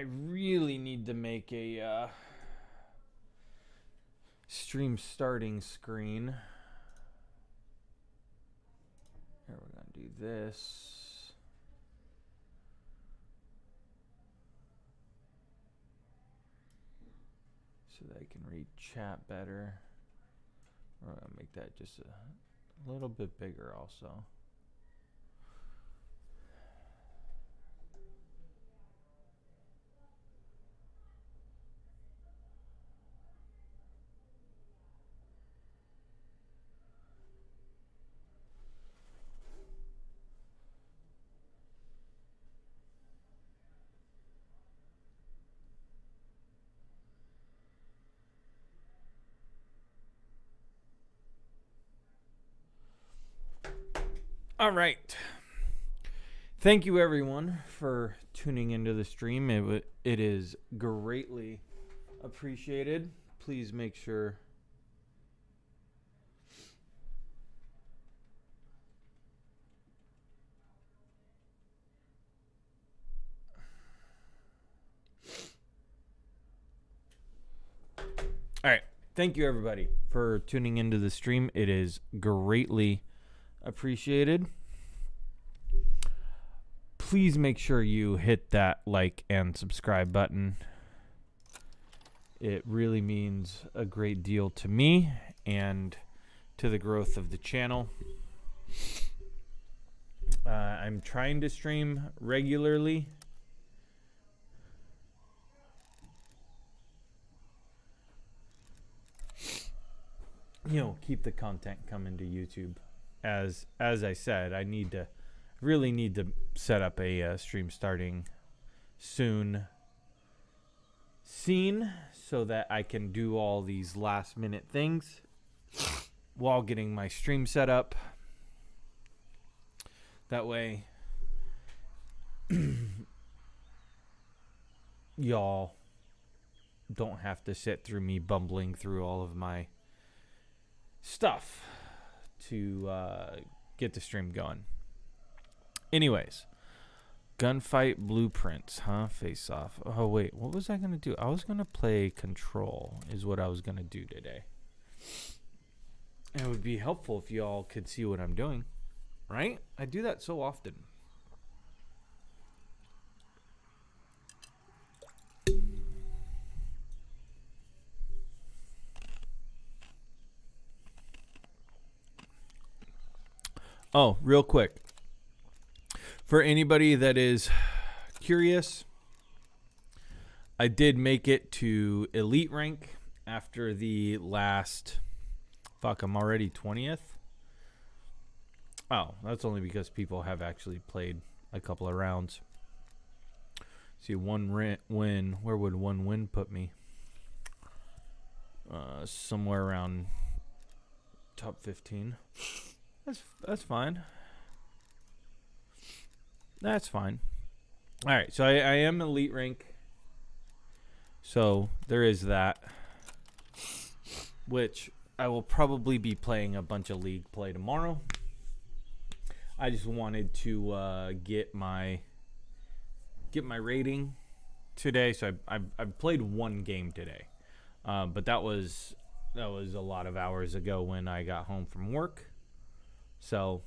I really need to make a stream starting screen. Here, we're going to do this. So that I can read chat better. We're going to make that just a little bit bigger also. All right. Thank you, everyone, for tuning into the stream. It is greatly appreciated. Please make sure all right. Thank you, everybody, for tuning into the stream. It is greatly appreciated. Please make sure you hit that like and subscribe button. It really means a great deal to me and to the growth of the channel. I'm trying to stream regularly. Keep the content coming to YouTube. As I said, I really need to set up a stream starting soon scene so that I can do all these last minute things while getting my stream set up. That way y'all don't have to sit through me bumbling through all of my stuff to get the stream going. Anyways, gunfight blueprints, huh? Face off. Oh wait, what was I gonna do? I was gonna play Control is what I was gonna do today. It would be helpful if y'all could see what I'm doing, right? I do that so often. Oh, real quick. For anybody that is curious, I did make it to elite rank after the last... Fuck, I'm already 20th? Oh, that's only because people have actually played a couple of rounds. See, one win. Where would one win put me? Somewhere around top 15. That's fine. That's fine. All right, so I am elite rank. So there is that. Which I will probably be playing a bunch of league play tomorrow. I just wanted to get my rating today. So I've played one game today, but that was a lot of hours ago when I got home from work. So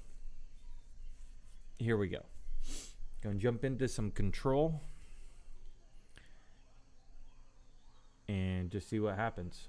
here we go. Gonna jump into some Control and just see what happens.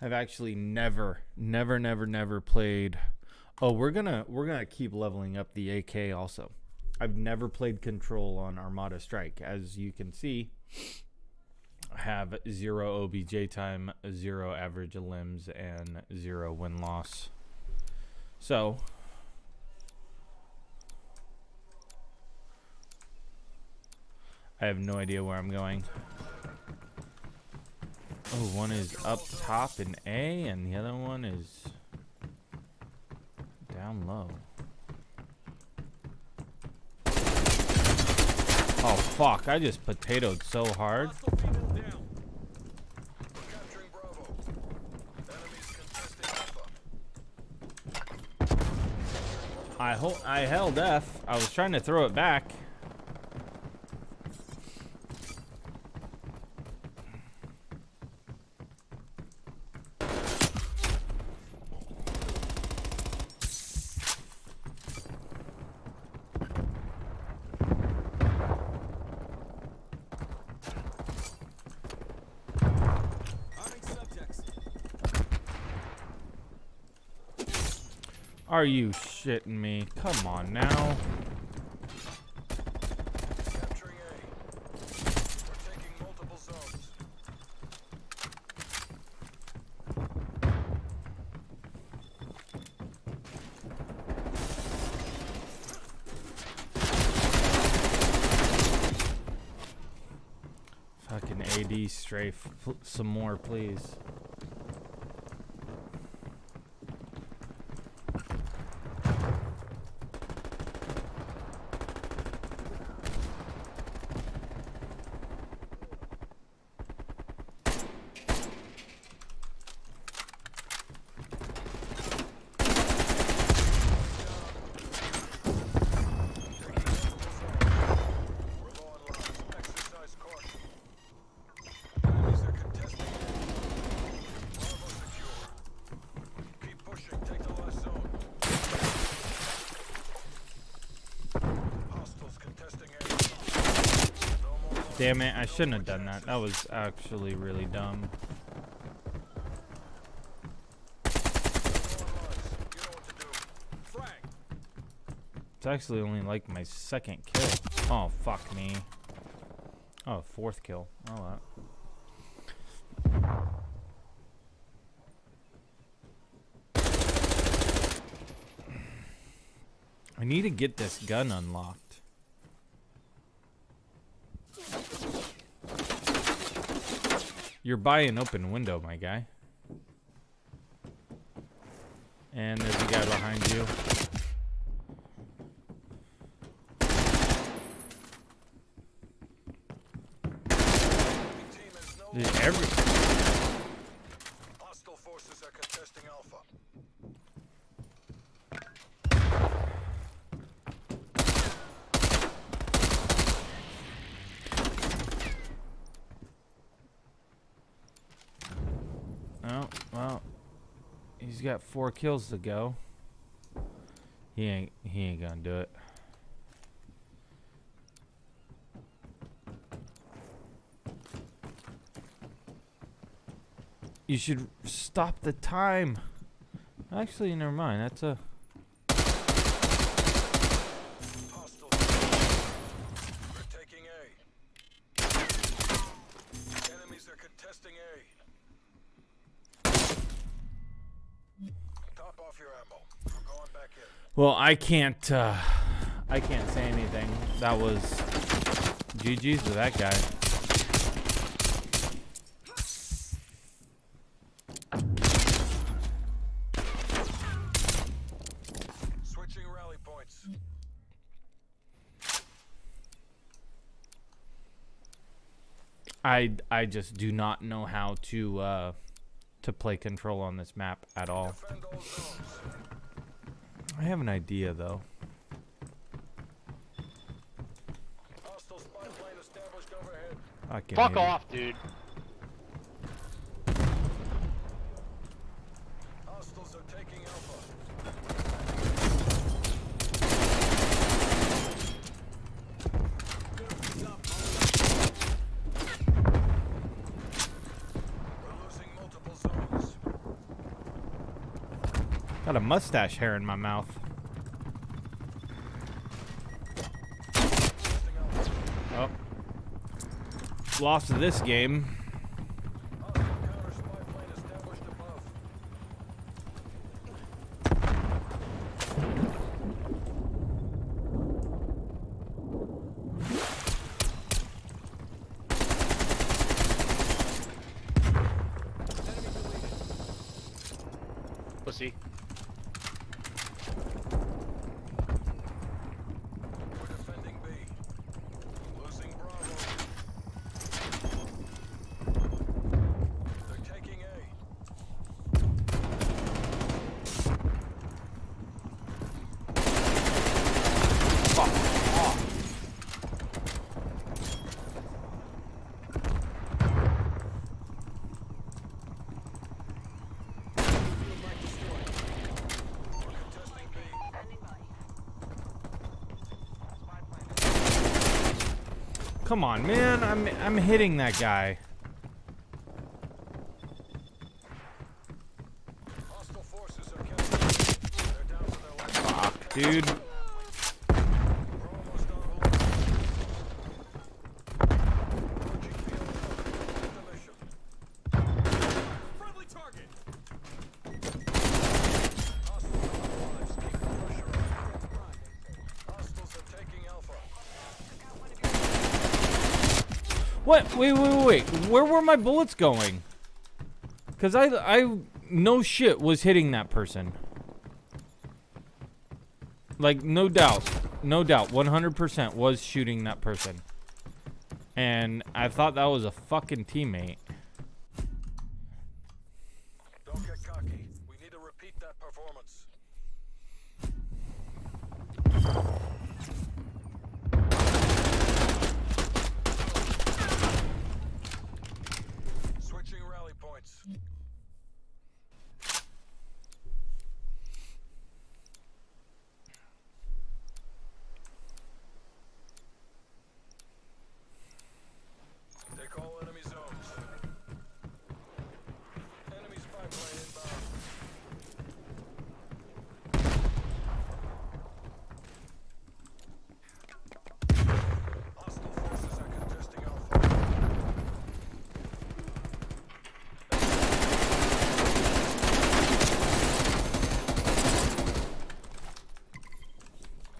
I've actually never played. Oh, we're gonna keep leveling up the AK also. I've never played Control on Armada Strike. As you can see, I have 0 OBJ time, 0 average limbs, and 0 win-loss. So I have no idea where I'm going. Oh, one is up top in A, and the other one is down low. Oh, fuck. I just potatoed so hard. I held F. I was trying to throw it back. Are you shitting me? Come on now. Capturing A. We're taking multiple zones. Fucking AD strafe. Some more, please. Damn it, I shouldn't have done that. That was actually really dumb. It's actually only like my second kill. Oh, fuck me. Oh, fourth kill. Oh, I need to get this gun unlocked. You're by an open window, my guy. And there's a guy behind you. Dude, Hostile forces are contesting Alpha. Oh, well. He's got 4 kills to go. He ain't gonna do it. You should stop the time. Actually, never mind. That's a... Hostile. We're taking A. Enemies are contesting A. Top off your ammo. We're going back in. Well, I can't say anything. That was GG's to that guy. Switching rally points. I just do not know how to play control on this map at all. Defend all zones. I have an idea though. Hostile spy plane established overhead. Fuck off, dude. Hostiles are taking Alpha. We're losing multiple zones. Got a mustache hair in my mouth. Contesting Alpha. Oh. Lost to this game. Hostile counter spy plane established above. pussy. We're defending B. Losing Bravo. They're taking A. Contesting B. Come on, man. I'm hitting that guy. Hostile forces are captured. They're down to their last. Fuck, dude. We're almost out of life. Approaching PLO. End the mission. Friendly target. Hostiles are lives. Keep the pressure on. Hostiles are taking Alpha. What? Wait. Where were my bullets going? Because I no shit was hitting that person. Like, no doubt, 100% was shooting that person. And I thought that was a fucking teammate. Don't get cocky. We need to repeat that performance. Switching rally points. Take all enemy zones. Enemy spy plane inbound. Hostile forces are contesting Alpha.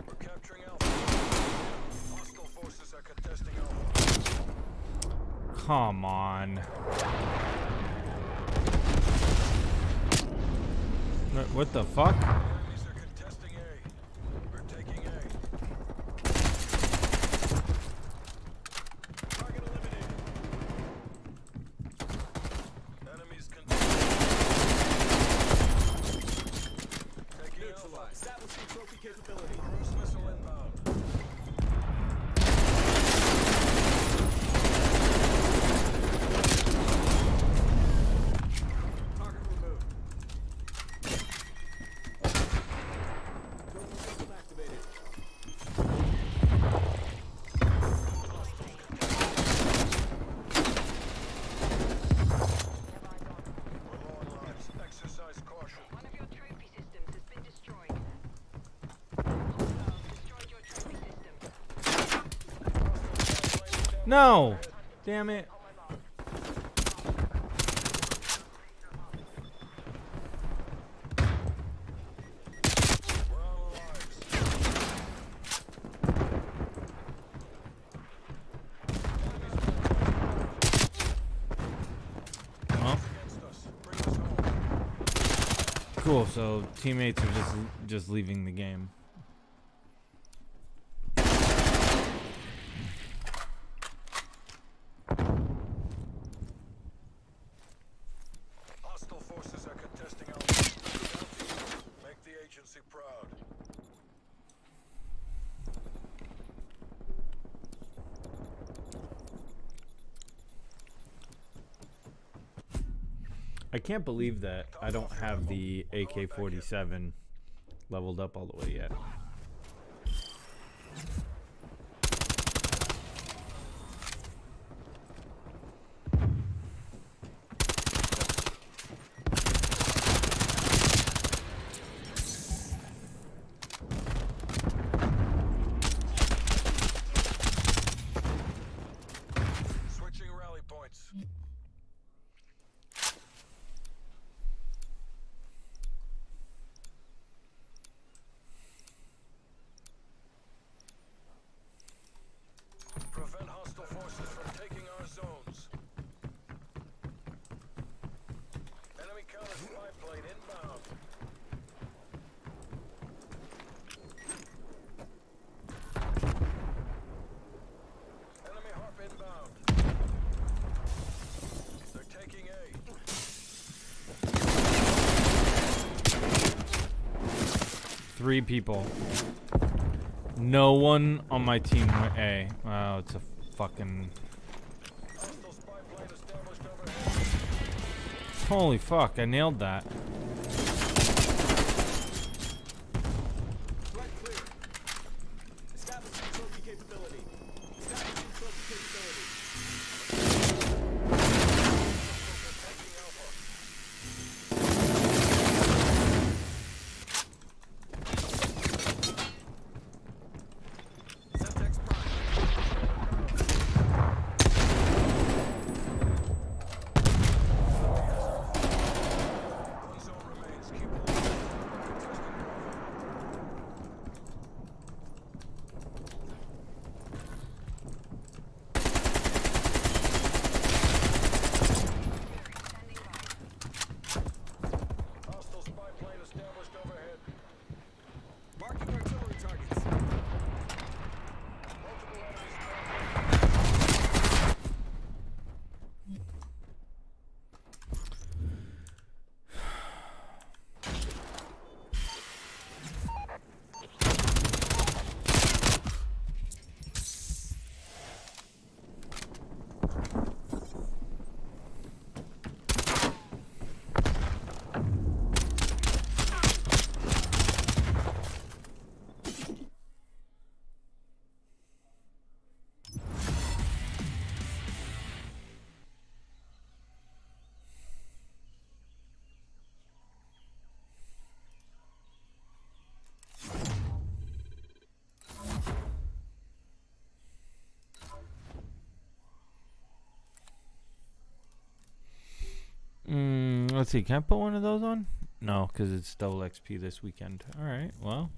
We're capturing Alpha. Hostile forces are contesting Alpha. Come on. What the fuck? Enemies are contesting A. We're taking A. Target eliminated. Enemies contesting. Taking Alpha. Establishing trophy capability. Cruise missile inbound. Target removed. Trophy system activated. We're low on lives. Exercise caution. One of your trophy systems has been destroyed. Hostiles destroyed your trophy system. No! Damn it. We're out of lives. Well, Against us. Bring us home. cool. So teammates are just leaving the game. Hostile forces are contesting Alpha. Make the agency proud. I can't believe that I don't have the AK-47 leveled up all the way yet. Switching rally points. 3 people. No one on my team went A. Wow, it's a fucking... Hostile spy plane established overhead. Holy fuck, I nailed that. Threat clear. Establishing trophy capability. Establishing trophy capability. Taking Alpha. Semtex Prime. One zone remains. Keep holding. Contesting hostile spy plane established overhead. Marking artillery targets. Multiple enemies spotted. Let's see. Can I put one of those on? No, because it's double XP this weekend. All right. Well.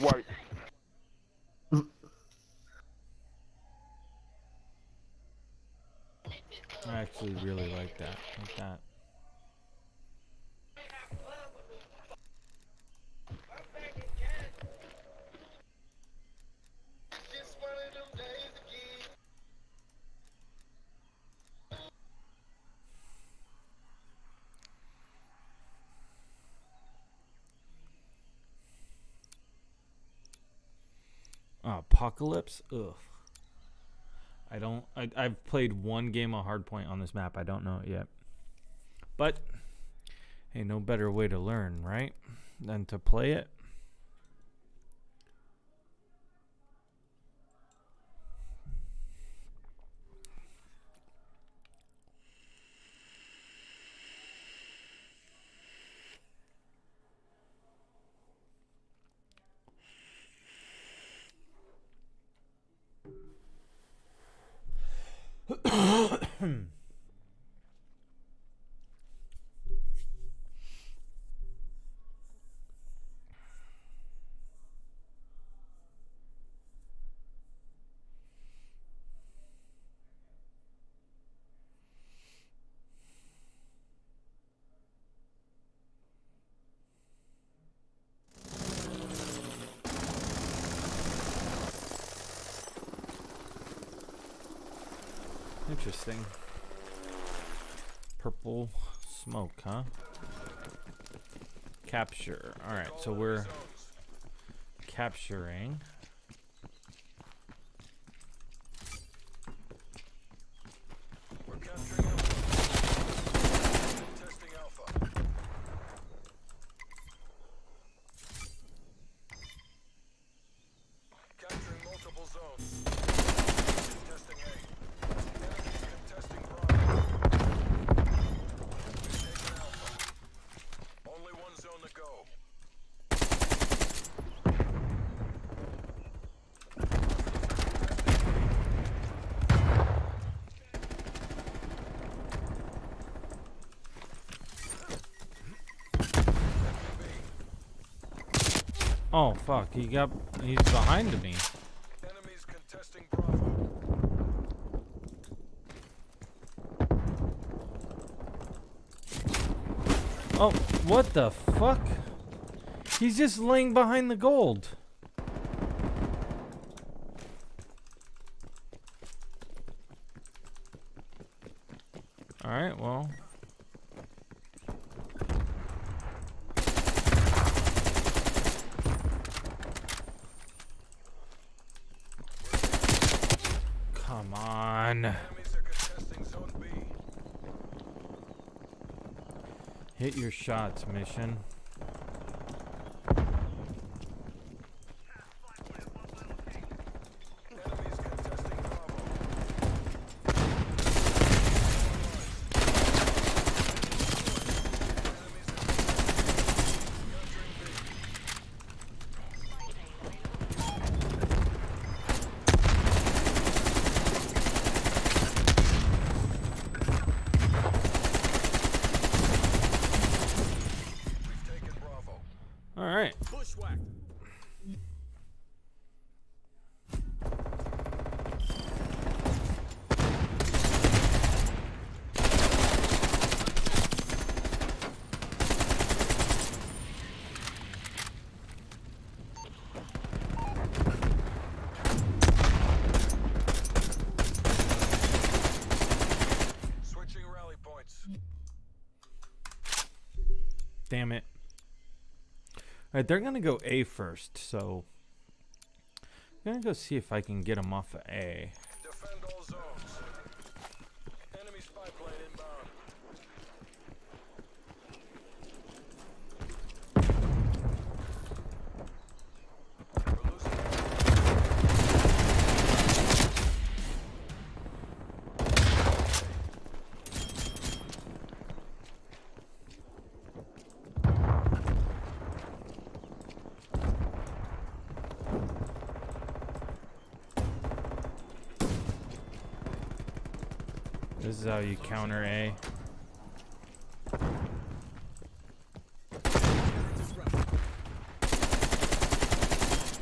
Work. I actually really like that. Like that. Apocalypse? Ugh. I've played one game of Hardpoint on this map. I don't know it yet. But, hey, no better way to learn, right? Than to play it. Interesting. Purple smoke, huh? Capture. Alright, so we're capturing. We're capturing Alpha. Contesting Alpha. Capturing multiple zones. Contesting A. Enemies contesting Bravo. We've taken Alpha. Only one zone to go. Oh fuck, he's behind me. Enemies contesting Bravo. Oh, what the fuck? He's just laying behind the gold. Alright, well. Come on. Enemies are contesting Zone B. Hit your shots, mission. Enemies contesting Bravo. We've taken Bravo. Alright. Bushwhacked. Switching rally points. Damn it. Alright, they're gonna go A first, so I'm gonna go see if I can get them off of A. Defend all zones. Enemy spy plane inbound. We're losing This is how you counter A. Disrupt.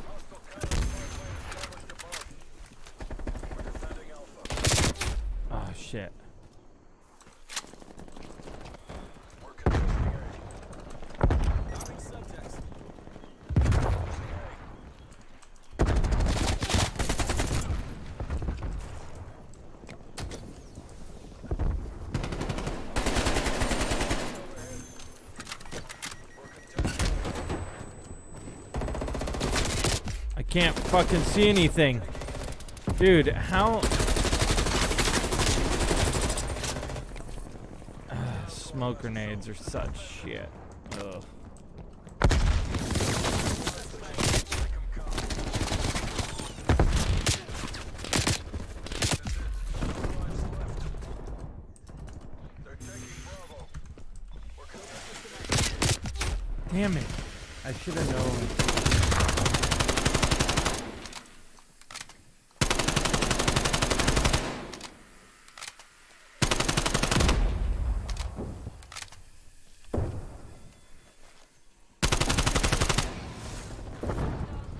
hostile counter spy plane established above. We're defending Alpha. Oh shit. We're contesting A. Routing subtext. Losing A. I can't fucking see anything. Dude, how... Smoke grenades are such shit. Ugh. They're taking Bravo. We're contesting. Damn it. I should have known.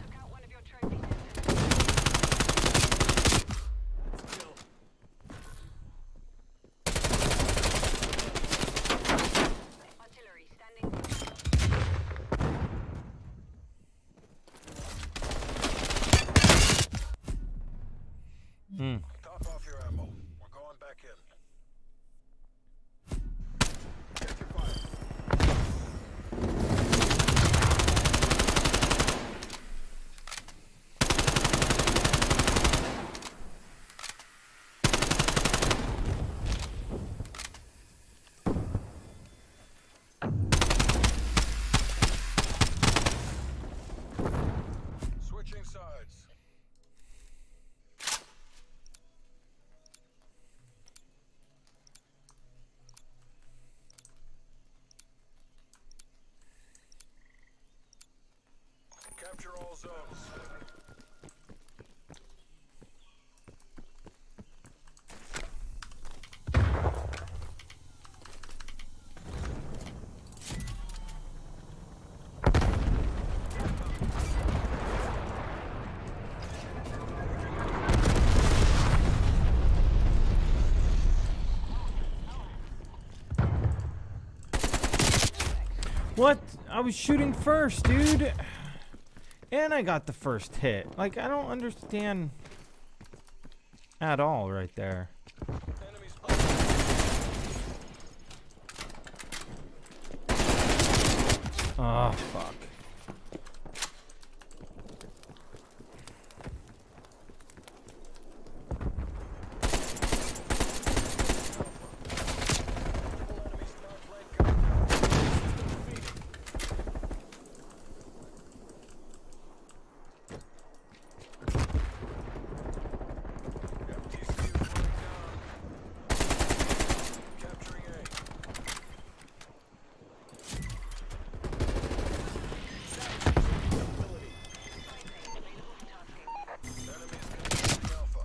Took out one of your trophy centers. Kill. Artillery standing. Hmm. Top off your ammo. We're going back in. Check your fire. Switching sides. Capture all zones. What? I was shooting first, dude. And I got the first hit. Like, I don't understand at all right there. Enemies. Oh, fuck. Enemy spy plane coming down. System defeated. MTC is running down. Capturing A. Capability. Enemy is contesting Alpha.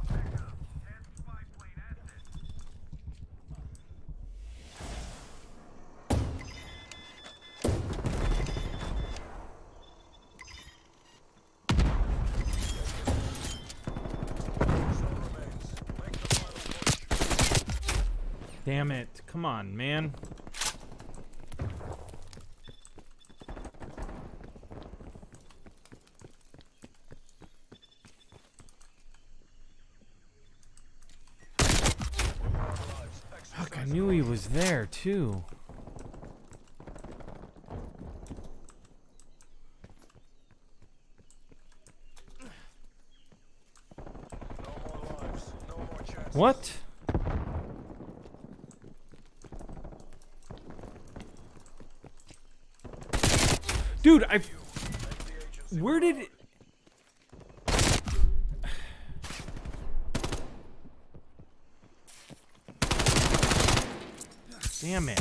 Zone remains. Make the final push. Damn it. Come on, man. Lives. Fuck, I knew he was there, too. No more lives. No more chances. What? Dude, I... Make the agency. Where did it... Damn it.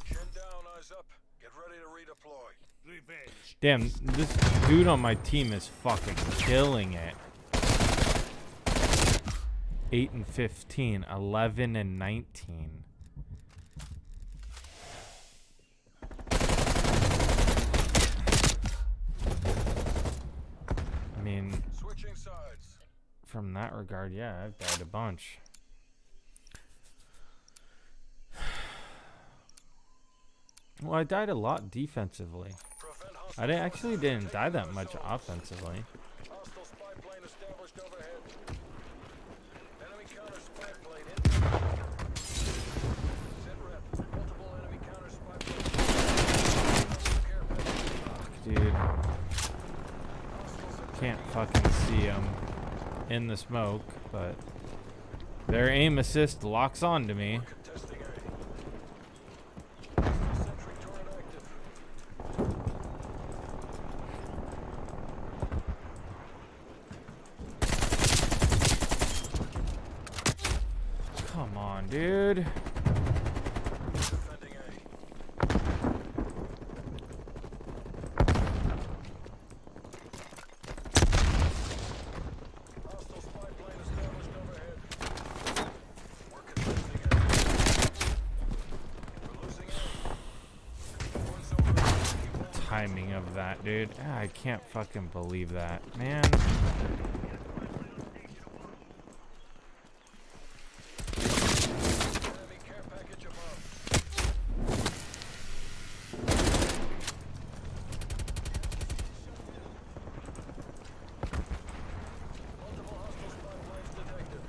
Chin down, eyes up. Get ready to redeploy. Damn, this dude on my team is fucking killing it. 8 and 15, 11 and 19. I mean, Switching sides. from that regard, yeah, I've died a bunch. Well, I died a lot defensively. Prevent I actually didn't die that much offensively. hostile spy plane established overhead. Enemy counter spy plane in. Sit rep. Multiple enemy counter spy planes. Care package. Dude, Hostiles are can't fucking see them in the smoke, but their aim assist locks on to me. contesting A. Hostile sentry turret active. Come on, dude. Defending A. Hostile spy plane established overhead. We're contesting A. We're losing A. One's over. Keep holding. Timing of that, dude. Ah, I can't fucking believe that, man. Enemy care package above. Multiple hostile spy planes detected.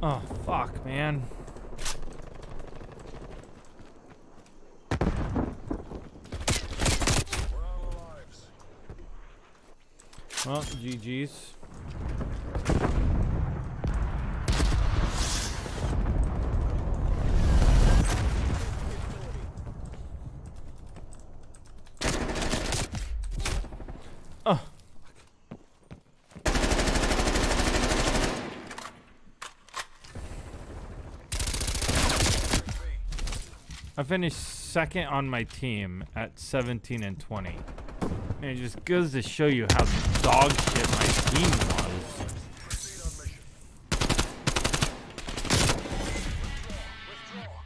Oh, fuck, man. We're out of lives. Well, GG's. Oh. I finished second on my team at 17 and 20. And it just goes to show you how dog shit my team was. Proceed on mission. Withdraw.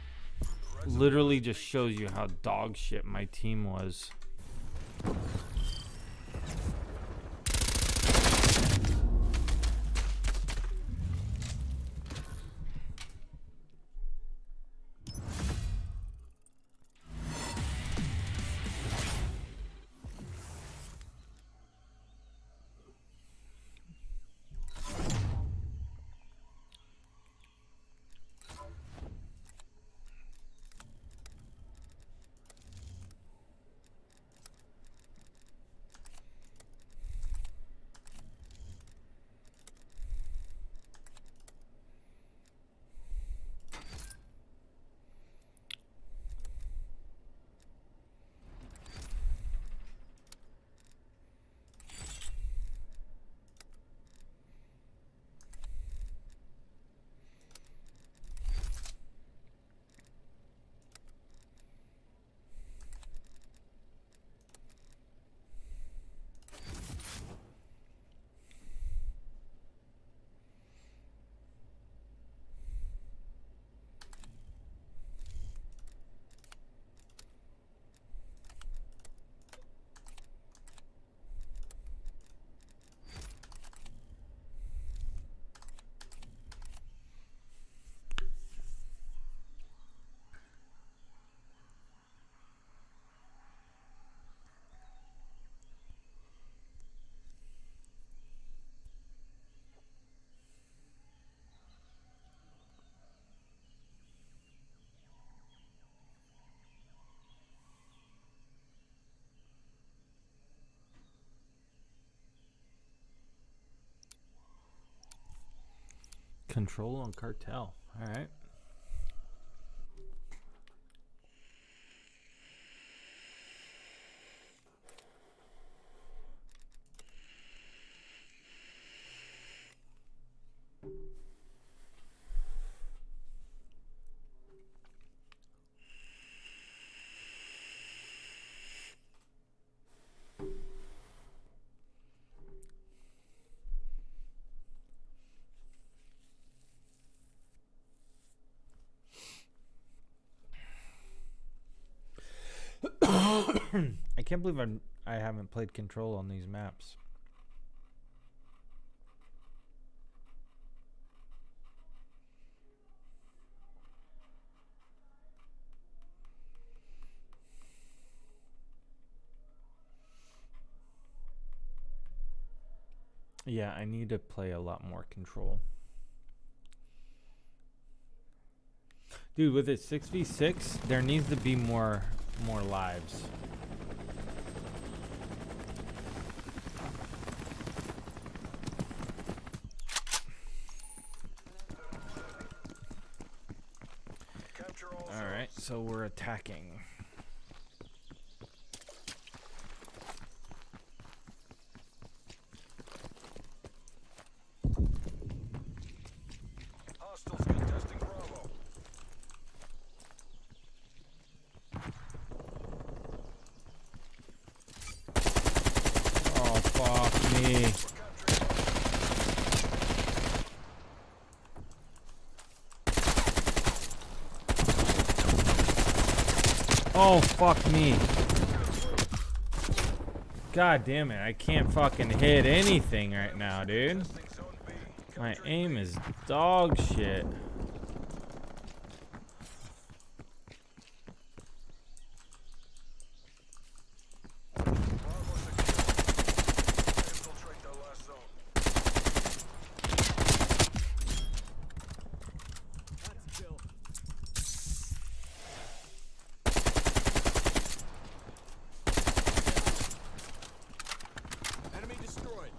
Literally just shows you how dog shit my team was. Control on cartel. All right. I can't believe I haven't played Control on these maps. Yeah, I need to play a lot more Control. Dude, with it 6v6, there needs to be more lives. Capture all All right, so we're attacking. hostiles contesting Bravo. Oh, fuck me. We're capturing Oh, fuck me. God damn it, I can't fucking hit anything right now, dude. Zone B. My aim is dog shit. Bravo secure. Infiltrate the last zone. That's a kill. Enemy destroyed.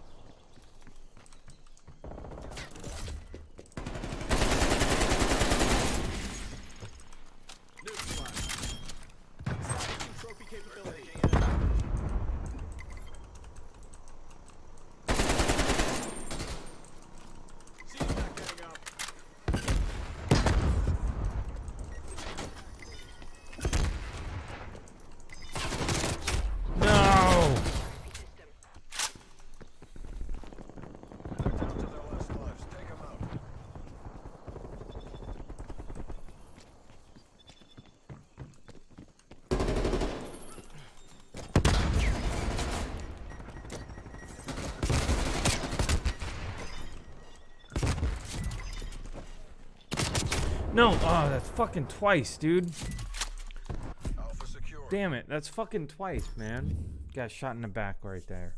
No, oh, that's fucking twice, dude. Alpha secure. Damn it, that's fucking twice, man. Got shot in the back right there.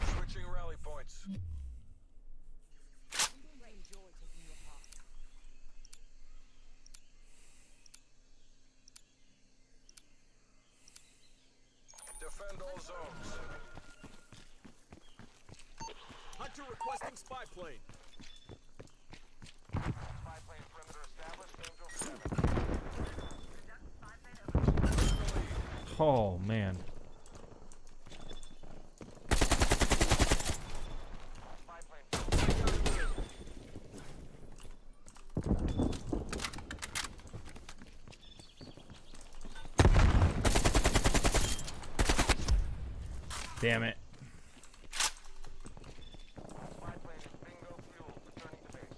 Switching rally points. Defend all zones. Hunter requesting spy plane. Spy plane perimeter established. Angel 7. Oh, man. Spy plane. Damn it. Spy plane is bingo fuel. Returning to base.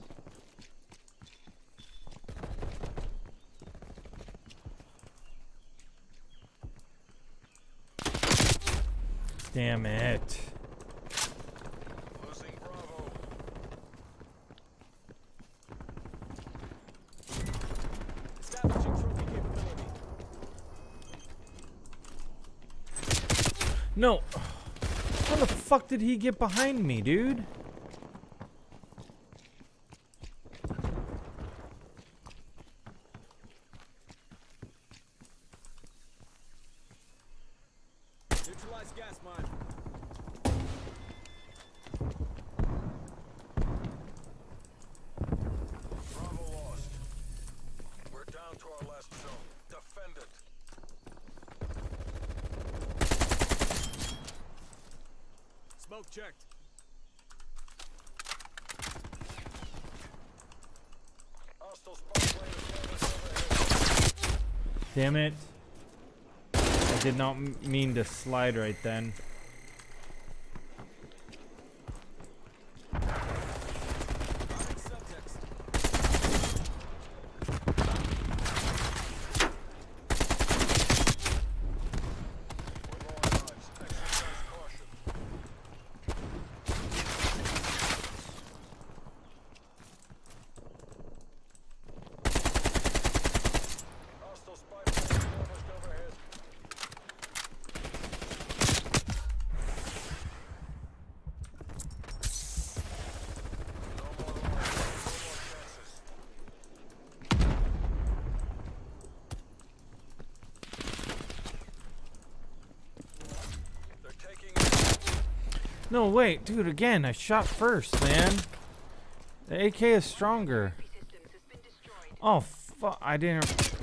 Damn it. Losing Bravo. Establishing trophy capability. No. How the fuck did he get behind me, dude? Neutralize gas mine. Bravo lost. We're down to our last zone. Defend it. Smoke checked. Hostile spy plane established overhead. Damn it. I did not mean to slide right then. Dropping subtext. We're low on lives. Exercise caution. Hostile spy plane established overhead. No more lives. No more chances. They're taking No, wait, dude, again, I shot first, man. The AK is stronger. Systems has been destroyed. Oh, fuck, I didn't.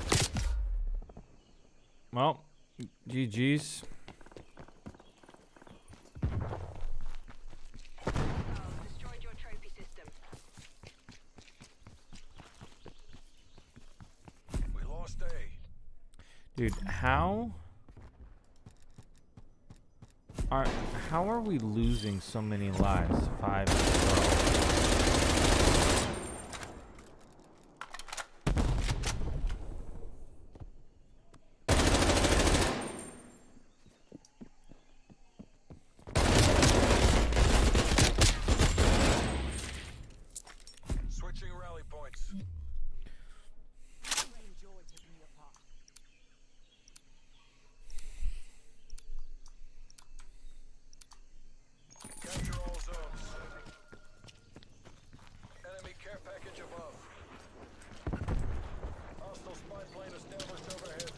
Well, GG's. Destroyed your trophy system. We lost A. Dude, how are we losing so many lives? 5 in a row. Switching rally points. Capture all zones. Enemy care package above. Hostile spy plane established overhead.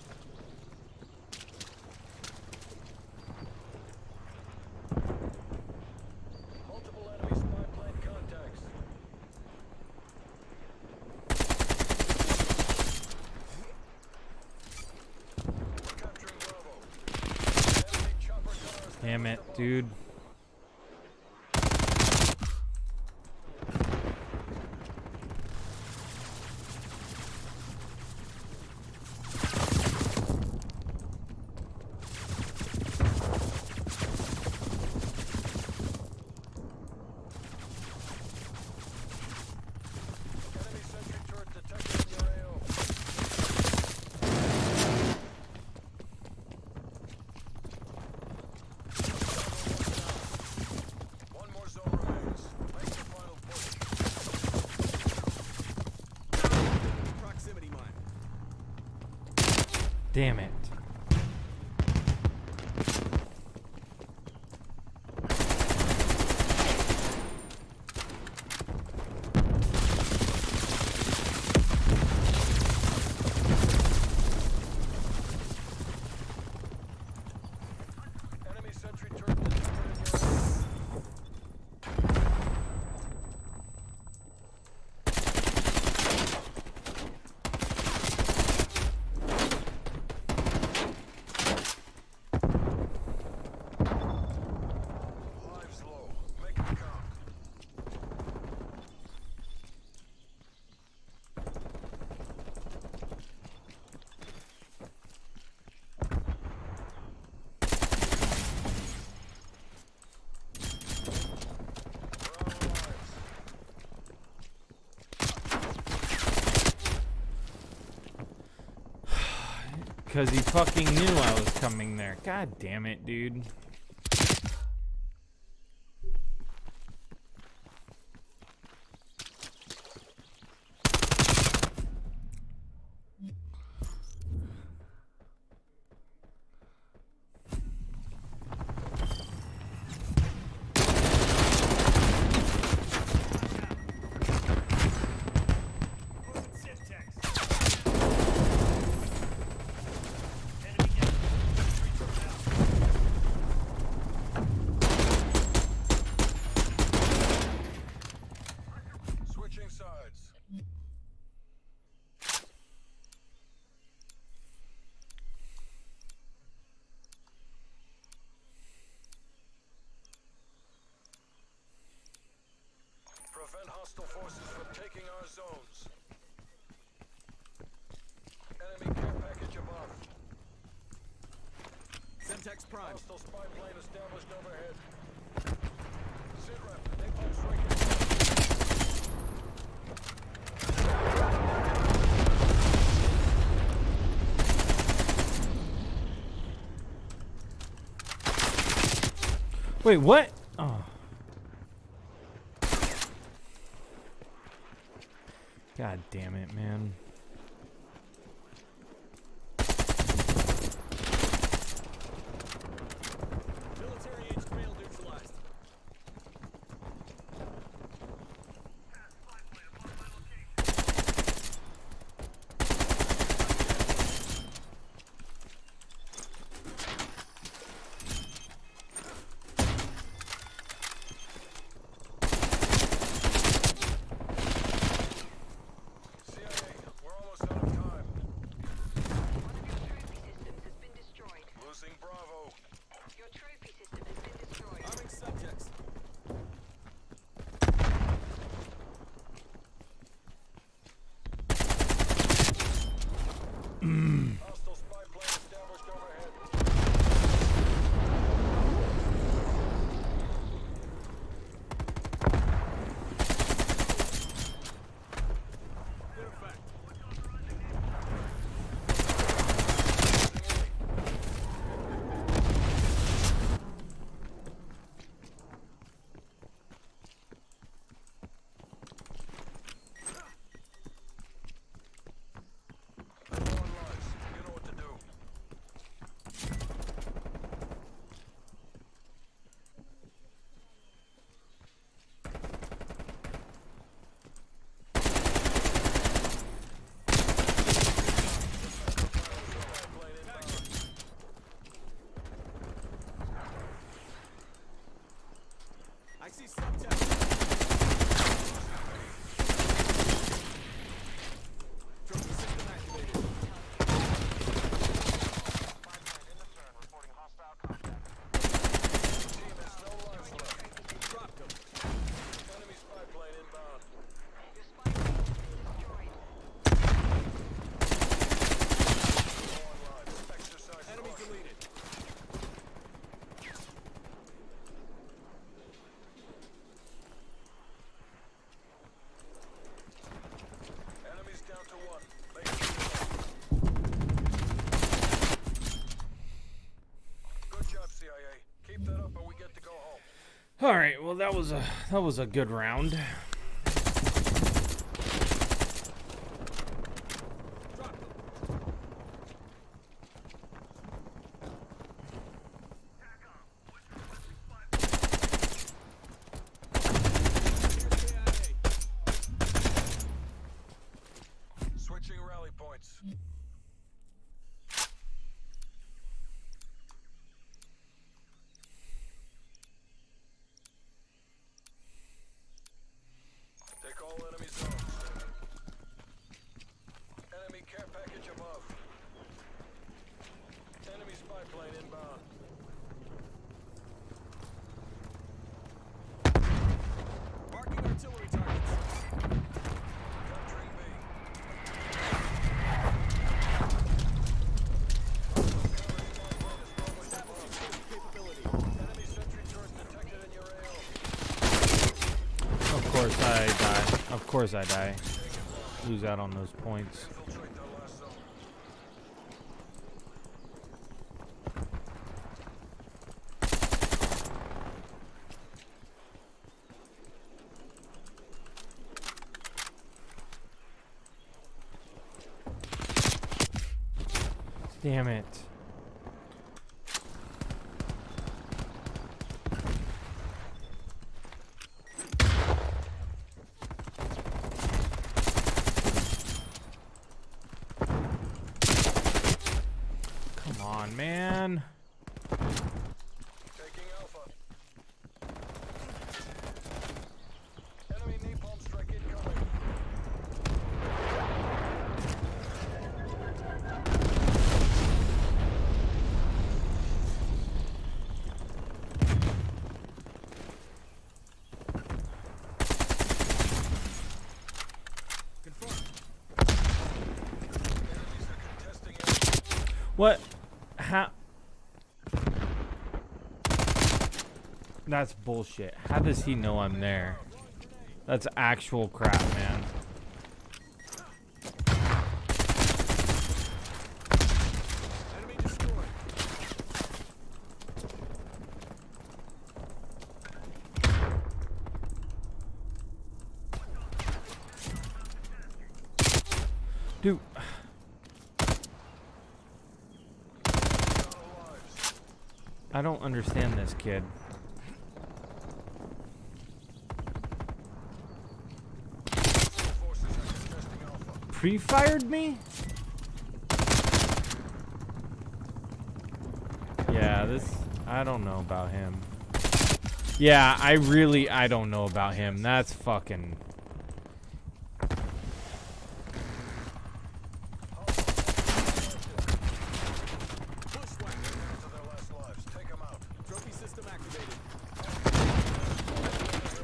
Multiple enemy spy plane contacts. We're capturing Bravo. Enemy chopper cars. Damn it, dude. Enemy sentry turret detected in your AO. Damn it. Enemy sentry turret detected in your area. Lives low. Make it count. We're out of lives. Because he fucking knew I was coming there. God damn it, dude. Switching sides. Prevent hostile forces from taking our zones. Enemy care package above. Semtex Prime. Hostile spy plane established overhead. Sit rep. Napalm strike. Wait, what? Oh. God damn it, man. Military age trail neutralized. CIA, we're almost out of time. One of your trophy systems has been destroyed. Losing Bravo. Your trophy system has been destroyed. Arming subjects. Hostile spy plane established overhead. Good effect. No one lives. You know what to do. Plane inbound. I see subtext. Trophy system activated. Team has no lives left. Dropped him. Enemy spy plane inbound. Your spy plane has been destroyed. No one lives. Exercise Enemy caution. deleted. Enemies down to one. Make it good job, CIA. Keep that up and we get to go home. All right. Well, that was a good round. Dropped him. course I die. Of course I die. Lose out on those points. Infiltrate that last zone. Damn it. Come on, man. Taking Alpha. Enemy napalm strike incoming. Confirmed. Enemies are contesting Alpha. What? How? That's bullshit. How does he know I'm there? That's actual crap, man. Enemy destroyed. Dude. I don't understand this kid. Forces are contesting Alpha. Pre-fired me? Yeah, this... I don't know about him. Yeah, I don't know about him. That's fucking... Bushwhacker. To their last lives. Take them out. Trophy system activated. Your trophy system has been destroyed.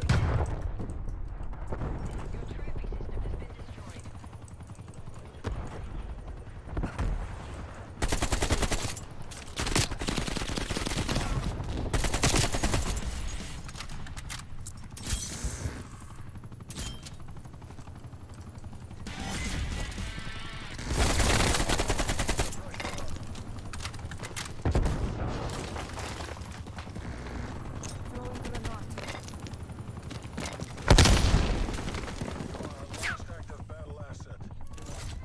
Last active battle asset.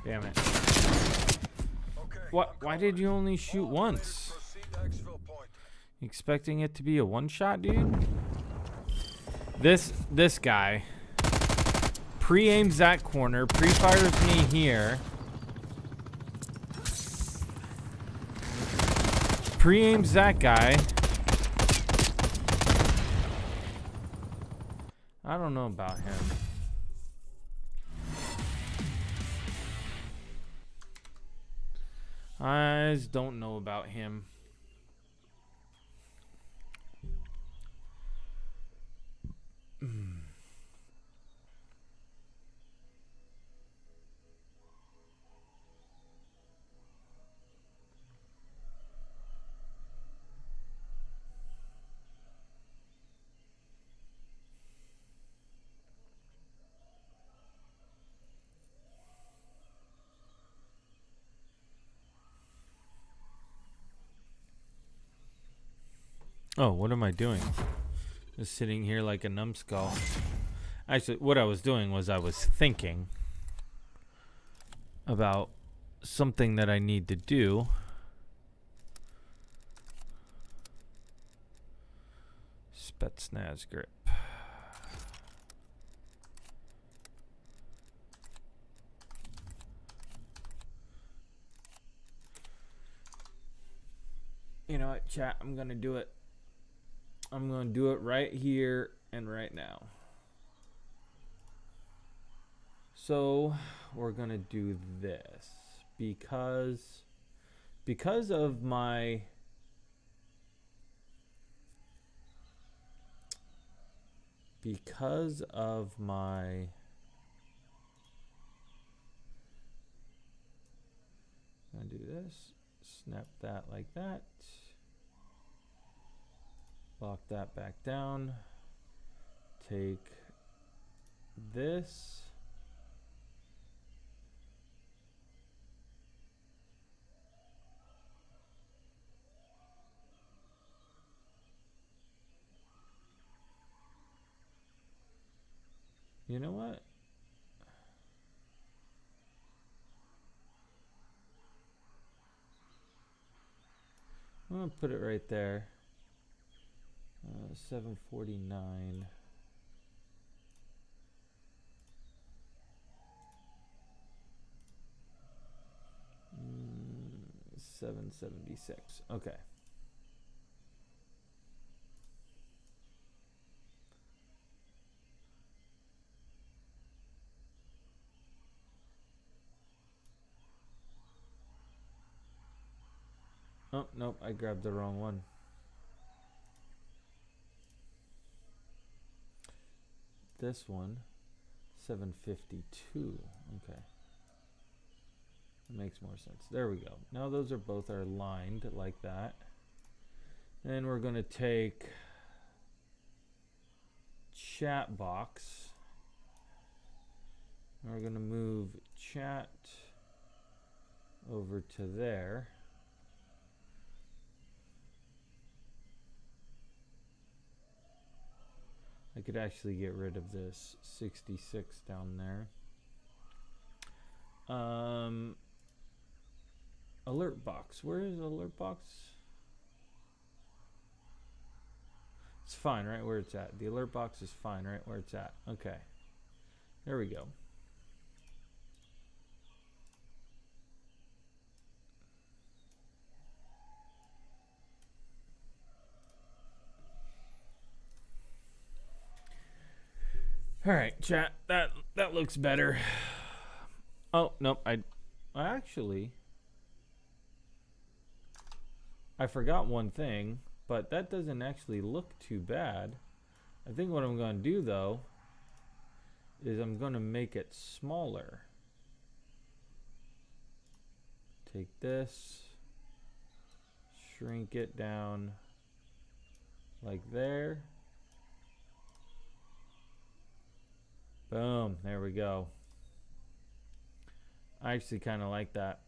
Damn it. Okay. What? Why did you only shoot All once? proceed to exfil point. Expecting it to be a one-shot, dude? This guy pre-aims that corner, pre-fires me here. Pre-aims that guy. I don't know about him. I just don't know about him. Oh, what am I doing? Just sitting here like a numbskull. Actually, what I was doing was I was thinking about something that I need to do. Spetsnaz grip. You know what, chat? I'm going to do it. I'm going to do it right here and right now. So we're going to do this because of my I'm going to do this. Snap that like that. Lock that back down. Take this. You know what? I'm gonna put it right there. 749. 776. Okay. Oh, nope, I grabbed the wrong one. This one, 752. Okay. That makes more sense. There we go. Now those are both are aligned like that. And we're going to take chat box. We're going to move chat over to there. I could actually get rid of this 66 down there. Alert box. Where is alert box? It's fine right where it's at. The alert box is fine right where it's at. Okay. There we go. All right, chat. That looks better. Oh, nope. I forgot one thing, but that doesn't actually look too bad. I think what I'm going to do though is I'm going to make it smaller. Take this, shrink it down like there. Boom, there we go. I actually kind of like that.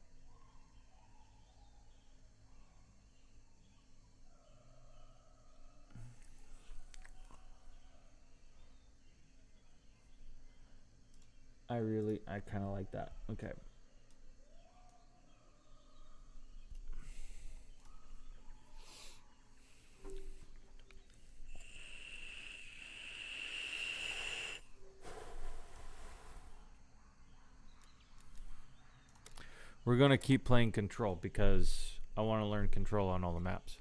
I kind of like that. Okay. We're going to keep playing Control because I want to learn Control on all the maps.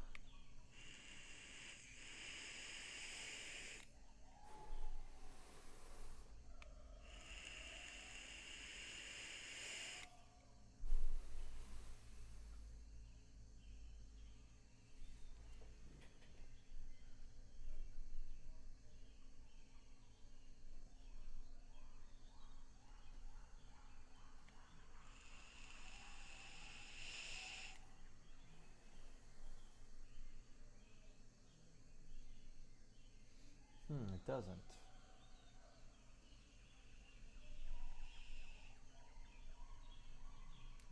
It doesn't.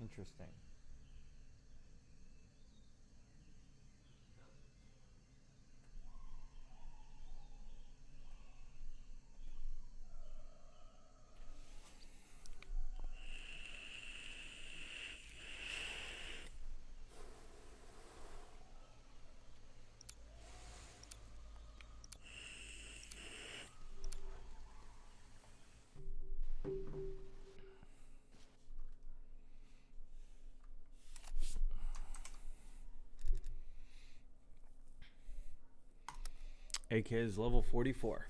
Interesting. AK is level 44.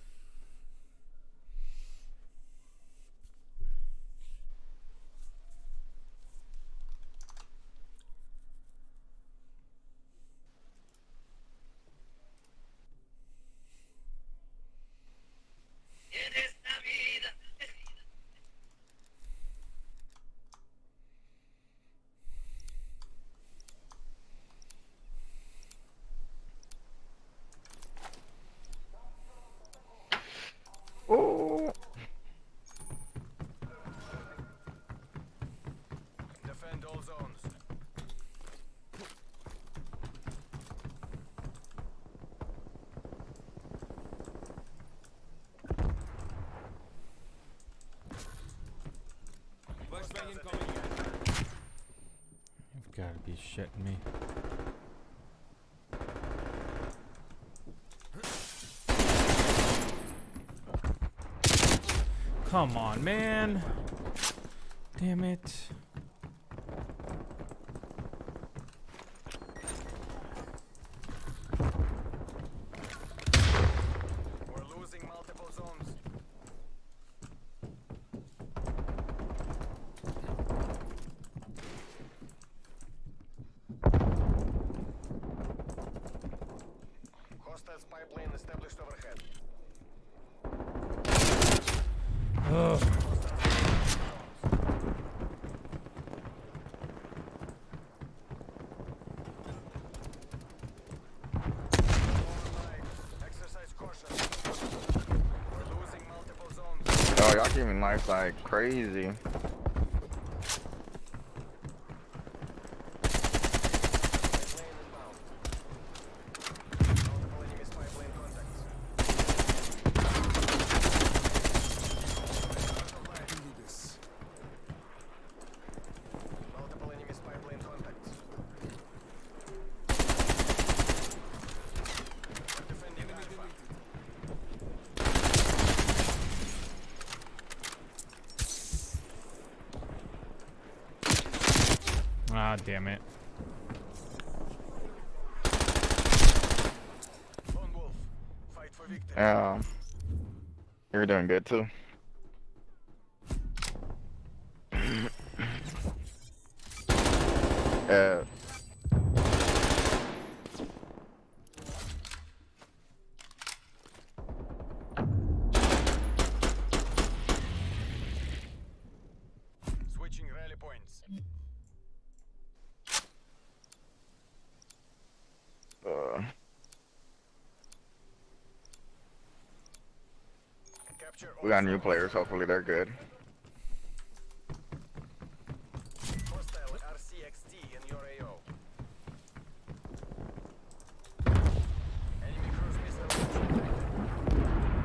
shitting me. Come on, man. Damn it. We're losing multiple zones. Hostile spy plane established overhead. Ugh. Exercise caution. We're losing multiple zones. Oh, y'all keeping life like crazy. Plane inbound. Multiple enemy spy plane contacts. Multiple enemy spy plane contacts. We're defending Alpha. Ah, damn it. Lone Wolf, fight for victory. Yeah. You're doing good too. Yeah. Switching rally points. Capture all We got new zones. players. Hopefully they're good. Hostile RCXT in your AO. Enemy cruise missile launch detected.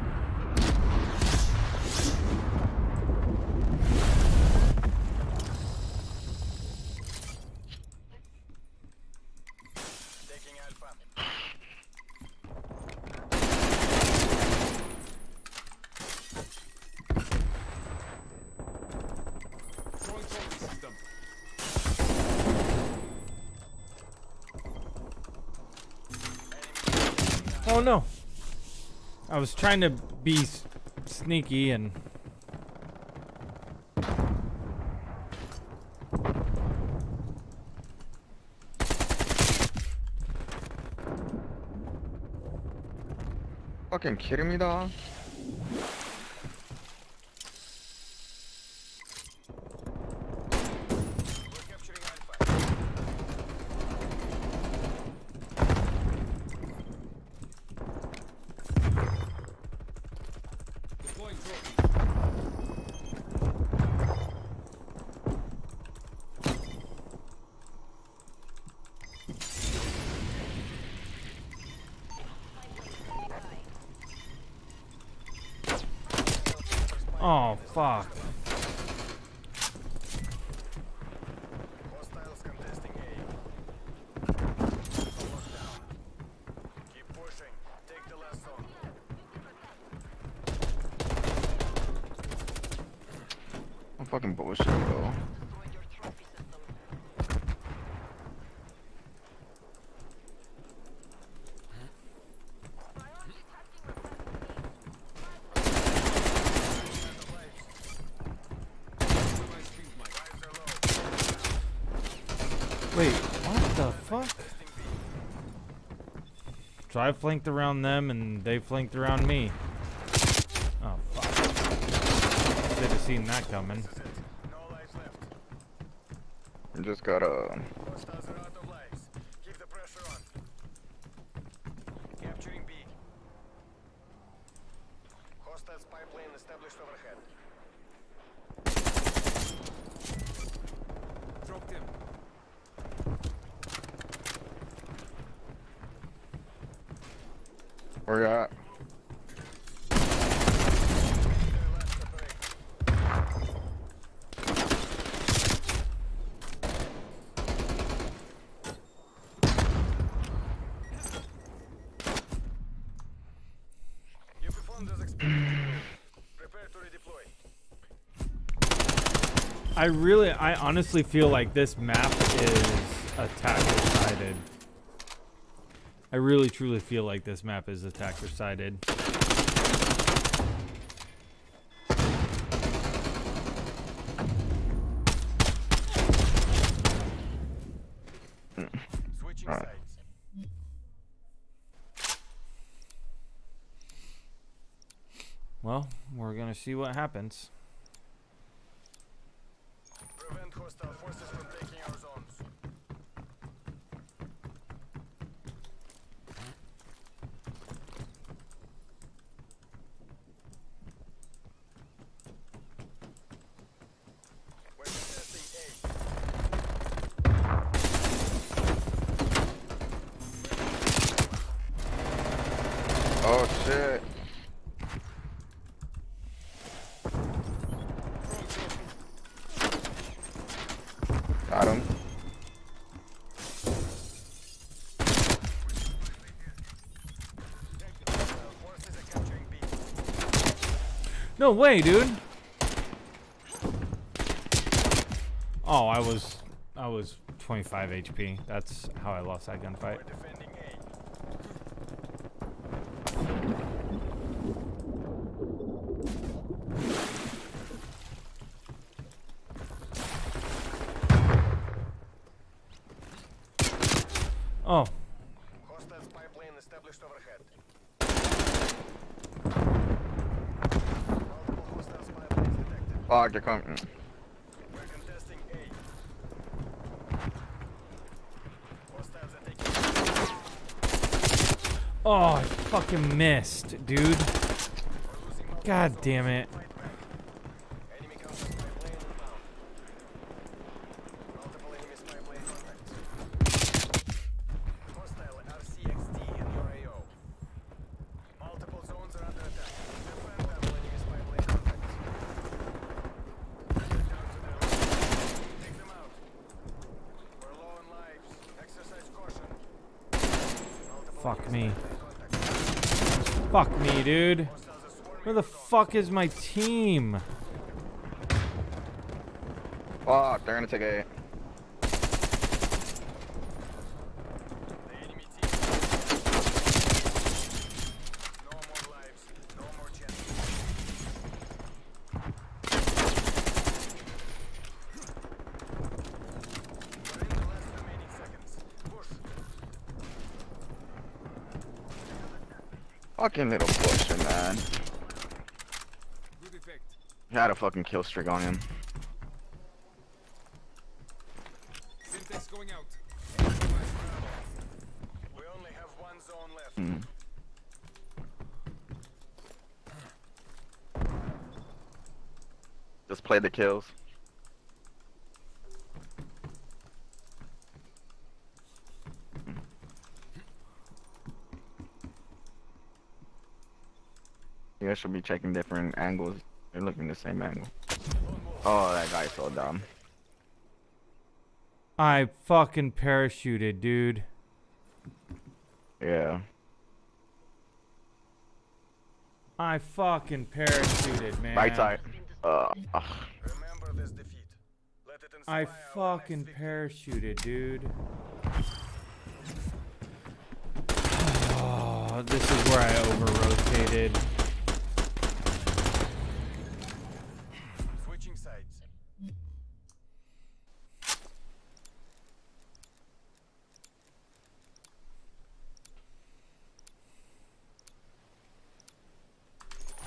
Taking Alpha. Throwing trophy system. Oh no. I was trying to be sneaky and Fucking kidding me, dog? We're capturing Alpha. Deploying trophy. oh fuck. Hostiles contesting A. Almost down. Keep pushing. Take the last zone. I'm fucking bullshit, bro. Destroyed your trophy system. My streams, Mike. Lives are low. Wait, what the fuck? Testing B. So I flanked around them and they flanked around me. Oh fuck. Should have seen that coming. This is it. No lives left. You just gotta. Hostiles are out of lives. Keep the pressure on. Capturing B. Hostile spy plane established overhead. Dropped him. Where you at? Their last operator. Prepare to redeploy. I honestly feel like this map is attacker-sided. I really truly feel like this map is attacker-sided. Switching Alright. sides. Well, we're gonna see what happens. Prevent hostile forces from taking our zones. We're contesting A. Oh shit. Got him. Forces are capturing B. No way, dude. Oh, I was 25 HP. That's how I lost that gunfight. We're defending A. Oh, Hostile spy plane established overhead. Multiple hostile spy planes detected. Fuck, they're coming. We're contesting A. Hostiles are taking oh, I fucking missed, dude. We're losing multiple God zones. damn it. Fight back. Enemy counter spy plane inbound. Multiple enemy spy plane contacts. Hostile RCXD in your AO. Multiple zones are under attack. Defend battle enemy spy plane contacts. Get down to their level. Take them out. We're low on lives. Exercise caution. Multiple Fuck enemy me. spy plane contacts. Fuck me, dude. Hostiles are swarming Where the your zones. fuck is my team? Fuck, they're gonna take A. The enemy team. No more lives. No more chances. We're in the last remaining seconds. Push. Fucking little pusher, man. Good effect. He had a fucking kill streak on him. Syntax going out. We only have one zone left. Hmm. Just play the kills. You guys should be checking different angles. They're looking the same angle. Oh, that guy's so dumb. I fucking parachuted, dude. Yeah. I fucking parachuted, man. Right side. Remember this defeat. Let it inspire I our fucking next victory. parachuted, dude. Oh, this is where I over-rotated. Switching sides.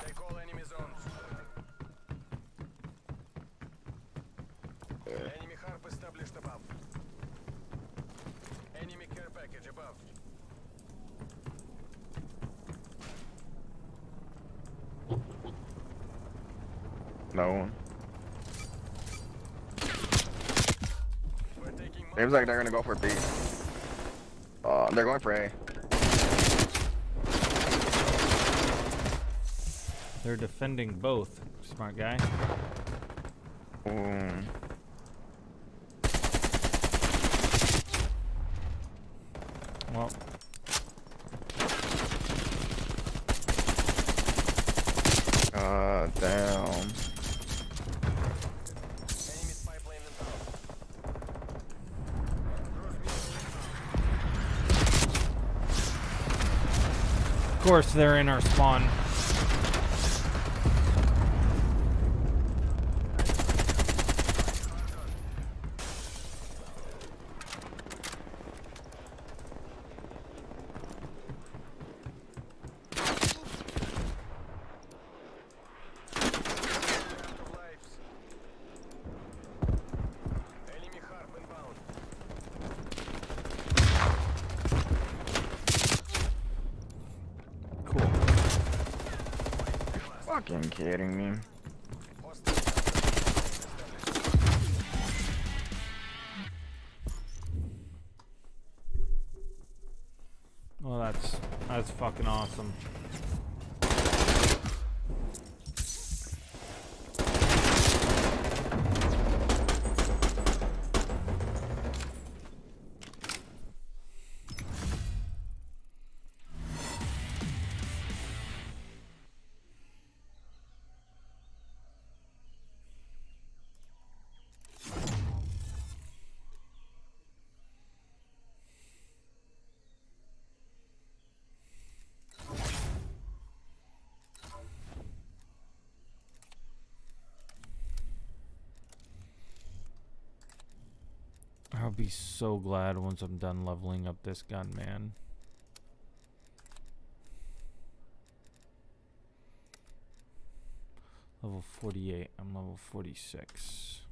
Take all enemy zones. Enemy harp established above. Enemy care package above. No one. We're taking Seems like they're gonna go for B. They're going for A. They're defending both, smart guy. Ooh. Well, course, they're in our spawn. Enemy harp inbound. Cool. Fucking kidding me. Well, that's fucking awesome. I'll be so glad once I'm done leveling up this gun, man. Level 48. I'm level 46.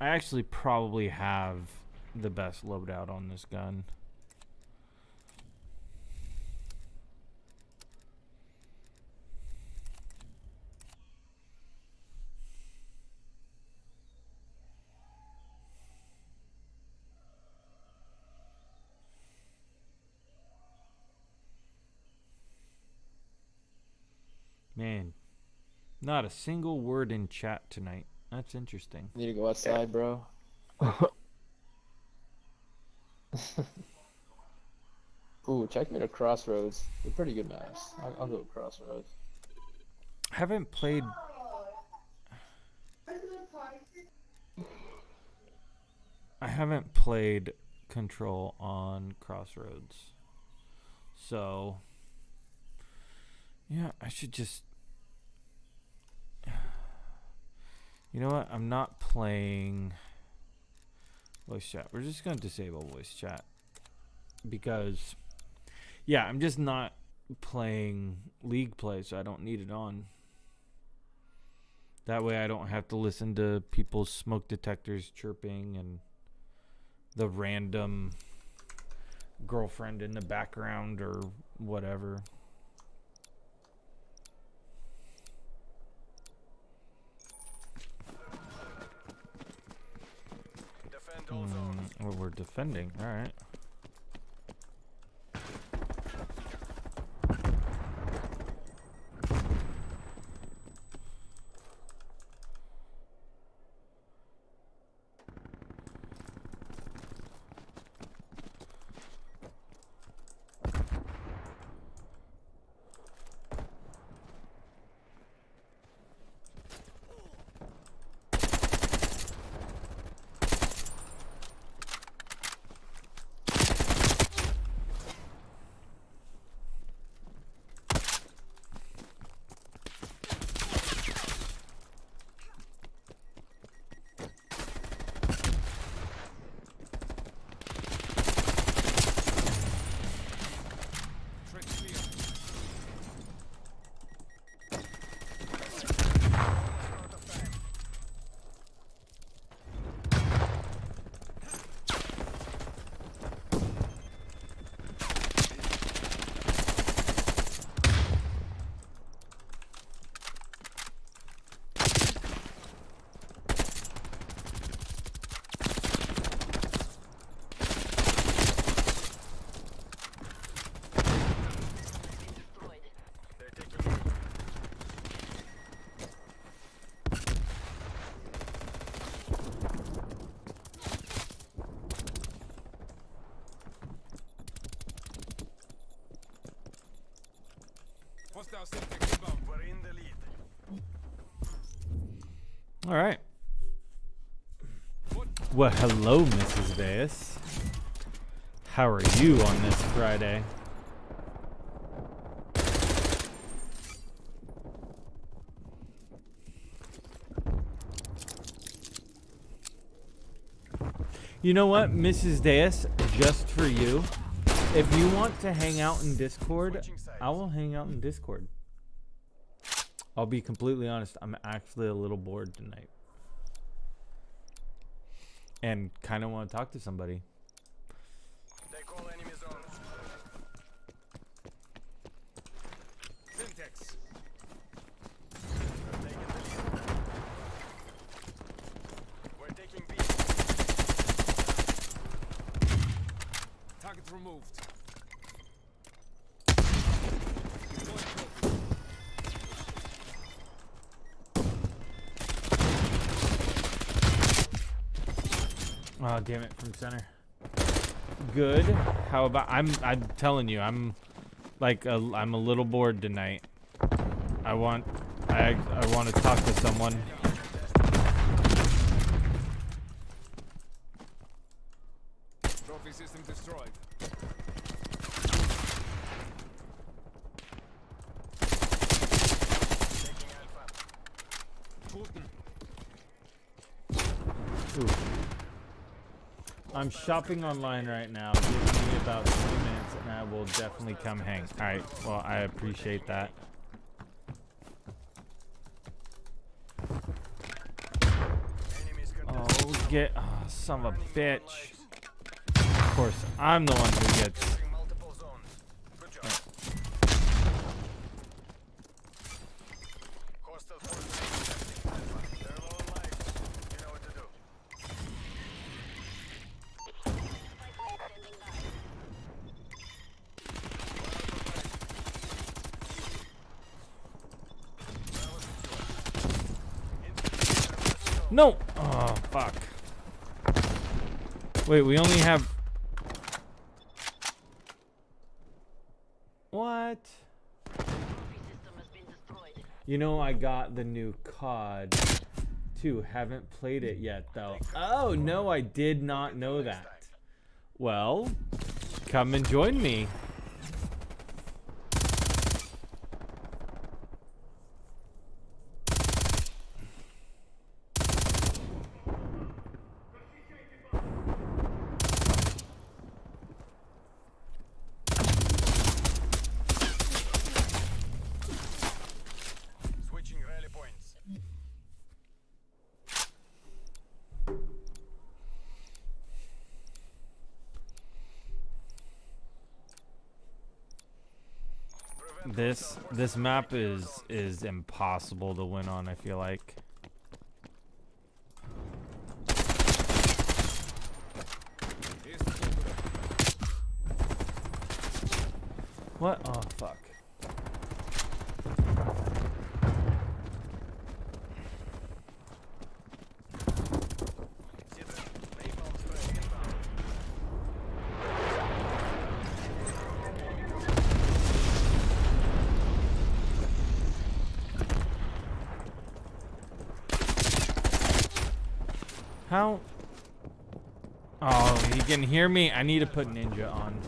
I actually probably have the best loadout on this gun. Man, not a single word in chat tonight. That's interesting. Need to go outside, bro. Ooh, check me to Crossroads. They're pretty good maps. I'll go with Crossroads. Haven't played. I haven't played Control on Crossroads. So, yeah, I should just. You know what? I'm not playing voice chat. We're just going to disable voice chat. Because, yeah, I'm just not playing League play, so I don't need it on. That way I don't have to listen to people's smoke detectors chirping and the random girlfriend in the background or whatever. Defend all zones. Well, we're defending. All right. We're in the lead. All right. Well, hello, Mrs. Bass. How are you on this Friday? You know what, Mrs. Deus, just for you, if you want to hang out in Discord, I will hang out in Discord. I'll be completely honest, I'm actually a little bored tonight. And kind of want to talk to somebody. They call enemy zones. Syntax. We're taking the lead. We're taking B. Target removed. Oh, damn it, from center. Good. How about I'm telling you, I'm a little bored tonight. I want to talk to someone. Trophy system destroyed. Taking Alpha. Toten. Ooh. I'm shopping online right now. Give me about 2 minutes and I will definitely come hang. Alright, well, I appreciate that. Enemies Oh, contested. son of a bitch. Of course, I'm the one who gets... Securing multiple zones. Good job. Hostile forces contesting Alpha. They're low on life. You know what to do. No! Oh, fuck. Wait, we only have... What? Trophy system has been destroyed. You know, I got the new COD too. Haven't played it yet, though. Oh, no, I did not know that. Well, come and join me. Switching rally points. This map is impossible to win on, I feel like. Here's the token. What? Oh, fuck. See the napalm spray inbound. How? Oh, he can hear me. I need to put Ninja on.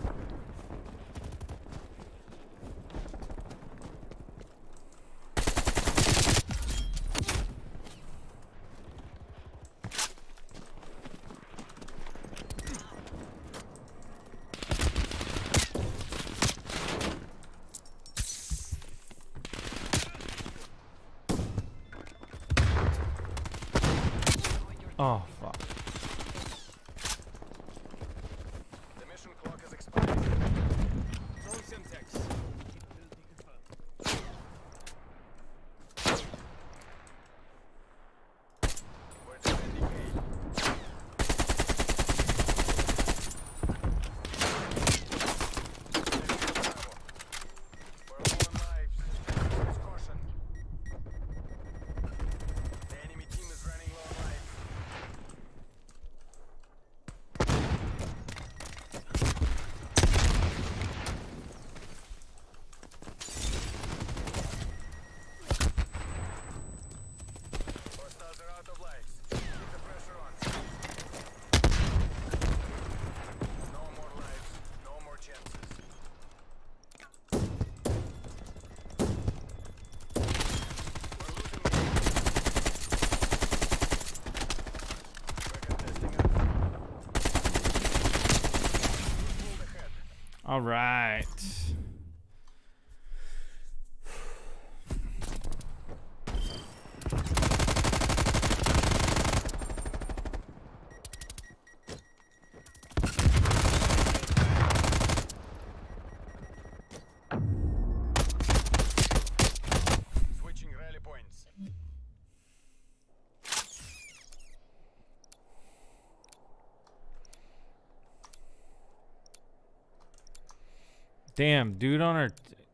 Oh, fuck. The mission clock has expired. Throwing Semtex. We're defending A. We're low on lives. Use caution. The enemy team is running low on life. All right. Switching rally points. Damn, dude on our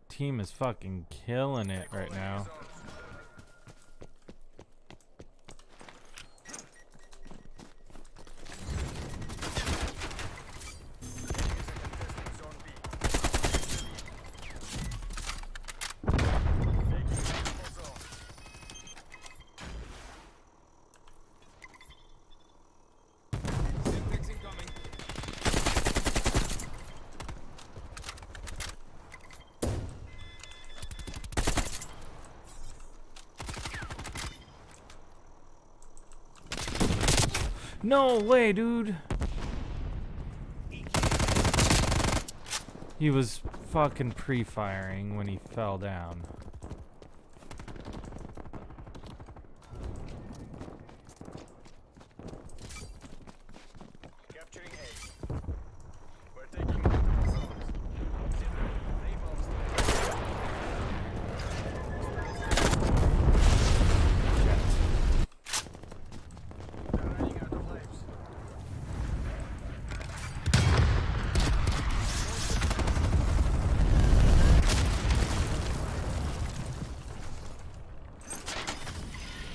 team is fucking killing it right now. Syntax incoming. No way, dude. He was fucking pre-firing when he fell down. Capturing A. We're taking multiple zones. They're running out of lives.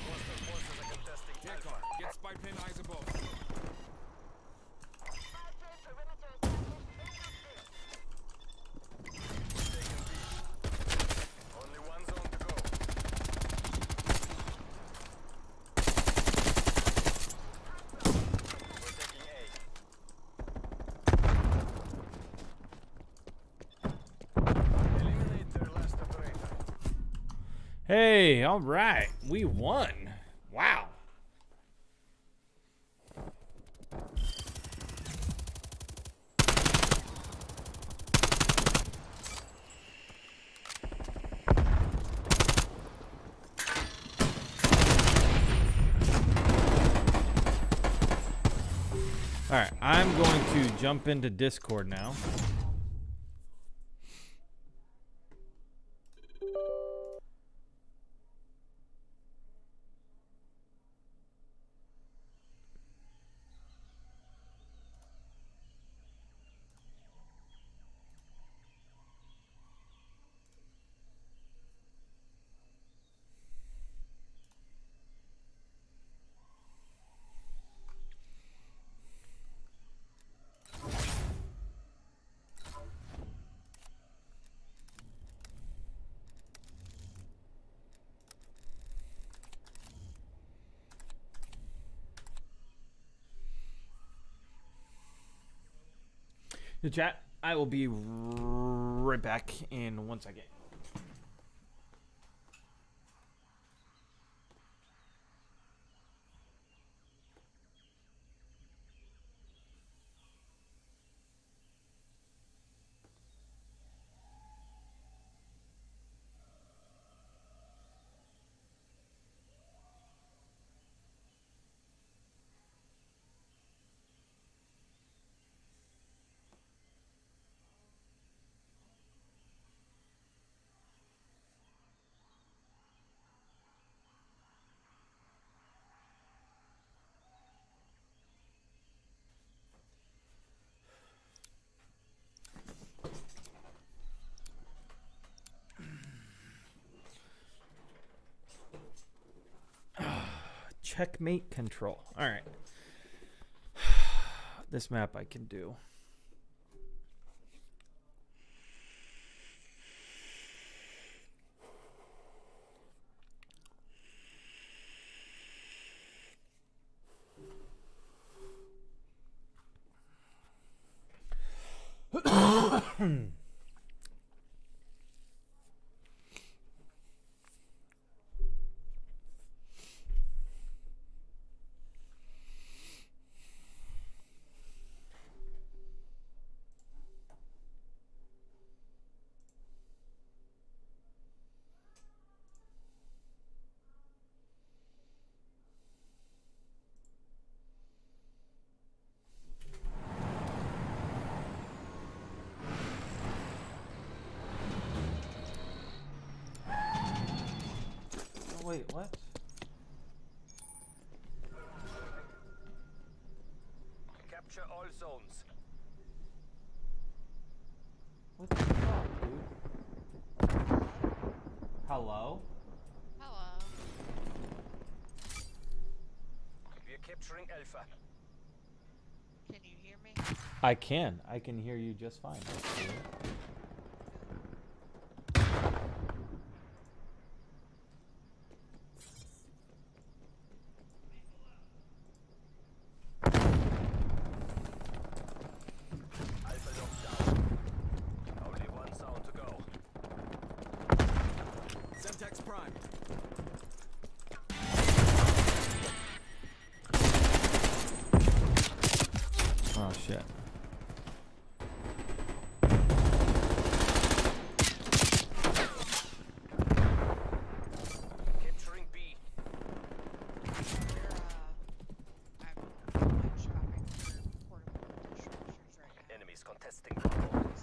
Hostile forces are contesting Take Alpha. on. Get spy plane eyes above. Taking B. Only one zone to go. We're taking A. Eliminate their last operator. Hey, all right. We won. Wow. All right, I'm going to jump into Discord now. The chat, I will be right back in 1 second. Checkmate control. All right. This map I can do. Wait, what? Capture all zones. What the fuck, dude? Hello? Hello. We are capturing Alpha. Can you hear me? I can. I can hear you just fine. Actually. Alpha locked down. Only one zone to go. Semtex Prime. Oh shit. Capturing B. I'm shopping for portable dishwashers right now. Enemies contesting Bravo.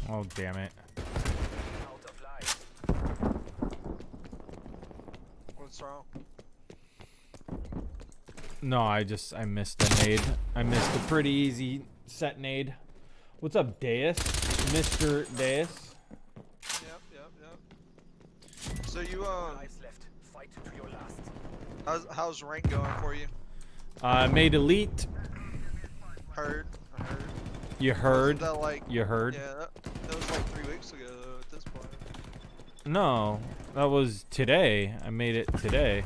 Oh damn it. Out of line. What's wrong? No, I missed a nade. I missed a pretty easy set nade. What's up, Deus? Mr. Deus? Yep. So you Lives left. Fight to your last. how's rank going for you? Made elite. I heard. You heard? Wasn't that like You heard? Yeah, that was like 3 weeks ago though, at this point. No, that was today. I made it today.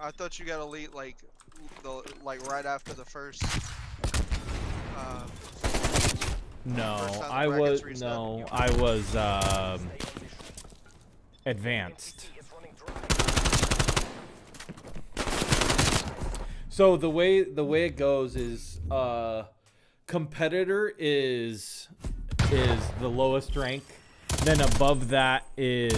I thought you got elite like right after the first. No, First time the I brackets was reset. no, I was advanced. Is running dry. So the way it goes is competitor is the lowest rank. Then above that is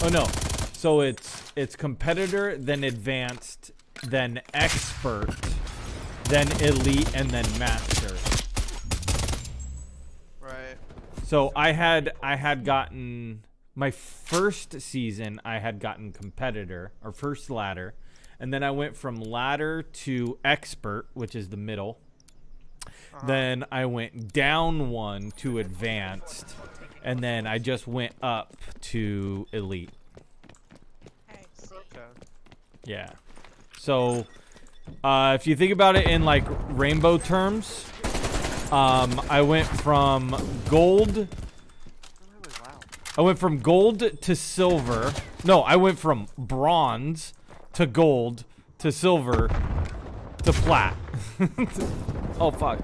oh no. So it's competitor, then advanced, then expert, then elite, and then master. Right. So I had gotten my first season. I had gotten competitor or first ladder, and then I went from ladder to expert, which is the middle. Then I went down one to advanced, and then I just went up to elite. Hey, see. Okay. Yeah. So if you think about it in like rainbow terms, I went from gold. Really loud. I went from gold to silver. No, I went from bronze to gold to silver to plat. Oh fuck.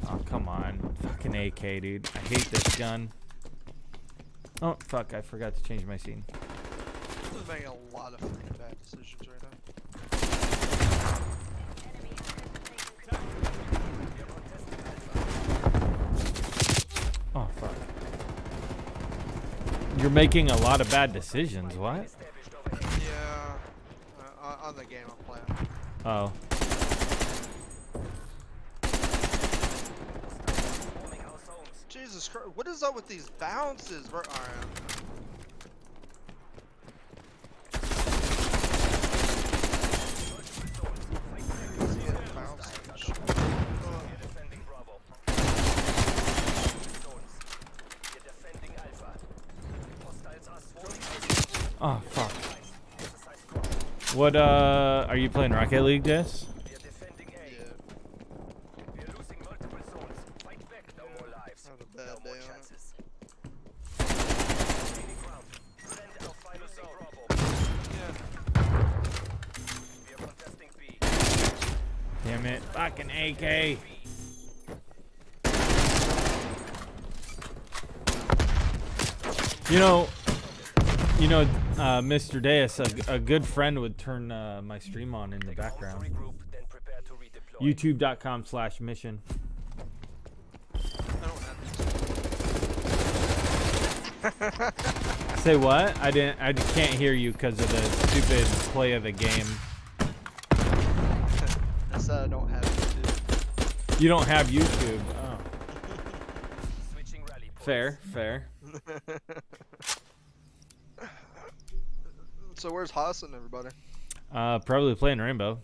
Oh come on, fucking AK, dude. I hate this gun. Oh fuck, I forgot to change my scene. This is making a lot of freaking bad decisions right now. Oh fuck. You're making a lot of bad decisions. What? Yeah. On the game I'm playing. Oh. Jesus Christ, what is up with these bounces? Alright. Oh fuck. What are you playing Rocket League, Jess? Not a bad day on it. Damn it. Fucking AK. You know, Mr. Deus, a good friend would turn my stream on in the background. YouTube.com/mission. I don't have Say what? I can't hear you because of the stupid play of the game. I said I don't have YouTube. You don't have YouTube. Oh. Fair. So where's Haas and everybody? Probably playing Rainbow.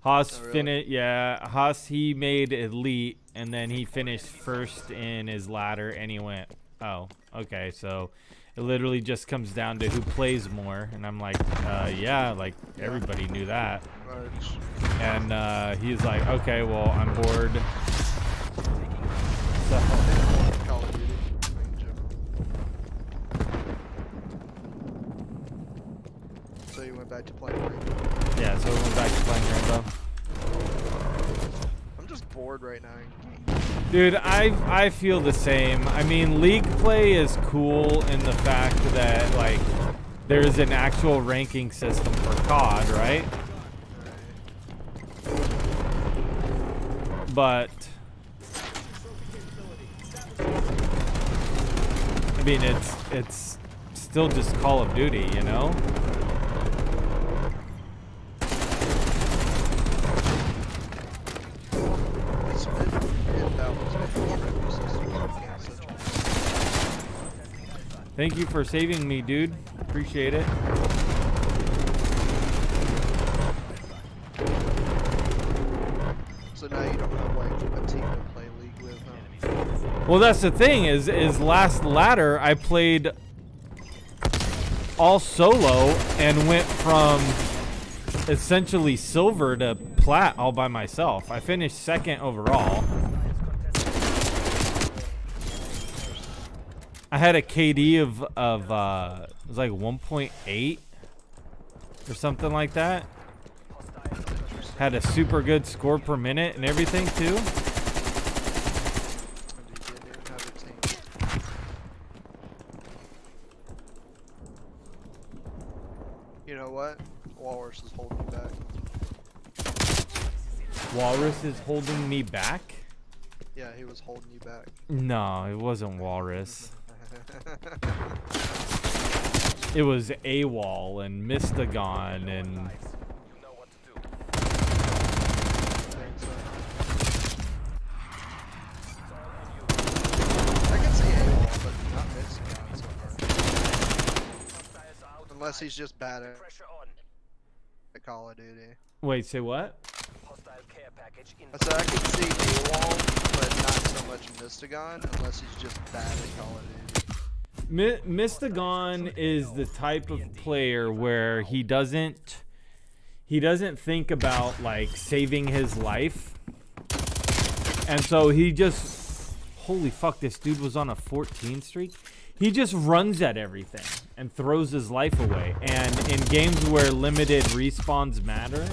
Haas Oh, really? finished. Yeah, Haas, he made elite, and then he finished first in his ladder, and he went, oh, okay. So it literally just comes down to who plays more, and I'm like, yeah, like everybody knew that. March. And he's like, okay, well, I'm bored. So Call of Duty. So you went back to playing Rainbow. yeah, so we went back to playing Rainbow. I'm just bored right now. Dude, I feel the same. I mean, league play is cool in the fact that like there's an actual ranking system for COD, right? But I mean, it's still just Call of Duty, you know? Thank you for saving me, dude. Appreciate it. So now you don't have like a team to play league with, huh? Well, that's the thing is last ladder I played all solo and went from essentially silver to plat all by myself. I finished second overall. I had a KD of it was like 1.8 or something like that. Had a super good score per minute and everything too. And you didn't even have a team. You know what? Walrus is holding you back. Walrus is holding me back? Yeah, he was holding you back. No, it wasn't Walrus. It was AWOL and Mystagon and I can see AWOL, but not Mystagon so far. Unless he's just bad at Call of Duty. wait, say what? I said I can see AWOL, but not so much Mystagon, unless he's just bad at Call of Duty. Mystagon is the type of player where he doesn't think about like saving his life, and so he just, holy fuck, this dude was on a 14 streak. He just runs at everything and throws his life away. And in games where limited respawns matter,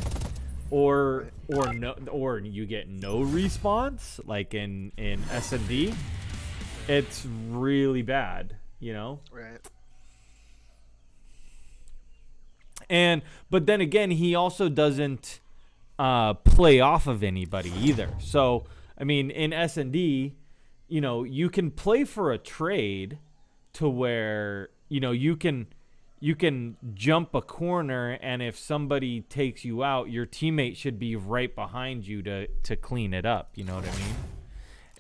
or you get no response, like in S&D, it's really bad, you know? Right. But then again, he also doesn't play off of anybody either. So, I mean, in S&D, you know, you can play for a trade to where, you know, you can jump a corner, and if somebody takes you out, your teammate should be right behind you to clean it up. You know what I mean?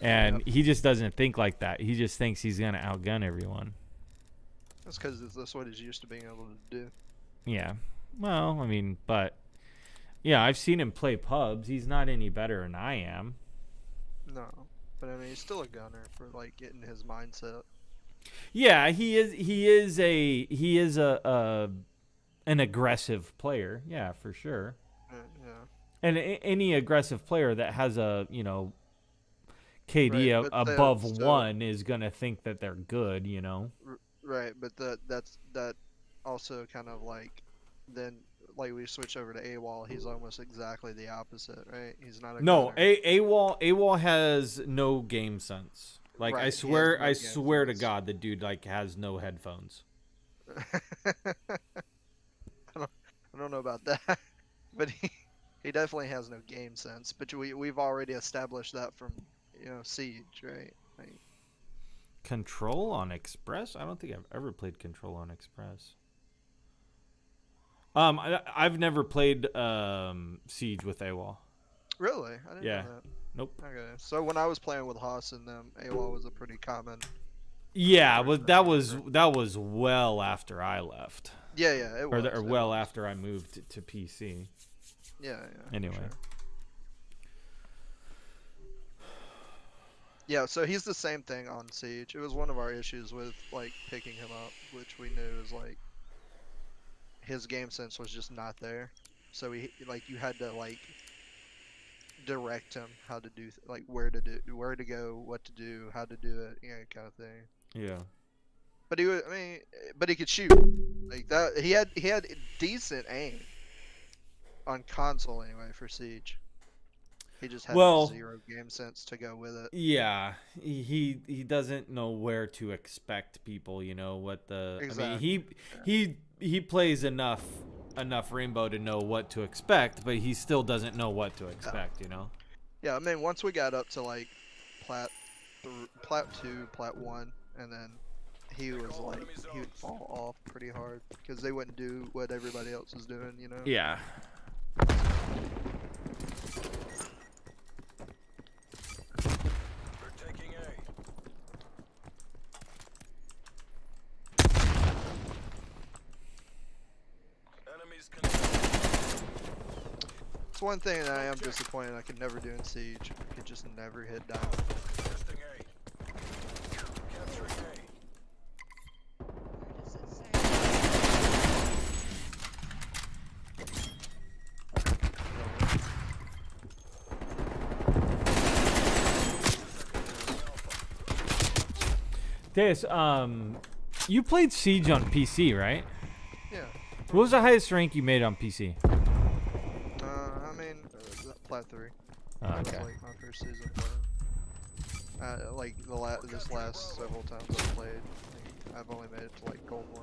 And he just doesn't think like that. He just thinks he's gonna outgun everyone. That's because that's what he's used to being able to do. Yeah. Well, I mean, but yeah, I've seen him play pubs. He's not any better than I am. No, but I mean, he's still a gunner for like getting his mindset. Yeah, he is an aggressive player. Yeah, for sure. Yeah. And any aggressive player that has a, you know, KD Right, but above so- 1 is gonna think that they're good, you know. Right, but that also kind of like then like we switch over to AWOL, he's almost exactly the opposite, right? He's not a No, gunner. AWOL has no game sense. Like Right, I he has swear, no I game swear to sense. God, the dude like has no headphones. I don't know about that, but he definitely has no game sense. But we've already established that from Siege, right? Like, Control on Express? I don't think I've ever played Control on Express. I've never played Siege with AWOL. really, I didn't Yeah. know that. Nope. Okay, so when I was playing with Haas and them, AWOL was a pretty common. Yeah, first but that was person. well after I left, Yeah, it was. or it well was. after I moved to PC. Yeah. for Anyway. sure. Yeah, so he's the same thing on Siege. It was one of our issues with like picking him up, which we knew was like his game sense was just not there. So you had to like direct him how to do like where to go, what to do, how to do it, kind of thing. Yeah. But but he could shoot like that. He had decent aim on console anyway for Siege. He just had Well, zero game sense to go with it. Yeah, he doesn't know where to expect people. What the. Exactly. I mean, he plays enough Rainbow to know what to expect, but he still doesn't know what to expect. Yeah, I mean, once we got up to like plat 2, plat 1, and then he would fall off pretty hard because they wouldn't do what everybody else was doing. Yeah. We're taking A. Enemies control. It's one thing that I am disappointed I could never do in Siege. I could just never hit down. Testing A. Capturing A. Where does it say? Deus, you played Siege on PC, right? Yeah. What was the highest rank you made on PC? I mean, plat 3. Oh, That was okay. like my first season playing. Like this last several times I've played, like, I've only made it to like gold 1.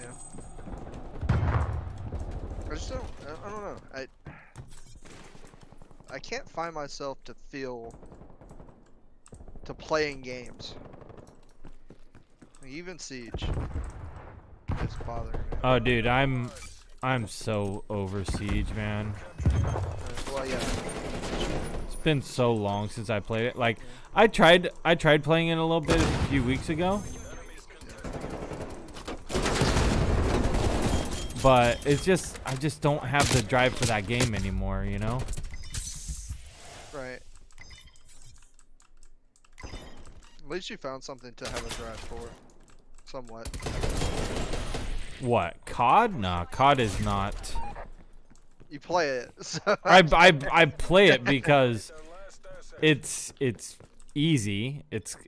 Yeah. I just don't. I don't know. I can't find myself to playing games. Like, even Siege is bothering me. Oh, dude, I'm so over Siege, man. Well, yeah. It's been so long since I played it. Like, I tried playing it a little bit a few weeks ago, but it's just I just don't have the drive for that game anymore. Right. At least you found something to have a drive for. Somewhat. What, COD? Nah, COD is not. You play it, so I play it because it's easy.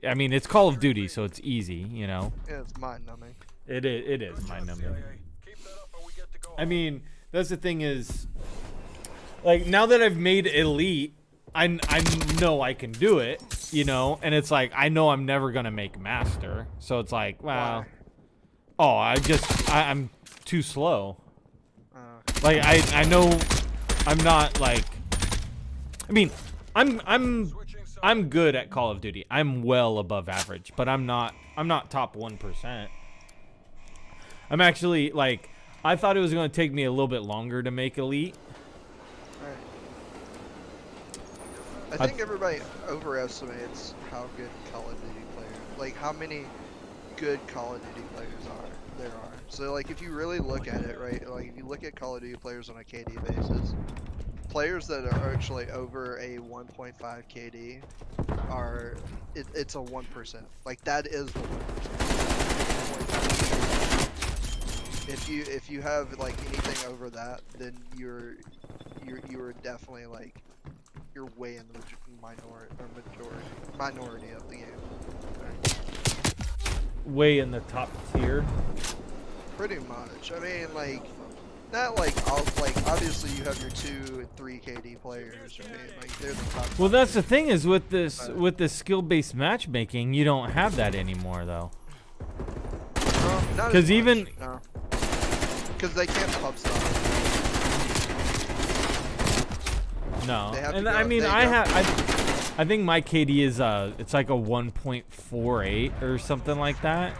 I mean it's Call of Duty, so it's easy. yeah, it's mind numbing. It is mind numbing. Keep that up and we get to go. I mean, that's the thing is, like, now that I've made Elite, I know I can do it, and it's like, I know I'm never going to make Master. So it's like, well, I'm too slow. Like, I know I'm not, like, I mean, I'm good at Call of Duty. I'm well above average, but I'm not top 1%. I'm actually, like, I thought it was going to take me a little bit longer to make Elite. I think everybody overestimates how good Call of Duty players, like how many good Call of Duty players there are. So like if you really look at it, right, like if you look at Call of Duty players on a KD basis, players that are actually over a 1.5 KD it's a 1%. Like that is the 1%. If you have like anything over that, then you're definitely like you're way in the minority of the game. Way in the top tier. Pretty much. I mean, like Not like obviously you have your 2 and 3 KD players, right? Like they're the top. Well, that's the thing is with this skill-based matchmaking, you don't have that anymore though. Not 'Cause as even- much, no. Because they can't pub stop. No, They have to and go- I mean they I go- have I think my KD is it's like a 1.48 or something like that.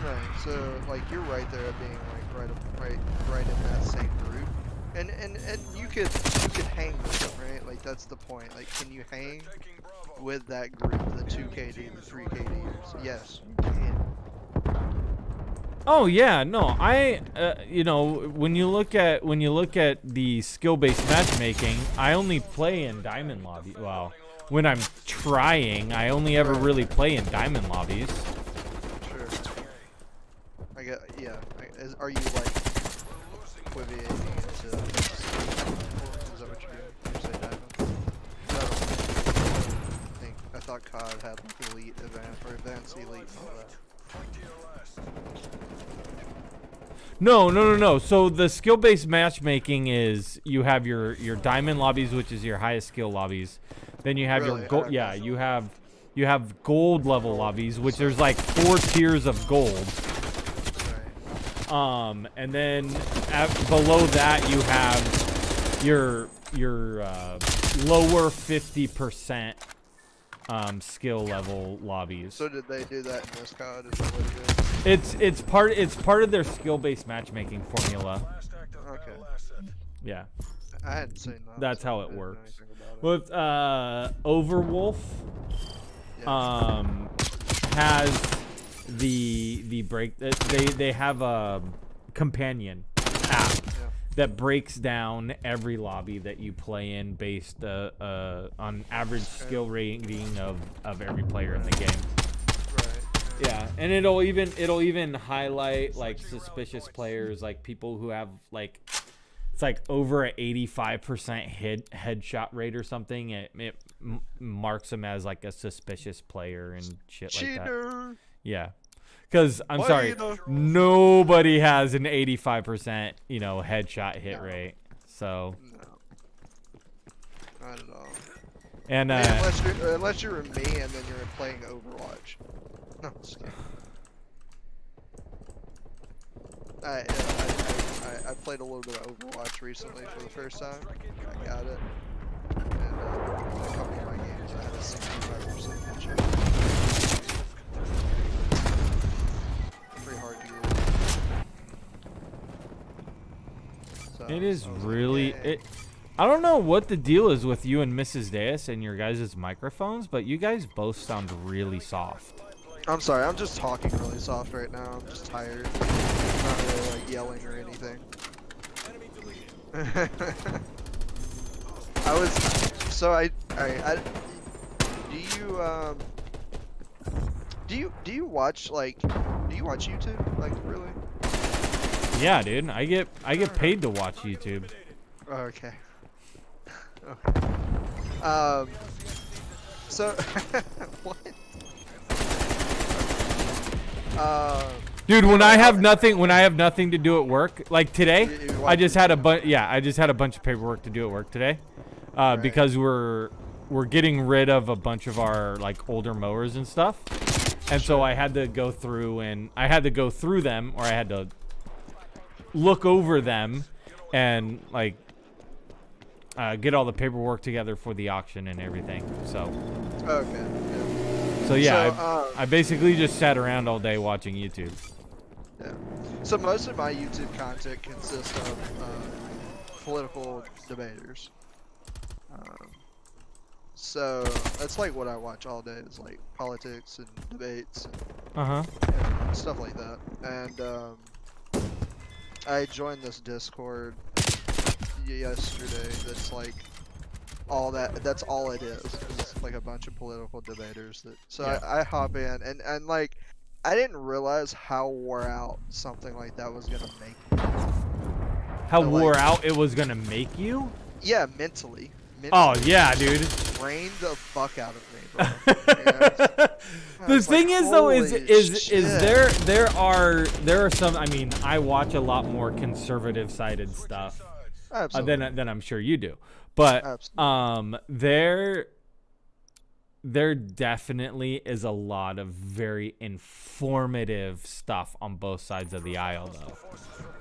Right. So like you're right there at being like right in that same group, and you could hang with them, right? Like that's the point. Like can you hang with that group, the 2 KD, the 3 KDs? Yes, you can. Oh yeah, no, you know, when you look at the skill-based matchmaking, I only play in diamond lobby. Well, when I'm trying, I only ever really play in diamond lobbies. Sure. I get yeah. Are you like equivocating into? Is that what you're doing? You say diamond? No. I thought COD had like elite event or advanced elite and all that. No. So the skill-based matchmaking is you have your diamond lobbies, which is your highest skill lobbies. Then you have Really? your gold. Okay. Yeah, you have gold level lobbies, which there's like 4 tiers of gold. Right. And then below that you have your lower 50% skill level lobbies. So did they do that in this COD? Is that what it is? It's part of their skill-based matchmaking formula. Okay. Yeah, I hadn't seen that. that's so how I it didn't know works. anything about it. With Overwolf, Yeah. has the break. They have a companion app that breaks down every lobby that you play in based on average skill rating of every player in the game. Right. Yeah, and it'll even highlight like suspicious players, like people who have like it's like over a 85% headshot rate or something. It marks them as like a suspicious player and shit like that. Cheater. Yeah. Because I'm sorry, Cheater. nobody has an 85% headshot hit rate. So No. Not at all. and Unless you're me and then you're playing Overwatch. No, just kidding. I played a little bit of Overwatch recently for the first time. I got it. And a couple of my games I had a 65% headshot. Pretty hard to get. So, it is I was like, really "Yay." I don't know what the deal is with you and Mrs. Deus and your guys' microphones, but you guys both sound really soft. I'm sorry, I'm just talking really soft right now. I'm just tired. I'm not really like yelling or anything. I was so I do you watch YouTube, like, really? Yeah, dude, I get paid to watch YouTube. Oh, okay. So what? Dude, when I have nothing to do at work, like today, You I just had a bunch of paperwork to do at work today, because we're getting rid of a bunch of our like older mowers and stuff, and so I had to go through them, or I had to look over them, and like get all the paperwork together for the auction and everything. So. Okay. Yeah. So yeah, So, I basically just sat around all day watching YouTube. Yeah. So most of my YouTube content consists of political debaters. So that's like what I watch all day is like politics and debates and stuff like that. And I joined this Discord yesterday. That's like all that. That's all it is. It's like a bunch of political debaters. So Yeah. I hop in and like. I didn't realize how wore out something like that was gonna make me. How But, wore like- out it was gonna make you? Yeah, mentally. Oh yeah, dude. drained the fuck out of me, bro. I The was like, thing is though is "Holy shit." there are some. I mean, I watch a lot more conservative sided stuff Absolutely. than I'm sure you do, but Absolutely. there definitely is a lot of very informative stuff on both sides of the aisle though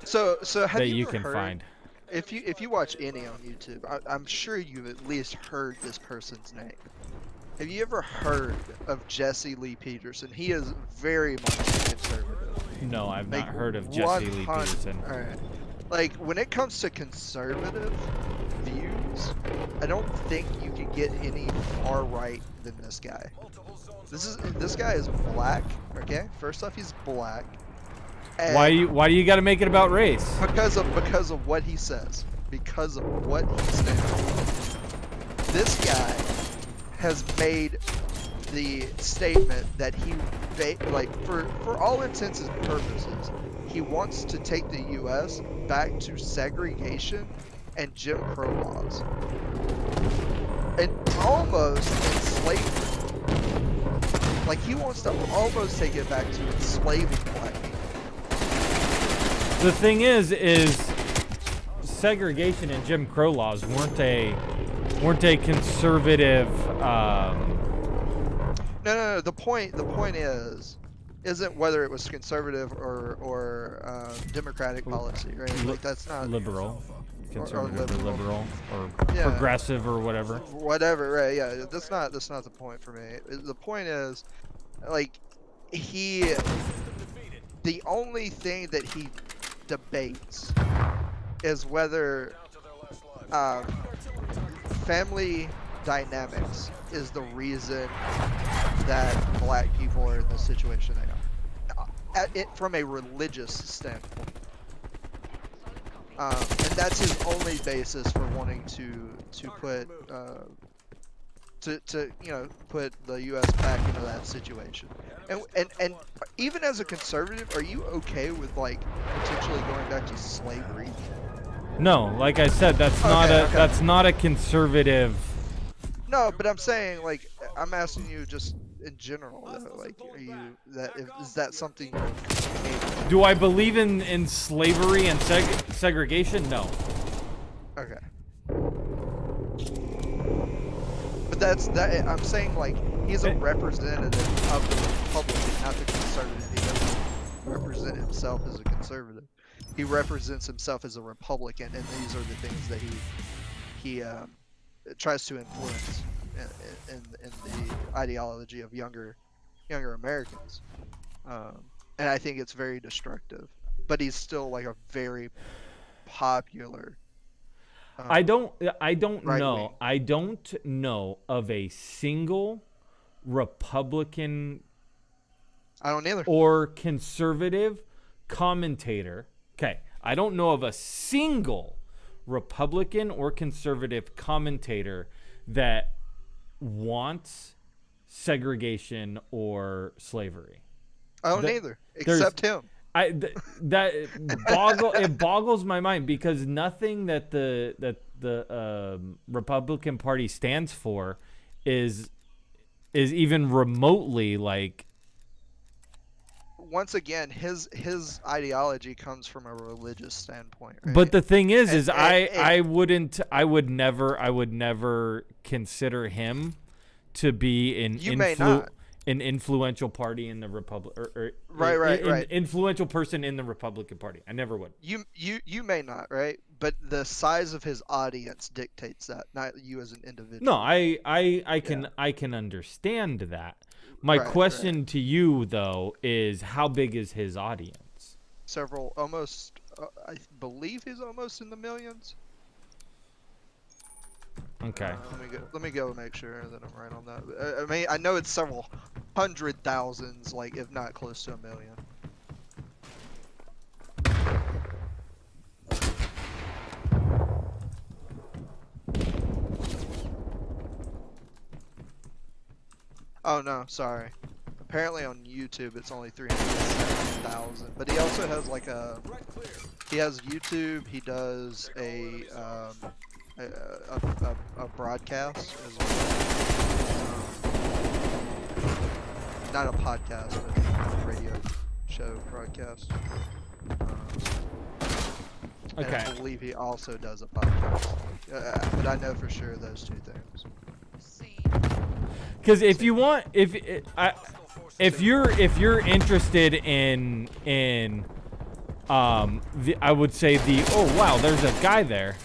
So have that you you ever can heard? find. If you watch any on YouTube, I'm sure you've at least heard this person's name. Have you ever heard of Jesse Lee Peterson? He is very much conservative. No, I've Like not heard of Jesse Lee 100 Peterson. Alright. Like when it comes to conservative views, I don't think you can get any far right than this guy. This guy is black, okay? First off, he's black. And Why do you got to make it about race? because of what he says. Because of what he stands for. This guy has made the statement that he like for all intents and purposes, he wants to take the US back to segregation and Jim Crow laws. And almost enslavement. Like he wants to almost take it back to enslaving black people. The thing is segregation and Jim Crow laws weren't a conservative. No. The point isn't whether it was conservative or Democratic policy, right? Like that's not Liberal, conservative, or liberal, or Yeah. progressive, or whatever. Whatever, right? Yeah, that's not the point for me. The point is, like, the only thing that he debates is whether family dynamics is the reason that black people are in the situation they are. From a religious standpoint. And that's his only basis for wanting to put put the U.S. back into that situation. And even as a conservative, are you okay with like potentially going back to slavery? No, like I said, that's not a conservative. No, but I'm saying like I'm asking you just in general though, like is that something you're okay with? Do I believe in slavery and segregation? No. Okay. But I'm saying like he's a representative of the Republican, not the conservative. He doesn't represent himself as a conservative. He represents himself as a Republican, and these are the things that he tries to influence in the ideology of younger Americans. And I think it's very destructive. But he's still like a very popular. I don't right know. wing. I don't know of a single Republican I don't either. or conservative commentator. Okay, I don't know of a single Republican or conservative commentator that wants segregation or slavery. I don't either, except him. It boggles my mind because nothing that the Republican Party stands for is even remotely like. Once again, his ideology comes from a religious standpoint. Right? But the thing is I would never consider him to be an influential party in the right. Influential person in the Republican Party. I never would. You may not, right? But the size of his audience dictates that, not you as an individual. No, I can understand that. My question to you though is how big is his audience? Almost I believe he's almost in the millions. Okay. Let me go make sure that I'm right on that. I mean, I know it's several hundred thousands, like if not close to a million. Oh no, sorry. Apparently on YouTube it's only 307,000, but he also has like he has YouTube. He does a a broadcast as well. Not a podcast, but a radio show broadcast. And Okay. I believe he also does a podcast. But I know for sure those two things. See. Because if you want, if you're interested in I would say oh wow, there's a guy there.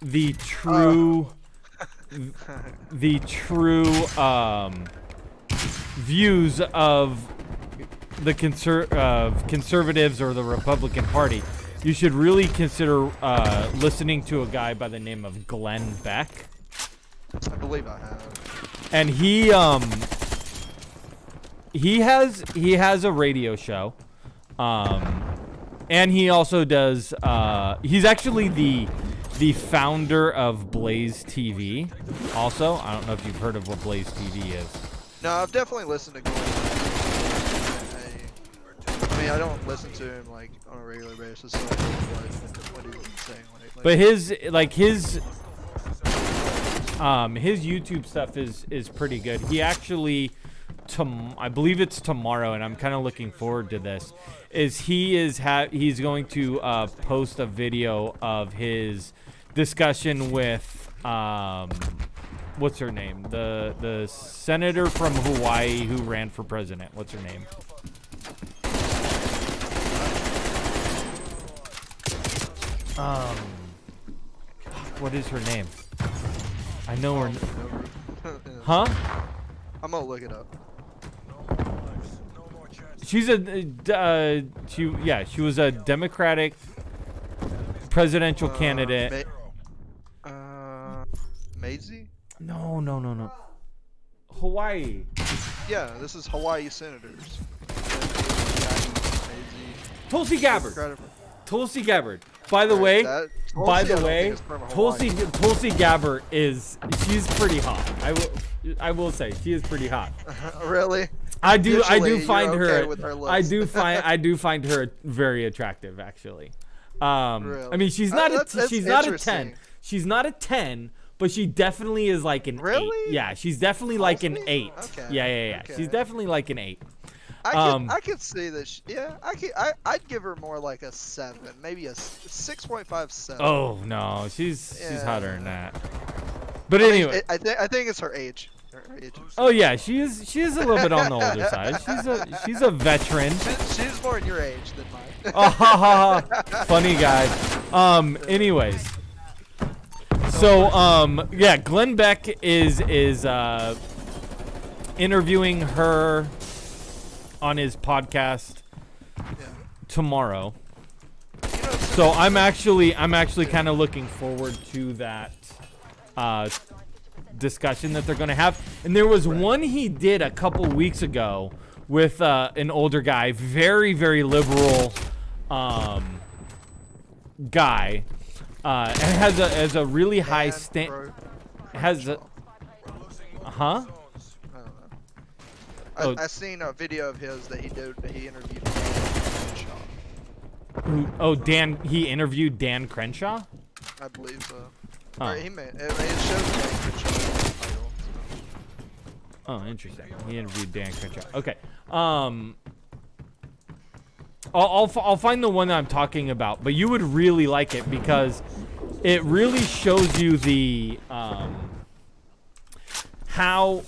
The true views of the conservatives or the Republican Party, you should really consider listening to a guy by the name of Glenn Beck. I believe I have. And he has a radio show, and he also does. He's actually the founder of Blaze TV. Also, I don't know if you've heard of what Blaze TV is. No, I've definitely listened to Glenn. I mean, I don't listen to him like on a regular basis. So I don't know what he was saying. But his YouTube stuff is pretty good. He actually, I believe it's tomorrow, and I'm kind of looking forward to this. He's going to post a video of his discussion with what's her name, the senator from Hawaii who ran for president. What's her name? What is her name? I know her. Huh? I'm gonna look it up. She's she was a Democratic presidential candidate. Maisie? No. Hawaii. Yeah, this is Hawaii senators. Tulsi Gabbard. Tulsi Gabbard. By the way, Tulsi Gabbard she's pretty hot. I will say she is pretty hot. Really? I do find okay her. with her looks. I do find her very attractive, actually. Really? I mean, she's not That's she's not a 10. interesting. She's not a 10, but she definitely is like an 8. Really? Yeah, she's definitely like an 8. Okay. Yeah. Okay. She's definitely like an 8. I could see this. I'd give her more like a 7, maybe a 6.5, 7. Oh no, she's hotter than that. But I mean, anyway, I think it's her age. Her age. oh yeah, she is a little bit on the older side. She's a veteran. She's more in your age than mine. Oh, ha, ha, ha. Funny guy. Anyways. So, yeah, Glenn Beck is interviewing her on his podcast tomorrow. So I'm actually kind of looking forward to that discussion that they're going to have. And there was one he did a couple weeks ago with an older guy, very, very liberal guy, and has a really high has a huh? I seen a video of his that he interviewed Dan Crenshaw. He interviewed Dan Crenshaw? I believe so. Oh. Or it shows Dan Crenshaw in the title. Oh, interesting. He interviewed Dan Crenshaw. Okay. I'll find the one that I'm talking about, but you would really like it because it really shows you the how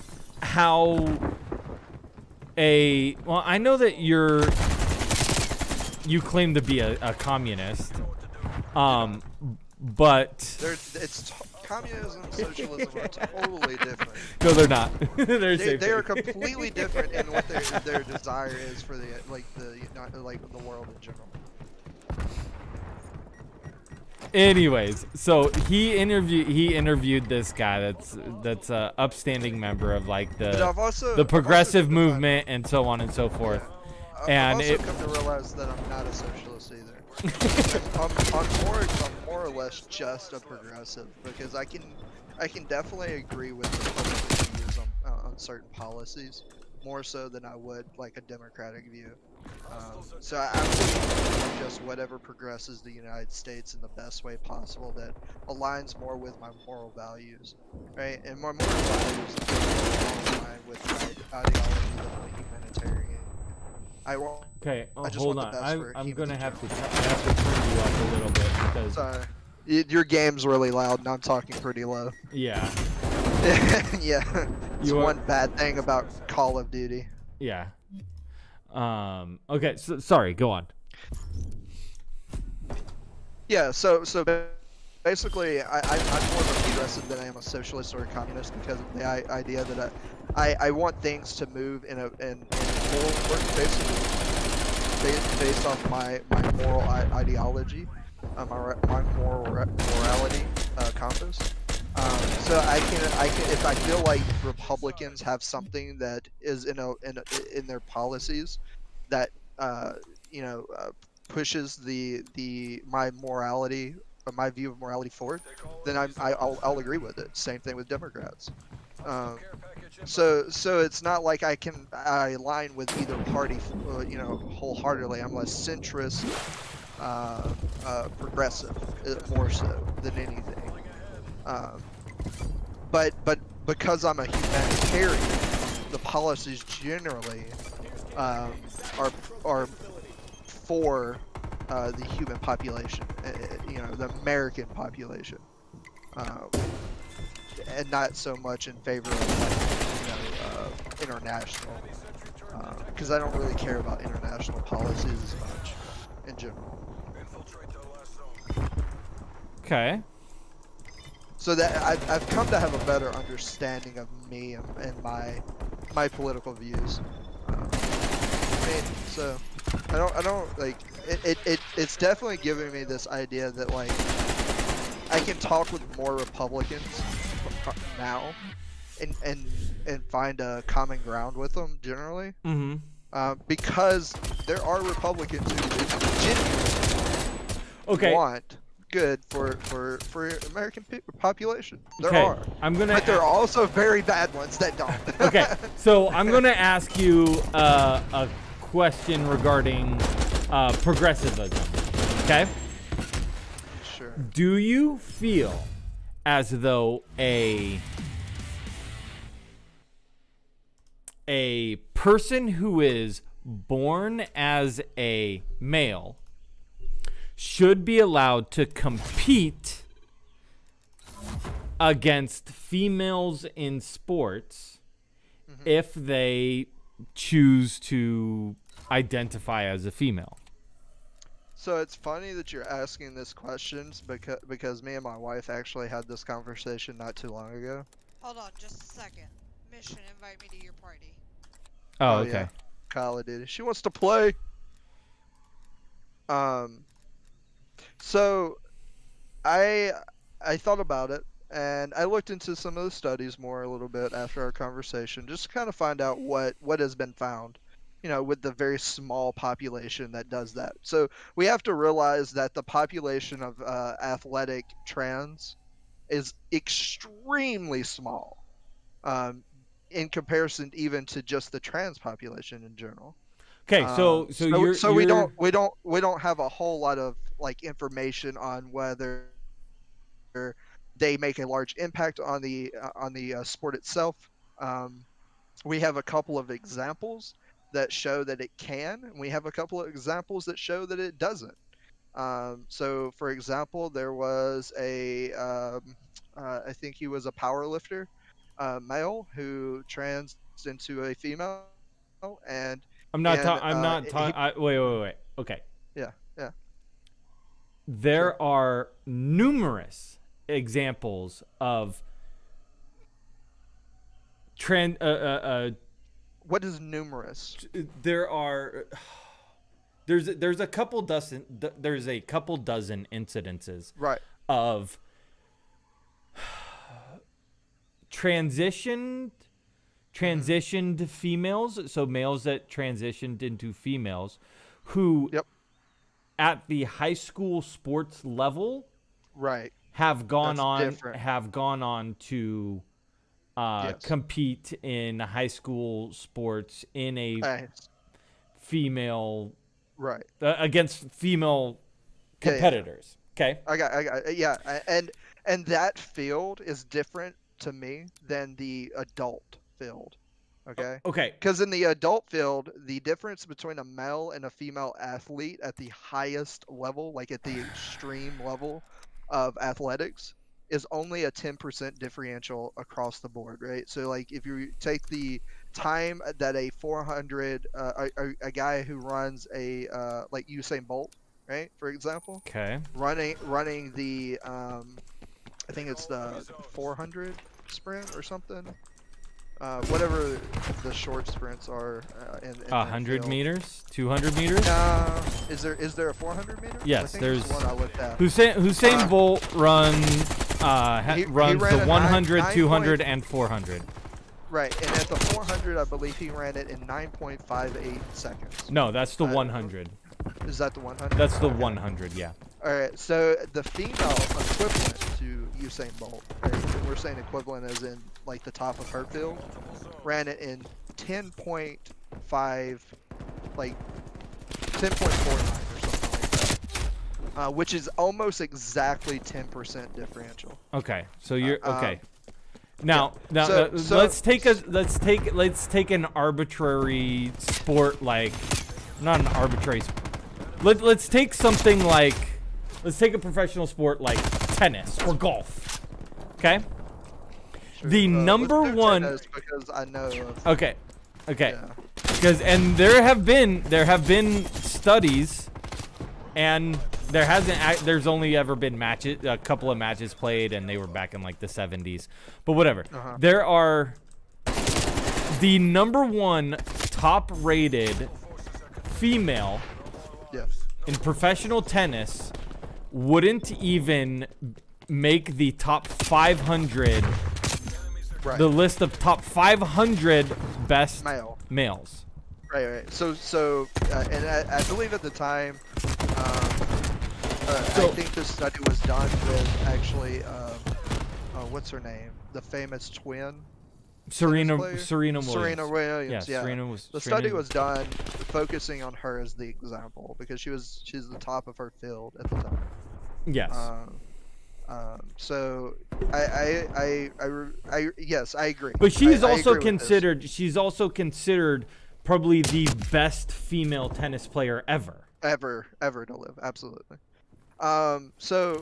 well, I know that you claim to be a communist, but communism and socialism are totally different. No, they're not. They are completely different in what their desire is for the world in general. Anyways, so he interviewed this guy that's a upstanding member of like the progressive movement and so on and so forth. And I've also come to realize that I'm not a socialist either. I'm more or less just a progressive because I can definitely agree with the public views on certain policies more so than I would like a democratic view. So I'm just whatever progresses the United States in the best way possible that aligns more with my moral values, right? And my moral values align with my ideology of a humanitarian. Okay, I just hold want the on. best for I'm humans gonna in have to general. I have to turn you up a little bit because Sorry. Your game's really loud and I'm talking pretty low. yeah, Yeah. It's You are- one bad thing about Call of Duty. yeah. Okay, so sorry, go on. Yeah, so basically, I'm more of a progressive than I am a socialist or a communist because of the idea that I want things to move in forward, based off my moral ideology, my morality compass. So I can if I feel like Republicans have something that is in their policies that uh, you know pushes my morality, my view of morality forward, then I'll agree with it. Same thing with Democrats. Um, so it's not like I align with either party, wholeheartedly. I'm less centrist, progressive, more so than anything. Um, but because I'm a humanitarian, the policies generally um, are for the human population, the American population, um, and not so much in favor of international, because I don't really care about international policies as much in general. Okay. So that I've come to have a better understanding of me and my political views. So I don't like it's definitely giving me this idea that like I can talk with more Republicans now and find a common ground with them generally. Because there are Republicans who genuinely want good for American population. There Okay, are. I'm gonna. But there are also very bad ones that don't. Okay, so I'm gonna ask you a question regarding progressivism. Okay. Sure. Do you feel as though a person who is born as a male should be allowed to compete against females in sports if they choose to identify as a female? So it's funny that you're asking this questions because me and my wife actually had this conversation not too long ago. Hold on, just a second. Mission, invite me to your party. Oh, okay. Yeah. Call of Duty. She wants to play. So I thought about it and I looked into some of the studies more a little bit after our conversation, just to kind of find out what has been found, with the very small population that does that. So we have to realize that the population of athletic trans is extremely small, in comparison even to just the trans population in general. Okay, so We don't have a whole lot of like information on whether they make a large impact on the sport itself. Um, we have a couple of examples that show that it can, and we have a couple of examples that show that it doesn't. So, for example, there was I think he was a power lifter, male who trans into a female, and I'm not and talking. I'm not he, talking. Wait. Okay. yeah, yeah, There sure. are numerous examples of trend. What is numerous? There are. There's a couple dozen. There's a couple dozen incidences Right. of transitioned females, so males that transitioned into females, who Yep. at the high school sports level Right. have gone That's different. on to Yes. compete in high school sports in a Uh, female Right. against female Yeah, yeah. competitors. Okay. Yeah, and that field is different to me than the adult field. Okay. Okay. Because in the adult field, the difference between a male and a female athlete at the highest level, like at the extreme level of athletics, is only a 10% differential across the board, right? So, like, if you take the time that a 400, a guy who runs a, like Usain Bolt, right, for example, Okay. running the, I think it's the 400 sprint or something. Whatever the short sprints are in that 100 field. meters, 200 meters. Is there a 400 meter? Yes, I think there's it's the one I looked at. Usain Bolt runs he runs ran the a 100, 9 200, and 400. Right, and at the 400, I believe he ran it in 9.58 seconds. No, that's the 100. Is that the 100? That's the 100. Yeah. All right, so the female equivalent to Usain Bolt, right, and we're saying equivalent as in like the top of her field, ran it in 10.5, like 10.49 or something like that, which is almost exactly 10% differential. Okay. So you're okay. Now, So- let's take an arbitrary sport like, not an arbitrary. Let's take something like, let's take a professional sport like tennis or golf. Okay. Sure. The Let's number do one. tennis because I know of. Okay. Yeah. Because there have been studies, and there's only ever been a couple of matches played, and they were back in like the 70s. But whatever. There are the number one top rated female Yes. in professional tennis wouldn't even make the top 500, Right. the list of top 500 best Right. males. So, and I believe at the time, So- I think this study was done with actually, what's her name? The famous twin. Serena player? Williams. Serena Williams. Yeah. The study Serena- was done focusing on her as the example because she's the top of her field at the time. Yes. So yes, I agree. But she's I also agree with this. she's also considered probably the best female tennis player ever. ever to live. Absolutely. So,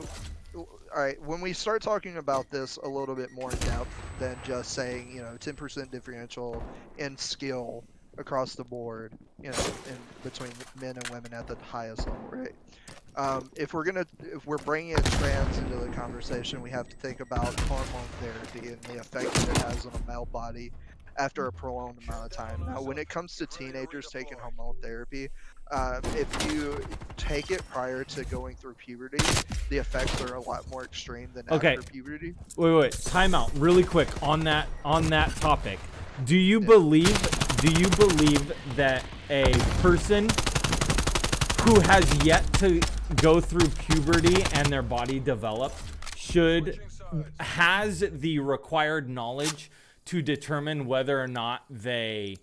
all right, when we start talking about this a little bit more in depth than just saying, 10% differential in skill across the board, in between men and women at the highest level, right? If we're bringing trans into the conversation, we have to think about hormone therapy and the effect that it has on a male body after a prolonged amount of time. Now, when it comes to teenagers taking hormone therapy, if you take it prior to going through puberty, the effects are a lot more extreme than after puberty. Wait, time out really quick on that topic. Do you believe that a person who has yet to go through puberty and their body develop has the required knowledge to determine whether or not they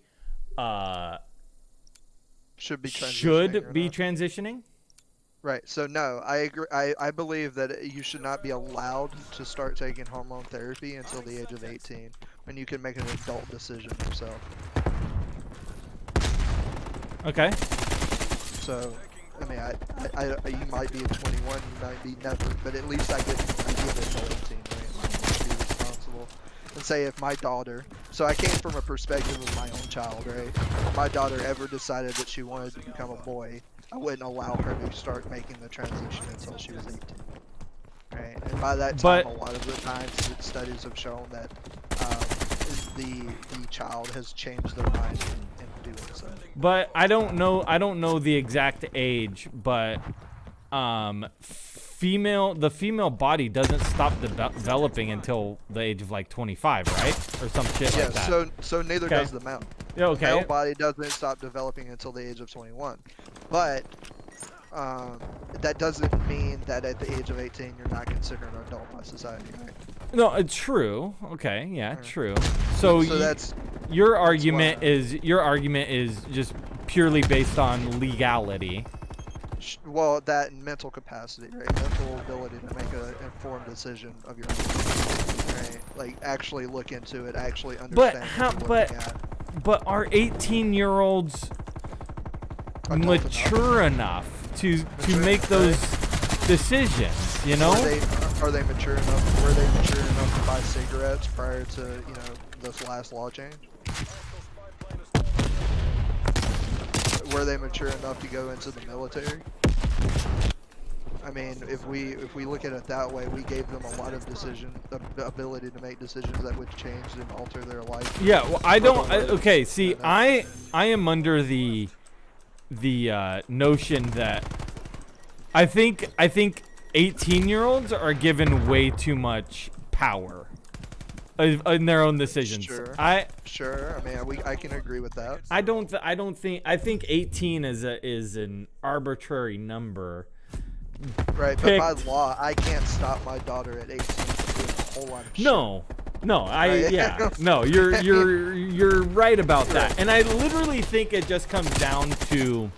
Should be transitioning? Right. So no, I agree. I believe that you should not be allowed to start taking hormone therapy until the age of 18, when you can make an adult decision yourself. Okay. So, I mean, you might be at 21, you might be never, but at least I give it to 18, right? To be responsible. And say if my daughter, so I came from a perspective of my own child, right? If my daughter ever decided that she wanted to become a boy, I wouldn't allow her to start making the transition until she was 18. Right? And by that time, a lot of the times, studies have shown that the child has changed their mind in doing so. But I don't know the exact age, but the female body doesn't stop developing until the age of like 25, right? Or some shit like that. Yeah, so neither does the male. Yeah, okay. The male body doesn't stop developing until the age of 21. But that doesn't mean that at the age of 18 you're not considered an adult by society, right? No, it's true. Okay, yeah, true. So that's your argument is just purely based on legality. Well, that and mental capacity, right? Mental ability to make an informed decision of your own, right? Like actually look into it, actually understand what you're looking at. But are 18-year-olds Adult mature enough to make those decisions? You know? Are they mature enough? Were they mature enough to buy cigarettes prior to this last law change? Were they mature enough to go into the military? I mean, if we look at it that way, we gave them a lot of the ability to make decisions that would change and alter their life. Yeah, well, I don't. Okay, see, I am under the notion that I think 18-year-olds are given way too much power in their own decisions. Sure. I mean, I can agree with that. I think 18 is an arbitrary number. Right, but by law, I can't stop my daughter at 18 from doing a whole lot of shit. No, you're right about that. And I literally think it just comes down to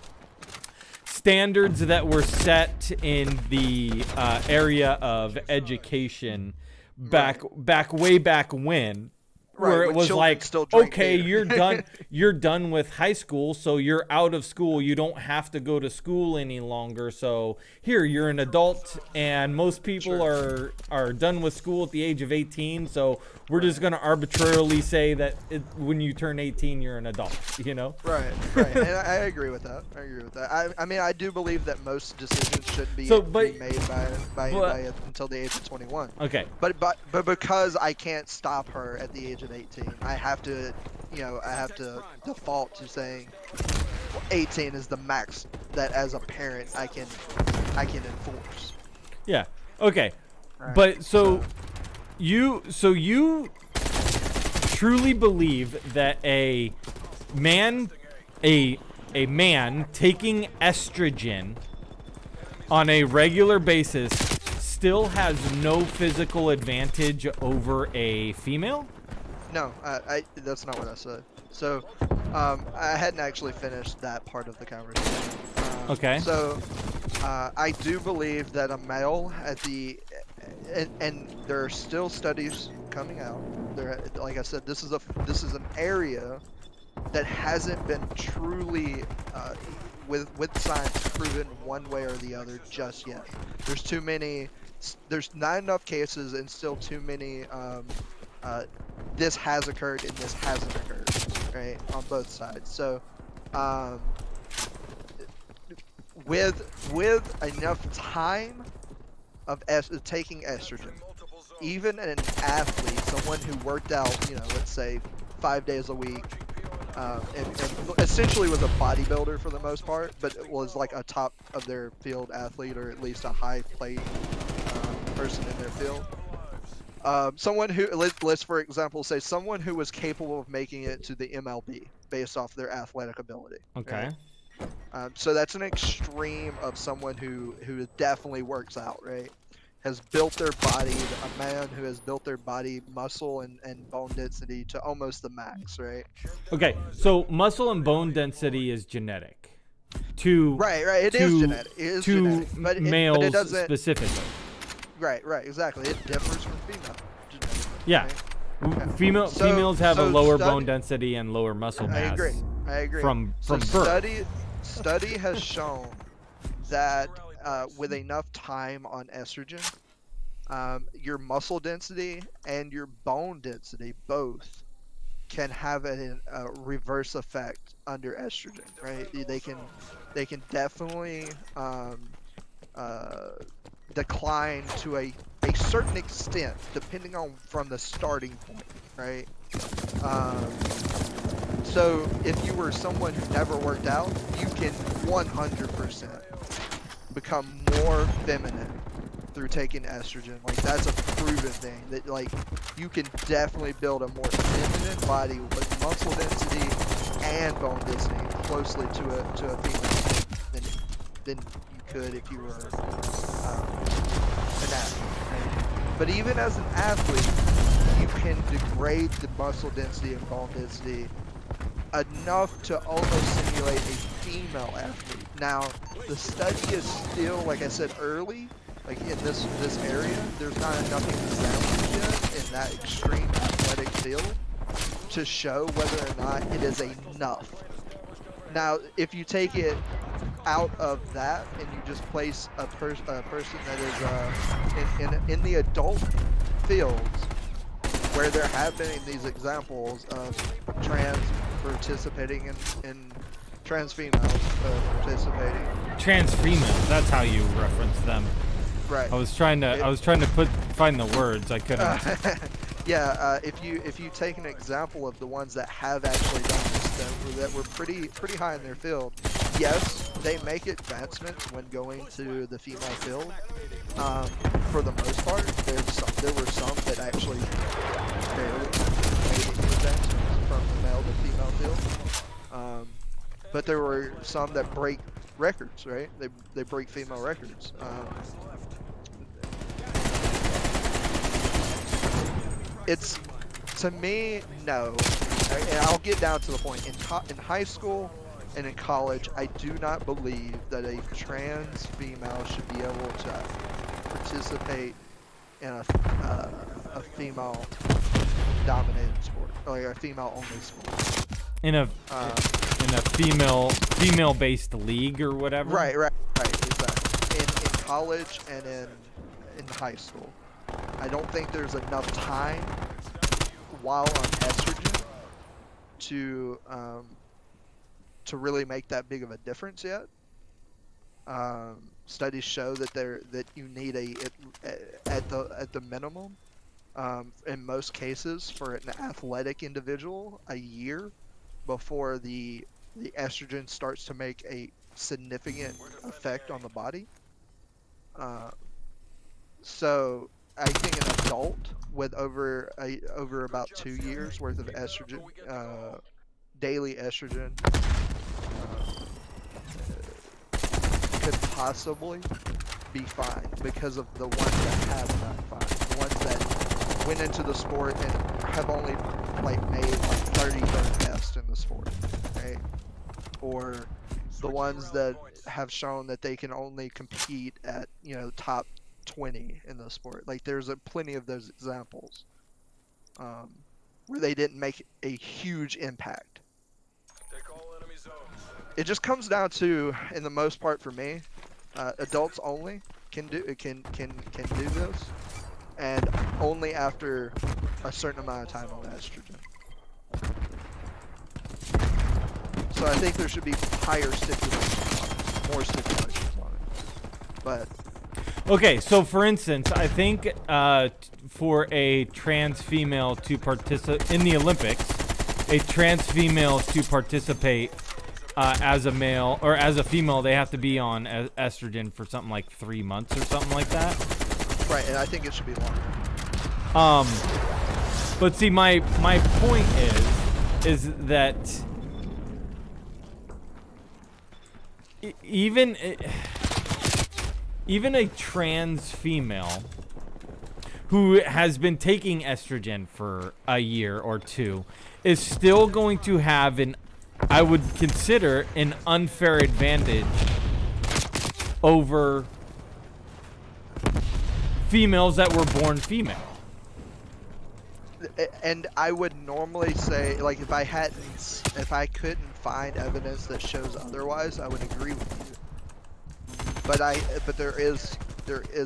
standards that were set in the area of education way back when. Where it was like, okay, you're done with high school, so you're out of school. You don't have to go to school any longer. So here, you're an adult, and most people are done with school at the age of 18. So we're just gonna arbitrarily say that when you turn 18, you're an adult. You know? Right. And I agree with that. I mean, I do believe that most decisions shouldn't be made by until the age of 21. Okay. But because I can't stop her at the age of 18, I have to default to saying 18 is the max that as a parent I can enforce. Yeah. Okay. Right. But so you truly believe that a man taking estrogen on a regular basis still has no physical advantage over a female? No, that's not what I said. So, I hadn't actually finished that part of the conversation. Okay. So, I do believe that a male and there are still studies coming out. Like I said, this is an area that hasn't been truly with science proven one way or the other just yet. There's not enough cases and still too many this has occurred and this hasn't occurred, right, on both sides. So with enough time of taking estrogen, even an athlete, someone who worked out, let's say 5 days a week, and essentially was a bodybuilder for the most part, but it was like a top of their field athlete, or at least a high plate person in their field. Someone who, let's for example say someone who was capable of making it to the MLB based off their athletic ability. Okay. Right? So that's an extreme of someone who definitely works out, right? Has built their body, a man who has built their body muscle and bone density to almost the max, right? Okay, so muscle and bone density is genetic. Right. It is genetic. It is genetic, but males it doesn't, specifically. Right, exactly. It differs from female. Yeah. Right? Females have a lower bone density and lower muscle mass. I agree. From birth. Study has shown that with enough time on estrogen, your muscle density and your bone density both can have a reverse effect under estrogen, right? They can definitely decline to a certain extent, depending on from the starting point, right? So if you were someone who never worked out, you can 100% become more feminine through taking estrogen. Like, that's a proven thing, that like you can definitely build a more feminine body with muscle density and bone density closely to a female than you could if you were an athlete, right? But even as an athlete, you can degrade the muscle density and bone density enough to almost simulate a female athlete. Now, the study is still, like I said, early. Like in this area, there's not enough examples yet in that extreme athletic field to show whether or not it is enough. Now, if you take it out of that and you just place a person that is in the adult fields, where there have been these examples of trans participating in trans females participating. Trans females. That's how you reference them. Right. I was trying to find the words. I couldn't. Yeah. If you take an example of the ones that have actually done this, that were pretty high in their field. Yes, they make advancements when going to the female field. For the most part, there were some that actually barely made any advancements from the male to female field. But there were some that break records, right? They break female records. It's, to me, no. And I'll get down to the point. In high school and in college, I do not believe that a trans female should be able to participate in a female-dominated sport, like a female-only sport. In a female-based league or whatever. Right, exactly. In college and in high school, I don't think there's enough time while on estrogen to really make that big of a difference yet. Studies show that you need at the minimum, in most cases for an athletic individual, a year before the estrogen starts to make a significant effect on the body. So I think an adult with over about 2 years worth of estrogen, daily estrogen, could possibly be fine because of the ones that have not fine. The ones that went into the sport and have only made 30 tests in the sport, right? Or the ones that have shown that they can only compete at top 20 in the sport. Like there's plenty of those examples where they didn't make a huge impact. It just comes down to, in the most part for me, adults only can do this, and only after a certain amount of time on estrogen. So I think there should be higher stipulations on it, more stipulations on it. But okay, so for instance, I think for a trans female to participate in the Olympics, a trans female to participate as a male or as a female, they have to be on estrogen for something like 3 months or something like that. Right, and I think it should be longer. But see, my point is that even a trans female who has been taking estrogen for a year or two is still going to have I would consider an unfair advantage over females that were born female. And I would normally say, like, if I couldn't find evidence that shows otherwise, I would agree with you. But there is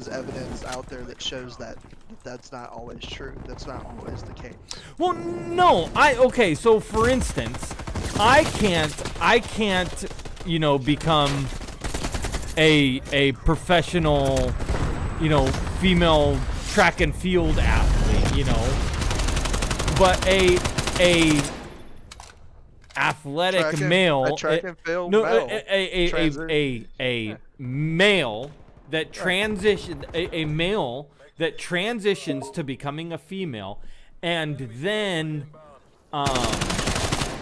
evidence out there that shows that that's not always true. That's not always the case. Well, no, okay, so for instance, I can't, become a professional, female track and field athlete, but a athletic male, a track and field a male that a male that transitions to becoming a female and then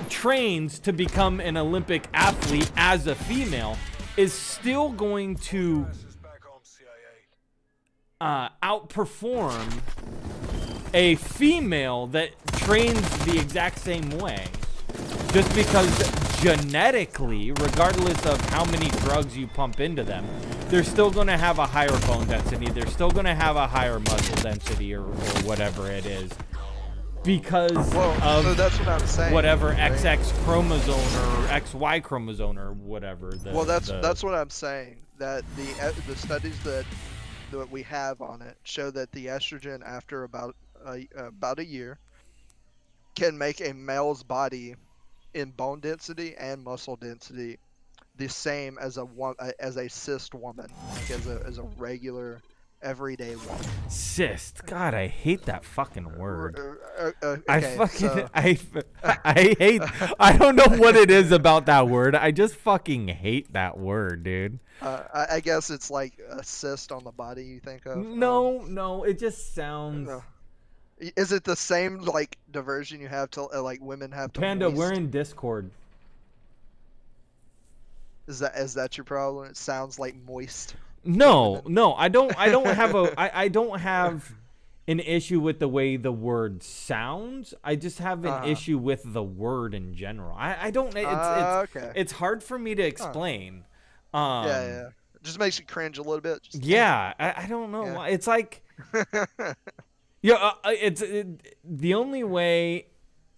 trains to become an Olympic athlete as a female is still going to outperform a female that trains the exact same way, just because genetically, regardless of how many drugs you pump into them, they're still going to have a higher bone density. They're still going to have a higher muscle density or whatever it is. Because of so that's what I'm saying. whatever right? XX chromosome or XY chromosome or whatever. That's what I'm saying. That the studies that we have on it show that the estrogen after about a year can make a male's body in bone density and muscle density the same as a cis woman, like as a regular everyday woman. Cyst. God, I hate that fucking word. Okay, I hate. I don't know what it is about that word. I just fucking hate that word, dude. I guess it's like a cyst on the body. You think of? No, it just sounds. No. Is it the same like diversion you have to like women have to? Panda, moist? we're in Discord. Is that your problem? It sounds like moist. No, I don't have an issue with the way the word sounds. I just have an issue with the word in general. I don't. Okay. It's hard for me to explain. Yeah. It just makes you cringe a little bit. Yeah, I don't know. Yeah. It's like. Yeah, the only way.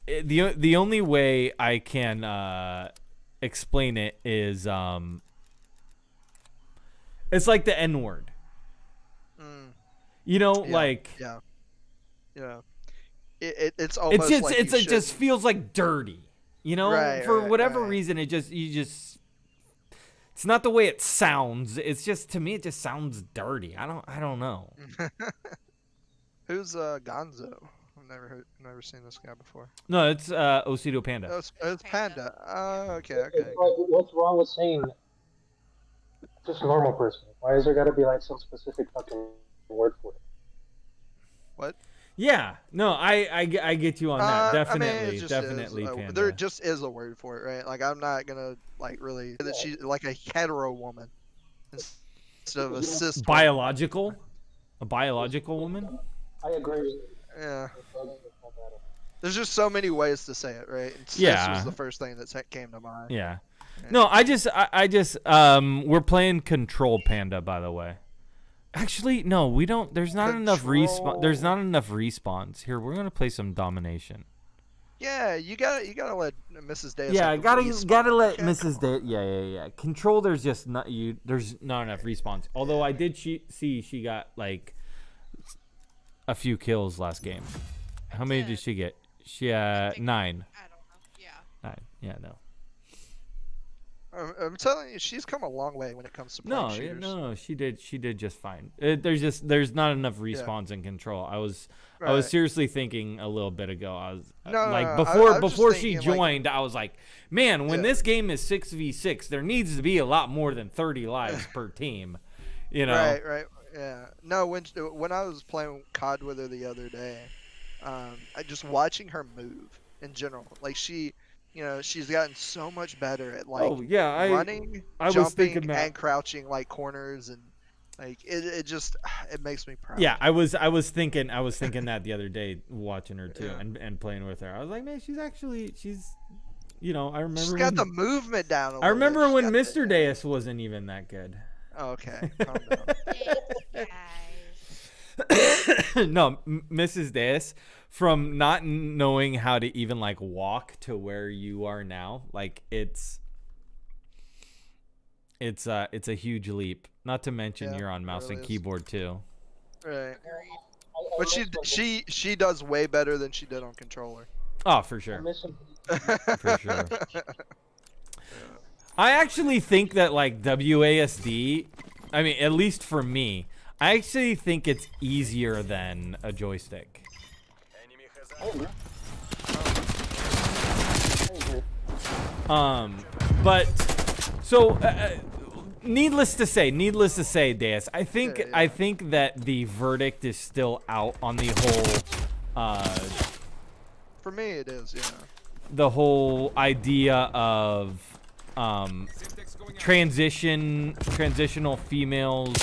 The only way I can explain it is it's like the N-word. You know, like yeah. It's almost like it just feels like dirty. You know, for whatever reason, it's not the way it sounds. It's just, to me, it just sounds dirty. I don't know. Who's Gonzo? I've never seen this guy before. No, it's Osido Panda. Oh, it's Panda. Okay. What's wrong with saying just a normal person? Why is there got to be like some specific fucking word for it? What? Yeah, no, I get you on that. Definitely, it just definitely, is, Panda. there just is a word for it, right? Like I'm not gonna like really that she's like a hetero woman instead of a cis. Biological, a biological woman. I agree. Yeah. There's just so many ways to say it, right? And cis was the first thing that came to mind. Yeah. No, I just we're playing Control, Panda, by the way. Actually, no, we don't. There's not enough respawn. There's not enough respawns. Here, we're gonna play some domination. Yeah, you gotta let Mrs. Deus. Yeah, gotta let Mrs. Deus. Yeah. Control. There's just not you. There's not enough respawns. Although I did see she got like a few kills last game. How many did she get? She 9. I don't know. Yeah. 9. Yeah, no. I'm telling you, she's come a long way when it comes to playing shooters. No, she did just fine. There's not enough respawns in Control. I was seriously thinking a little bit ago. I was before she joined, I was like, man, when this game is 6v6, there needs to be a lot more than 30 lives per team. You know. Right. Yeah. No, when I was playing COD with her the other day, I just watching her move in general, like she's gotten so much better at like running, jumping, and crouching like corners, and like it makes me proud. Yeah, I was thinking that the other day watching her too and playing with her. I was like, man, she's I remember she's got the movement down. I remember when Mr. Deus wasn't even that good. Okay, calm down. No, Mrs. Deus, from not knowing how to even like walk to where you are now, like it's a huge leap. Not to mention you're on mouse and keyboard too. Right. But she does way better than she did on controller. Oh, for sure. For sure. I actually think that like WASD, I mean, at least for me, I actually think it's easier than a joystick. But so needless to say, Deus, I think that the verdict is still out on the whole. For me, it is, yeah. The whole idea of transitional females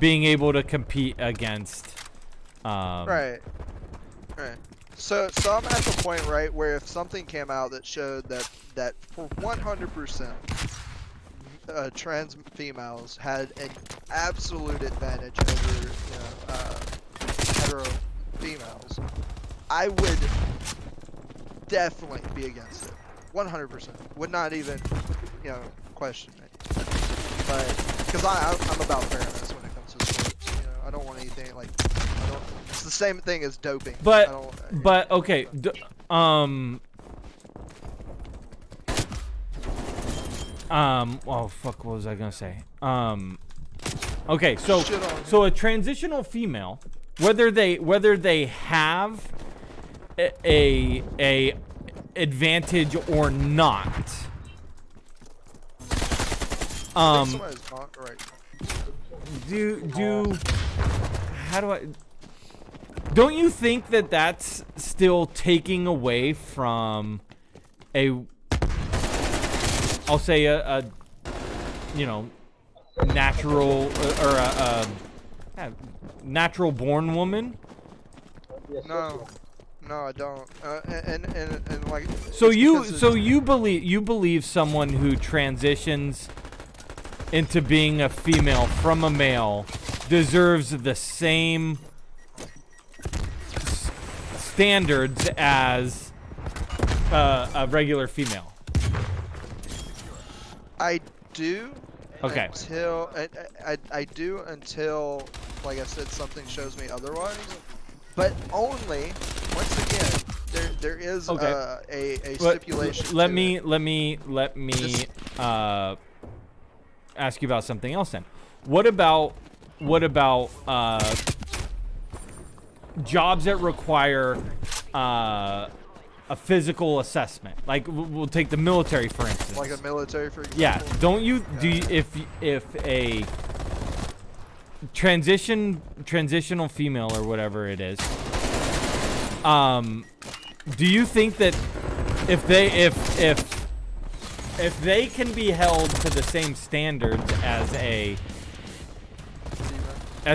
being able to compete against right So I'm at the point, right, where if something came out that showed that for 100%, trans females had an absolute advantage over, hetero females, I would definitely be against it. 100%. Would not even, question it. But because I'm about fairness when it comes to sports. I don't want anything like. It's the same thing as doping. But I don't, but okay. Oh fuck. What was I gonna say? Okay. So a transitional female, whether they have a advantage or not. somebody's not right. How do I? Don't you think that that's still taking away from I'll say a natural or a natural born woman? No, I don't. And like. So you believe someone who transitions into being a female from a male deserves the same standards as a regular female? I do. Okay. Until I do until, like I said, something shows me otherwise. But only once again there is a stipulation. Let me ask you about something else then. What about jobs that require a physical assessment? Like we'll take the military for instance. Like a military, for example. Yeah. If a transitional female or whatever it is, do you think that if they can be held to the same standards as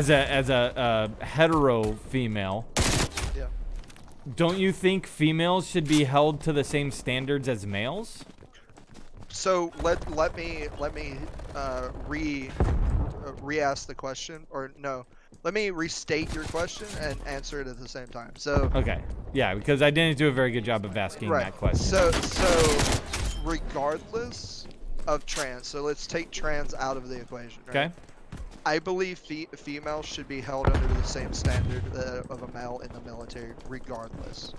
a hetero female, yeah, don't you think females should be held to the same standards as males? So let me re-ask the question, or no, let me restate your question and answer it at the same time. So okay, yeah, because I didn't do a very good job of asking that question. So regardless of trans, so let's take trans out of the equation, right? Okay. I believe females should be held under the same standard of a male in the military, regardless.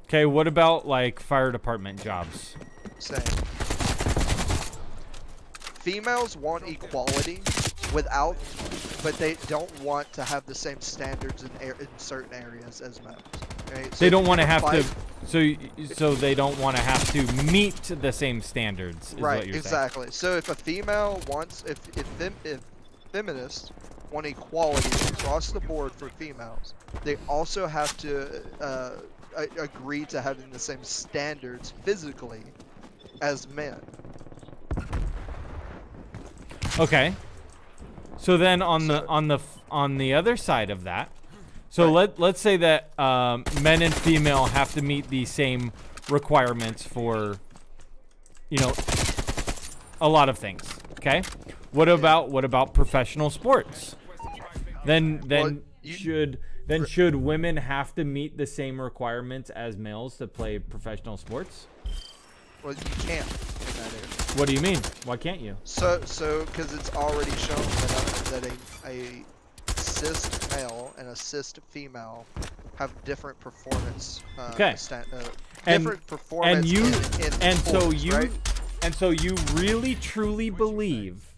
Okay, what about like fire department jobs? Same. Females want equality but they don't want to have the same standards in certain areas as males. Right? So they don't want to have to. So they don't want to have to meet the same standards. Is right. What you're Exactly. saying. So if a female wants, if feminists want equality across the board for females, they also have to agree to having the same standards physically as men. Okay. So then on the other side of that, so right. let's say that men and female have to meet the same requirements for, a lot of things. Okay. What about professional sports? Then should women have to meet the same requirements as males to play professional sports? Well, you can't in that area. What do you mean? Why can't you? So because it's already shown that a cis male and a cis female have different performance. Okay. Different performance. And so you really truly believe.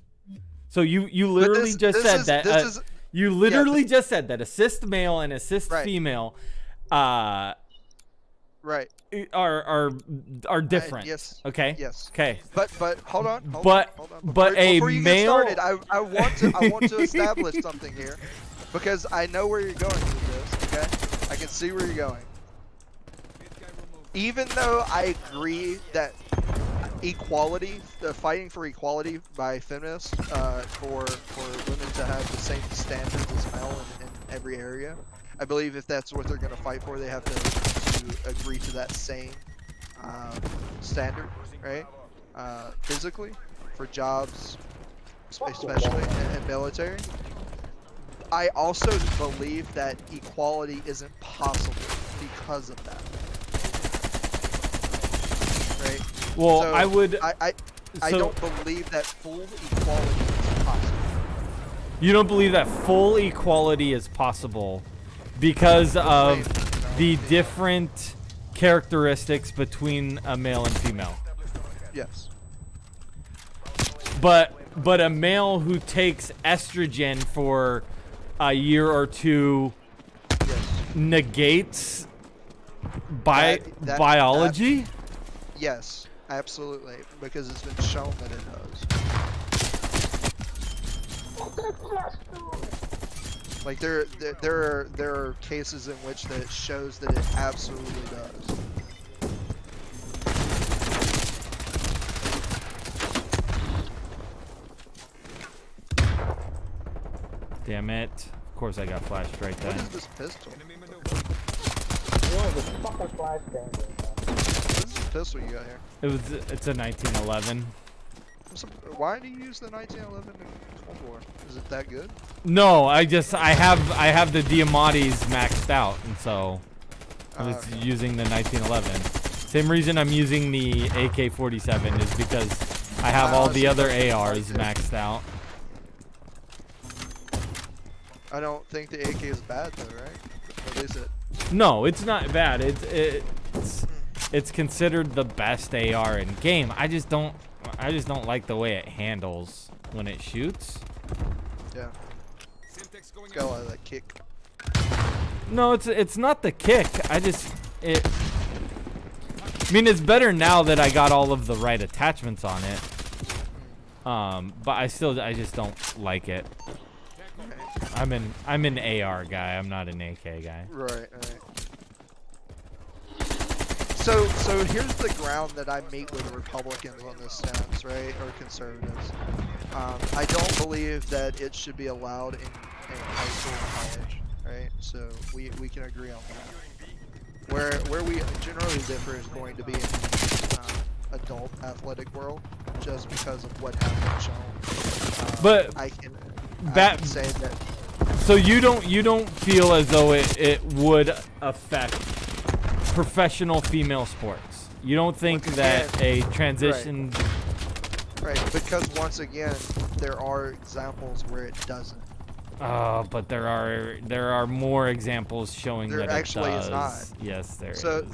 So you literally just said that. You literally just said that a cis male and a cis female, right, are different. Yes. Okay. Yes. Okay. But hold on. But before you male. Get started, I want to establish something here, because I know where you're going with this. Okay. I can see where you're going. Even though I agree that equality, the fighting for equality by feminists, for women to have the same standards as male in every area, I believe if that's what they're going to fight for, they have to agree to that same standard, right? Physically, for jobs, especially in military. I also believe that equality isn't possible because of that, right? Well, So I would. I so don't believe that full equality is possible. you don't believe that full equality is possible because of the different characteristics between a male and female. Yes. But a male who takes estrogen for a year or two Yes. negates That- biology. Yes, absolutely, because it's been shown that it does. Like there are cases in which that shows that it absolutely does. Damn it! Of course I got flashed right What then. is this pistol? Yeah, the fucking flash bang. What is this pistol you got here? It's a 1911. Why do you use the 1911 in Cold War? Is it that good? No, I have the Diamatis maxed out, and so I was Okay. using the 1911. Same reason I'm using the AK-47 is because I have all the other ARs maxed out. I don't think the AK is bad though, right? At least it. No, it's not bad. It's considered the best AR in game. I just don't like the way it handles when it shoots. Yeah. It's got a lot of that kick. No, it's not the kick. I mean, it's better now that I got all of the right attachments on it. But I just don't like it. I'm an AR guy. I'm not an AK guy. Right. So here's the ground that I meet with Republicans on this stance, right, or conservatives. I don't believe that it should be allowed in high school and college, right? So we can agree on that. Where we generally differ is going to be in the adult athletic world, just because of what has been shown. But I can say that. So you don't feel as though it would affect professional female sports. You don't think that a transition. Right, because once again, there are examples where it doesn't. But there are more examples showing There that actually it does. is not. Yes, there is. So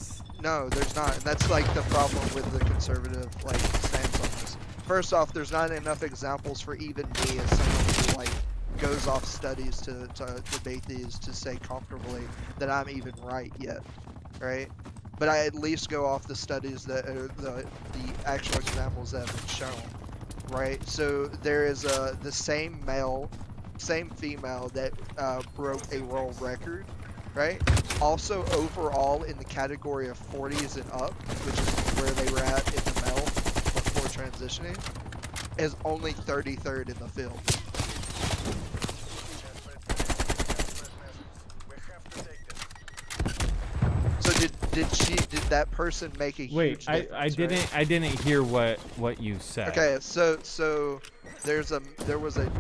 no, there's not. And that's like the problem with the conservative stance on this. First off, there's not enough examples for even me as someone who goes off studies to debate these to say comfortably that I'm even right yet, right? But I at least go off the studies that are the actual examples that have been shown, right? So there is the same male, same female that broke a world record, right? Also overall in the category of 40s and up, which is where they were at in the male before transitioning, is only 33rd in the field. So did that person make a huge difference? I didn't hear what you said. Okay, so there was a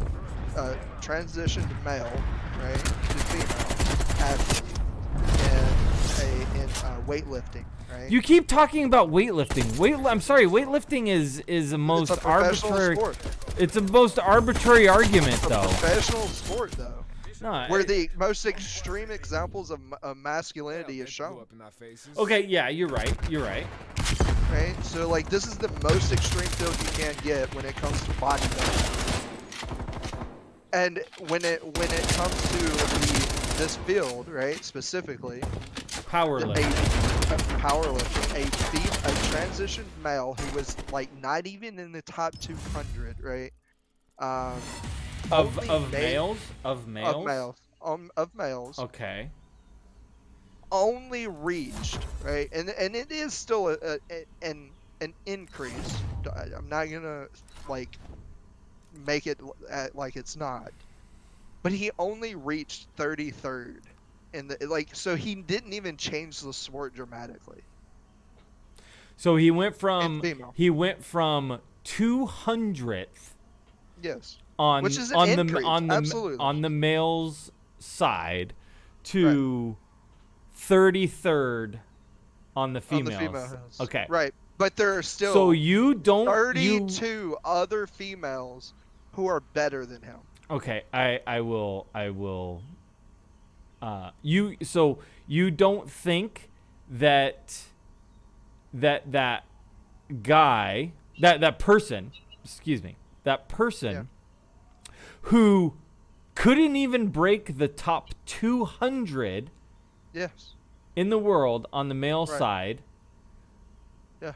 transitioned male, right, to female athlete in weightlifting, right? You keep talking about weightlifting. I'm sorry, weightlifting is the most It's a professional arbitrary. sport. It's the most arbitrary argument, though. Professional sport, though. No, Where the most extreme examples of masculinity is shown. Okay, yeah, you're right. Right? So this is the most extreme field you can get when it comes to bodybuilding. And when it comes to this field, right, specifically, Powerlifting. A transitioned male who was not even in the top 200, right? Of males. Okay. Only reached, right, and it is still an increase. I'm not gonna make it like it's not, but he only reached 33rd in the like. So he didn't even change the sport dramatically. So he went In female. from 200th Yes. on Which is an on increase, the absolutely. on the males side to 33rd on the On females. the females. Okay. Right. But there are still So you don't 32 other females who are better than him. Okay, I will you don't think that guy that person who couldn't even break the top 200 Yes. in the world on the male Right. side Yeah.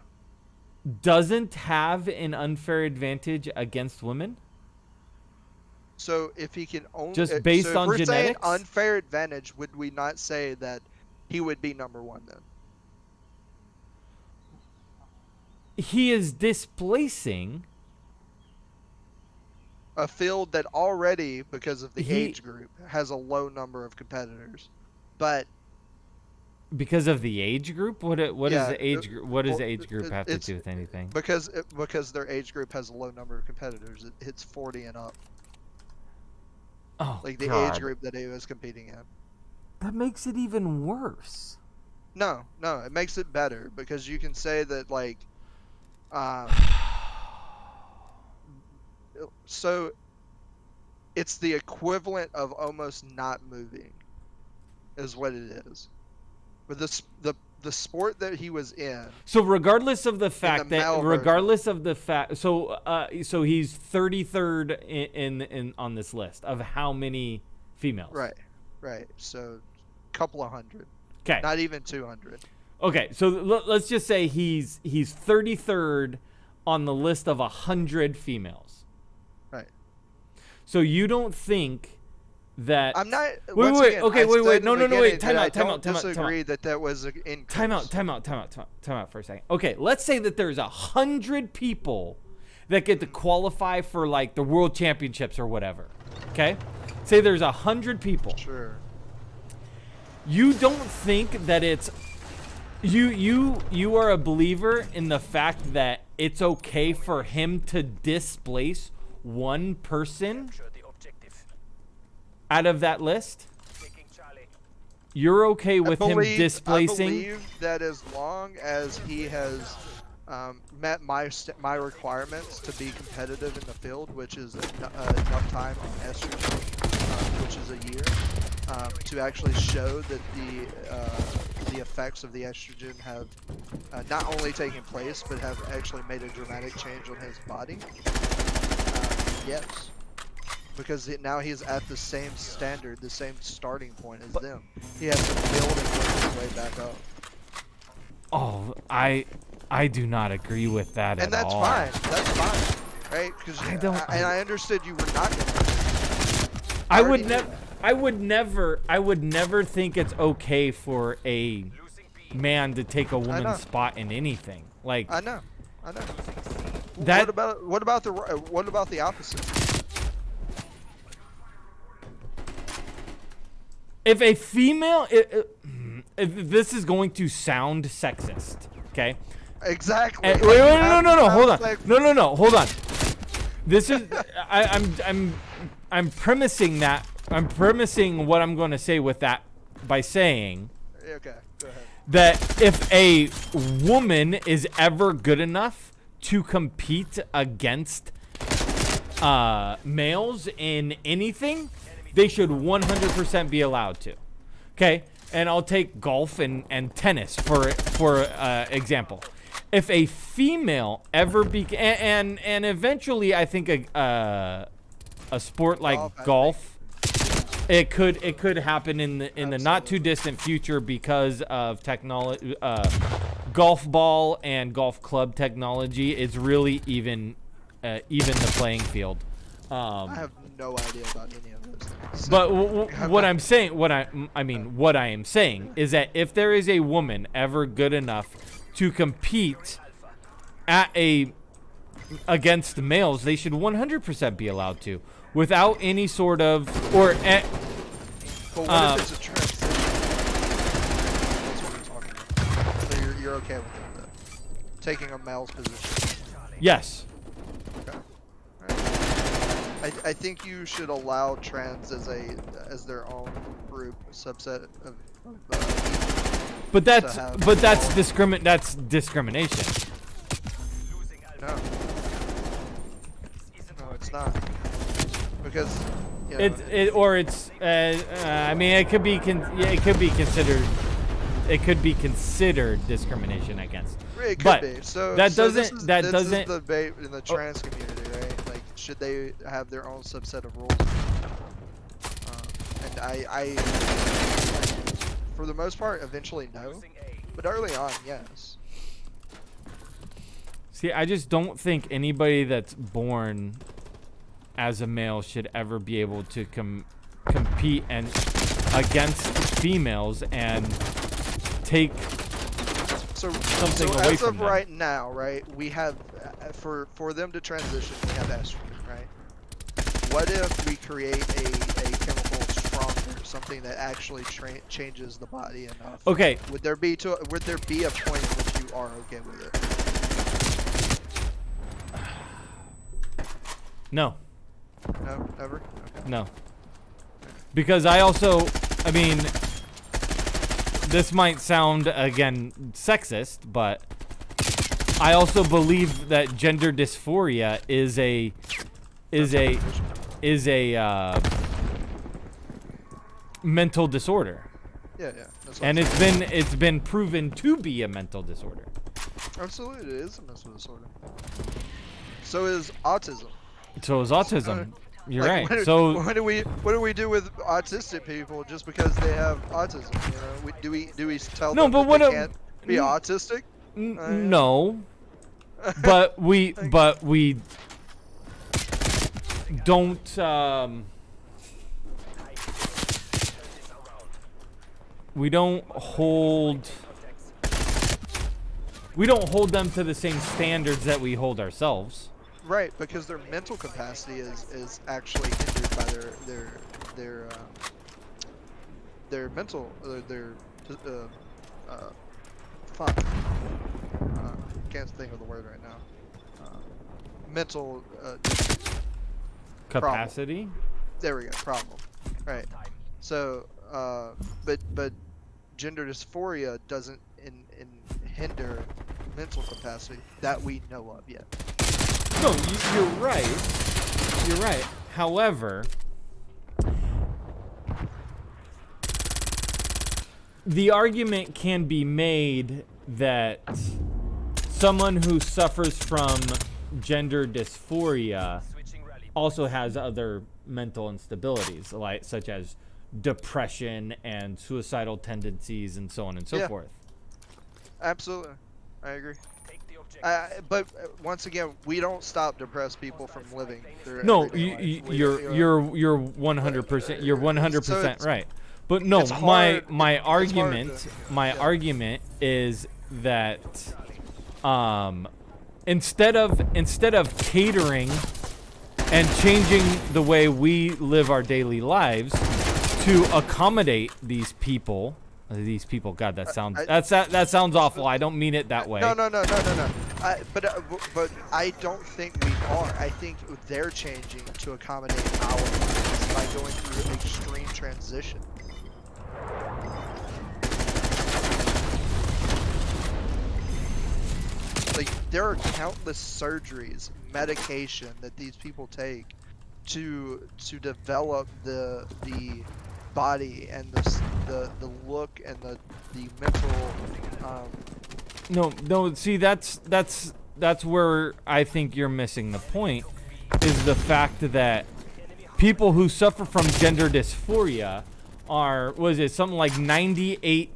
doesn't have an unfair advantage against women? So if he can only Just based so if on we're saying genetics? unfair advantage, would we not say that he would be number one then? He is displacing A field that already, because of the He- age group, has a low number of competitors, but because of the age group. What does Yeah, the age group? What does the well, age group have to it's- do with anything? because their age group has a low number of competitors, it hits 40 and up, Oh, like the God. age group that he was competing in. That makes it even worse. No, it makes it better because you can say that like, so it's the equivalent of almost not moving, is what it is. But the sport that he was in, So regardless of the fact that, male regardless of the fact, so he's 33rd in on this list of how many females? right. So, couple of hundred, Okay. not even 200. Okay. So let's just say he's 33rd on the list of 100 females. Right. So you don't think that I'm not. Wait, once wait, again, okay, I wait, said wait, in no, the no, wait, beginning time that out, time I out, don't time out, time out. disagree that was an increase. Time out for a second. Okay, let's say that there's 100 people that get to qualify for like the world championships or whatever. Okay, say there's 100 people. Sure. You don't think that it's you are a believer in the fact that it's okay for him to displace one person out of that list? You're okay with him displacing? I believe that as long as he has met my requirements to be competitive in the field, which is enough time on estrogen, which is a year, to actually show that the effects of the estrogen have not only taken place, but have actually made a dramatic change on his body. Yes. Because now he's at the same standard, the same starting point as them. He has to build and work his way back up. Oh, I do not agree with that And at that's all. fine. That's fine. Right? Because I understood you were not gonna. I would never think it's okay for a man to take a know. woman's spot in anything. Like I know. that. What about the opposite? If a female, if this is going to sound sexist, okay? Exactly. Wait, no, hold on. No, hold on. This is I'm premising that. I'm premising what I'm going to say with that by saying Okay, go ahead. that if a woman is ever good enough to compete against males in anything, they should 100% be allowed to. Okay? And I'll take golf and tennis for example. If a female ever and eventually I think a sport like golf, it could happen in the not too distant future because of technology, golf ball and golf club technology is really even the playing field. I have no idea about any of those things. But what I'm saying, what I am saying is that if there is a woman ever good enough to compete against the males, they should 100% be allowed to, without any sort of But what if it's a transition? you're okay with it, though? Taking a male's position. Yes. Okay. Alright. I think you should allow trans as their own group, subset of But that's have that's discrimination. no. No, it's not. Because you know, I mean, it could be considered discrimination against. it could but be. So that so doesn't this is doesn't the debate in the trans community, right? Like, should they have their own subset of rules? And I, for the most part, eventually no, but early on, yes. See, I just don't think anybody that's born as a male should ever be able to compete and against females and take something so away as from of them. right now, right, we have for them to transition, we have estrogen, right? What if we create a chemical stronger, something that actually changes the body enough? Okay. Would there be a point in which you are okay with it? No. No, never. Okay. No. Because I mean, this might sound again sexist, but I also believe that gender dysphoria is a mental disorder. Yeah. That's what And I'm saying. it's been proven to be a mental disorder. Absolutely, it is a mental disorder. So is autism. So is autism. You're Like, right. What do we do with autistic people just because they have autism? You know, do we tell No, them but that what they a- can't be autistic? No. But we don't hold them to the same standards that we hold ourselves. Right, because their mental capacity is actually hindered by their mental fuck. Can't think of the word right now. Mental Capacity? there we go, problem. Right. So but gender dysphoria doesn't hinder mental capacity that we know of yet. No, you're right. You're right. However, the argument can be made that someone who suffers from gender dysphoria also has other mental instabilities, like such as depression and suicidal tendencies and so on and so forth. Absolutely, I agree. But once again, we don't stop depressed people from living. No, you're 100%. You're 100% right. But no, my argument is that instead of catering and changing the way we live our daily lives to accommodate these people. God, that sounds awful. I don't mean it that way. No. But I don't think we are. I think they're changing to accommodate our needs by going through an extreme transition. Like, there are countless surgeries, medication that these people take to develop the body and the look and the mental No, see, that's where I think you're missing the point, is the fact that people who suffer from gender dysphoria are, something like 98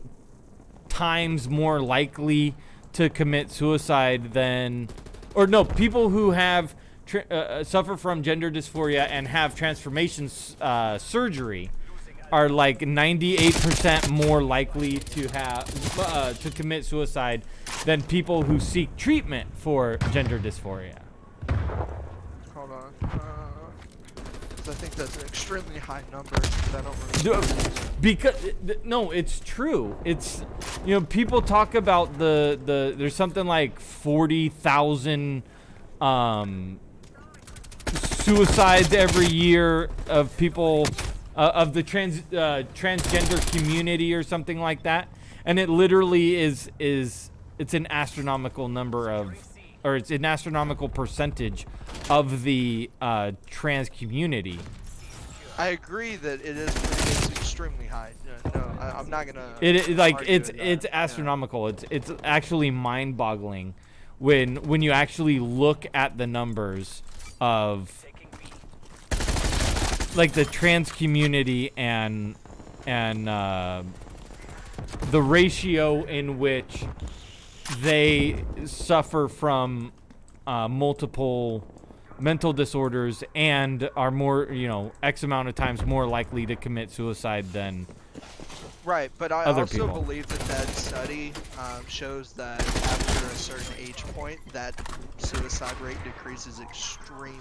times more likely to commit suicide than, people who have suffer from gender dysphoria and have transformation surgery are like 98% more likely to have to commit suicide than people who seek treatment for gender dysphoria. Hold on. because I think that's an extremely high number. But I don't really. Because no, it's true. It's, you know, people talk about the there's something like 40,000 suicides every year of people of the transgender community or something like that, and it literally is it's an astronomical number of, or it's an astronomical percentage of the trans community. I agree that it's extremely high. No, I'm not gonna. It's astronomical. It's actually mind-boggling when you actually look at the numbers of like the trans community and the ratio in which they suffer from multiple mental disorders and are more, you know, X amount of times more likely to commit suicide than Right, but I other also people. believe that study shows that after a certain age point, that suicide rate decreases extremely.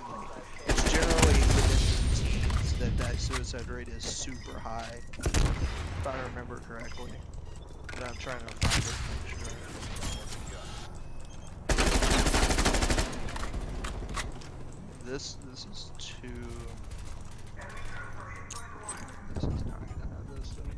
It's generally within the teens that suicide rate is super high, if I remember correctly. But I'm trying to find it to make sure. This is too. This is not gonna have this thing.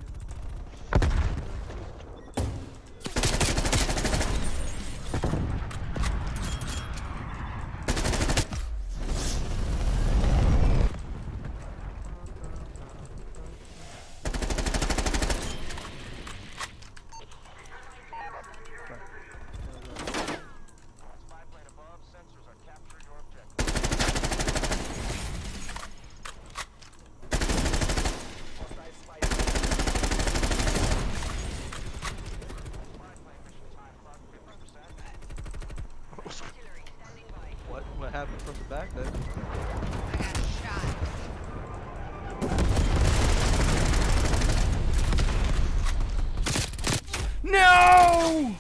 What happened from the back there? I got shot. No!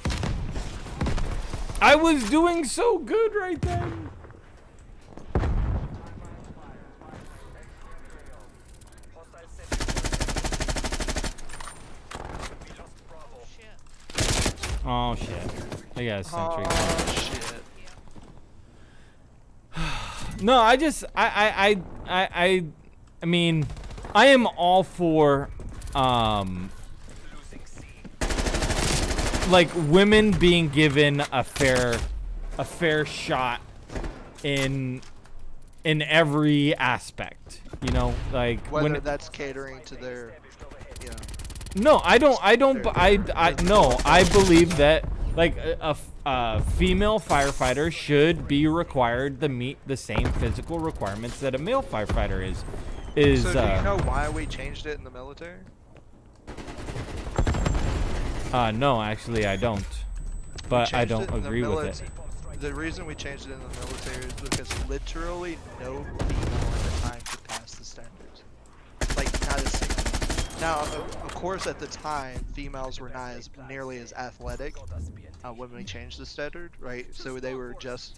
I was doing so good right then. Oh shit. I got a sentry. Oh shit. No, I mean, I am all for like women being given a fair shot in every aspect, you know, like Whether that's catering to their, you know. No, I believe that like a female firefighter should be required to meet the same physical requirements that a male firefighter is. So do you know why we changed it in the military? No, actually I don't. But I don't agree with it. The reason we changed it in the military is because literally no female at the time could pass the standards. Like, not a single. Now, of course, at the time, females were not as nearly as athletic when we changed the standard, right? So they were just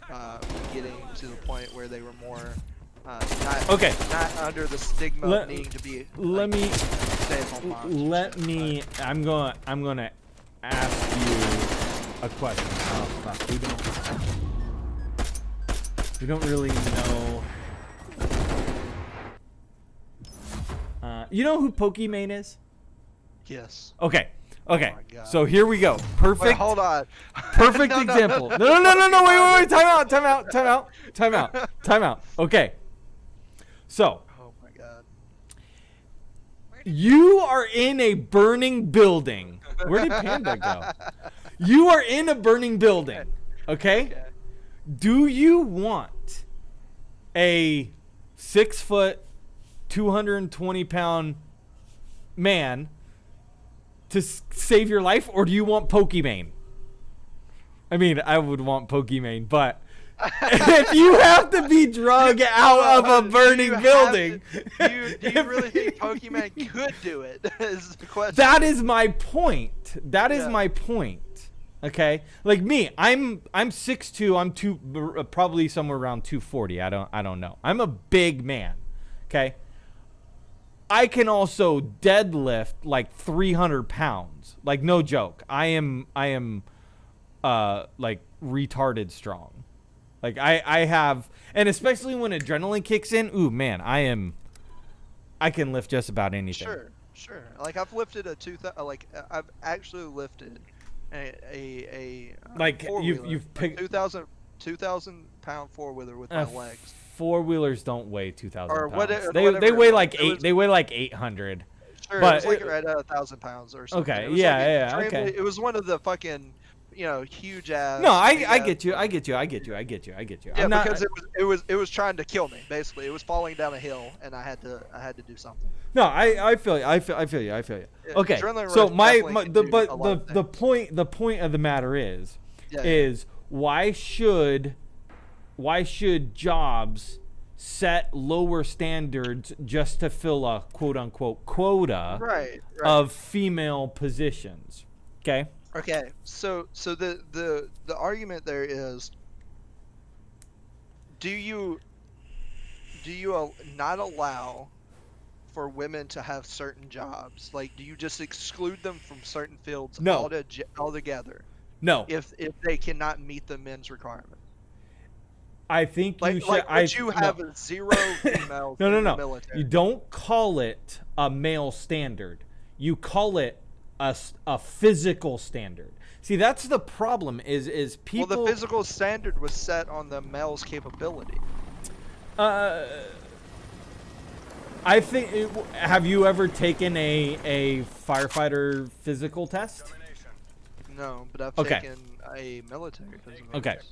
getting to the point where they were more not under the stigma of needing to be. I'm gonna ask you a question. Oh fuck, we don't really know. You know who Pokimane is? Yes. Okay. Oh my God. So here we go. Perfect. Wait, hold on. Perfect example. No. Wait. Time out. Okay. So. Oh my God. You are in a burning building. Where did Panda go? You are in a burning building. Okay? Do you want a 6 foot, 220-pound man to save your life, or do you want Pokimane? I mean, I would want Pokimane, but if you have to be drug out of a burning building, do you really think Pokimane could do it? Is the question. That is my point. My point. Okay, like me, I'm 6'2", I'm probably somewhere around 240. I don't know. I'm a big man. Okay. I can also deadlift like 300 pounds. Like, no joke. I am like retarded strong. Like I have, and especially when adrenaline kicks in, ooh man, I can lift just about anything. Sure. Like I've lifted I've actually lifted a Like four-wheeler, you've picked 2,000 pound four-wheeler with my legs. Four-wheelers don't weigh 2,000 Or pounds. whatever- They whatever weigh it like was. It was- they weigh like 800. Sure, But it was like right at 1,000 pounds or something. Okay, It was yeah, like yeah, extremely- okay. It was one of the fucking, huge ass. No, I big-ass- get you. I get you. Yeah, I'm not, because it was trying to kill me. Basically, it was falling down a hill, and I had to do something. No, I feel you. I feel you. Yeah, Okay. adrenaline So rush definitely can do a lot of the point of the matter is Yeah. why should jobs set lower standards just to fill a quote unquote quota Right. of female positions? Okay. Okay, so the argument there is, do you not allow for women to have certain jobs? Like, do you just exclude them from certain fields No. altogether No. if they cannot meet the men's requirement? I think you should. Would you have zero females in the No. military? You don't call it a male standard. You call it a physical standard. See, that's the problem. Is people? Well, the physical standard was set on the male's capability. I think. Have you ever taken a firefighter physical test? No, but I've Okay. taken a military physical Okay. test.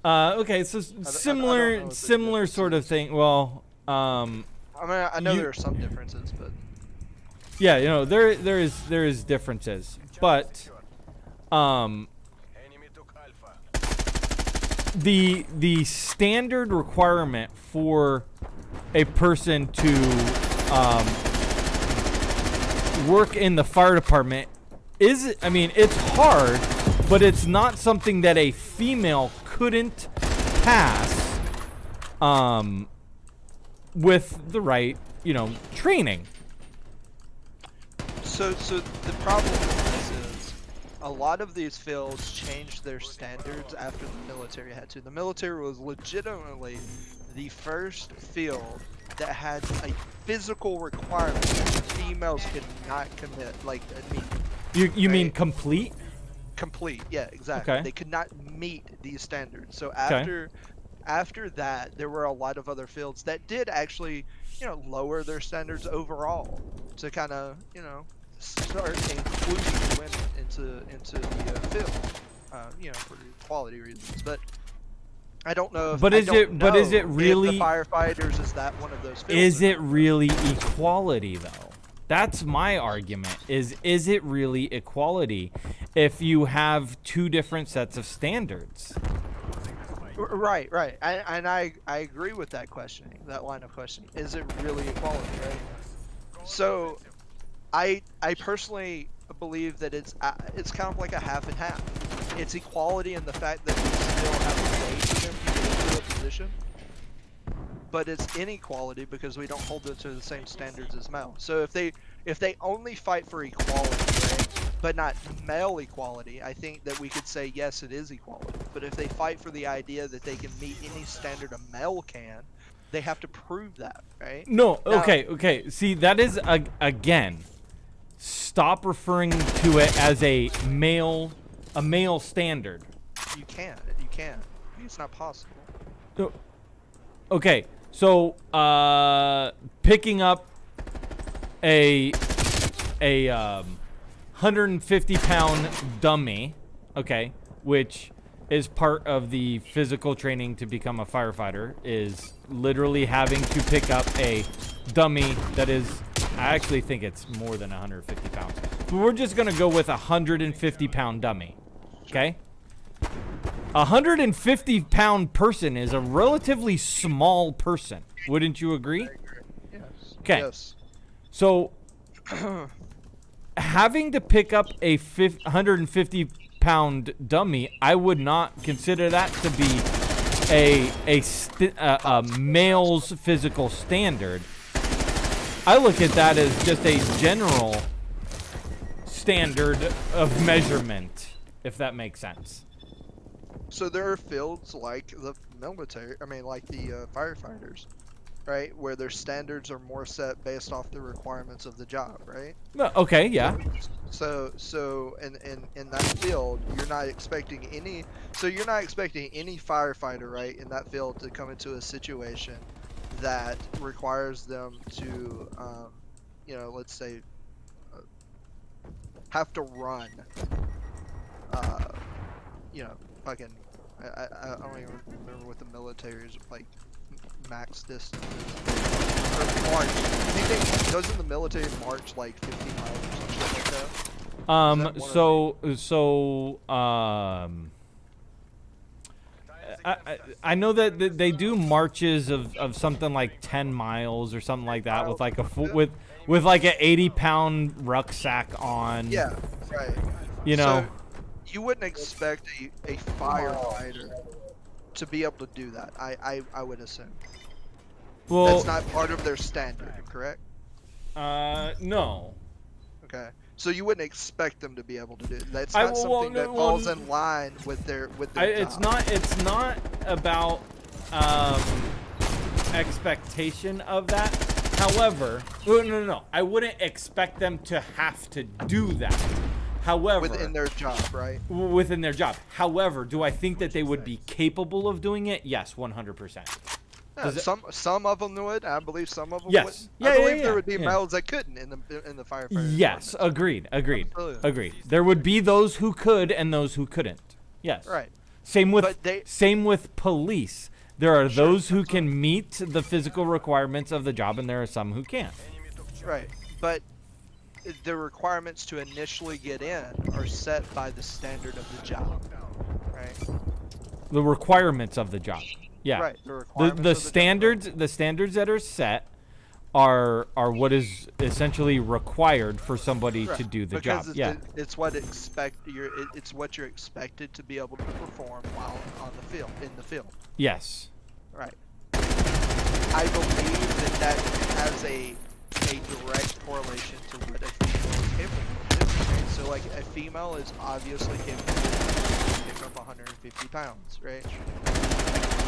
Okay. So I don't know similar, what the similar sort of thing. Well, I mean, I know You- there are some differences, but yeah, there is differences, but Enemy took Alpha. the standard requirement for a person to work in the fire department is, I mean, it's hard, but it's not something that a female couldn't pass with the right, training. so the problem with this is a lot of these fields changed their standards after the military had to. The military was legitimately the first field that had a physical requirement that females could not commit, You mean Right. complete? complete. Yeah, exactly. Okay. They could not meet these standards. So Okay. after that, there were a lot of other fields that did actually, lower their standards overall to kind of, start including women into the field, for quality reasons. But I don't know if But I is don't it- but is know it if really- the firefighters is that one of those fields? Is or it not. really equality though? That's my argument. Is it really equality if you have two different sets of standards? Right. I agree with that questioning, that line of questioning. Is it really equality, right? So, I personally believe that it's kind of like a half and half. It's equality in the fact that we still have a way for them to get into a position, but it's inequality because we don't hold them to the same standards as male. So if they only fight for equality, right, but not male equality, I think that we could say yes, it is equality. But if they fight for the idea that they can meet any standard a male can, they have to prove that, right? No, Now- okay. See, that is again. Stop referring to it as a male standard. You can't. It's not possible. Okay, so picking up a 150-pound dummy, okay, which is part of the physical training to become a firefighter, is literally having to pick up a dummy that is, I actually think it's more than 150 pounds. But we're just gonna go with a 150-pound dummy, okay? A 150-pound person is a relatively small person. Wouldn't you agree? Yes. Okay. Yes. So, having to pick up a 150-pound dummy, I would not consider that to be a male's physical standard. I look at that as just a general standard of measurement, if that makes sense. So there are fields like the military, I mean, like the firefighters, right? Where their standards are more set based off the requirements of the job, right? No, okay, yeah. So in that field, you're not expecting any firefighter, right, in that field to come into a situation that requires them to, you know, let's say, have to run, you know, fucking, I don't even remember what the military's like max distance is. Or march. Doesn't the military march like 50 miles or something like that? I know that they do marches of something like 10 miles or something like that with like with like an 80-pound rucksack on. Yeah, right. You know. So you wouldn't expect a firefighter to be able to do that. I would assume. Well, that's not part of their standard, correct? No. Okay. So you wouldn't expect them to be able to do it. That's not something that falls in line with their job. It's not about expectation of that. However, no. I wouldn't expect them to have to do that. However, within their job, right? Within their job. However, do I think that they would be capable of doing it? Yes, 100%. Yeah, some of them would. I believe some of them yes. would. Yeah, I believe there yeah, would be yeah. males that couldn't in the firefighter. Yes, agreed. Agreed. There would be those who could and those who couldn't. Yes. Right. Same with police. There are those who can meet the physical requirements of the job, and there are some who can't. Right. But the requirements to initially get in are set by the standard of the job. Right. The requirements of the job. Yeah. Right. The standards that are set are what is essentially required for somebody to do the job. It's what it's what you're expected to be able to perform while on the field, in the field. Yes. Right. I believe that has a direct correlation to what a female is capable of doing. Right? So like a female is obviously capable of picking up 150 pounds, right?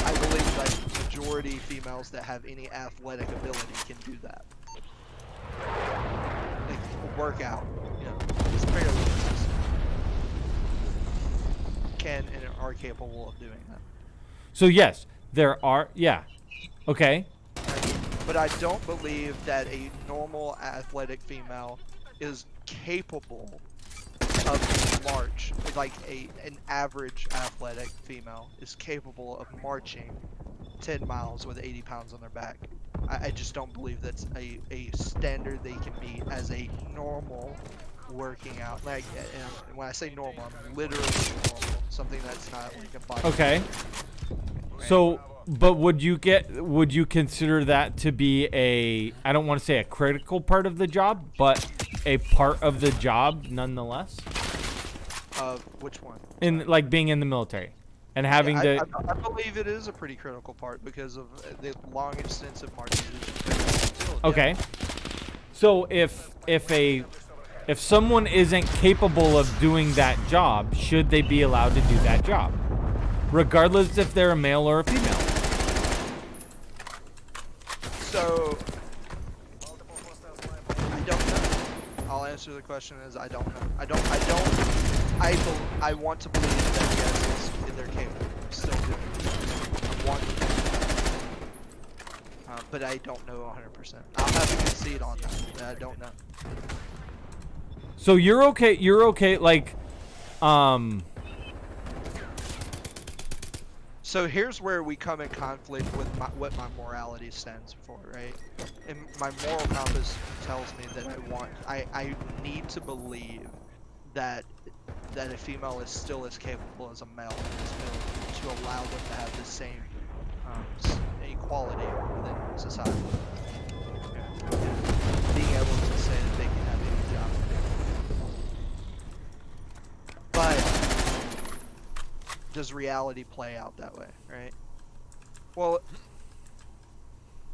I believe like majority females that have any athletic ability can do that. Like workout, you know, it's fairly consistent. Can and are capable of doing that. So yes, there are. Yeah. Okay. But I don't believe that a normal athletic female is capable of march, like an average athletic female is capable of marching 10 miles with 80 pounds on their back. I just don't believe that's a standard they can meet as a normal working out. Like, and when I say normal, I'm literally normal, something that's not like a body. Okay. So, but would you consider that to be I don't want to say a critical part of the job, but a part of the job nonetheless? Which one? In like being in the military and having I believe it is a pretty critical part because of the long extensive marching. Okay. So if someone isn't capable of doing that job, should they be allowed to do that job? Regardless if they're a male or a female. So, I don't know. I'll answer the question as I don't know. I want to believe that yes, they're capable of still doing it. I want to believe that. But I don't know 100%. I'll have to concede on that. I don't know. So you're okay, like, So here's where we come in conflict with what my morality stands for, right? And my moral compass tells me that I need to believe that a female is still as capable as a male in this field to allow them to have the same equality within society. Being able to say that they can have any job. But does reality play out that way, right? Well,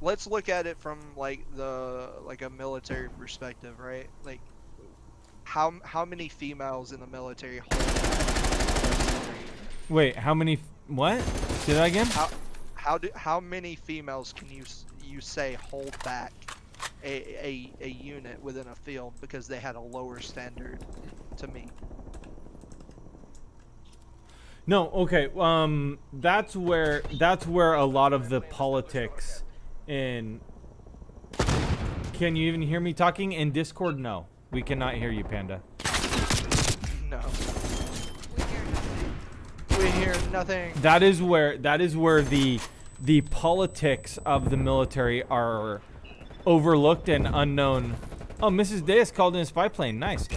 let's look at it from like a military perspective, right? Like how many females in the military hold back? Wait, how many? What? Say that again. How many females can you say hold back a unit within a field because they had a lower standard to meet? No, okay. That's where a lot of the politics in. Can you even hear me talking in Discord? No, we cannot hear you, Panda. No. We hear nothing. We hear nothing. That is where the politics of the military are overlooked and unknown. Oh, Mrs. Deus called in a spy plane. Nice.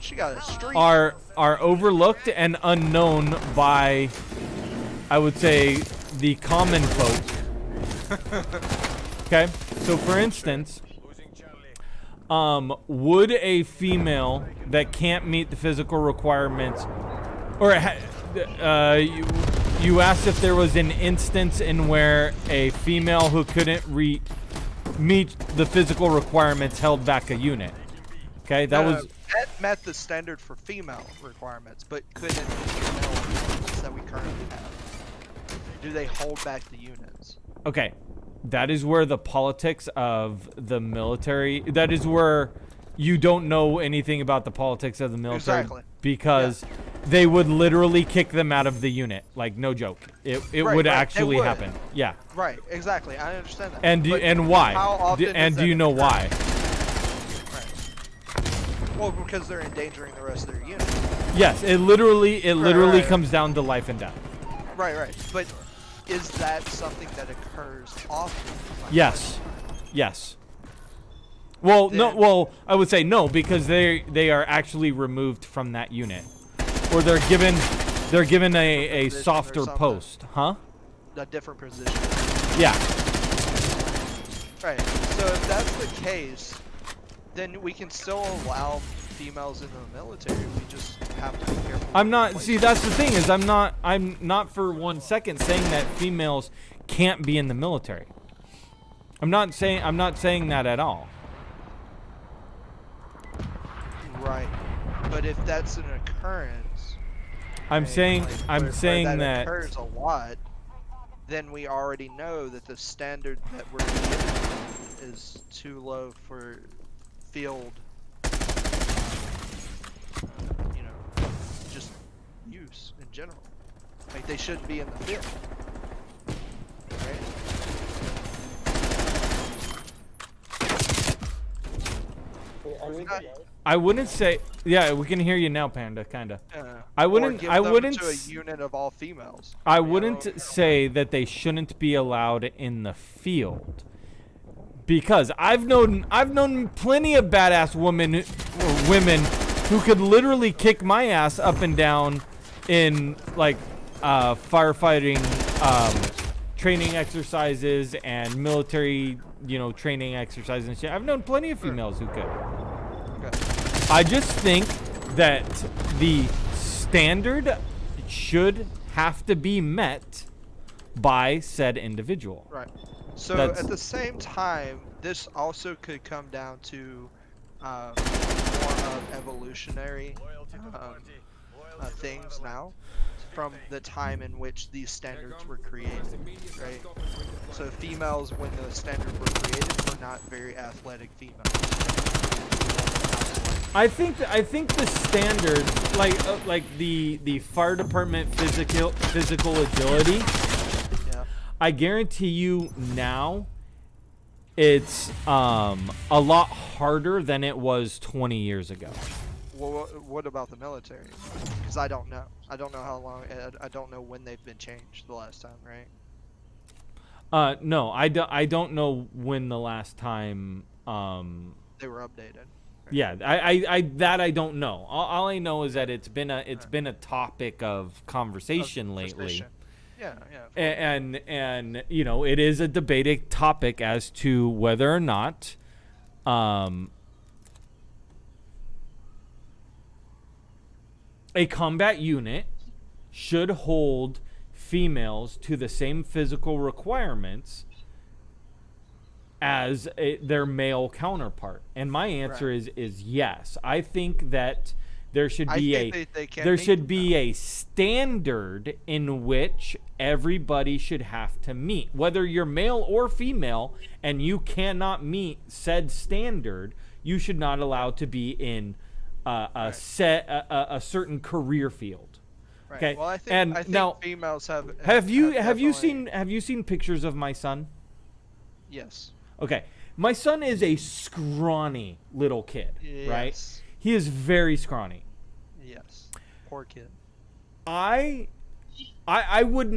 She got a streak. Are overlooked and unknown by, I would say, the common folk. Okay, so for instance, would a female that can't meet the physical requirements, or you asked if there was an instance in where a female who couldn't meet the physical requirements held back a unit. Okay, that was. That met the standard for female requirements, but couldn't meet the male requirements that we currently have. Do they hold back the units? Okay, that is where the politics of the military. That is where you don't know anything about the politics of the military. Exactly. Because they would literally kick them out of the unit. Like, no joke. It would actually happen. Yeah. Right. Exactly. I understand that. And why? How often Do you know why? Well, because they're endangering the rest of their unit. Yes, it literally Right. comes down to life and death. Right. But is that something that occurs often? Yes. Yes. Well, no. Well, I would say no because they are actually removed from that unit, or they're given a Position or softer something. post, huh? A different position. Yeah. Right. So if that's the case, then we can still allow females into the military. We just have to be careful. I'm not. with See, that's the thing is I'm not for 1 second saying that females can't be in the military. I'm not saying that at all. Right. But if that's an occurrence, I'm right, saying like, where that that occurs a lot, then we already know that the standard that we're giving is too low for field, just use in general. Like they shouldn't be in the field, right? I mean, I wouldn't say. Yeah, we can hear you now, Panda. Kinda. I Or wouldn't. give I them wouldn't. to a unit of all females. I wouldn't say that they shouldn't be allowed in the field, because I've known plenty of badass women who could literally kick my ass up and down in like firefighting training exercises and military training exercises and shit. I've known plenty of females who could. Okay. I just think that the standard should have to be met by said individual. Right. So That's- at the same time, this also could come down to more of evolutionary things now from the time in which these standards were created, right? So females, when the standards were created, were not very athletic females. I think the standards like the fire department physical agility. Yeah. I guarantee you now, it's a lot harder than it was 20 years ago. Well, what about the military? Because I don't know. I don't know how long. I don't know when they've been changed the last time, right? No, I don't know when the last time. They were updated. Yeah, I don't know. All I know is that it's been a topic of conversation lately. Suspicion. Yeah. And it is a debated topic as to whether or not a combat unit should hold females to the same physical requirements as their male counterpart? And my answer is yes. I think that there should be a standard in which everybody should have to meet, whether you're male or female, and you cannot meet said standard. You should not allow to be in a certain career field. Right. Okay. Well, I think, and I think now, females have. have you definitely- seen pictures of my son? Yes. Okay. My son is a scrawny little kid, right? Yes. He is very scrawny. Yes. Poor kid. I would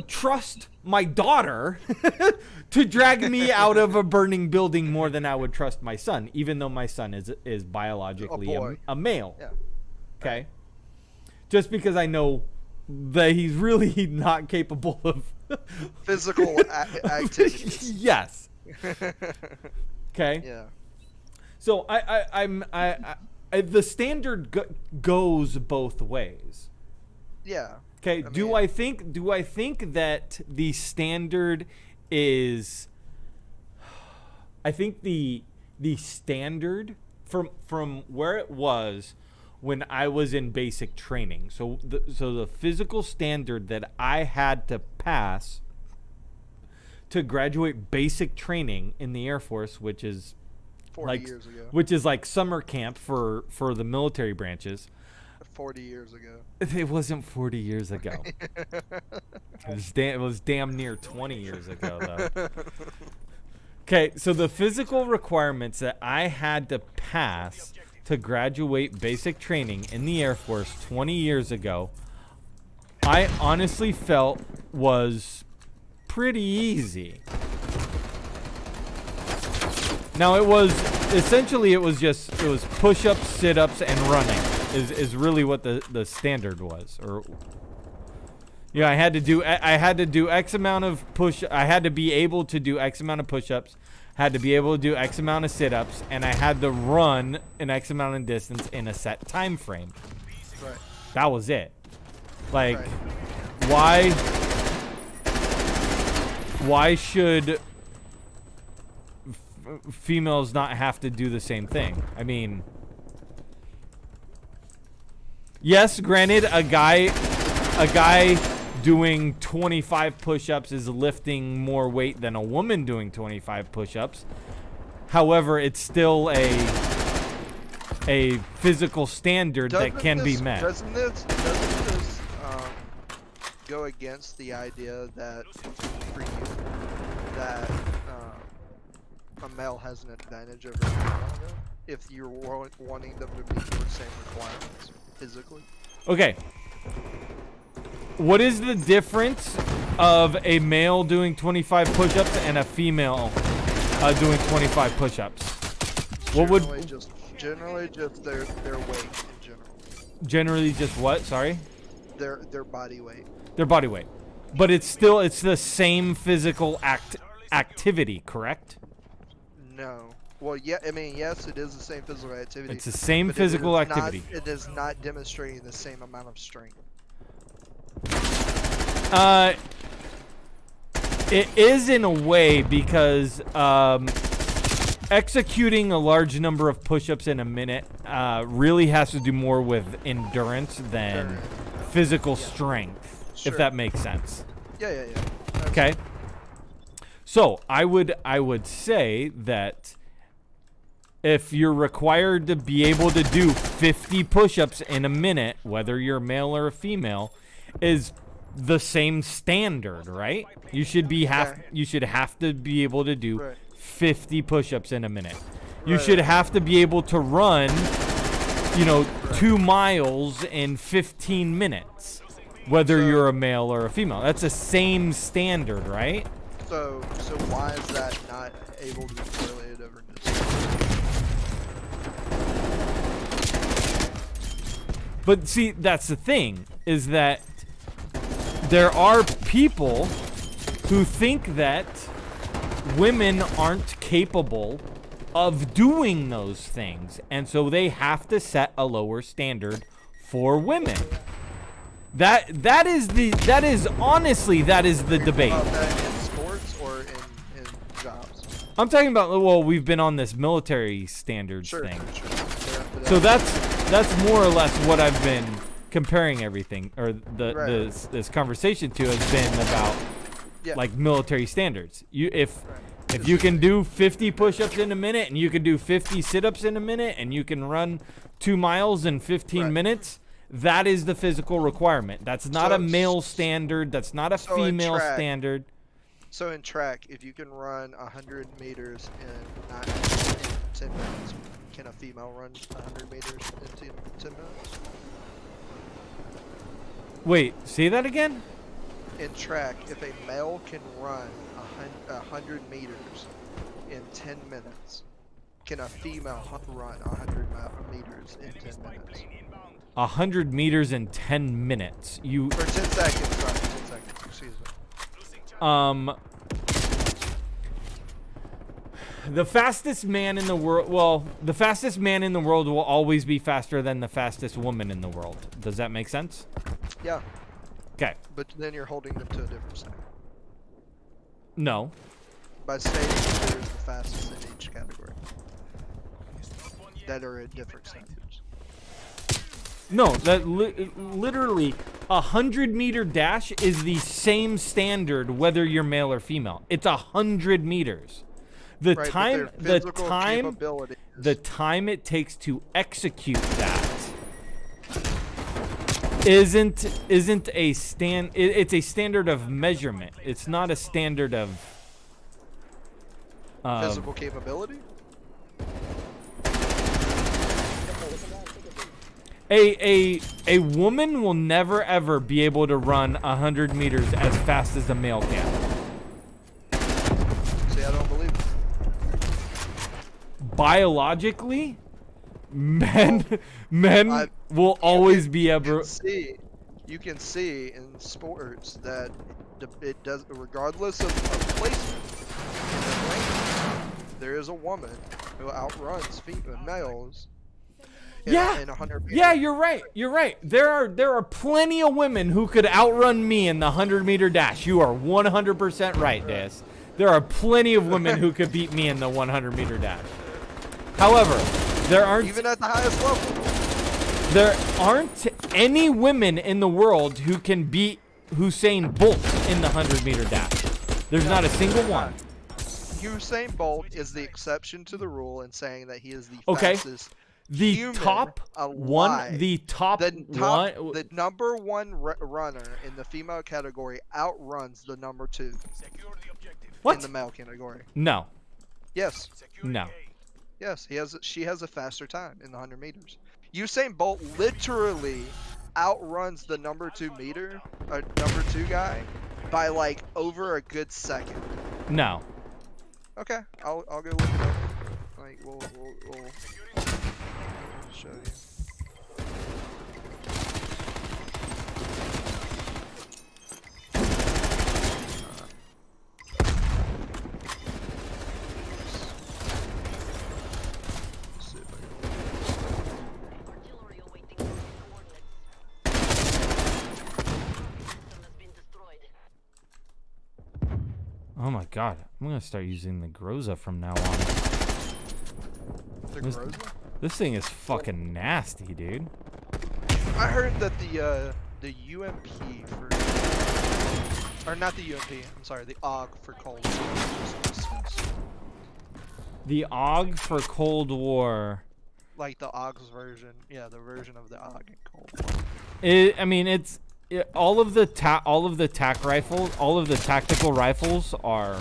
trust my daughter to drag me out of a burning building more than I would trust my son, even though my son is biologically a male. Yeah. Okay. Just because I know that he's really not capable of Physical activities. Yes. Okay. Yeah. So the standard goes both ways. Yeah. Okay. Do I think that the standard is? I think the standard from where it was when I was in basic training. So the physical standard that I had to pass to graduate basic training in the Air Force, which is 40 years ago. which is like summer camp for the military branches. 40 years ago. It wasn't 40 years ago. It was damn near 20 years ago, though. Okay, so the physical requirements that I had to pass to graduate basic training in the Air Force 20 years ago, I honestly felt was pretty easy. Now it was push-ups, sit-ups, and running is really what the standard was. Or yeah, I had to do X amount of I had to be able to do X amount of push-ups, had to be able to do X amount of sit-ups, and I had to run an X amount of distance in a set time frame. Right. That was it. Like, Right. why should females not have to do the same thing? I mean, yes, granted, a guy doing 25 push-ups is lifting more weight than a woman doing 25 push-ups. However, it's still a physical standard that can be met. Doesn't this go against the idea that for you that a male has an advantage over a female if you're wanting them to meet your same requirements physically? Okay. What is the difference of a male doing 25 push-ups and a female doing 25 push-ups? What would generally just their weight in general. Generally just what? Sorry? Their body weight. Their body weight. But it's the same physical activity, correct? No. Well, yeah, I mean, yes, it is the same physical activity. It's the same but physical activity. It is not demonstrating the same amount of strength. It is in a way because executing a large number of push-ups in a minute really has to do more with endurance than physical strength, if that makes sense. Yeah. Okay. So I would say that if you're required to be able to do 50 push-ups in a minute, whether you're a male or a female, is the same standard, right? You should have to be able to do 50 push-ups in a minute. You should have to be able to run, 2 miles in 15 minutes, whether you're a male or a female. That's the same standard, right? So why is that not able to be correlated over distance? But see, that's the thing, is that there are people who think that women aren't capable of doing those things, and so they have to set a lower standard for women. That is honestly the debate. About that in sports or in jobs? I'm talking about, well, we've been on this military standards thing. Sure. So that's more or less what I've been comparing everything, or this conversation to has been about like military standards. If you can do 50 push-ups in a minute, and you can do 50 sit-ups in a minute, and you can run 2 miles in 15 minutes, that is the physical requirement. That's not a male standard. That's not a female standard. So in track, if you can run 100 meters in 10 minutes, can a female run 100 meters in 10 minutes? Wait, say that again? In track, if a male can run 100 meters in 10 minutes, can a female run 100 meters in 10 minutes? 100 meters in 10 minutes. For 10 seconds, sorry, 10 seconds, excuse me. The fastest man in the world, well, the fastest man in the world will always be faster than the fastest woman in the world. Does that make sense? Yeah. Okay. But then you're holding them to a different standard. No. By stating that they're the fastest in each category. That are at different standards. No, that literally 100-meter dash is the same standard whether you're male or female. It's 100 meters. The time it takes to execute that isn't a it's a standard of measurement. It's not a standard of physical capability? A woman will never ever be able to run 100 meters as fast as a male can. See, I don't believe it. Biologically, men will always be able. You can see in sports that it does, regardless of placement. There is a woman who outruns males. In 100 meters. Yeah, you're right. You're right. There are plenty of women who could outrun me in the 100-meter dash. You are 100% right, Des. There are plenty of women who could beat me in the 100-meter dash. However, there aren't even at the highest level. There aren't any women in the world who can beat Usain Bolt in the 100-meter dash. There's not a single one. Usain Bolt is the exception to the rule in saying that he is the fastest. The top one, the number one runner in the female category outruns the number 2 in the male category. No. Yes. No. Yes, she has a faster time in the 100 meters. Usain Bolt literally outruns the number 2 guy by like over a good second. No. Okay, I'll go look it up. Like we'll show you. Artillery awaiting coordinates. System has been destroyed. Oh my god. I'm going to start using the Groza from now on. The Groza? This thing is fucking nasty, dude. I heard that the UMP for, or not the UMP, I'm sorry, the AUG for Cold War. The AUG for Cold War. Like the AUG's version, yeah, the version of the AUG in Cold War. I mean, it's all of the tac rifles, all of the tactical rifles are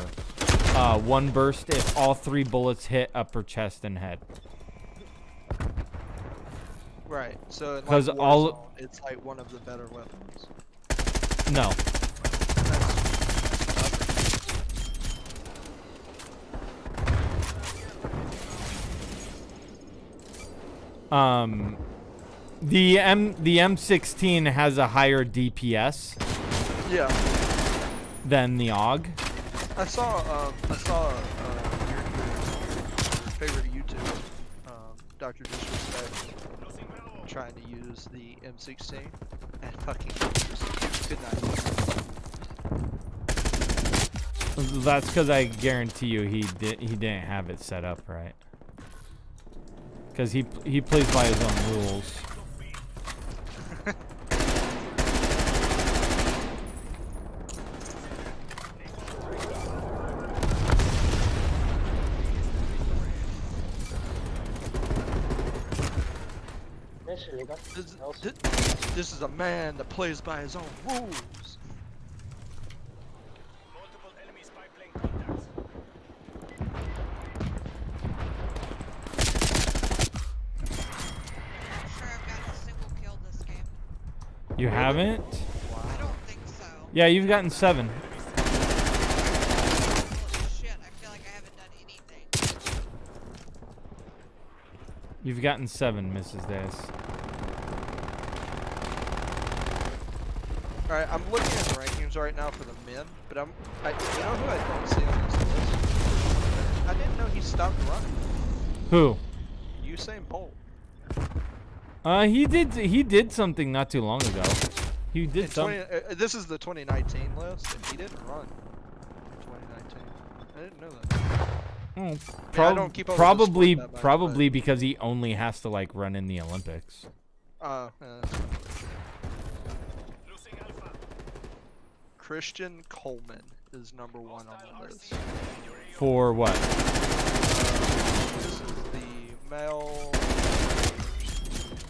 one burst if all 3 bullets hit upper chest and head. Right. So in because like all Warzone, it's like one of the better weapons. No. The M16 has a higher DPS. Yeah. Than the AUG. I saw your favorite YouTuber, Dr. Disrespect, trying to use the M16 And fucking just could not use it. That's because I guarantee you he didn't have it set up right. Because he plays by his own rules. Mission, you got This, else? this is a man that plays by his own rules. Multiple enemy spy plane contacts. I'm sure I've gotten a single kill this game. You haven't? I don't think so. Yeah, you've gotten 7. Holy shit, I feel like I haven't done anything. You've gotten 7, Mrs. Davis. Alright, I'm looking at the rankings right now for the men, but you know who I don't see on this list? I didn't know he stopped running. Who? Usain Bolt. He did something not too long ago. He did something. This is the 2019 list, and he didn't run in 2019. I didn't know that. I don't keep up with the Probably sport that much, because he only has to like run in the Olympics. but, Christian Coleman is number 1 on the list. For what? This is the male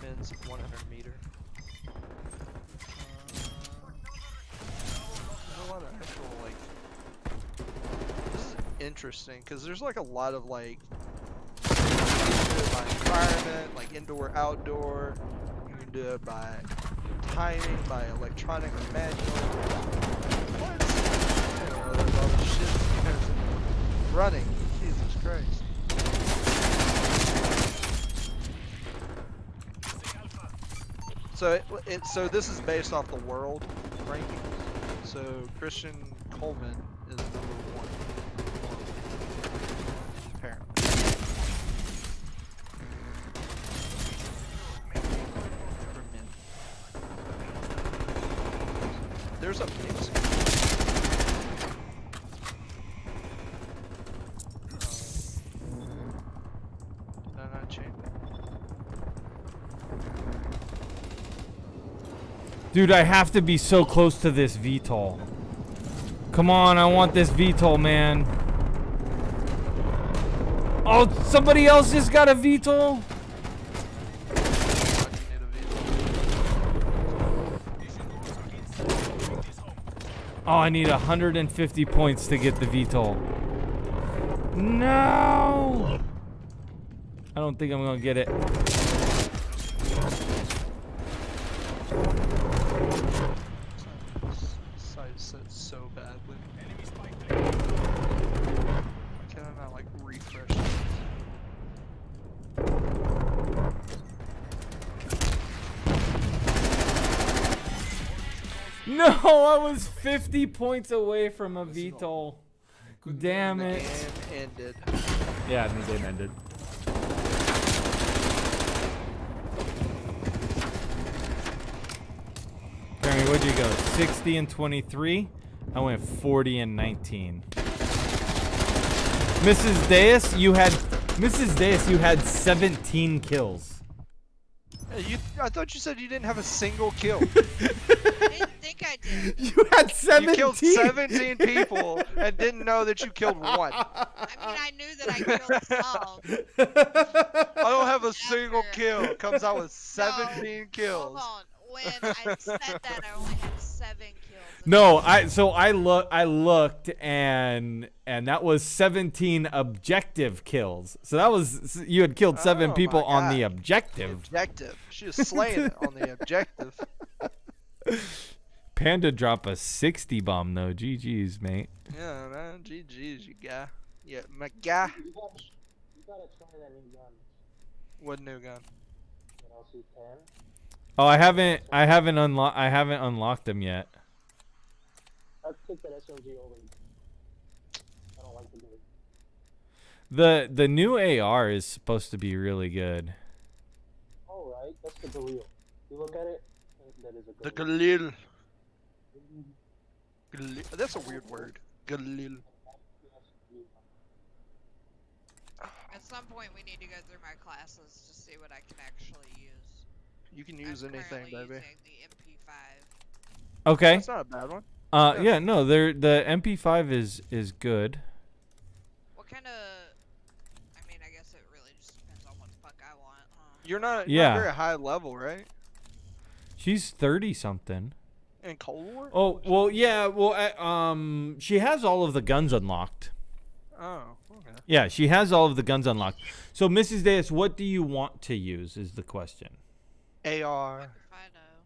men's 100 meter. There's a lot of actual like. This is interesting because there's like a lot of like. You can do it by environment, like indoor, outdoor. You can do it by timing, by electronic or manual. What? There's all this shit that goes into running. Jesus Christ. So this is based off the world rankings. So Christian Coleman is number 1. Apparently. For men. There's a mix. Did I not change it? Dude, I have to be so close to this VTOL. Come on, I want this VTOL, man. Oh, somebody else just got a VTOL? Oh, I need 150 points to get the VTOL. No! I don't think I'm gonna get it. Site set so badly. Why can I not like refresh it? No, I was 50 points away from a VTOL. Damn it. Game ended. Yeah, the game ended. Jeremy, what'd you go? 60 and 23? I went 40 and 19. Mrs. Deus, you had 17 kills. I thought you said you didn't have a single kill. I didn't think I did. You had 17. You killed 17 people and didn't know that you killed 1. I mean, I knew that I killed some. I don't have a single kill. Comes out with 17 kills. Hold on. When I said that, I only had 7 kills. No, I looked and that was 17 objective kills. So that was you had killed 7 Oh people my on the God. objective. Objective. She was slaying it on the objective. Panda drop a 60 bomb though. GG's, mate. Yeah, man. GG's, you guy. Yeah, my guy. You gotta try that new gun. What new gun? That LC-10. Oh, I haven't unlocked them yet. I'd take that SMG over. I don't like the gun. The new AR is supposed to be really good. Alright, that's the real. You look at it, the that is a The goal. Galil. That's a weird word. Galil. At some point, we need to go through my classes to see what I can actually use. You can use I'm anything, currently baby. using the MP5. Okay. That's not a bad one. Yeah, no, the MP5 is good. What kind of? I mean, I guess it really just depends on what the fuck I want, huh? You're not Yeah. very high level, right? She's 30 something. In Cold War? Oh, well, yeah, well, she has all of the guns unlocked. Oh, okay. Yeah, she has all of the guns unlocked. So, Mrs. Deus, what do you want to use is the question. AR. If I know.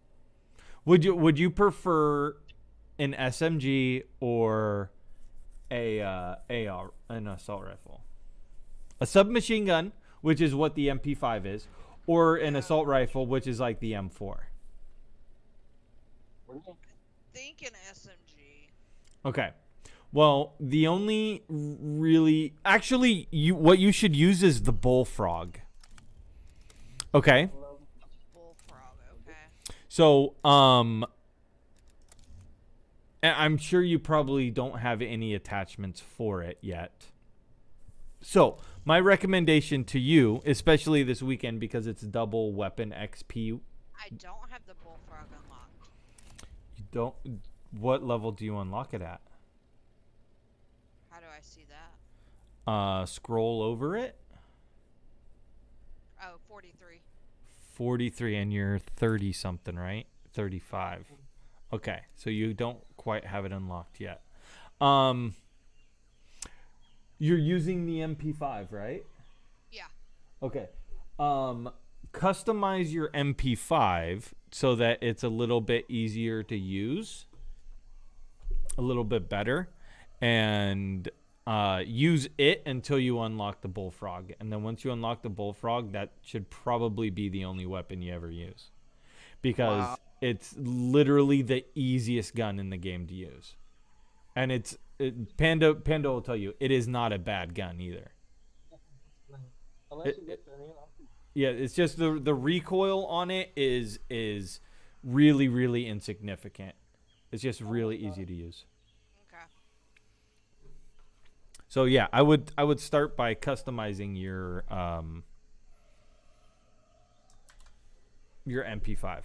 Would you prefer an SMG or a AR, an assault rifle? A submachine gun, which is what the MP5 is, or an assault rifle, which is like the M4. Think an SMG. Okay. Well, the only really actually what you should use is the bullfrog. Okay. Bullfrog. Okay. So, I'm sure you probably don't have any attachments for it yet. So, my recommendation to you, especially this weekend because it's double weapon XP. I don't have the bullfrog unlocked. You don't. What level do you unlock it at? How do I see that? Scroll over it. Oh, 43. 43, and you're 30 something, right? 35. Okay, so you don't quite have it unlocked yet. You're using the MP5, right? Yeah. Okay. Customize your MP5 so that it's a little bit easier to use, a little bit better, and use it until you unlock the bullfrog. And then once you unlock the bullfrog, that should probably be the only weapon you ever use, because it's literally the easiest gun in the game to use. And Panda will tell you it is not a bad gun either. Yeah, it's just the recoil on it is really, really insignificant. It's just really easy to use. Okay. So yeah, I would start by customizing your MP5.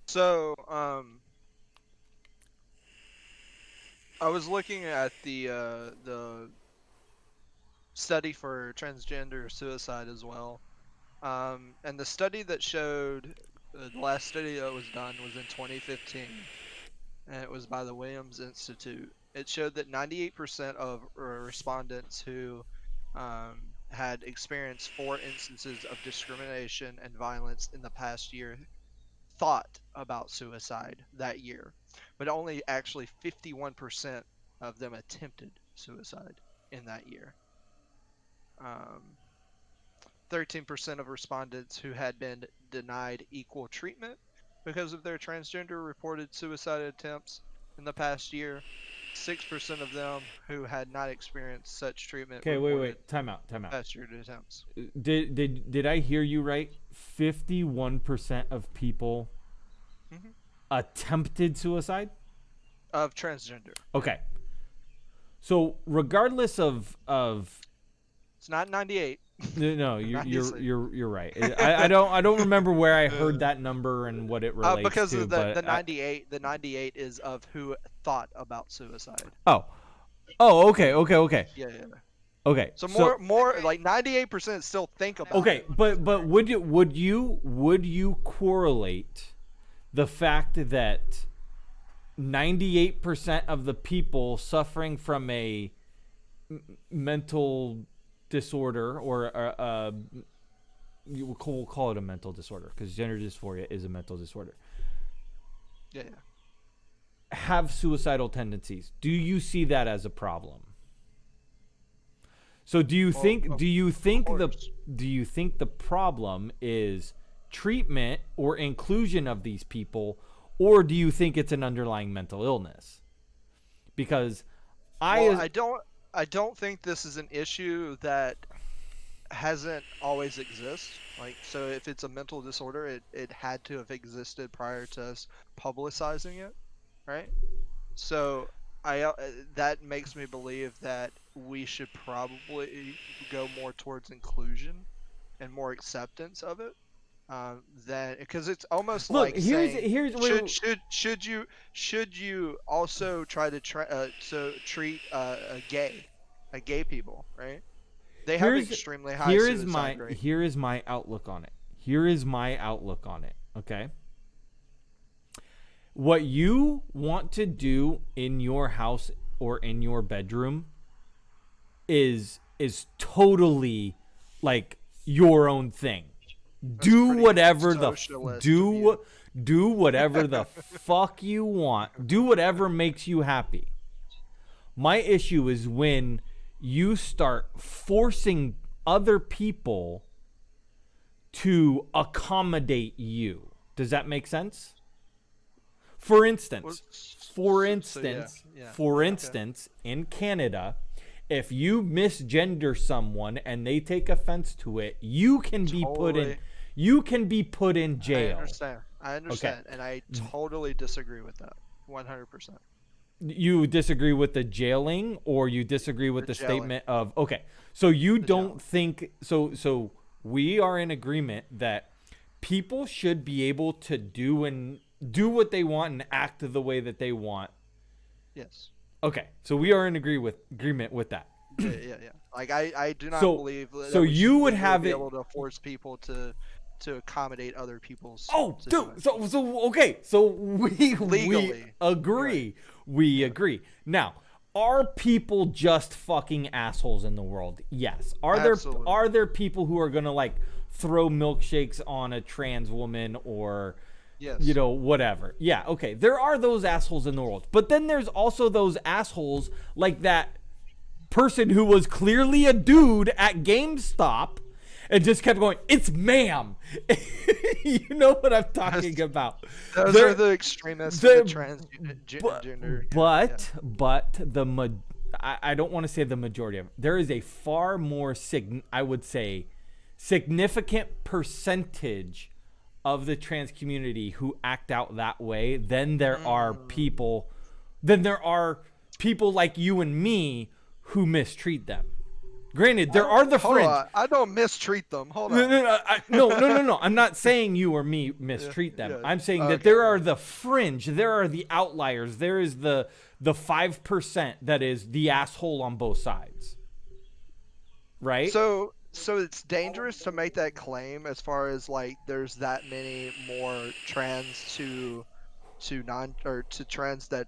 So, I was looking at the study for transgender suicide as well, and the study that showed the last study that was done was in 2015, and it was by the Williams Institute. It showed that 98% of respondents who had experienced 4 instances of discrimination and violence in the past year thought about suicide that year, but only actually 51% of them attempted suicide in that year. 13% of respondents who had been denied equal treatment because of their transgender reported suicide attempts in the past year. 6% of them who had not experienced such treatment. Okay, wait. Time out. Past year attempts. Did I hear you right? 51% of people attempted suicide? Of transgender. Okay. So regardless of it's not 98. No, you're right. I don't remember where I heard that number and what it relates because to. Because the 98 is of who thought about suicide. Oh, okay. Yeah. Okay. So more like 98% still think about. Okay, it. but would you correlate the fact that 98% of the people suffering from a mental disorder, or we'll call it a mental disorder because gender dysphoria is a mental disorder, yeah, have suicidal tendencies? Do you see that as a problem? So do you think the problem is treatment or inclusion of these people, or do you think it's an underlying mental illness? Because I don't think this is an issue that hasn't always exist. Like, so if it's a mental disorder, it had to have existed prior to us publicizing it, right? So that makes me believe that we should probably go more towards inclusion and more acceptance of it. Than because it's almost Look, like saying here's where should you also try to treat a gay people, right? They have extremely high suicide rate. here is my outlook on it. Here is my outlook on it. Okay. What you want to do in your house or in your bedroom is totally like your own thing. Do whatever do whatever the fuck you want. Do whatever makes you happy. My issue is when you start forcing other people to accommodate you. Does that make sense? For instance, in Canada, if you misgender someone and they take offense to it, you can be put in jail. I understand, Okay. and I totally disagree with that. 100%. You disagree with the jailing, or you disagree with the jailing. statement of okay. So you don't think so we are in agreement that people should be able to do what they want and act the way that they want. Yes. Okay. So we are in agreement with that. Yeah. Like I do not believe that so we you should would legally have be it able to force people to accommodate other people's Oh, dude. situations. So okay. So we Legally. agree. Right. We agree. Now, are people just fucking assholes in the world? Yes. Absolutely. Are there people who are gonna like throw milkshakes on a trans woman or Yes. whatever? Yeah. Okay. There are those assholes in the world, but then there's also those assholes like that person who was clearly a dude at GameStop and just kept going, "It's ma'am." You know what I'm talking about. Those are the extremists of the transgender. But I don't want to say the majority of them. There is a far more significant percentage of the trans community who act out that way than there are people like you and me who mistreat them. Granted, there are the Hold fringe. on. I don't mistreat them. Hold on. No. I'm not saying you or me mistreat them. yeah. I'm saying that there are the fringe. There are the outliers. There is the 5% that is the asshole on both sides. Right? So it's dangerous to make that claim as far as like there's that many more trans to trans that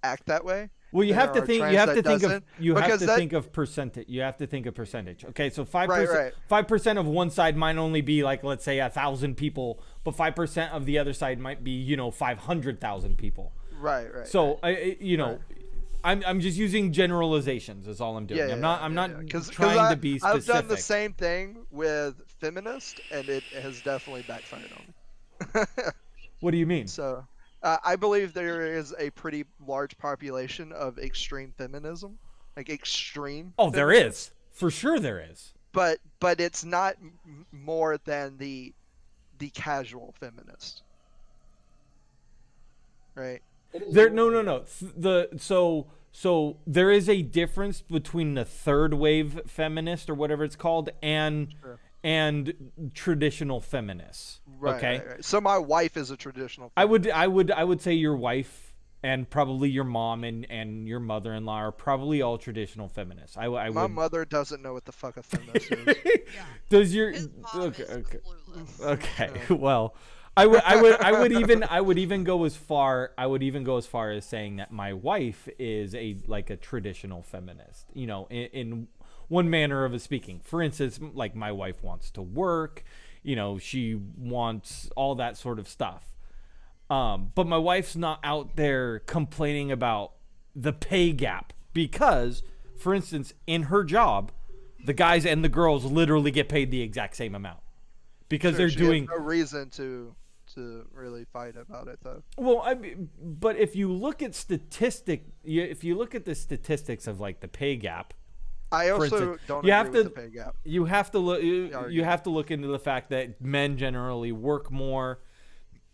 act that way. Well, you than have to there are think. trans You have that to think of. doesn't, You have because to that- think of percentage. You have to think of percentage. Okay, so 5%. Right. 5% of one side might only be like, let's say, 1,000 people, but 5% of the other side might be 500,000 people. Right. So I'm just using generalizations. Is all I'm doing. I'm not trying to be specific. I've done the same thing with feminist, and it has definitely backfired on me. What do you mean? So, I believe there is a pretty large population of extreme feminism, like extreme. Oh, there is. For sure there is. But it's not more than the casual feminist, right? There no. So there is a difference between the third wave feminist or whatever it's called and traditional feminists. Right, okay. right. So my wife is a traditional feminist. I would say your wife and probably your mom and your mother-in-law are probably all traditional feminists. My mother doesn't know what the fuck a feminist is. Does your His mom is clueless. Okay. Well, I would even go as far as saying that my wife is a traditional feminist, in one manner of speaking. For instance, like my wife wants to work, she wants all that sort of stuff. But my wife's not out there complaining about the pay gap because, for instance, in her job, the guys and the girls literally get paid the exact same amount because they're doing no reason to really fight about it though. Well, but if you look at the statistics of like the pay gap, I For also instance, don't you agree have with to the pay gap. you have to look you argument. have to look into the fact that men generally work more.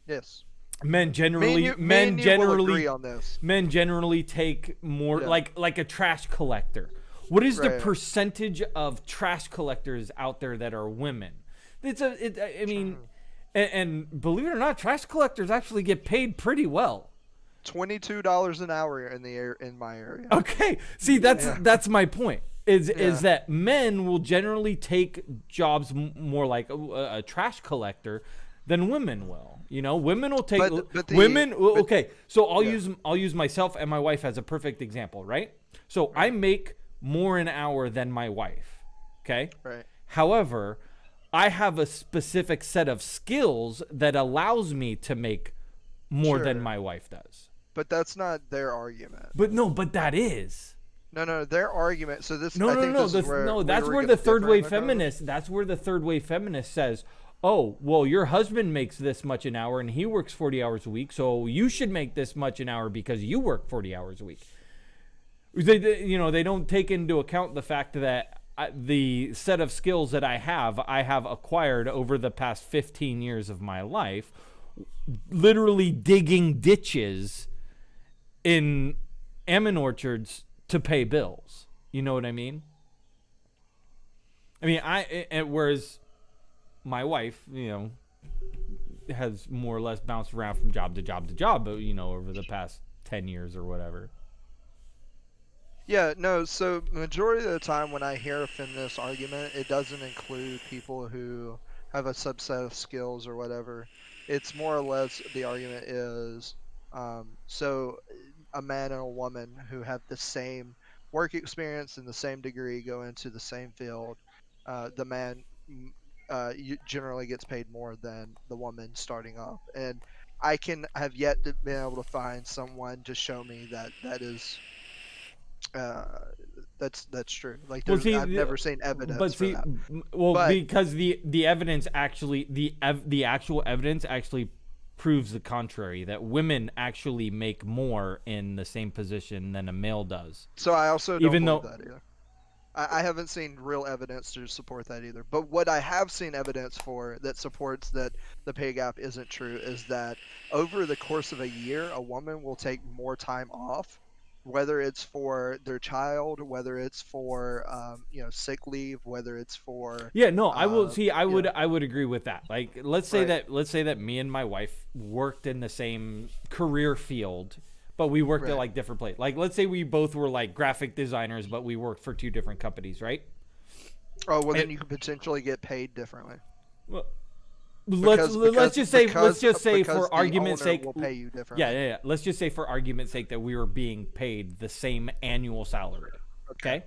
Yes. Men Me generally and you will agree on this. men generally take more Yeah. like a trash collector. What is the Right. percentage of trash collectors out there that are women? I mean, and believe it or not, trash collectors actually get paid pretty well. $22 an hour in my area. Okay, see that's my point. Is Yeah. that men will generally take jobs more like a trash collector than women will. You know, women will take okay. So I'll use myself and my wife as a perfect example, right? So I make more an hour than my wife. Okay. Right. However, I have a specific set of skills that allows me to make more than Sure. my wife does. But that's not their argument. But that is. No, their argument. So this. No, I no, think no. this is where That's we're where gonna the third differ wave in the conversation. feminist. That's where the third wave feminist says, "Oh, well, your husband makes this much an hour and he works 40 hours a week, so you should make this much an hour because you work 40 hours a week." They don't take into account the fact that the set of skills that I have acquired over the past 15 years of my life, literally digging ditches in almond orchards to pay bills. You know what I mean? I mean, whereas my wife, has more or less bounced around from job to job to job, over the past 10 years or whatever. Yeah, no, so majority of the time when I hear a feminist argument, it doesn't include people who have a subset of skills or whatever. It's more or less the argument is, so a man and a woman who have the same work experience and the same degree go into the same field, the man generally gets paid more than the woman starting off. And I have yet to be able to find someone to show me that is that's true. Like I've never seen evidence for that. Because the evidence actually the actual evidence actually proves the contrary, that women actually make more in the same position than a male does. So I also don't Even believe though that either. I haven't seen real evidence to support that either. But what I have seen evidence for that supports that the pay gap isn't true is that over the course of a year, a woman will take more time off, whether it's for their child, whether it's for sick leave, whether it's for I would agree with that. Like let's say that me and my wife worked in the same career field, but we worked at like different places. Like let's say we both were like graphic designers, but we worked for two different companies, right? Oh well, then you could potentially get paid differently. Well, let's just say for argument's sake, will pay you differently. Yeah. Let's just say for argument's sake that we were being paid the same annual salary. Okay.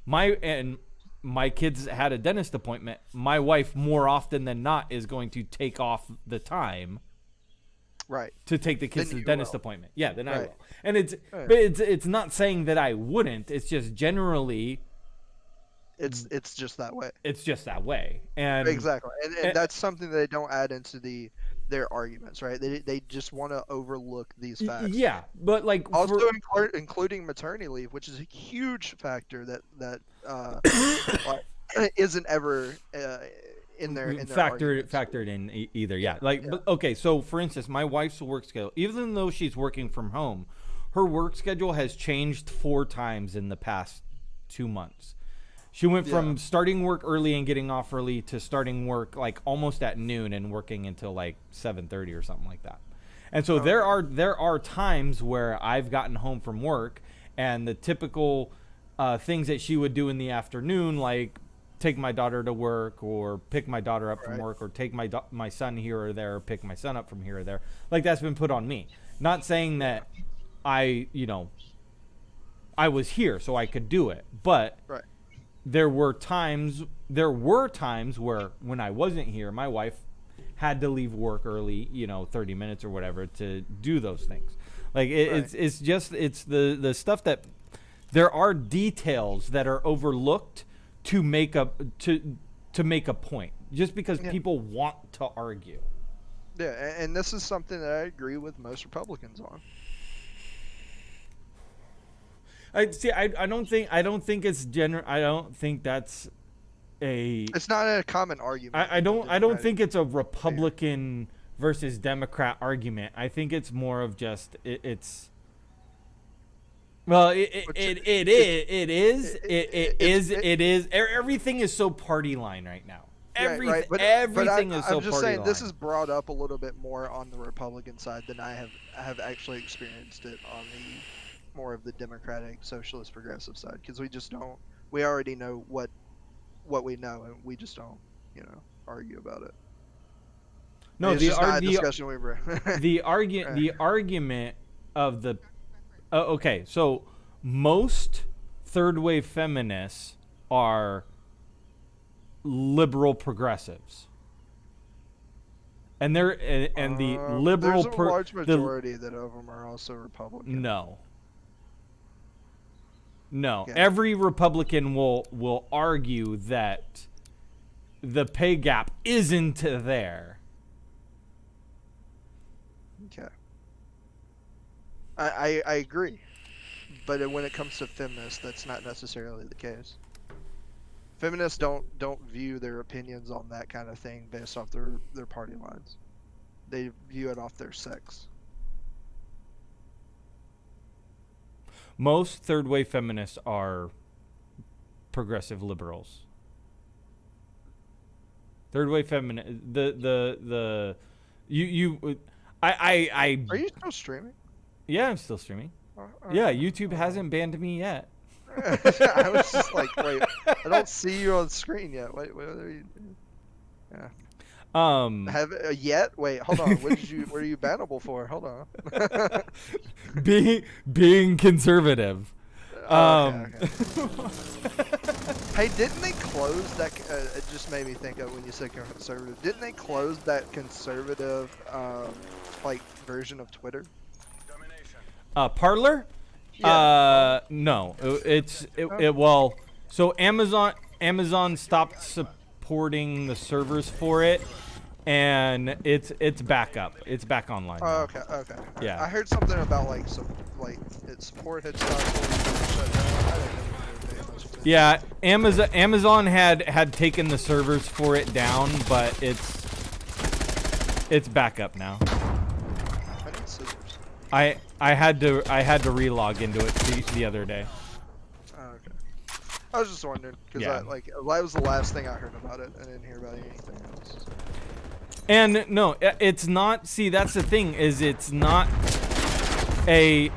My kids had a dentist appointment. My wife, more often than not, is going to take off the time. Right. To take the kids to the dentist appointment. Yeah, then I will. And Right. but it's not saying that I wouldn't. It's just generally. It's just that way. It's just that way, and exactly, and that's something they don't add into their arguments, right? They just want to overlook these facts. Yeah, but like also including maternity leave, which is a huge factor that isn't ever in their factored in either. Yeah, But, okay. So for instance, my wife's work schedule, even though she's working from home, her work schedule has changed 4 times in the past 2 months. She went from starting work early and getting off early to starting work like almost at noon and working until like 7:30 or something like that. And so there are times where I've gotten home from work and the typical things that she would do in the afternoon, like take my daughter to work or pick my daughter up from work or take my son here or there or pick my son up from here or there. Like that's been put on me. Not saying that I was here so I could do it, but there were times where when I wasn't here, my wife had to leave work early, 30 minutes or whatever to do those things. Like it's the stuff that there are details that are overlooked to make a point, just because people want to argue. Yeah, and this is something that I agree with most Republicans on. I see. I don't think it's I don't think that's a. It's not a common argument. I don't Democratic think it's a Republican versus Democrat argument. I think it's more of just it's. Well, it is. Everything is so party line right now. Right, but Everything is so I'm just party saying line. this is brought up a little bit more on the Republican side than I have actually experienced it on the more of the Democratic, Socialist, Progressive side, because we already know what we know, and we just don't argue about it. No, it's just not a discussion we bring. the argument of the okay, so most third wave feminists are liberal progressives, and the liberal there's a large majority that of them are also Republican. No, Okay. every Republican will argue that the pay gap isn't there. Okay. I agree, but when it comes to feminists, that's not necessarily the case. Feminists don't view their opinions on that kind of thing based off their party lines. They view it off their sex. Most third wave feminists are progressive liberals. Third wave feminist. I. Are you still streaming? Yeah, I'm still streaming. Yeah, YouTube hasn't banned me yet. I was just like, wait, I don't see you on screen yet. Wait, what are you? Yeah. Have yet? Wait, hold on. What are you bannable for? Hold on. being conservative. Okay. Hey, didn't they close that? It just made me think of when you said conservative. Didn't they close that conservative, version of Twitter? Parler? Yeah. No. Well, so Amazon stopped supporting the servers for it, and it's back up. It's back online. Oh, now. okay. Yeah. I heard something about its support had stopped. Yeah, Amazon had taken the servers for it down, but it's back up now. I need scissors. I had to relog into it the other day. Oh, okay. I was just wondering because Yeah. that was the last thing I heard about it. I didn't hear about anything else. And no, it's not. See, that's the thing is it's not a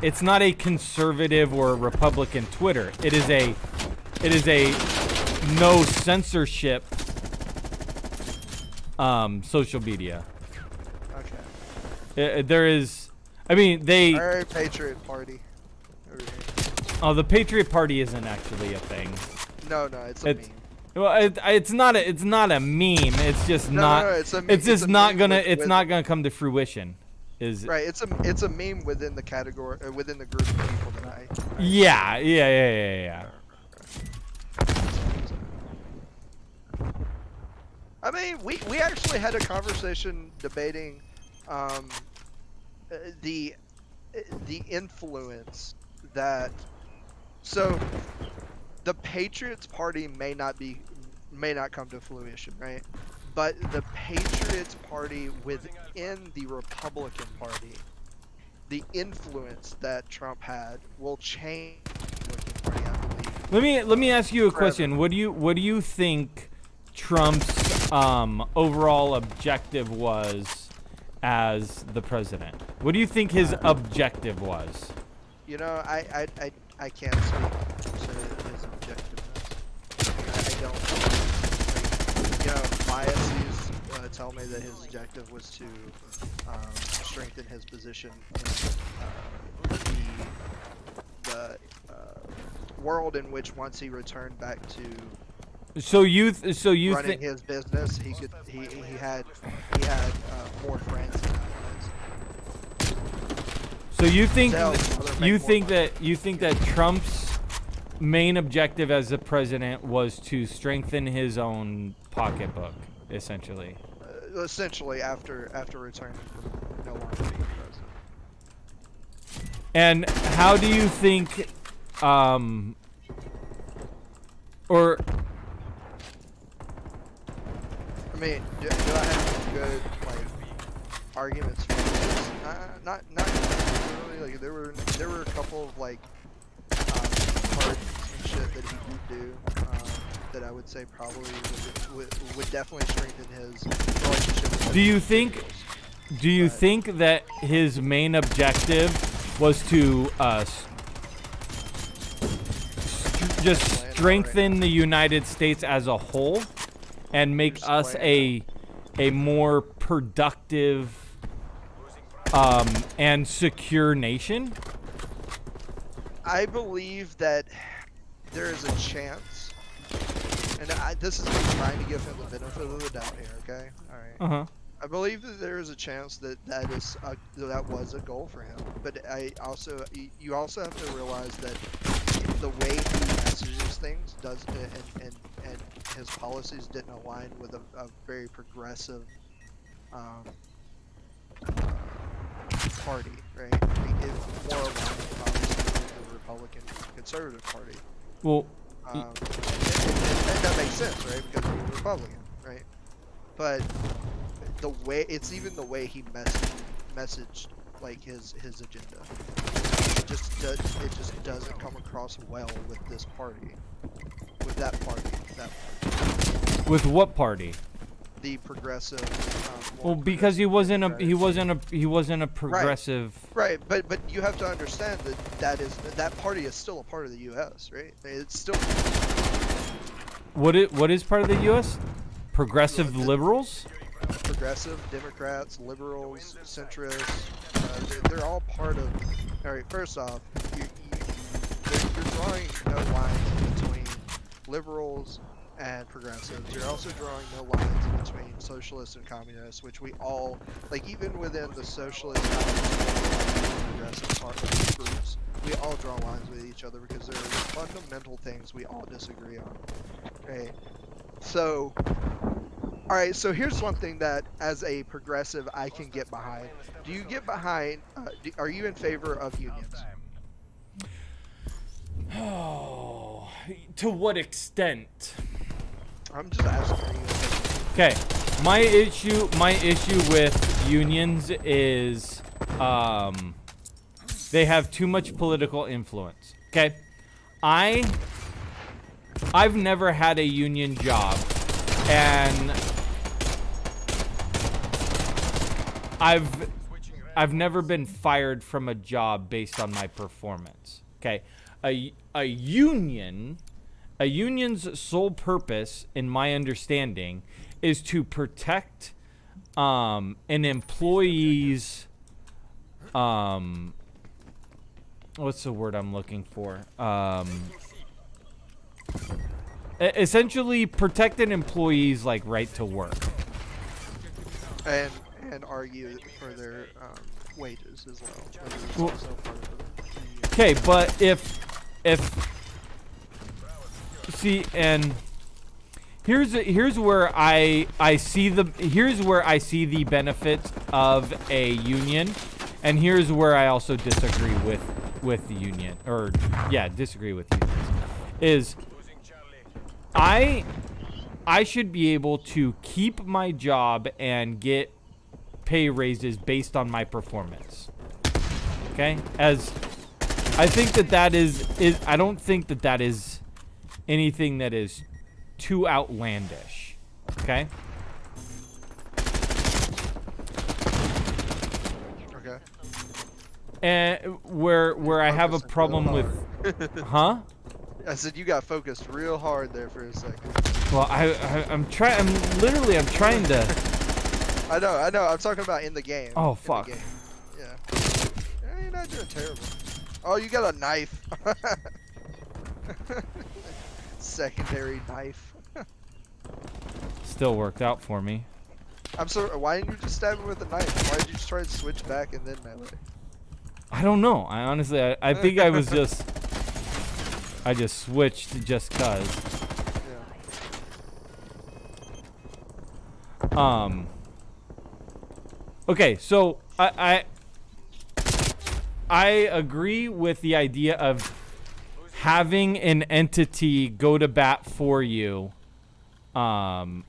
conservative or a Republican Twitter. It is a no censorship social media. Okay. There is. I mean, they. All right, Patriot Party. Over here. Oh, the Patriot Party isn't actually a thing. No, it's a meme. Well, it's not a meme. It's just not. No, it's a meme. It's just a not meme gonna. with- It's not gonna come to fruition. Is Right, it's a meme within the category, within the group of people that I Yeah. I mean, we actually had a conversation debating the influence that the Patriots Party may not come to fruition, right? But the Patriots Party within the Republican Party, the influence that Trump had will change the Republican Party, I believe. Let me ask you a question. What do you think Trump's overall objective was as the president? What do you think his objective was? You know, I can't speak to his objectiveness. I don't. Biases tell me that his objective was to strengthen his position in the world in which once he returned back to running his business, he had more friends. So you think that Trump's main objective as the president was to strengthen his own pocketbook, essentially? Essentially, after returning from no longer being president. And how do you think or I mean, do I have good like arguments for this? Not really. Like there were a couple of like parts and shit that he did do that I would say probably would definitely strengthen his relationship with do you other think individuals. do you But- think that his main objective was to just strengthen the United States as a whole and make You're us square. a more productive and secure nation? I believe that there is a chance, and this is me trying to give him the benefit of the doubt here. Okay, all right. Uh-huh. I believe that there is a chance that that was a goal for him, but you also have to realize that the way he messages things does, and his policies didn't align with a very progressive party, right? It's more aligned, obviously, with the Republican Conservative Party. Well, And that makes sense, right? Because he's a Republican, right? But the way the way he messaged like his agenda, it just doesn't come across well with this party, with that party. with what party? The progressive. Well, because he wasn't a progressive. Right, but you have to understand that party is still a part of the U.S., right? It's still. What is part of the U.S.? Progressive liberals? Progressive, Democrats, liberals, centrists, they're all part of. All right, first off, you're drawing no lines between liberals and progressives. You're also drawing no lines in between socialists and communists, which we all, like even within the socialist and progressive part of groups, we all draw lines with each other because there are fundamental things we all disagree on. Okay, so. Alright, so here's something that, as a progressive, I can get behind. Do you get behind, are you in favor of unions? Oh, to what extent? I'm just asking you. Okay, my issue with unions is they have too much political influence. Okay, I've never had a union job, and I've never been fired from a job based on my performance. Okay, a union's sole purpose, in my understanding, is to protect an employee's what's the word I'm looking for? Essentially protect an employee's like right to work. And argue for their wages as well. Okay, but if see, and here's where I see the benefits of a union, and here's where I also disagree with the union, or disagree with unions, is I should be able to keep my job and get pay raises based on my performance. Okay? As I think that is I don't think that is anything that is too outlandish. Okay? Okay. And where I have a problem with huh? I said you got focused real hard there for a second. Well, I'm trying to I know. I'm talking about in the game. Oh, In the fuck. game. Yeah. You're not doing terrible. Oh, you got a knife. Secondary knife. still worked out for me. I'm sorry. Why didn't you just stab him with a knife? Why did you just try to switch back and then melee? I don't know. I honestly I think I just switched just cuz. Yeah. Okay, so I agree with the idea of having an entity go to bat for you, I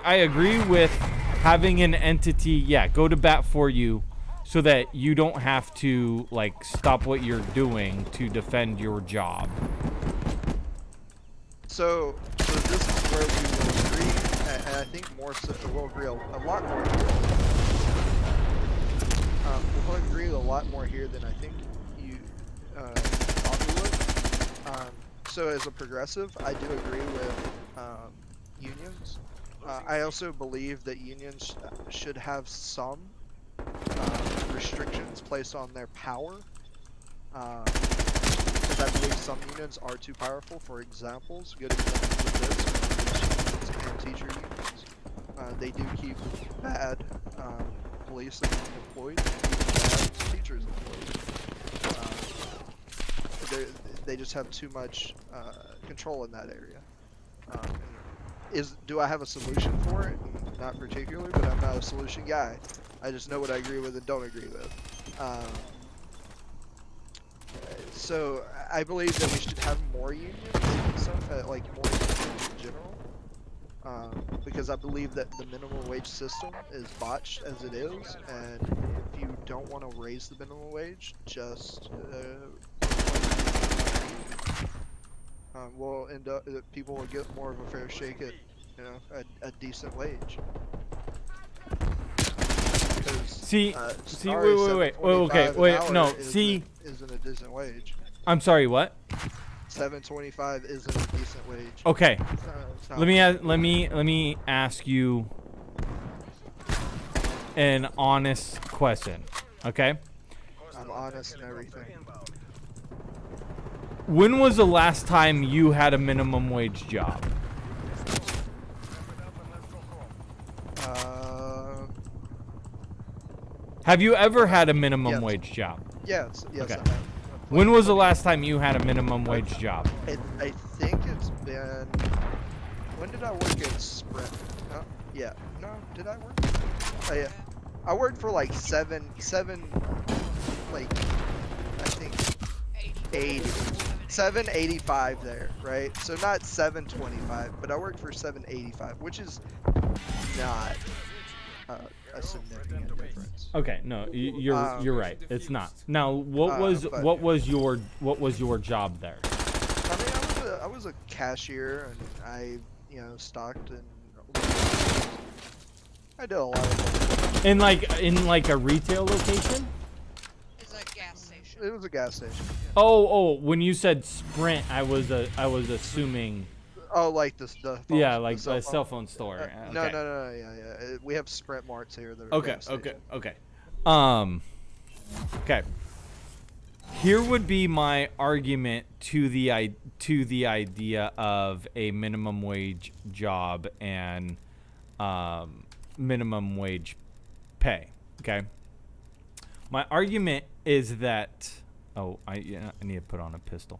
agree with having an entity, go to bat for you, so that you don't have to like stop what you're doing to defend your job. So this is where we will agree, and I think more so, we'll agree a lot more. We'll agree a lot more here than I think you thought we would. So as a progressive, I do agree with unions. I also believe that unions should have some restrictions placed on their power. Because I believe some unions are too powerful. For examples, good examples of this are and teacher unions. They do keep bad police employed, bad teachers employed. They just have too much control in that area. Do I have a solution for it? Not particularly, but I'm not a solution guy. I just know what I agree with and don't agree with. So I believe that we should have more unions, like more unions in general, because I believe that the minimum wage system is botched as it is, and if you don't want to raise the minimum wage, just we'll end up people will get more of a fair shake at a decent wage. See, sorry, wait, no, see, isn't a decent wage. I'm sorry, what? 725 isn't a decent wage. Okay, It's not. let me ask you an honest question, okay? I'm honest and everything. When was the last time you had a minimum wage job? Have you ever had a minimum Yes. wage job? Yes, Okay. I have. When was the last time you had a minimum wage job? I think it's been. When did I work at Sprint? No, yeah. No, did I work? Oh yeah. I worked for like seven, like I think 785 there, right? So not 725, but I worked for 785, which is not a significant difference. Okay, no, you're right. It's not. Now, what was your job there? I mean, I was a cashier, and I stocked and I did a lot of things. In like a retail location? It's a gas station. It was a gas station. Oh, when you said Sprint, I was assuming. Oh, like the phone, Yeah, like the a cell phone store. No, Okay. no, yeah. We have Sprint marts here. That are Okay, gas okay, stations. okay. Okay. Here would be my argument to the idea of a minimum wage job and minimum wage pay. Okay. My argument is that I need to put on a pistol.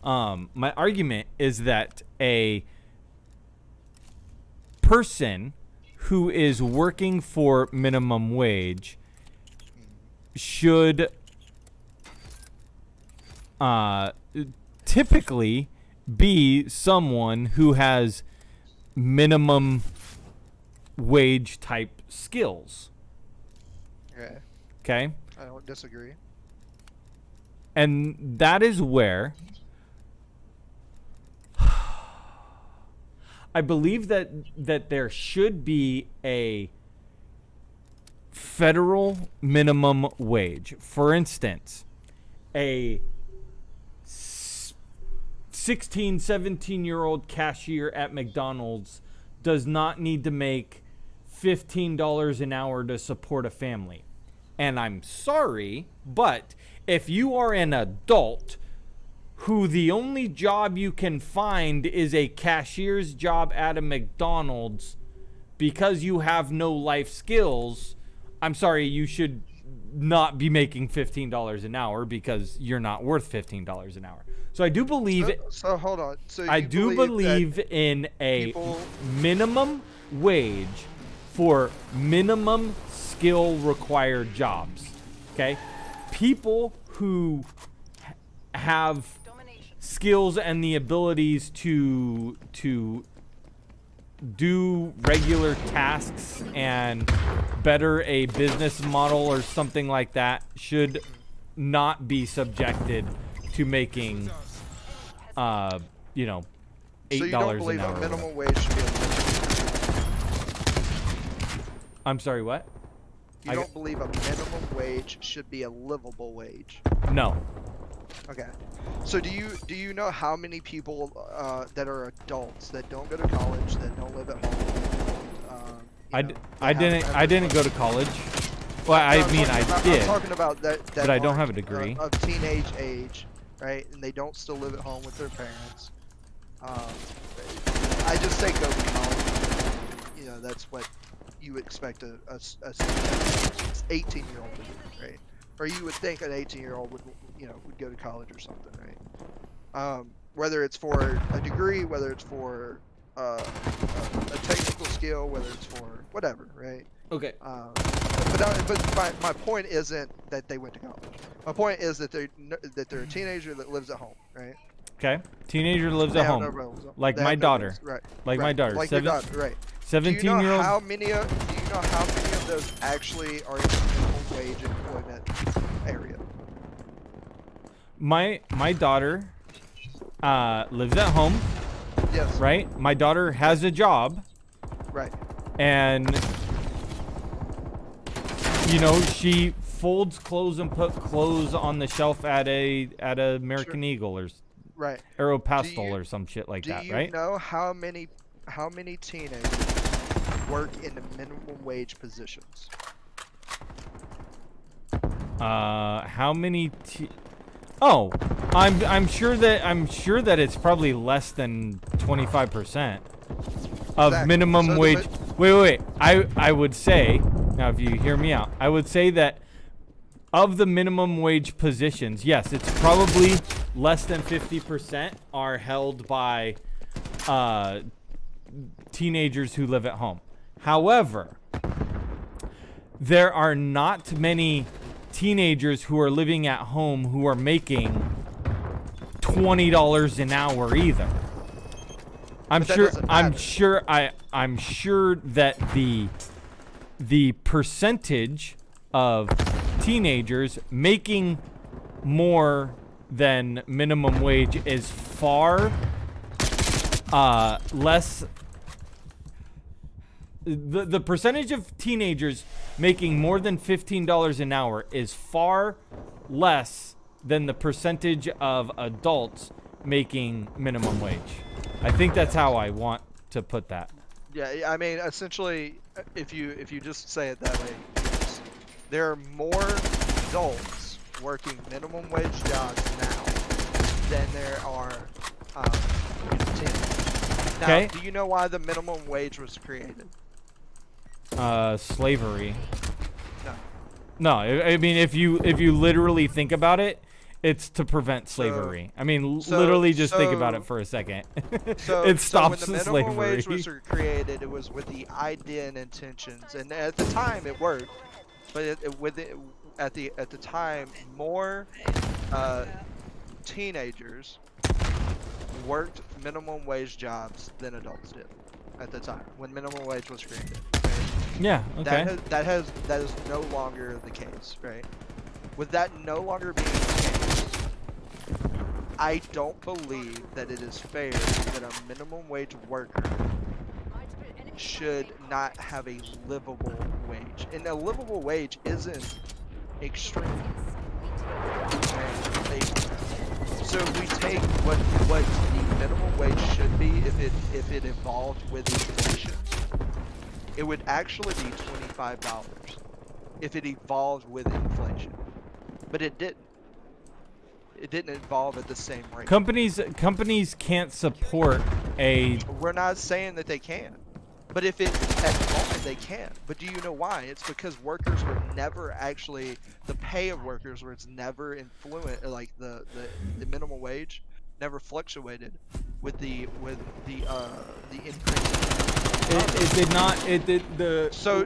My argument is that a person who is working for minimum wage should typically be someone who has minimum wage type skills. Yeah. Okay? I don't disagree. And that is where I believe that there should be a federal minimum wage. For instance, a 16, 17-year-old cashier at McDonald's does not need to make $15 an hour to support a family. And I'm sorry, but if you are an adult who the only job you can find is a cashier's job at a McDonald's because you have no life skills, I'm sorry, you should not be making $15 an hour because you're not worth $15 an hour. So I do believe So hold on. So I you do believe in a minimum wage for minimum skill required jobs. Okay? people who have skills and the abilities to do regular tasks and better a business model or something like that should not be subjected to making you know, $8 So you don't believe an hour. a minimum wage should be a livable I'm sorry, what? You don't believe a minimum wage should be a livable wage? No. Okay. So do you know how many people that are adults that don't go to college, that don't live at home? I didn't go to college. Well, I mean I did. I'm talking about that but I don't have a aren't, degree. Of teenage age, right? And they don't still live at home with their parents. I just say go to college. You know, that's what you expect a 18-year-old to do, right? Or you would think an 18-year-old would go to college or something, right? Whether it's for a degree, whether it's for a technical skill, whether it's for whatever, right? Okay. But my point isn't that they went to college. My point is that they're a teenager that lives at home, right? Okay. Teenager lives at home. Like my daughter. Right. Like my daughter. Like your daughter, right. 17-year-old. Do you know how many of those actually are in the minimum wage employment area? My daughter lives at home. Yes. Right? My daughter has a job. Right. And you know, she folds clothes and put clothes on the shelf at a American Eagle or right. Aeropostale or some shit like that, right? Do you know how many teenagers work in the minimum wage positions? How many Oh, I'm sure that it's probably less than 25% of minimum wage. Wait. I would say, now if you hear me out, I would say that of the minimum wage positions, yes, it's probably less than 50% are held by teenagers who live at home. However, there are not many teenagers who are living at home who are making $20 an hour either. I'm sure that the percentage of teenagers making more than minimum wage is far less. The percentage of teenagers making more than $15 an hour is far less than the percentage of adults making minimum wage. I think that's how I want to put that. Yeah, I mean, essentially, if you just say it that way, yes. There are more adults working minimum wage jobs now than there are teenagers. Now, do you know why the minimum wage was created? Slavery. No. No, I mean, if you literally think about it, it's to prevent slavery. I mean, literally just think about it for a second. It stops when the slavery. minimum wage was created, it was with the idea and intentions, and at the time it worked. But at the time, more teenagers worked minimum wage jobs than adults did at the time when minimum wage was created. Right? Yeah. Okay. That is no longer the case, right? With that no longer being the case, I don't believe that it is fair that a minimum wage worker should not have a livable wage. And a livable wage isn't extreme. So if we take what the minimum wage should be if it evolved with inflation, it would actually be $25 if it evolved with inflation. But it didn't. It didn't evolve at the same rate. Companies can't support a. We're not saying that they can, but at the moment they can. But do you know why? It's because workers were never actually the pay of workers was never influent. Like the minimum wage never fluctuated with the increase. It did not. It did the. So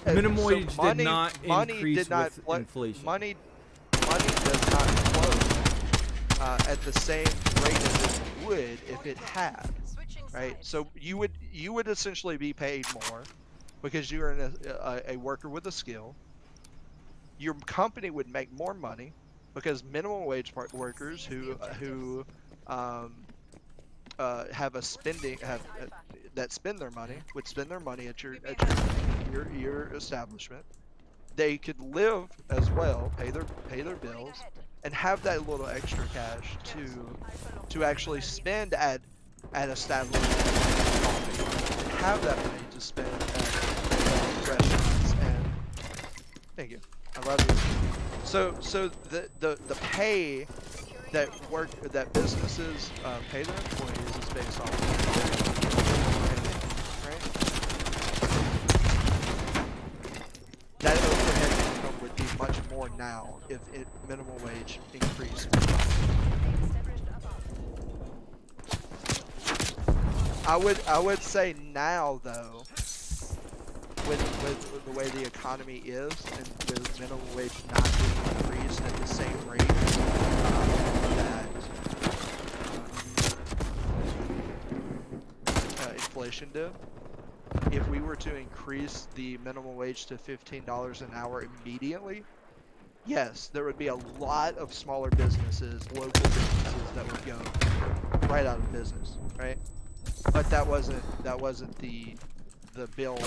minimum wage money, did not money increase did not with inflation. Money money does not flow at the same rate as it would if it had, right? So you would essentially be paid more because you're a worker with a skill. Your company would make more money because minimum wage workers who have a spending that spend their money would spend their money at your establishment. They could live as well, pay their bills, and have that little extra cash to actually spend at establishments, and have that money to spend at restaurants. And thank you, I love you. So the pay that businesses pay their employees is based on right? That overhead income would be much more now if minimum wage increased. I would say now though, with the way the economy is and with minimum wage not being increased at the same rate that inflation did, if we were to increase the minimum wage to $15 an hour immediately, yes, there would be a lot of smaller businesses, local businesses that would go right out of business, right? But that wasn't the bill.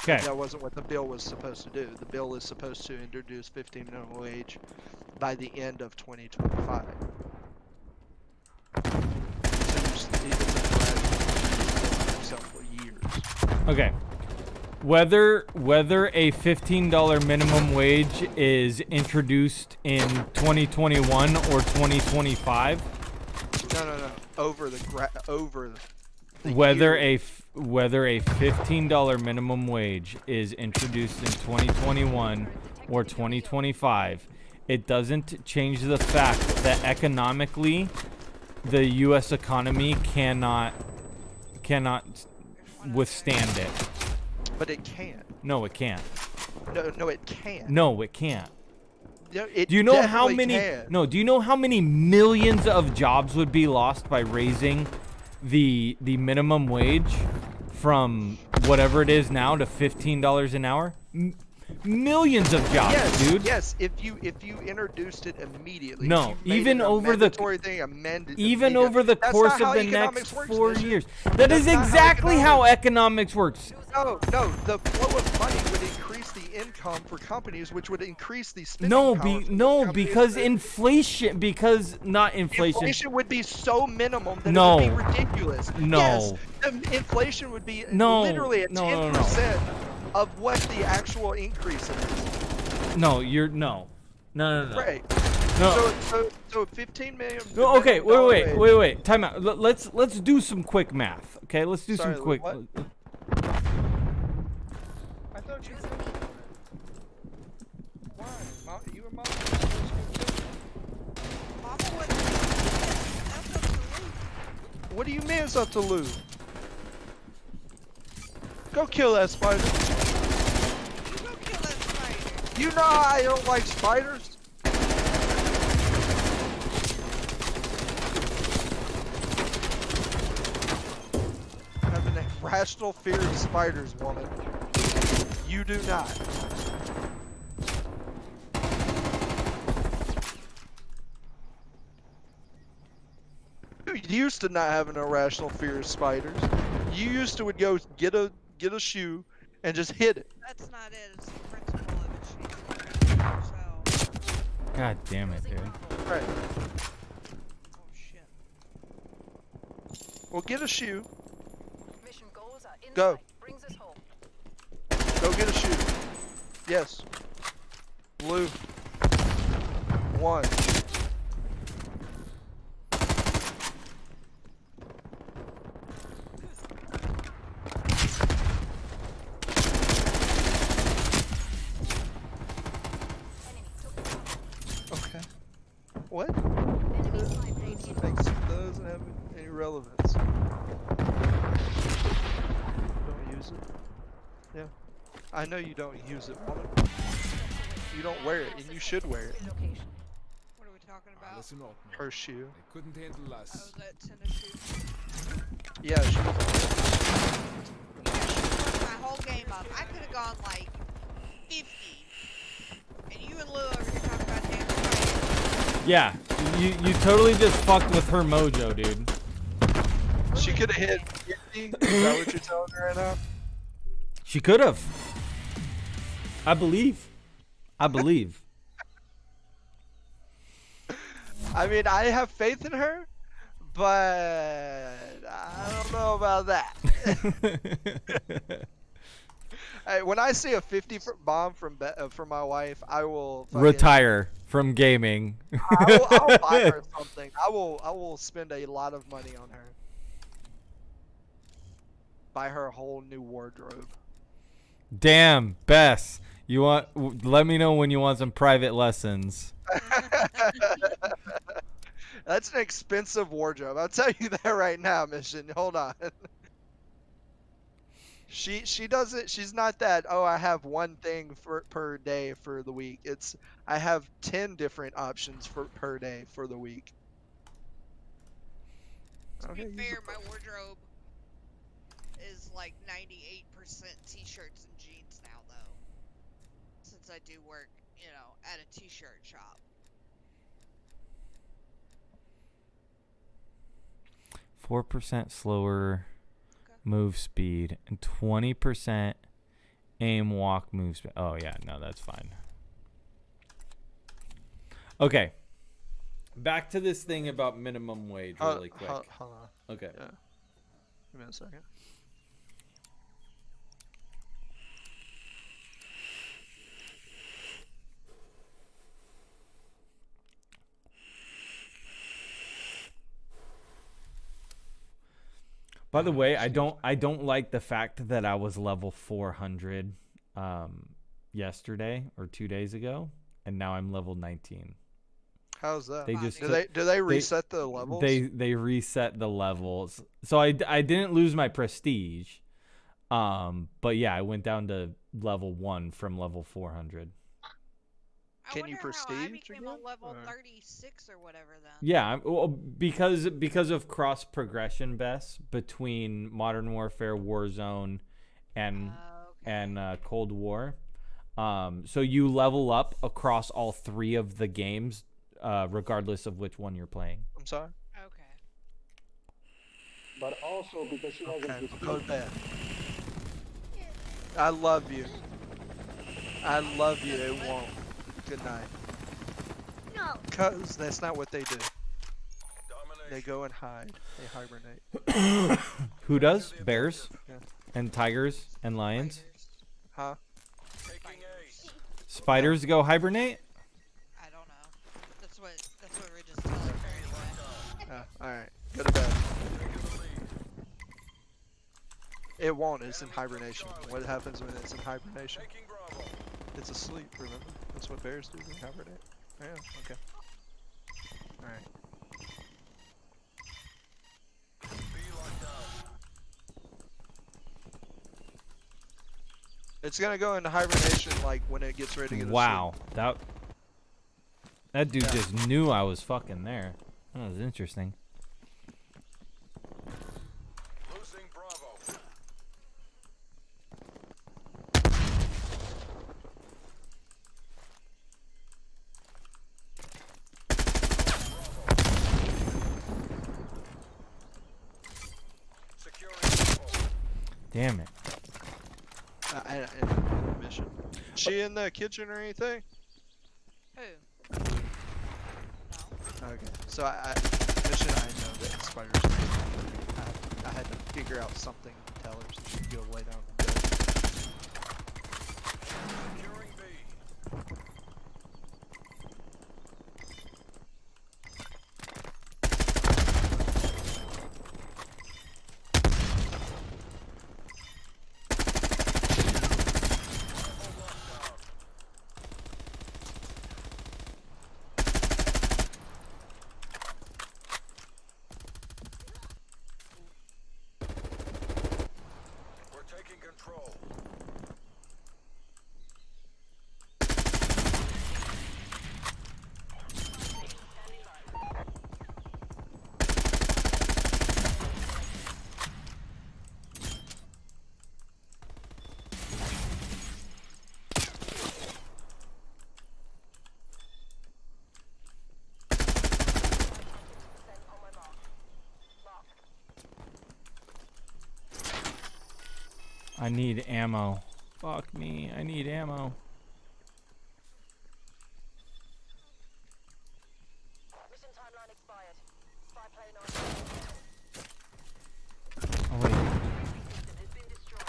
Okay. That wasn't what the bill was supposed to do. The bill is supposed to introduce 15 minimum wage by the end of 2025. Several years. Okay. Whether a $15 minimum wage is introduced in 2021 or 2025. No. Over the whether year. Whether a $15 minimum wage is introduced in 2021 or 2025, it doesn't change the fact that economically, the U.S. economy cannot withstand it. But it can't. No, it can't. No, it can't. No, it can't. No, it Do you know how definitely many? can. No. Do you know how many millions of jobs would be lost by raising the minimum wage from whatever it is now to $15 an hour? Millions of jobs, dude. Yes, if you introduced it immediately. No, if you made even it a over the mandatory thing, amended even immediately. over the That's course not of how the next economics works, 4 Mitch. years. That That's is not how exactly how economics works. No, the flow of money would increase the income for companies, which would increase the spending No, power for companies. because inflation, not inflation. Inflation would be so minimum that No. it would be ridiculous. No. Yes, inflation would be No. literally at No, 10% of what the actual increase is. No, no. Right. No. So 15 million. No, okay, $15 wait. Time out. Let's do some quick math. Okay, let's do Sorry, some quick. what? I thought you. Why? You and Mom. Mama wouldn't. That's up to Luke. What do you mean it's up to Lou? Go kill that spider. You go kill that spider. You know how I don't like spiders. Have an irrational fear of spiders, woman. You do not. You used to not have an irrational fear of spiders. You used to would go get a shoe and just hit it. That's not it. It's the principle of it. She's so. God damn it, dude. Right. Oh shit. Well, get a shoe. Mission goals are in Go. sight. Brings us home. Go get a shoe. Yes. Blue. 1. Okay. What? Doesn't have any relevance. Don't use it. Yeah. I know you don't use it, woman. You don't wear it, and you should wear it. Location. What are we talking about? Listen up, man. Her shoe. They couldn't handle I us. was at Tennessee. Yeah, she. My whole game up. I could have gone like 50. And you and Lou over here talking about damn fight. Yeah, you totally just fucked with her mojo, dude. She could have hit 50. Is that what you're telling her right now? She could have. I believe. I believe. I mean, I have faith in her, but I don't know about that. Hey, when I see a 50 bomb from my wife, I will fucking, Retire from gaming. I'll buy her something. I will spend a lot of money on her. Buy her a whole new wardrobe. Damn, Bess. You want? Let me know when you want some private lessons. That's an expensive wardrobe. I'll tell you that right now, Mission. Hold on. She doesn't. She's not that. Oh, I have one thing per day for the week. It's I have 10 different options per day for the week. To Okay, be use fair, the- my wardrobe is like 98% t-shirts and jeans now, though. Since I do work, you know, at a t-shirt shop. 4% slower Okay. move speed and 20% aim, walk, move speed. Oh yeah, no, that's fine. Okay. Back to this thing about minimum wage really quick. Hold on. Okay. Yeah. Give me a second. By the way, I don't like the fact that I was level 400 yesterday or 2 days ago, and now I'm level 19. How's that? They just do they reset the levels? They reset the levels. So I didn't lose my prestige. But yeah, I went down to level 1 from level 400. Can you I prestige became again, a level or- 36 or whatever then. Yeah, well, because of cross progression, Bess, between Modern Warfare, Warzone, and Cold War. So you level up across all 3 of the games, regardless of which one you're playing. I'm sorry. Okay. But also because she has Okay, a go to bed. I love you. I love you. It won't. Good night. No. Cause that's not what they do. Domination. They go and hide. They hibernate. Who does? Bears Yeah. and tigers and lions. Spiders. Huh? Taking A. Spiders go hibernate. I don't know. That's what we're just telling her anyway. All right. Go to bed. Taking the lead. It won't. It's in hibernation. What happens when it's in hibernation? Taking Bravo. It's asleep. Remember? That's what bears do. They hibernate. Yeah. Okay. All right. B locked down. It's gonna go into hibernation like when it gets ready to get to Wow, that dude Yeah. just knew I was fucking there. That was interesting. Losing Bravo. Securing Bravo. Damn it. mission. Is she in the kitchen or anything? Who? No. Okay. So mission I know that spiders. I had to figure out something to tell her so she could go lay down in bed. Securing B. We're taking control. I need ammo. Fuck me. I need ammo. Mission timeline expired. Spy plane on. Oh, wait. System has been destroyed.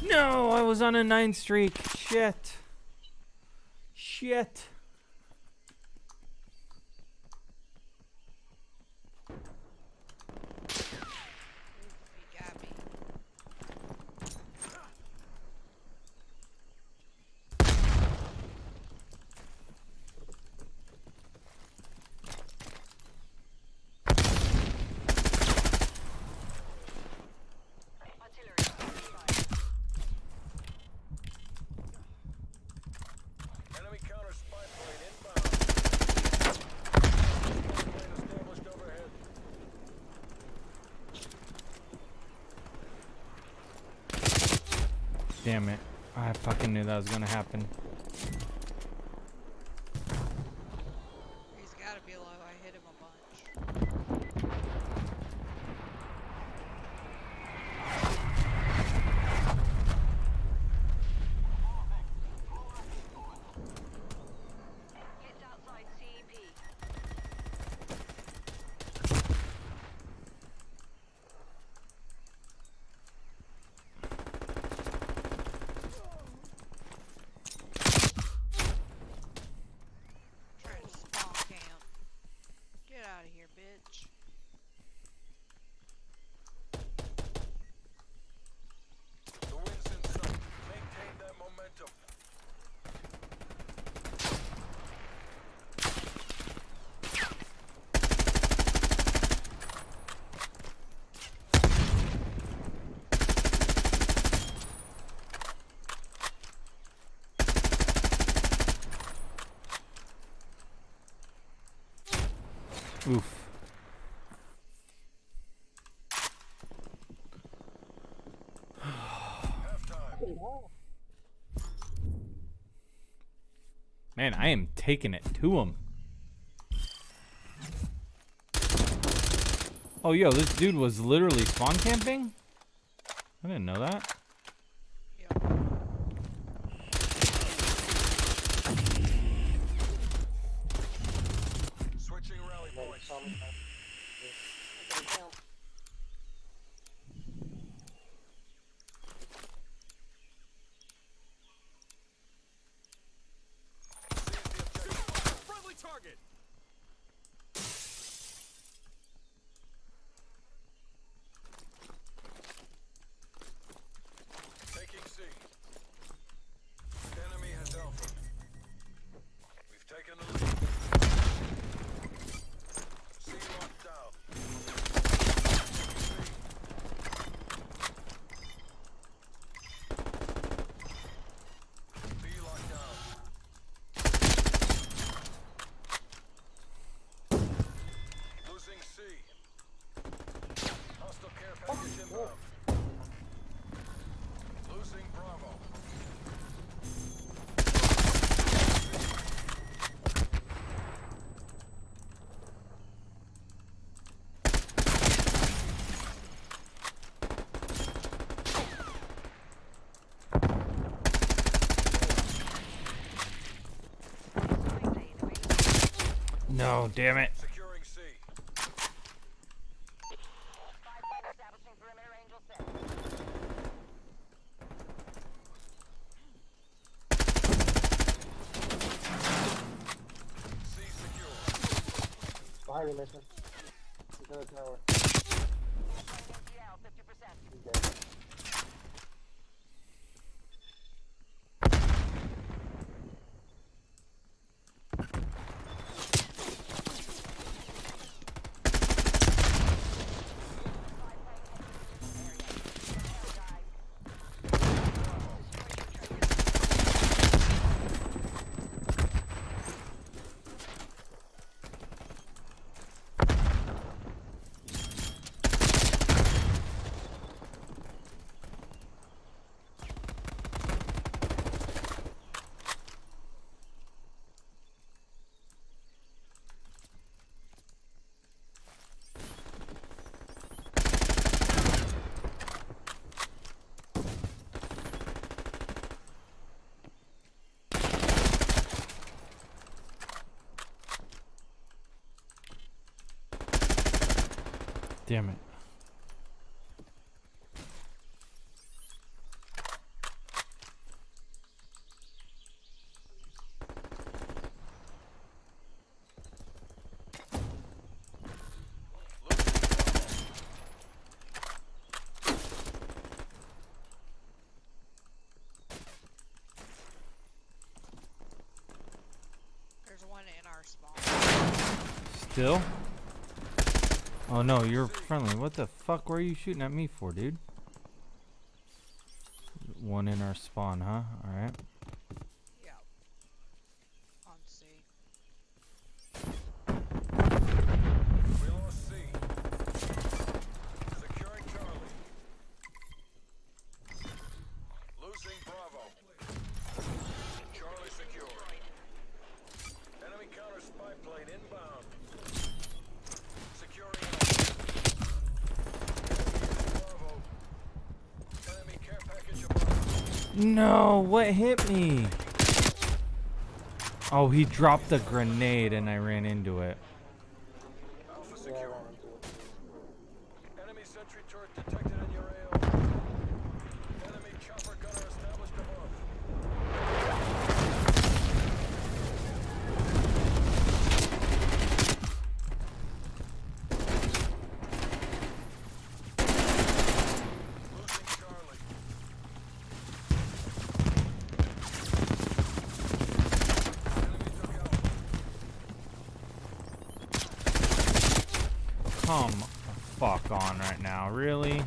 No, I was on a 9 streak. Shit. Shit. You got me. Artillery. Standby. Enemy counter spy plane inbound. Spy plane established overhead. Damn it. I fucking knew that was gonna happen. He's gotta be low. I hit him a bunch. Hits outside CEP. Trying to spawn camp. Get out of here, bitch. The wind's in sight. Maintain that momentum. Oof. Halftime. Man, I am taking it to him. Oh, yo, this dude was literally spawn camping? I didn't know that. Yep. Switching rally points. Friendly target. Taking C. Enemy has Alpha. We've taken the lead. C locked down. B locked down. Losing C. Hostile care package inbound. Losing Bravo. No, damn it. Securing C. Spy plane establishing perimeter angel set. C secure. Behind you, Mission. He's in the tower. MTL 50%. He's dead. Damn it. There's one in our spawn. Still? Oh no, you're friendly. What the fuck were you shooting at me for, dude? One in our spawn, huh? Alright. Yeah. On C. We lost C. Securing Charlie. Losing Bravo. Charlie secure. Enemy counter spy plane inbound. Securing Bravo. Enemy care package above. No, what hit me? Oh, he dropped a grenade and I ran into it. Alpha Yeah, I secure. ran into it. Enemy sentry turret detected in your AO. Enemy chopper gunner established above. Losing Charlie. Enemy took Alpha. Come the fuck on right now, really?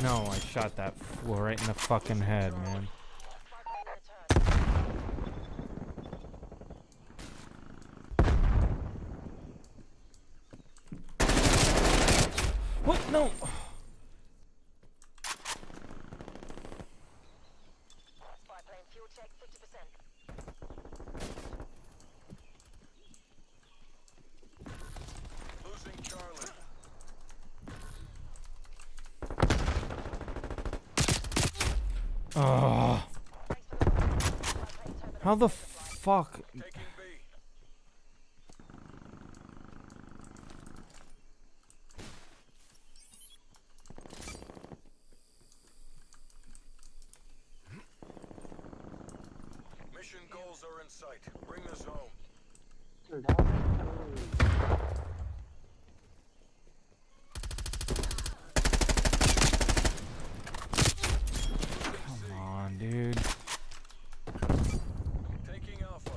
No, I shot that fool right in the fucking head, man. What? No. Spy plane fuel check 50%. Losing Charlie. Ugh. How the fuck? Taking B. Mission goals are in sight. Bring this home. Dude, how- Come on, dude. Taking Alpha.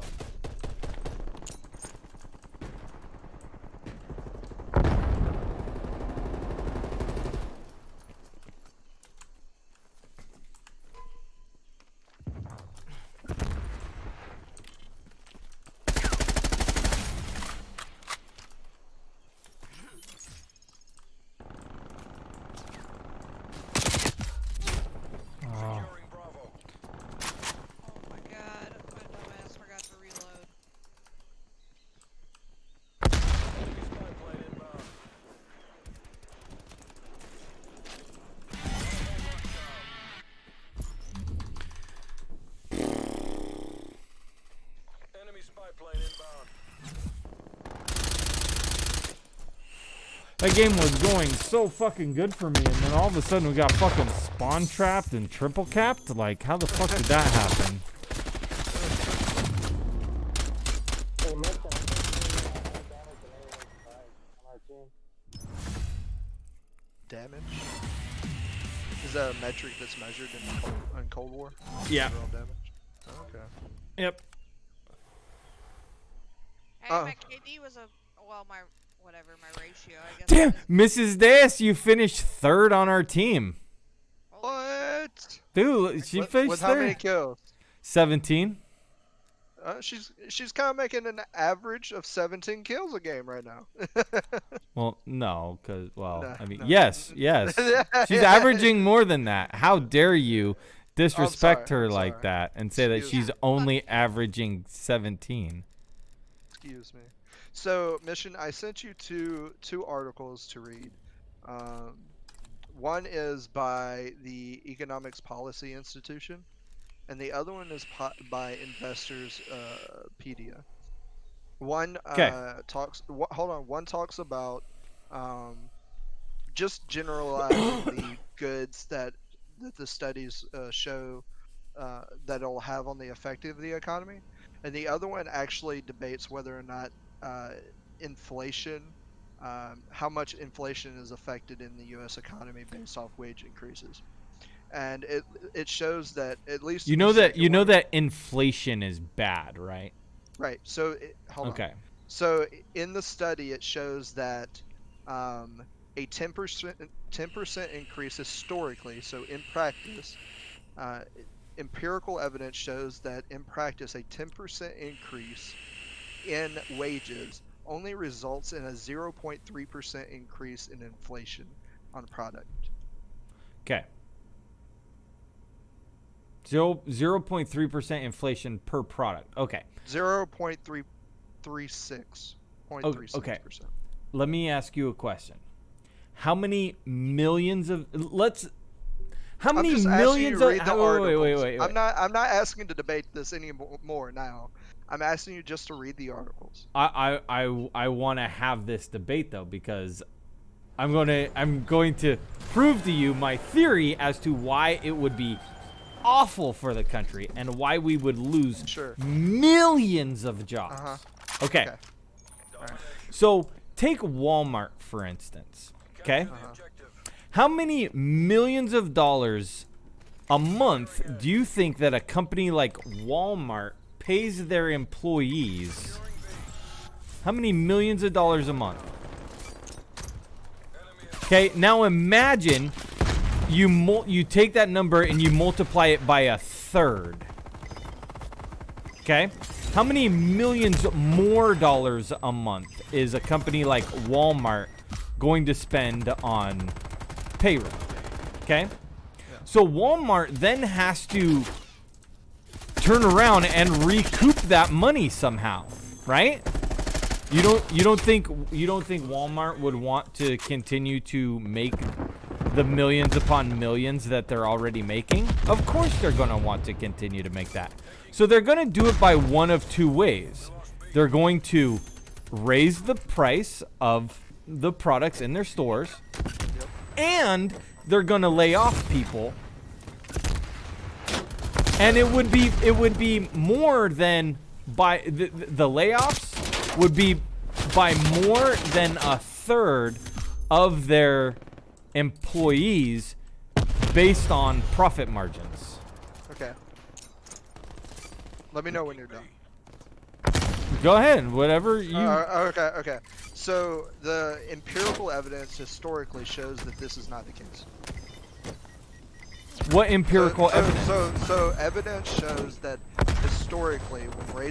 Oh. Securing Bravo. Oh my god, my dumbass forgot to reload. Enemy spy plane inbound. Enemy spy plane inbound. That game was going so fucking good for me, and then all of a sudden we got fucking spawn trapped and triple capped. Like, how the fuck did that happen? Hey, Mike, I think you have more damage than anyone combined on our team. Damage? Is that a metric that's measured in Cold War? Yeah. Overall damage? Okay. Yep. Hey, Oh. my KD was a well, my whatever my ratio. I guess. Damn, it is. Mrs. Deus, you finished third on our team. Holy What? Dude, she With finished how many third. kills? 17. She's kind of making an average of 17 kills a game right now. Well, no, because, well, No, I mean, no. yes. She's averaging more than that. How dare you disrespect sorry, her I'm like sorry. that and say that Excuse she's only averaging 17? Excuse me. So, Mission, I sent you two articles to read. One is by the Economics Policy Institution, and the other one is by Investors Pedia. One One talks about just generalizing the goods that the studies show that it'll have on the effect of the economy, and the other one actually debates whether or not inflation, how much inflation is affected in the U.S. economy based off wage increases, and it shows that at least You in know the that second one- that inflation is bad, right? right. So hold on. Okay. So in the study, it shows that a 10% increase historically. So in practice, empirical evidence shows that in practice, a 10% increase in wages only results in a 0.3% increase in inflation on a product. Okay. 0.3% inflation per product. Okay. 0.336%. Okay. Let me ask you a question. How many millions of how many I'm just asking you millions to of read the wait. articles. I'm not asking to debate this anymore now. I'm asking you just to read the articles. I want to have this debate though, because I'm going to prove to you my theory as to why it would be awful for the country and why we would lose Sure. millions of jobs. Okay. Okay. So take Walmart for instance. Okay. How many millions of dollars a month do you think that a company like Walmart pays their employees? How many millions of dollars a month? Okay, now imagine you take that number and you multiply it by a third. Okay? How many millions more dollars a month is a company like Walmart going to spend on payroll? Okay? So Walmart then has to turn around and recoup that money somehow, right? You don't think Walmart would want to continue to make the millions upon millions that they're already making? Of course they're going to want to continue to make that. So they're going to do it by one of two ways. They're going to raise the price of the products in their stores, and they're going to lay off people. And it would be more than by the layoffs would be by more than a third of their employees based on profit margins. Okay. Let me know when you're done. Go ahead, whatever you. Okay. So the empirical evidence historically shows that this is not the case. What empirical evidence? So evidence shows that historically, when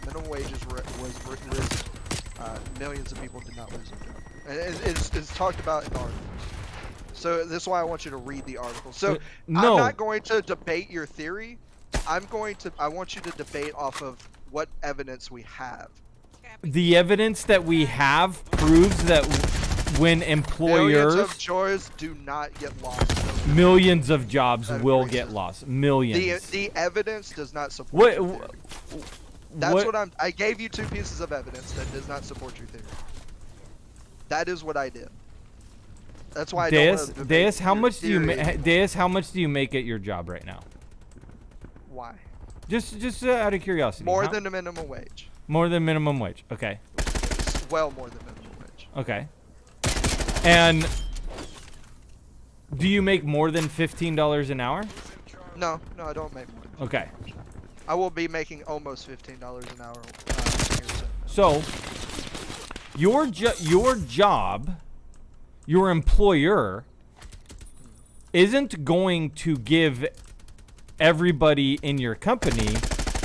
minimum wages was risen, millions of people did not lose their job. And it's talked about in articles. So this is why I want you to read the article. So No. I'm not going to debate your theory. I want you to debate off of what evidence we have. The evidence that we have proves that when employers, Millions of jobs do not get lost. millions of jobs That will increases. get lost. Millions. The evidence does not support your theory. That's what- what I gave you two pieces of evidence that does not support your theory. That is what I did. That's why I don't want to debate Deus, how your much do you theory. Deus, how much do you make at your job right now? Why? Just out of curiosity. More How- than the minimum wage. more than minimum wage. Okay. Well, more than minimum wage. Okay. And do you make more than $15 an hour? No, I don't make more. Okay. I will be making almost $15 an hour here soon. So your job, your employer isn't going to give everybody in your company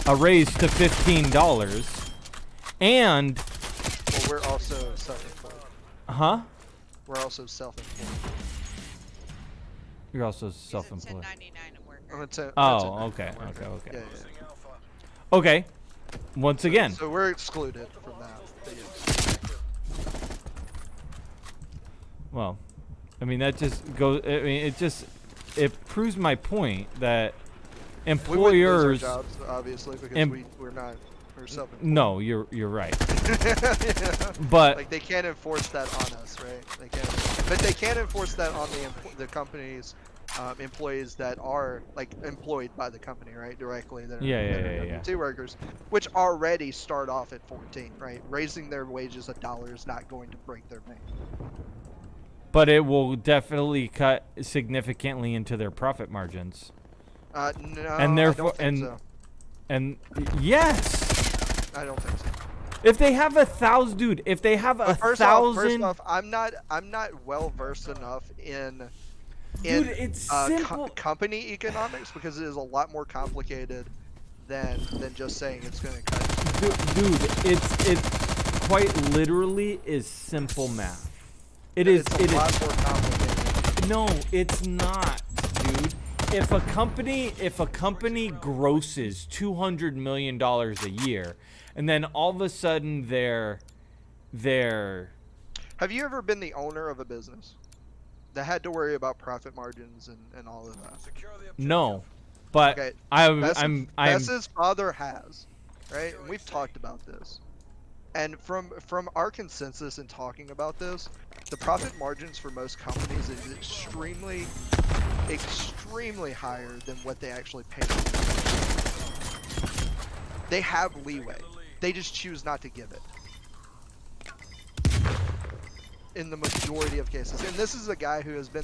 a raise to $15 and Well, we're also self-employed. huh? We're also self-employed. You're also He's a self-employed. 1099 at work. I'm a ten- Oh, I'm a okay, 1099 okay, okay. Yeah, Losing Alpha. Okay. Once again, So we're excluded from that. But yes. well, I mean that just goes. I mean it proves my point that We wouldn't lose our employers. jobs, obviously, because we're self-employed. No, you're right. Yeah. But Like they can't enforce that on us, right? They can't. But they can enforce that on the company's employees that are like employed by the company, right? Directly. That are, Yeah, that are yeah. W-2 workers, which already start off at 14, right? Raising their wages $1 is not going to break their bank. but it will definitely cut significantly into their profit margins. No, And therefore, I don't think so. and yes, I don't think so. if they have 1,000, dude, if they have But first 1,000, off, I'm not well versed enough in dude, it's simple. company economics because it is a lot more complicated than just saying it's going to cut. Dude, it's quite literally is simple math. It is. It's a lot more complicated. No, it's not, dude. If a company grosses $200 million a year, and then all of a sudden they're Have you ever been the owner of a business that had to worry about profit margins and all of that? Secure the objective. no, but Okay, I'm Bess's father has, right? And we've talked about this. And from our consensus in talking about this, the profit margins for most companies is extremely higher than what they actually pay. They have leeway. They just choose not to give it. In the majority of cases. And this is a guy who has been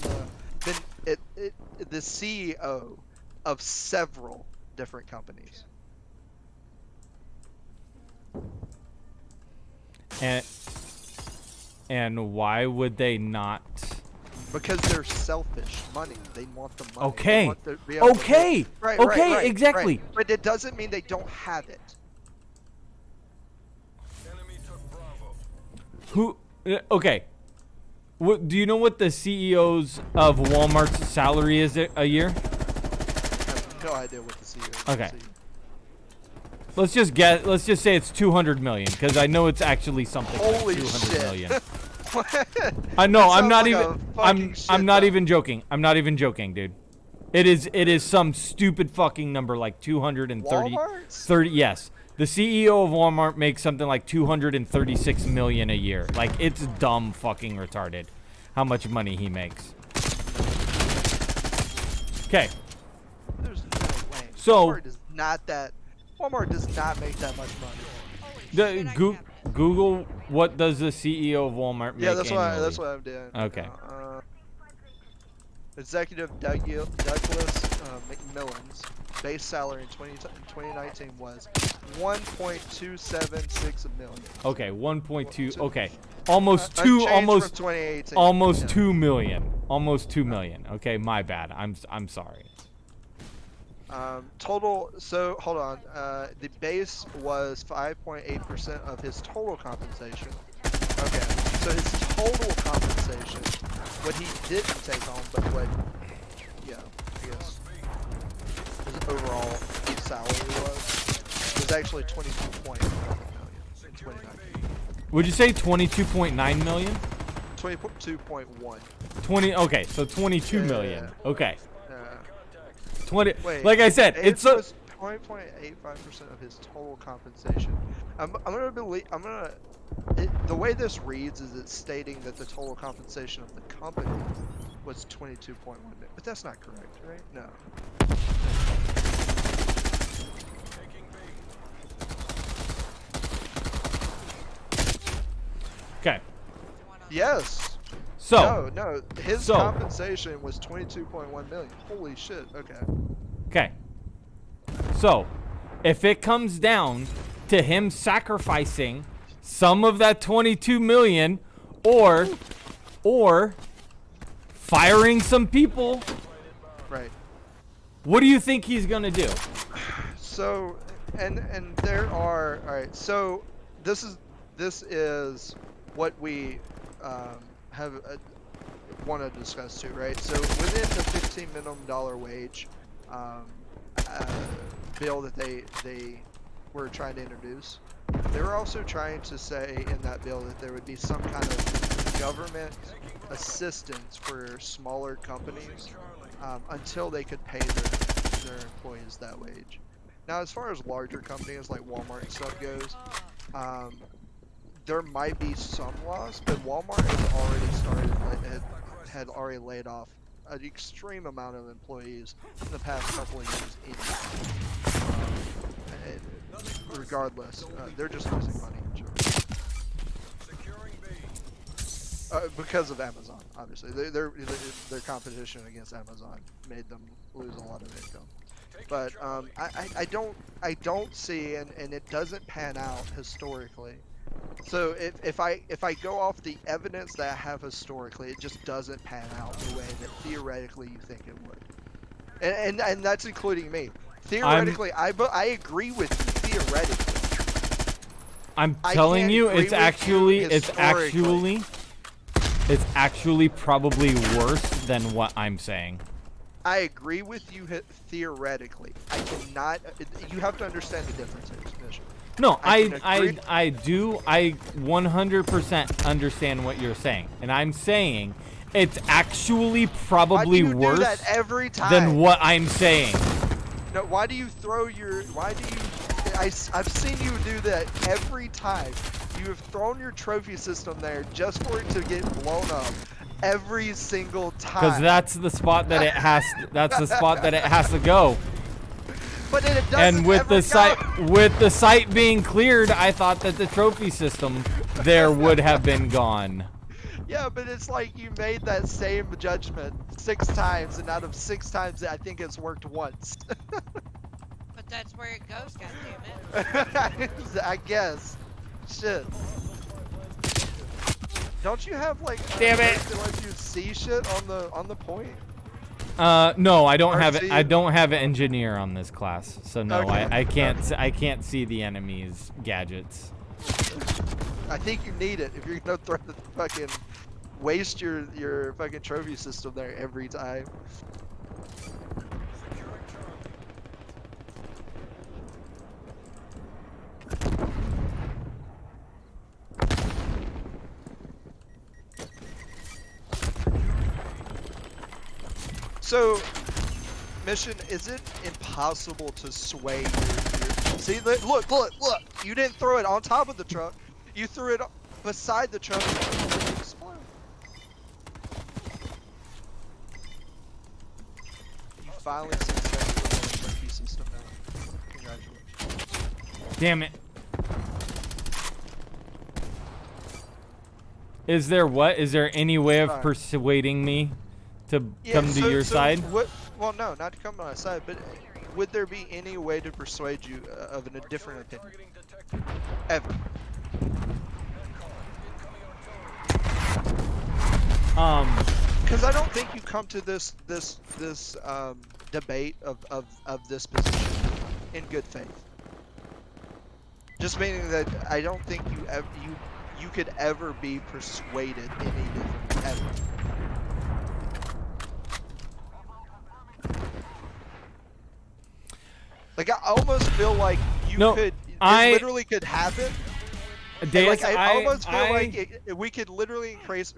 the CEO of several different companies. and why would they not? Because they're selfish. Money. They want the money. Okay. They want to be able to- Okay. Right, Okay, right, exactly. right. But it doesn't mean they don't have it. Enemy took Bravo. Who? Okay. What do you know? What the CEOs of Walmart's salary is a year? I have no idea what the CEO is. Okay. Let's just get. Let's just say it's 200 million, because I know it's actually something Holy like 200 shit. million. What? I know. That I'm sounds not like even. a fucking shit I'm not ton. even joking. I'm not even joking, dude. It is some stupid fucking number like 230. Walmart's? 30. Yes. The CEO of Walmart makes something like 236 million a year. Like, it's dumb fucking retarded how much money he makes. Okay. There's no way. So- Walmart does not make that much money. Holy The shit, I can't- Google, what does the CEO of Walmart make Yeah, that's annually? what I'm doing. Okay. Executive Douglas McMillan's base salary in 2019 was 1.276 million. Okay, 1.2. Okay, almost two. Unchanged Almost. from 2018. Almost Yeah. 2 million. Almost 2 million. Okay, my bad. I'm sorry. Total. So hold on. The base was 5.8% of his total compensation. Okay. So his total compensation, what he didn't take home, but what, yeah, I guess his overall salary was actually 22.1 million in 2019. Would you say 22.9 million? 22.1. 20. Okay, so 22 Yeah, million. yeah. Okay, Uh, 20. Wait, Like I said, it it's a. was 20.85% of his total compensation. I'm gonna believe. The way this reads is it's stating that the total compensation of the company was 22.1 million, but that's not correct, right? No. Taking B. Okay, Yes. so. No. His So- compensation was 22.1 million. Holy shit. Okay. Okay. So, if it comes down to him sacrificing some of that 22 million, or firing some people. Right. What do you think he's gonna do? So, and there are, all right. So this is what we have want to discuss too, right? So within the $15 minimum wage bill that they were trying to introduce, they were also trying to say in that bill that there would be some kind of government assistance for smaller companies until they could pay their employees that wage. Now, as far as larger companies like Walmart and stuff goes, there might be some loss, but Walmart had already laid off an extreme amount of employees in the past couple of years. Regardless, they're just losing money. Because of Amazon, obviously. Their competition against Amazon made them lose a lot of income. But I don't see, and it doesn't pan out historically. So if I go off the evidence that I have historically, it just doesn't pan out the way that theoretically you think it would. And that's including me. Theoretically, I agree with you. Theoretically, I'm telling you, it's actually probably worse than what I'm saying. I agree with you theoretically. I cannot. You have to understand the difference here, Mission. No, I do. I 100% understand what you're saying, and I'm saying it's actually probably Why do you worse do that every time? than what I'm saying. No, why do you throw your? Why do you? I've seen you do that every time. You have thrown your trophy system there just for it to get blown up every single time. Because that's the spot that it has. That's the spot that it has to go. But it doesn't. And with ever the site being cleared, I thought that the trophy system there would have been gone. Yeah, but it's like you made that same judgment 6 times, and out of 6 times, I think it's worked once. But that's where it goes, goddammit. I guess. Shit. Don't you have like? Damn it! That lets you see shit on the point? No, I don't have it. RC? I don't have an engineer on this class, so no, Okay. I can't. I can't see the enemy's gadgets. I think you need it if you're gonna throw the fucking waste your fucking trophy system there every time. So, Mission, is it impossible to sway your see, look, you didn't throw it on top of the truck, you threw it beside the truck and it exploded. You finally successfully won the trophy system now. Congratulations. Damn it. Is there what? Is there any way of Sorry. persuading me to come to your side? What, well, no, not to come to my side, but would there be any way to persuade you of a different opinion? Ever? Because I don't think you come to this debate of this position in good faith. Just meaning that I don't think you could ever be persuaded any different ever. Like I almost feel like you could. It literally could happen. Deus, I almost feel like we could literally increase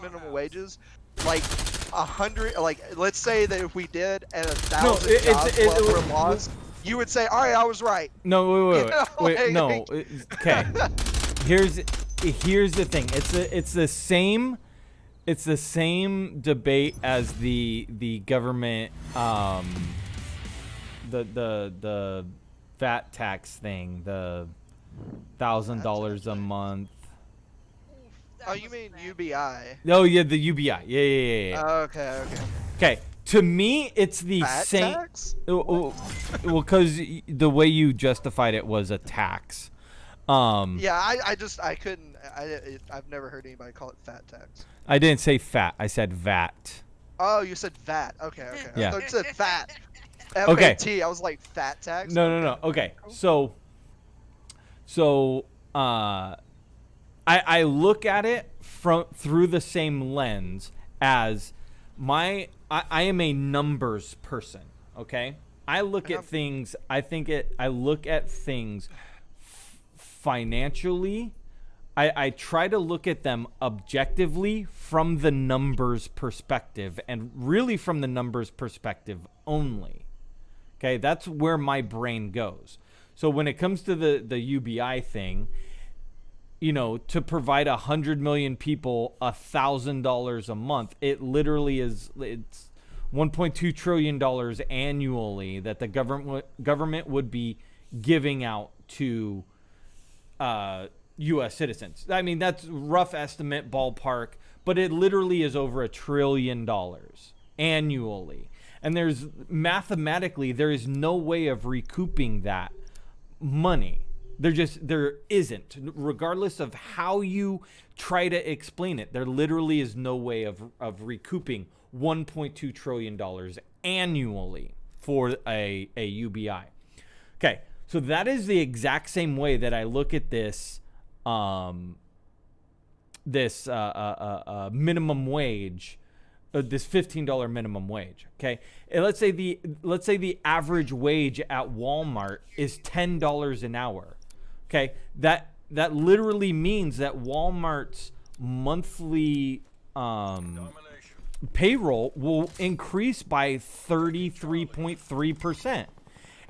minimum wages, like 100. Like let's say that if we did and 1,000 jobs were lost, you would say, "All right, I was right." No, wait, You know, wait, no. Okay. Here's the thing. It's the same debate as the government the VAT tax thing, the $1,000 a month. Oh, you mean UBI? Oh yeah, the UBI. Yeah. Okay. To me, it's the VAT same. tax? Well, because the way you justified it was a tax. Yeah, I couldn't. I've never heard anybody call it fat tax. I didn't say fat. I said VAT. Oh, you said VAT. Okay. Yeah. I thought you said fat. Okay. FAT. I was like fat tax. No. Okay. So I look at it through the same lens as I am a numbers person. Okay. I look at things. I look at things financially. I try to look at them objectively from the numbers perspective, and really from the numbers perspective only. Okay, that's where my brain goes. So when it comes to the UBI thing, to provide 100 million people $1,000 a month, it's $1.2 trillion annually that the government would be giving out to U.S. citizens. I mean, that's rough estimate, ballpark, but it literally is over $1 trillion annually. And mathematically, there is no way of recouping that money. There isn't. Regardless of how you try to explain it, there literally is no way of recouping $1.2 trillion annually for a UBI. Okay, so that is the exact same way that I look at this minimum wage, this $15 minimum wage. Okay, and let's say the average wage at Walmart is $10 an hour. Okay, that literally means that Walmart's monthly payroll will increase by 33.3%.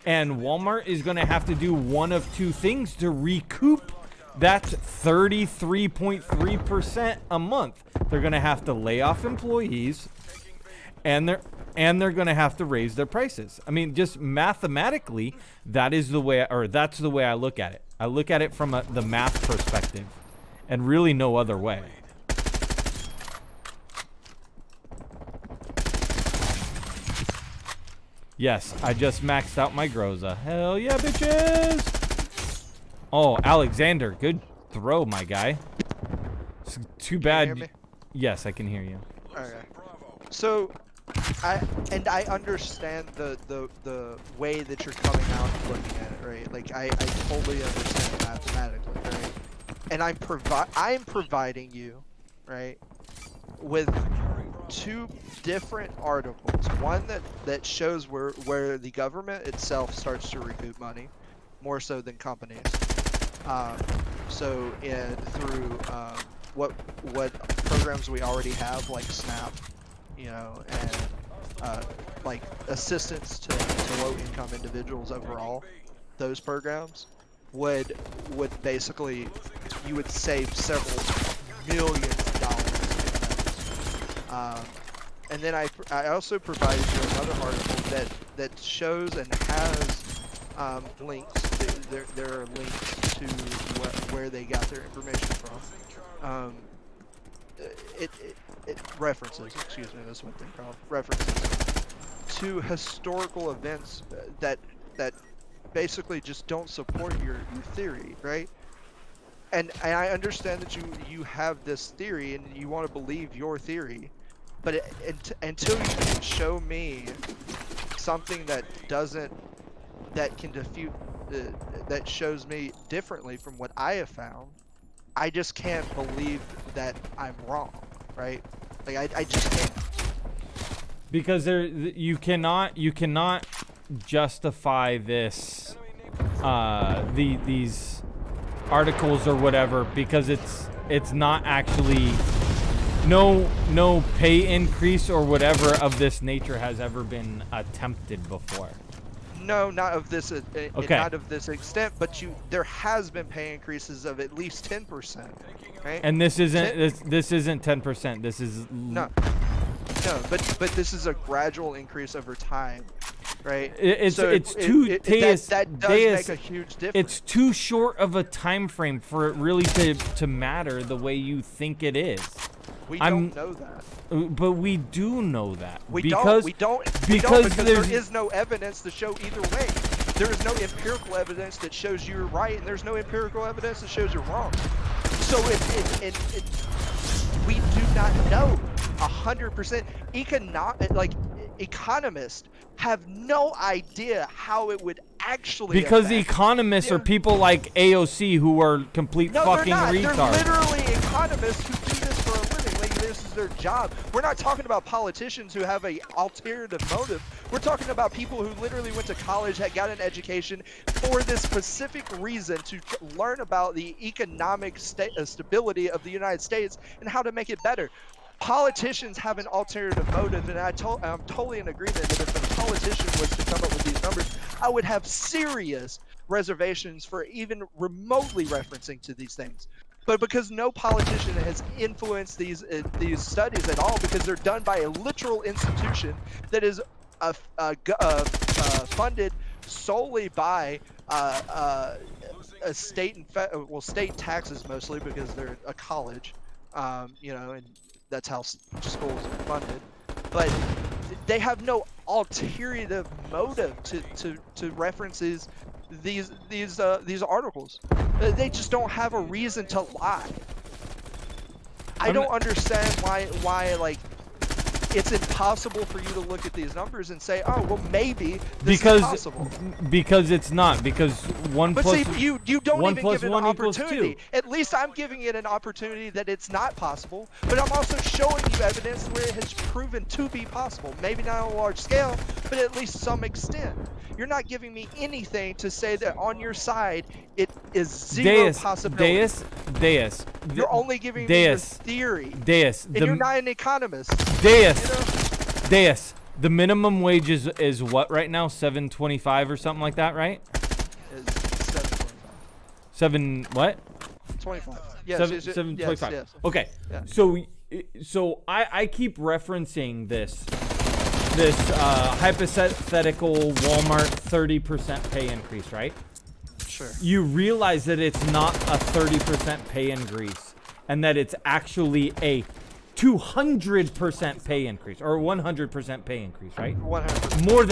And Walmart is going to have to do one of two things to recoup that 33.3% a month. They're going to have to lay off employees, and they're going to have to raise their prices. I mean, just mathematically, that's the way I look at it. I look at it from the math perspective, and really no other way. Yes, I just maxed out my Groza. Hell yeah, bitches! Oh, Alexander, good throw, my guy. It's too bad. Can you hear me? Yes, I can hear you. Okay. So, I understand the way that you're coming out and looking at it, right? Like I totally understand it mathematically, right? And I'm providing you, right, with two different articles. One that shows where the government itself starts to recoup money, more so than companies. Through what programs we already have, like SNAP, and like assistance to low-income individuals overall, those programs would basically, you would save several millions of dollars in those. And then I also provided you another article that shows and has links. There are links to where they got their information from. It references, excuse me, that's what they call references to historical events that basically just don't support your theory, right? And I understand that you have this theory and you want to believe your theory, but until you can show me something that can defute, that shows me differently from what I have found, I just can't believe that I'm wrong, right? Like I just can't. Because you cannot justify this these articles or whatever, because it's not actually no pay increase or whatever of this nature has ever been attempted before. No, not of this Okay. not of this extent, but there has been pay increases of at least 10%, right? And this isn't this isn't 10%. This is No, but this is a gradual increase over time, right? That does make a huge difference. It's too short of a time frame for it really to matter the way you think it is. We don't know that. But we do know that. Because there there is no evidence to show either way. There is no empirical evidence that shows you're right, and there's no empirical evidence that shows you're wrong. So we do not know 100%. Economists have no idea how it would actually Because affect. economists are people like AOC who are complete No, fucking they're not. retards. They're literally economists who do this for a living. Like, this is their job. We're not talking about politicians who have a alternative motive. We're talking about people who literally went to college, had got an education for this specific reason to learn about the economic stability of the United States and how to make it better. Politicians have an alternative motive, and I'm totally in agreement that if a politician was to come up with these numbers, I would have serious reservations for even remotely referencing to these things. But because no politician has influenced these studies at all, because they're done by a literal institution that is funded solely by a state and state taxes mostly, because they're a college, and that's how schools are funded. But they have no alternative motive to references these articles. They just don't have a reason to lie. I don't understand why like it's impossible for you to look at these numbers and say, oh well, maybe this is possible. Because it's not. Because one but plus see, you don't one even plus give it one an equals opportunity. two. At least I'm giving it an opportunity that it's not possible, but I'm also showing you evidence where it has proven to be possible. Maybe not on a large scale, but at least some extent. You're not giving me anything to say that on your side it is zero possibility. Deus. You're only giving me your theory. Deus. And you're not an economist. Deus. The minimum wage is what right now? $7.25 or something like that, right? Is 7.25. Seven what? 25. Yes. 7.25. Yes. Okay. Yeah. So I keep referencing this hypothetical Walmart 30% pay increase, right? Sure. You realize that it's not a 30% pay increase, and that it's actually a 200% pay increase or 100% pay increase, right? 100%. More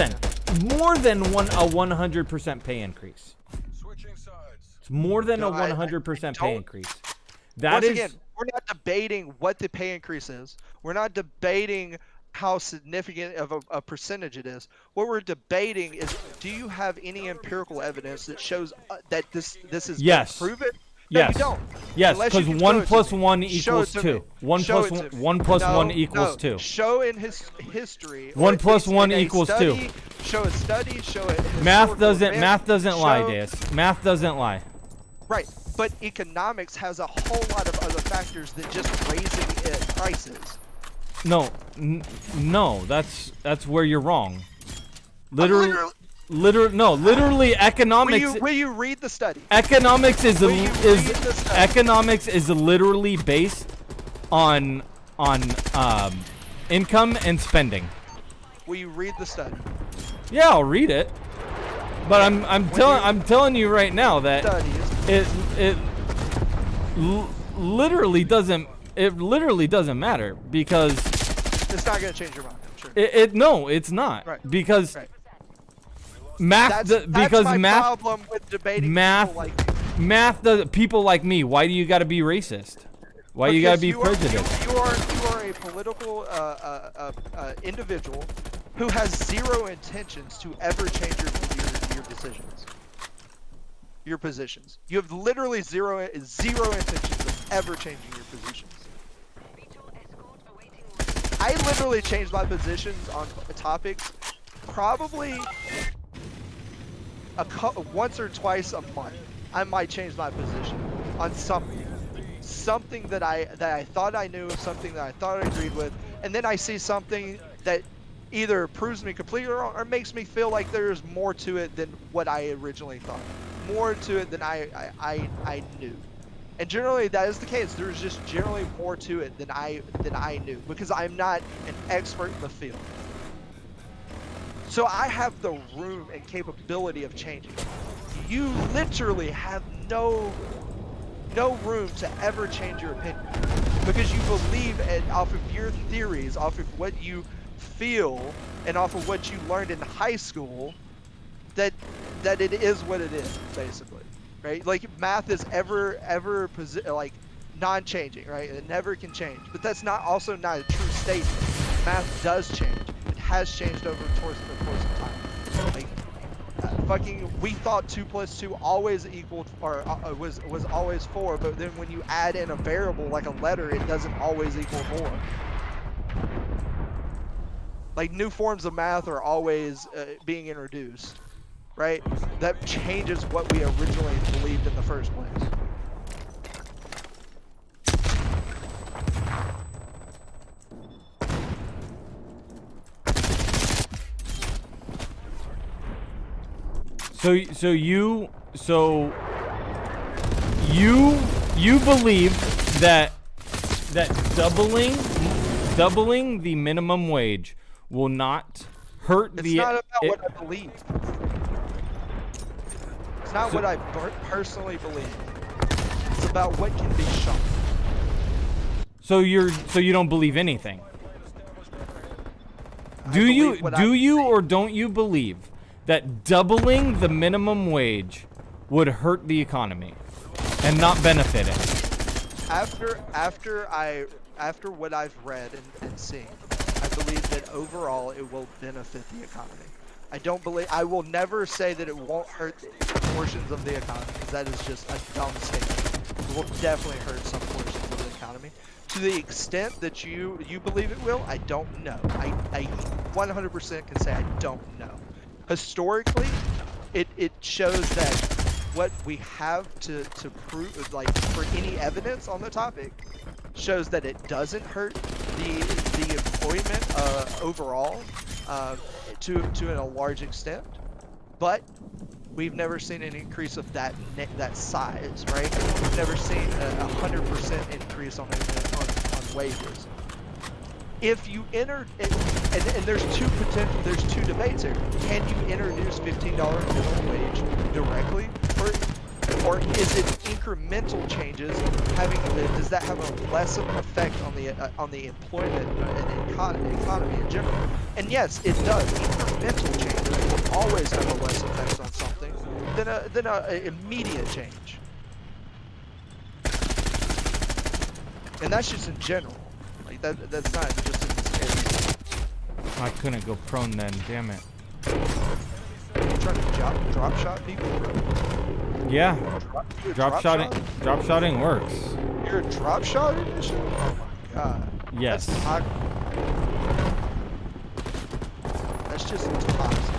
than a 100% pay increase. Switching sides. It's more than No, a 100% pay increase. Once again, we're not debating what the pay increase is. We're not debating how significant of a percentage it is. What we're debating is, do you have any empirical evidence that shows that this is Yes. proven? No, Yes. you don't. Yes, Unless you because can 1 show it to plus me. 1 Show it equals to 2. me. 1 Show plus it to me. 1 plus No, 1 equals no. 2. Show in his history. 1 or plus in 1 a equals study, 2. Show a study. Show it. Math doesn't lie, Deus. Math doesn't lie. Right, but economics has a whole lot of other factors than just raising prices. No, that's where you're wrong. Literally, economics. Will you read the study? Economics is literally based on income and spending. Will you read the study? Yeah, I'll read it. But I'm telling you right now that it literally doesn't matter, because it's not going to change your mind, I'm sure. No, it's not. Right. Because right. math That's my math problem with debating math people like math does people like me. Why do you got to be racist? Why you got to be prejudiced? You are a political individual who has zero intentions to ever change your decisions. Your positions. You have literally zero intentions of ever changing your positions. I literally change my positions on topics probably once or twice a month. I might change my position on something that I thought I knew, something that I thought I agreed with, and then I see something that either proves me completely wrong or makes me feel like there's more to it than what I originally thought, more to it than I knew. And generally that is the case. There's just generally more to it than I knew, because I'm not an expert in the field. So I have the room and capability of changing. You literally have no room to ever change your opinion, because you believe off of your theories, off of what you feel, and off of what you learned in high school, that it is what it is, basically, right? Like math is ever like non-changing, right? It never can change. But that's not also not a true statement. Math does change. It has changed over the course of time. Like fucking, we thought 2 + 2 always equaled or was always 4, but then when you add in a variable like a letter, it doesn't always equal 4. Like new forms of math are always being introduced, right? That changes what we originally believed in the first place. So you believe that doubling the minimum wage will not hurt It's the. not about what I believe. It's not what I personally believe. It's about what can be shown. So you don't believe anything. I Do you believe what I or don't you believe that doubling the minimum wage would hurt the economy and not benefit it? After what I've read and seen, I believe that overall it will benefit the economy. I will never say that it won't hurt portions of the economy, because that is just a dumb statement. It will definitely hurt some portions of the economy. To the extent that you believe it will, I don't know. I 100% can say I don't know. Historically, it shows that what we have to prove, like for any evidence on the topic, shows that it doesn't hurt the employment overall to a large extent, but we've never seen an increase of that size, right? We've never seen a 100% increase on wages. If you enter, and there's two debates here. Can you introduce $15 minimum wage directly, or is it incremental changes? Does that have a less of an effect on the employment and economy in general? And yes, it does. Incremental changes will always have a less effect on something than a immediate change. And that's just in general. Like that's not just in this area. I couldn't go prone then, damn it. You're trying to drop shot people, bro? Yeah. Drop shot? Drop shotting works. You're a drop shot edition? Oh my god. Yes. That's just toxic.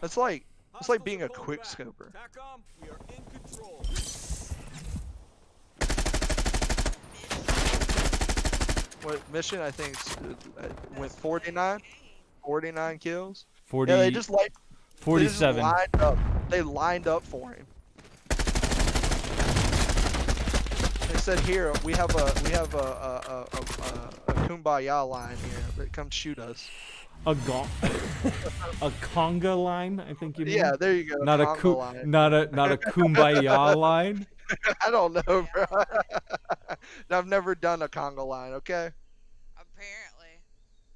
It's like being a quick scoper. TACOM, we are in control. What mission? I think went 49 kills. 40. Yeah, they just 47. They lined up for him. They said, "Here we have a kumbaya line here, but come shoot us." A conga line, I think you mean. Yeah, there you go. Not line. not a kumbaya line. I don't know, bro. I've never done a conga line. Okay. Apparently,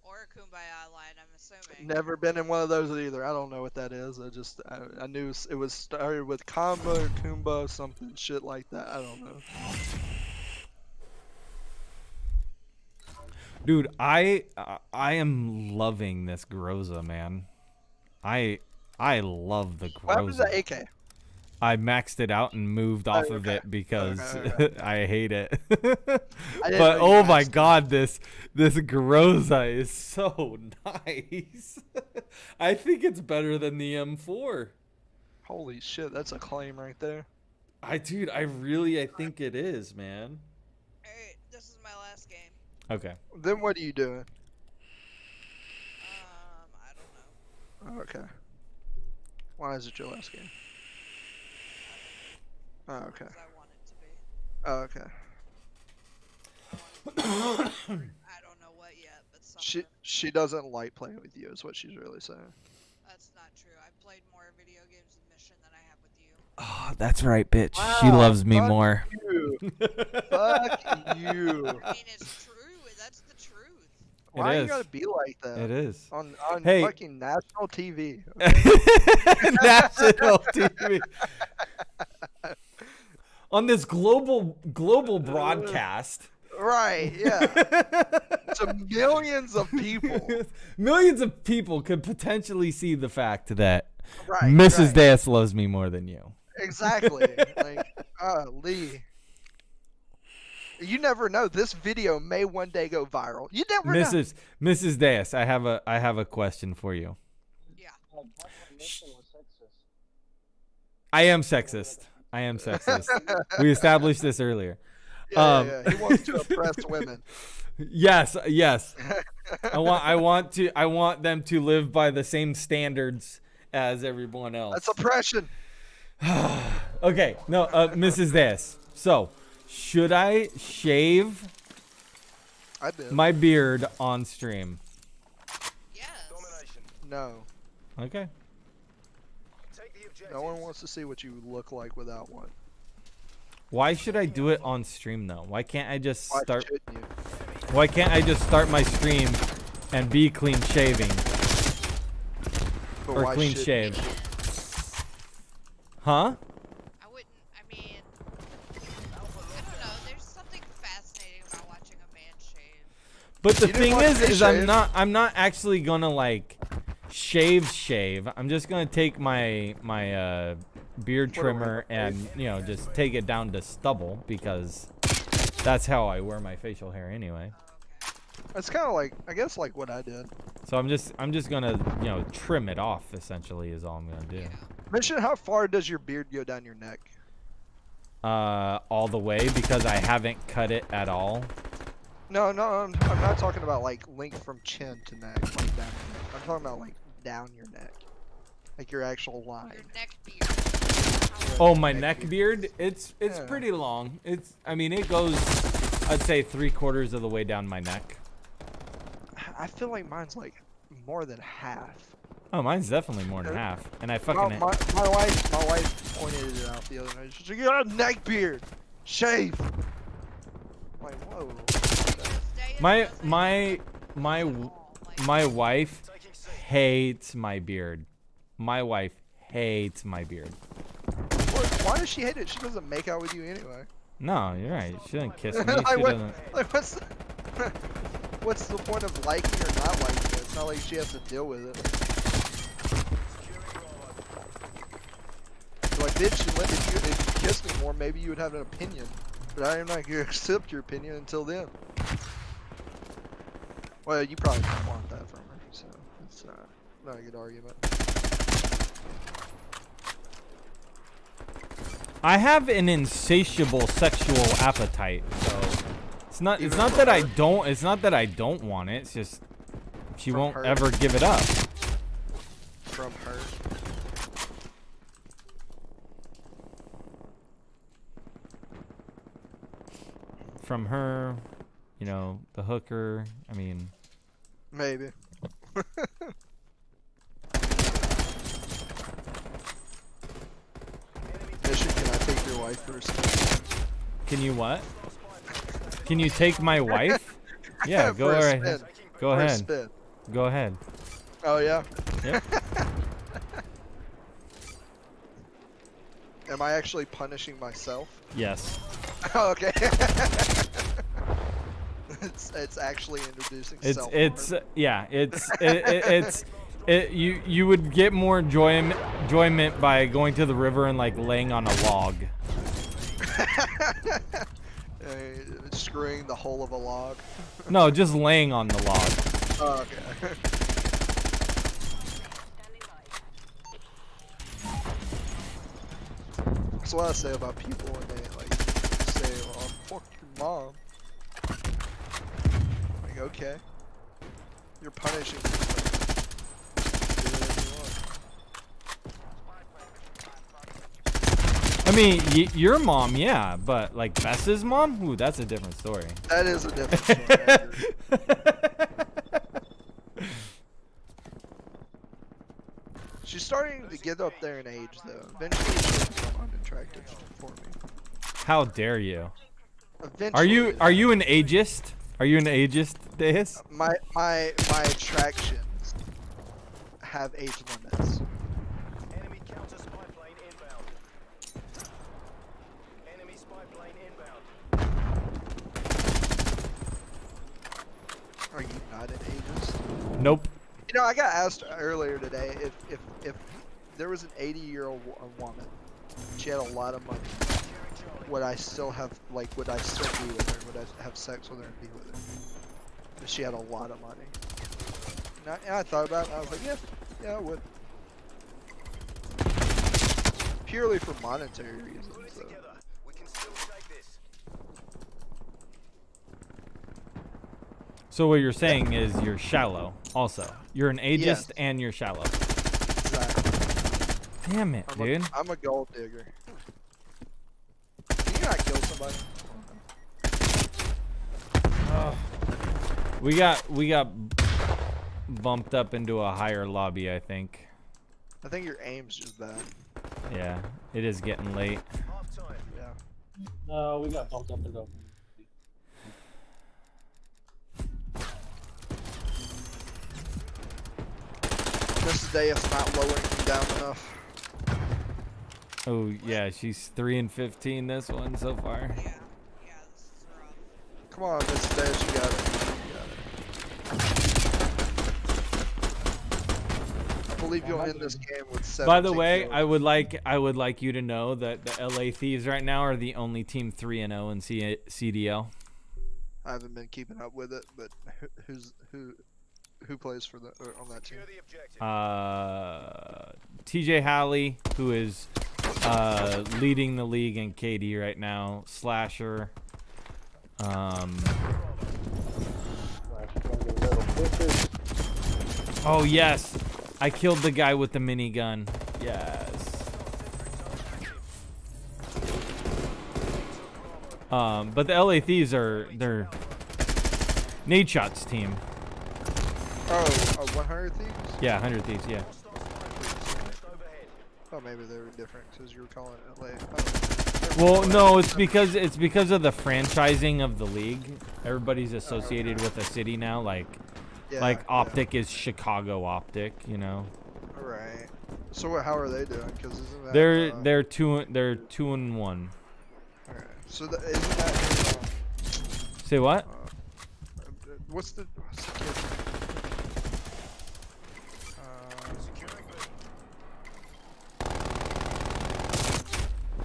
or a kumbaya line. I'm assuming. Never been in one of those either. I don't know what that is. I knew it was started with Kamba or Kumba, something shit like that. I don't know. Dude, I am loving this Groza, man. I love the Groza. What happened to the AK? I maxed it out and moved off of it because I hate it. But oh my god, this Groza is so nice. I think it's better than the M4. Holy shit, that's a claim right there. I think it is, man. Alright, this is my last game. Okay. Then what are you doing? I don't know. Oh, okay. Why is it your last game? Oh, okay. I want it to be. Oh, okay. I don't know what yet, but something. She doesn't like playing with you, is what she's really saying. That's not true. I've played more video games in Mission than I have with you. Oh, that's right, bitch. Wow, she loves me fuck more. You. Fuck you. I mean, it's true. That's the truth. Why you is. gotta be like that? It is. On Hey. fucking national TV. National TV. On this global broadcast. Right, yeah. To millions of people. Millions of people could potentially see the fact that Right. Mrs. Right. Diaz loves me more than you. Exactly. Like, Lee. You never know. This video may one day go viral. You never know. Mrs. Diaz, I have a question for you. Yeah. I am sexist. We established this earlier. Yeah. He wants to oppress women. Yes. I want them to live by the same standards as everyone else. That's oppression. Okay, no, Mrs. Diaz. So, should I shave my beard on stream? Yes. No. Okay. No one wants to see what you look like without one. Why should I do it on stream though? Why can't I just Why start? shouldn't you? Why can't I just start my stream and be clean shaving But or why clean shouldn't shaved? Huh? I wouldn't. I mean, I don't know. There's something fascinating about watching a man shave. But the You didn't thing watch me is I'm shave? not actually gonna like shave. I'm just gonna take my beard trimmer and just take it down to stubble because that's how I wear my facial hair anyway. It's kind of like, I guess, like what I did. So I'm just gonna trim it off essentially is all I'm gonna do. Mission, how far does your beard go down your neck? All the way because I haven't cut it at all. No, I'm not talking about like length from chin to neck, like down. I'm talking about like down your neck, like your actual line. Your neck beard. Oh, my neck beard? It's pretty long. It goes, I'd say 3/4 of the way down my neck. I feel like mine's like more than half. Oh, mine's definitely more than half. And I fucking My wife pointed it out the other night. She's like, "You got a neck beard, shave." I'm like, whoa. my wife hates my beard. My wife hates my beard. Why does she hate it? She doesn't make out with you anyway. No, you're right. She doesn't kiss me. Like, She what- doesn't. like, what's the point of liking or not liking it? It's not like she has to deal with it. Like, bitch, if you kissed me more, maybe you would have an opinion. But I am not going to accept your opinion until then. Well, you probably don't want that from her, so it's not a good argument. I have an insatiable sexual appetite, so it's not that I don't want it. It's just she From won't her? ever give it up. From her. From her, the hooker. Maybe. Mission, can I take your wife for a spin? Can you what? Can you take my wife? Yeah, go For a ahead. spin. Go For a ahead. spin. Go ahead. Oh yeah? Yep. Am I actually punishing myself? Yes. Oh, okay. it's actually introducing self. You would get more enjoyment by going to the river and like laying on a log. Screwing the hole of a log. No, just laying on the log. Oh, okay. That's what I say about people when they like say, "Oh, fuck your mom." Like, okay, you're punishing me. Do whatever you want. Your mom, yeah, but like Bess's mom, ooh, that's a different story. That is a different story. I agree. She's starting to get up there in age, though. Eventually, she'll become unattractive for me. How dare you? Eventually, Are you an ageist? Are you an ageist, Deus? My attractions have age limits. Enemy counter spy plane inbound. Enemy spy plane inbound. Are you not an ageist? Nope. You know, I got asked earlier today if there was an 80-year-old woman, she had a lot of money, would I still be with her? Would I have sex with her and be with her? If she had a lot of money. And I thought about it, and I was like, yeah, I would. Purely for monetary reasons. Pull it So. together. We can still take this. So what you're saying is you're shallow. Also, you're an ageist Yes. and you're shallow. Exactly. Damn it, dude. I'm a gold digger. Can you not kill somebody? We got bumped up into a higher lobby, I think. I think your aim's just bad. Yeah, it is getting late. Half time. Yeah. No, we got bumped up and go. This day it's not lowering him down enough. Oh yeah, she's 3 and 15 this one so far. Yeah, this is rough. Come on, Miss Dash, you got it. I believe you'll end this game with 17 By the way, kills. I would like you to know that the LA Thieves right now are the only team 3-0 in CDL. I haven't been keeping up with it, but who plays for on that team? Secure the objective. TJ Halley, who is leading the league in KD right now. Slasher. Oh yes, I killed the guy with the minigun. Yes. But the LA Thieves they're Nade Shot's team. Oh, 100 Thieves? Yeah, 100 Thieves. Yeah. Oh, maybe they were different because you were calling it LA. Well, no, it's because of the franchising of the league. Everybody's associated with a city now, like Optic is Chicago Optic, you know. Right. So how are they doing? Because isn't that They're 2-1. Alright. So isn't that Say what? what's the kid?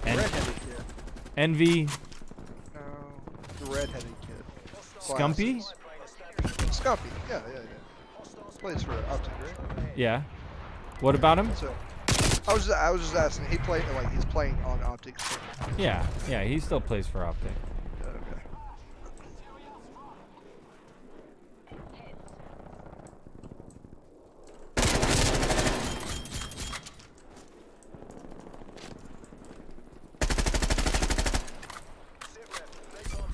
Redheaded kid. Envy, No, the redheaded kid. Scumpy? Scumpy. Yeah. Plays for Optic, right? Yeah. What about him? So I was just asking. He's playing on Optic's team. Yeah, he still plays for Optic. Okay.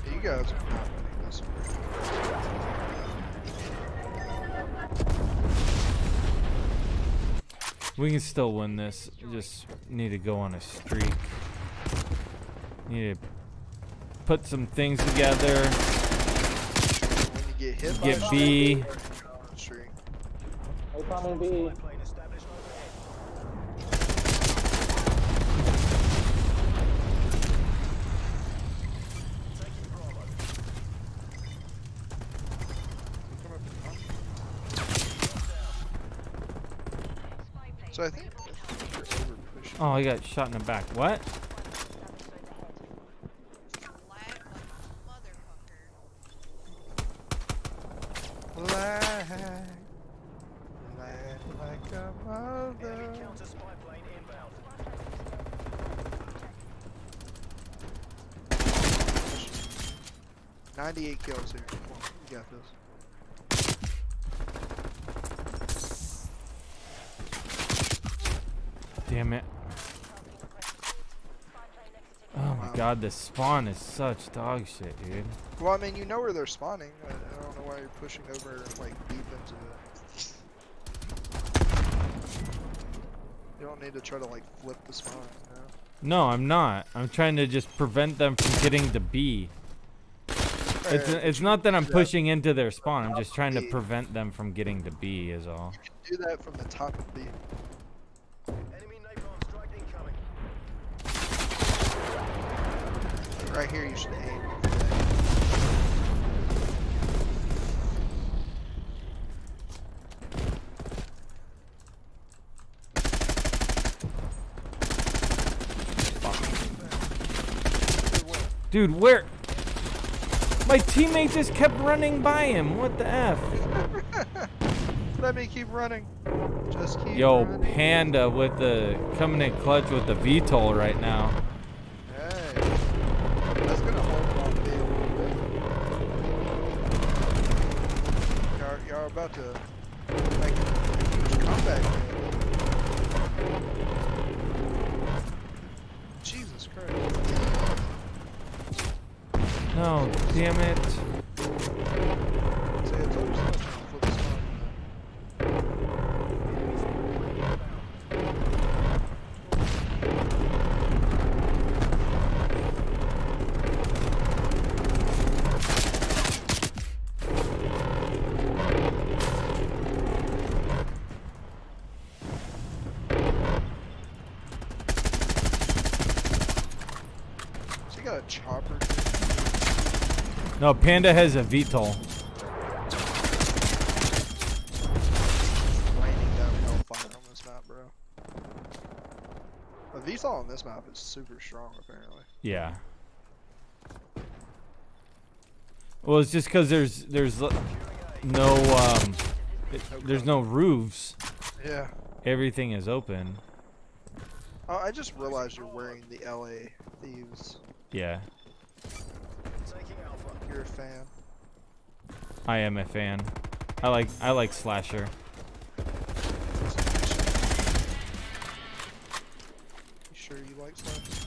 You guys are not winning this one. We can still win this. Just need to go on a streak. Need to put some things together. When you get hit Get by B. streak. Hey, Tommy B. Plane established overhead. Taking Bravo. So I think you're over pushing. Oh, I got shot in the back. What? Lag like a motherfucker. Lag like a mother. Enemy counter spy plane inbound. 98 kills here. Come on, you got this. Damn it. Oh my god, this spawn is such dog shit, dude. Well, I mean, you know where they're spawning. I don't know why you're pushing over like deep into it. You don't need to try to like flip the spawn. You know? No, I'm not. I'm trying to just prevent them from getting to B. It's not that I'm pushing into their spawn. I'm just trying to prevent them from getting to B is all. Do that from the top of B. Enemy napalm strike incoming. Right here, you should aim. Dude, where? My teammate just kept running by him. What the F? Let me keep running. Just keep Yo, running. Panda with the coming in clutch with the VTOL right now. Hey. That's gonna hold on B a little bit. Y'all about to make a huge comeback, man. Jesus Christ. No, damn it. See, I told you so much before this one. So you got a chopper, dude? No, Panda has a VTOL. Raining down hellfire on this map, bro. A VTOL on this map is super strong, apparently. Yeah. Well, it's just because there's there's no roofs. Yeah. Everything is open. Oh, I just realized you're wearing the LA Thieves. Yeah, Taking Alpha. You're a fan. I am a fan. I like Slasher. You sure you like Slash?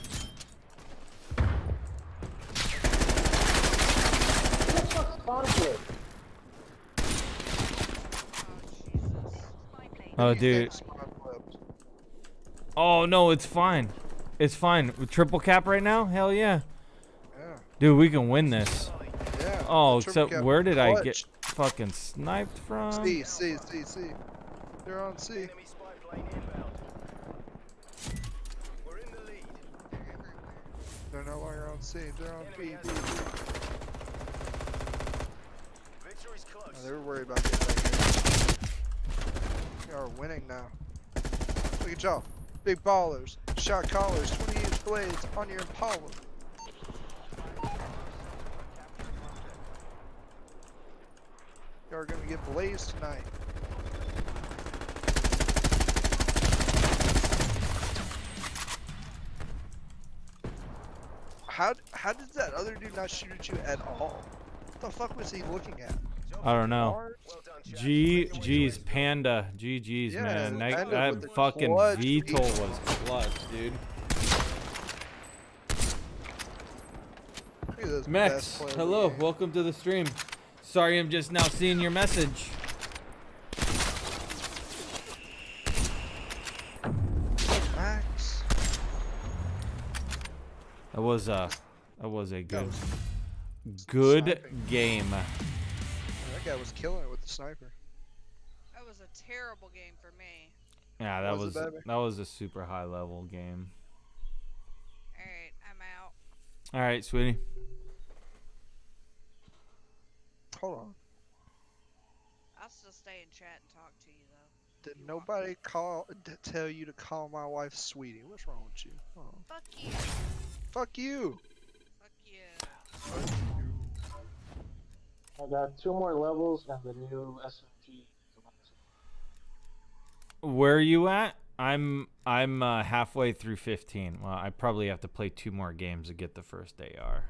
Oh, dude. Oh no, it's fine. It's fine. With triple cap right now? Hell yeah. Yeah. Dude, we can win this. Yeah. Oh, Triple except cap where did I clutch. get fucking sniped from? C. They're on C. Enemy spy plane inbound. We're in the lead. They're no longer on C. They're on B. Enemy B. has Victory's close. Oh, they were worried about getting back here. You are winning now. Look at y'all. Big ballers. Shot callers. 20-inch blades on your Impala. Y'all are gonna get blazed tonight. How did that other dude not shoot at you at all? What the fuck was he looking at? I don't know. Bars? Well done, chat. GG's Panda. GG's, Yeah, man. Panda That with the fucking clutch VTOL VTOL. was clutch, dude. Look at this Max, best player of the hello. game. Welcome to the stream. Sorry, I'm just now seeing your message. Max. That was a good Sniping. game. That guy was killing it with the sniper. That was a terrible game for me. Yeah, that Was it, was baby? a super high level game. Alright, I'm out. All right, sweetie. Hold on. I'll still stay in chat and talk to you though. Did nobody tell you to call my wife sweetie? What's wrong with you? Oh. Fuck you. Fuck you. Fuck you. I got 2 more levels and the new SMG. Where are you at? I'm halfway through 15. Well, I probably have to play 2 more games to get the first AR.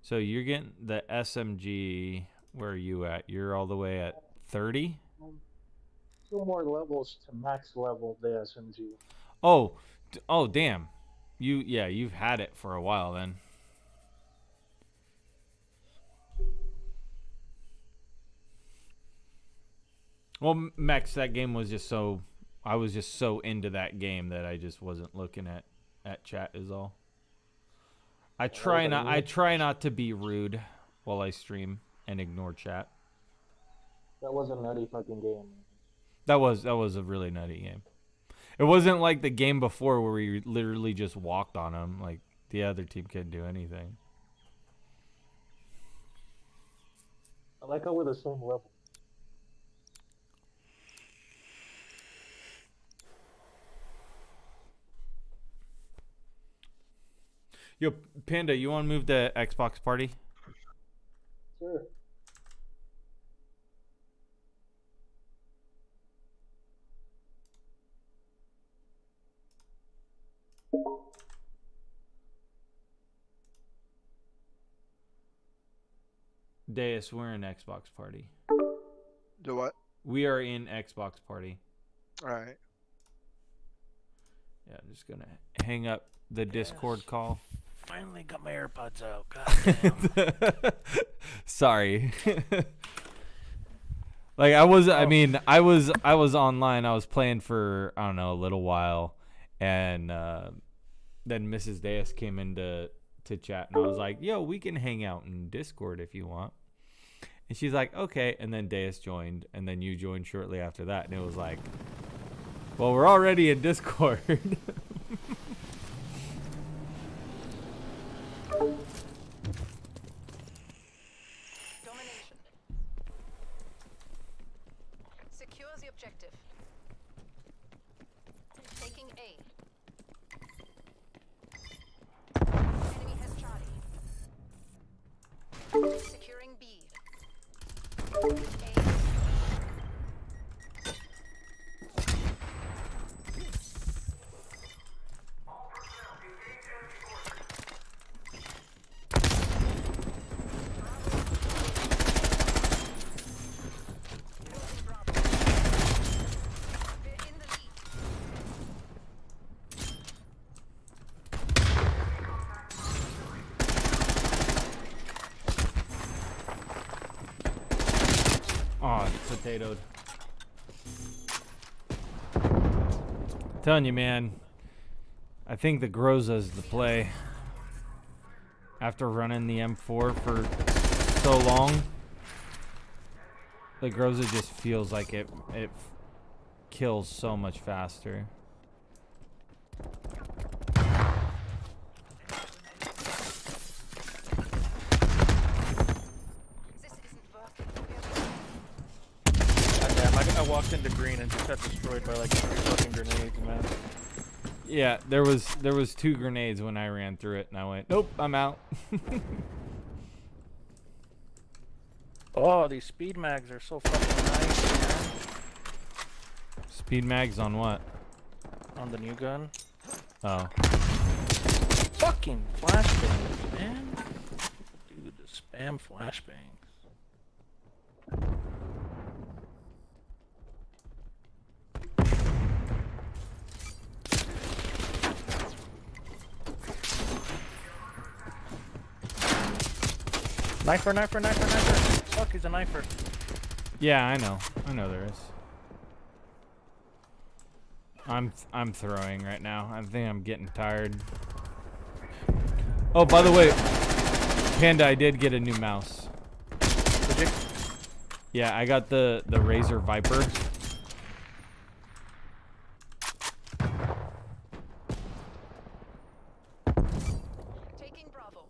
So you're getting the SMG. Where are you at? You're all the way at 30? 2 more levels to max level the SMG. Oh, damn. You've had it for a while then. Well, Max, that game was just so I was just so into that game that I just wasn't looking at chat is all. I try not to be rude. while I stream and ignore chat. That was a nutty fucking game. That was a really nutty game. It wasn't like the game before where we literally just walked on them. Like the other team couldn't do anything. I like how we're the same level. Yo, Panda, you want to move to Xbox party? Sure. Deus, we're in Xbox party. Do what? We are in Xbox party. Alright. Yeah, I'm just gonna hang up the Discord call. Finally got my AirPods out. God damn. Sorry. Like I was online. I was playing for I don't know a little while, and then Mrs. Deus came into chat, and I was like, "Yo, we can hang out in Discord if you want." And she's like, "Okay." And then Deus joined, and then you joined shortly after that, and it was like, "Well, we're already in Discord." Domination. Secure the objective. Taking A. Enemy has Charlie. Securing B. A. Oh, it's potatoed. Telling you, man. I think the Groza's the play. After running the M4 for so long, the Groza just feels like it kills so much faster. I walked into green and just got destroyed by like 3 fucking grenades, man. Yeah, there was 2 grenades when I ran through it, and I went, nope, I'm out. Oh, these speed mags are so fucking nice, man. Speed mags on what? On the new gun. Oh. Fucking flashbangs, man. Dude, the spam flashbangs. Knifer, knifer, knifer, knifer. Fuck, he's a knifer. Yeah, I know there is. I'm throwing right now. I think I'm getting tired. Oh, by the way, Panda, I did get a new mouse. Did you? Yeah, I got the Razer Viper. Taking Bravo.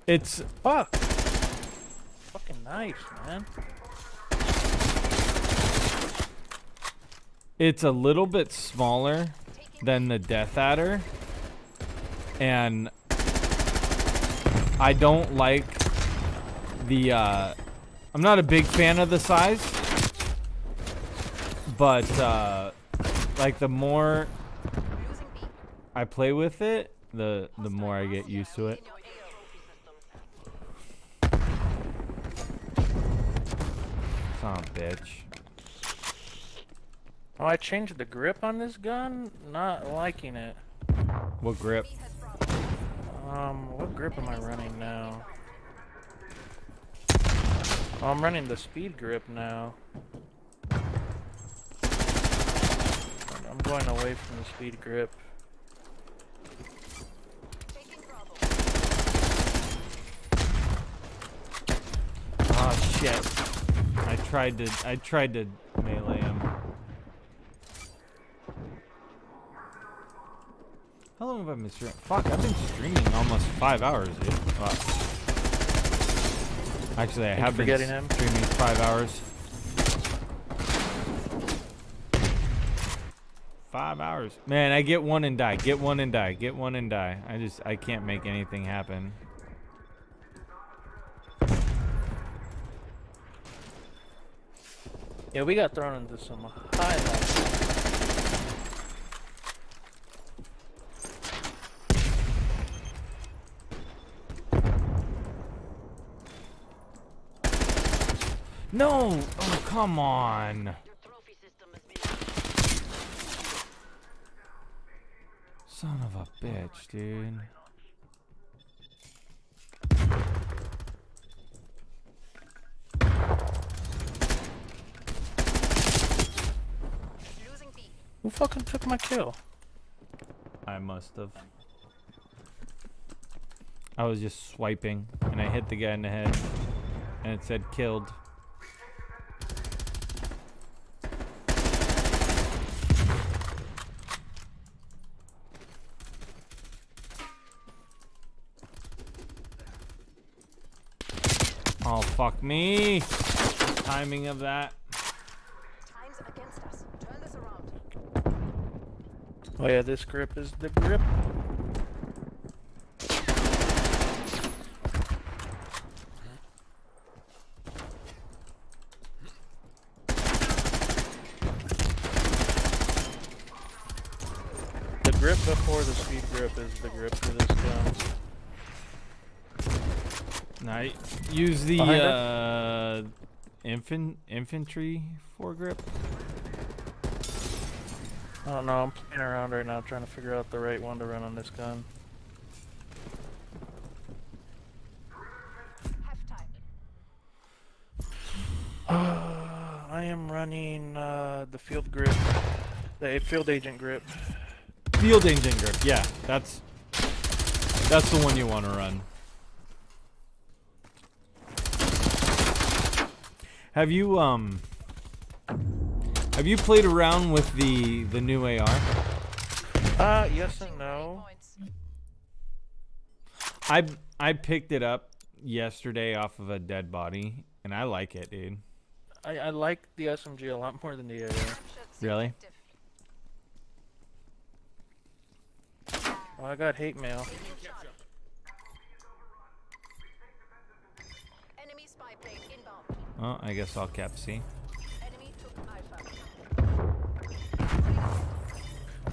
It's fuck. Fucking nice, man. It's a little bit smaller than the Death Adder, and I don't like the I'm not a big fan of the size, but like the more I play with it, the more I get used to it. Son of a bitch. Oh, I changed the grip on this gun. Not liking it. What grip? What grip am I running now? Oh, I'm running the speed grip now. I'm going away from the speed grip. shit. I tried to melee him. How long have I been streaming? Fuck, I've been streaming almost 5 hours, dude. Wow. Actually, I have been streaming 5 hours. 5 hours. Man, I get one and die. Get one and die. Get one and die. I can't make anything happen. Yeah, we got thrown into some highlights. No! Oh, come on. Your trophy system has been Son of a bitch, dude. losing B. Who fucking took my kill? I must have. I was just swiping, and I hit the guy in the head, and it said killed. Oh, fuck me. Timing of that. Time's against us. Turn this around. Oh yeah, this grip is the grip. The grip before the speed grip is the grip for this gun. Now, use the Behind infantry foregrip. I don't know, I'm playing around right now trying to figure out the right one to run on this gun. I am running the field grip, the field agent grip. Field agent grip, yeah, that's the one you want to run. Have you played around with the new AR? Yes and no. I picked it up yesterday off of a dead body, and I like it, dude. I like the SMG a lot more than the AR. Really? Oh, I got hate mail. Enemy spy plane inbound. Well, I guess I'll cap C. Enemy took Alpha.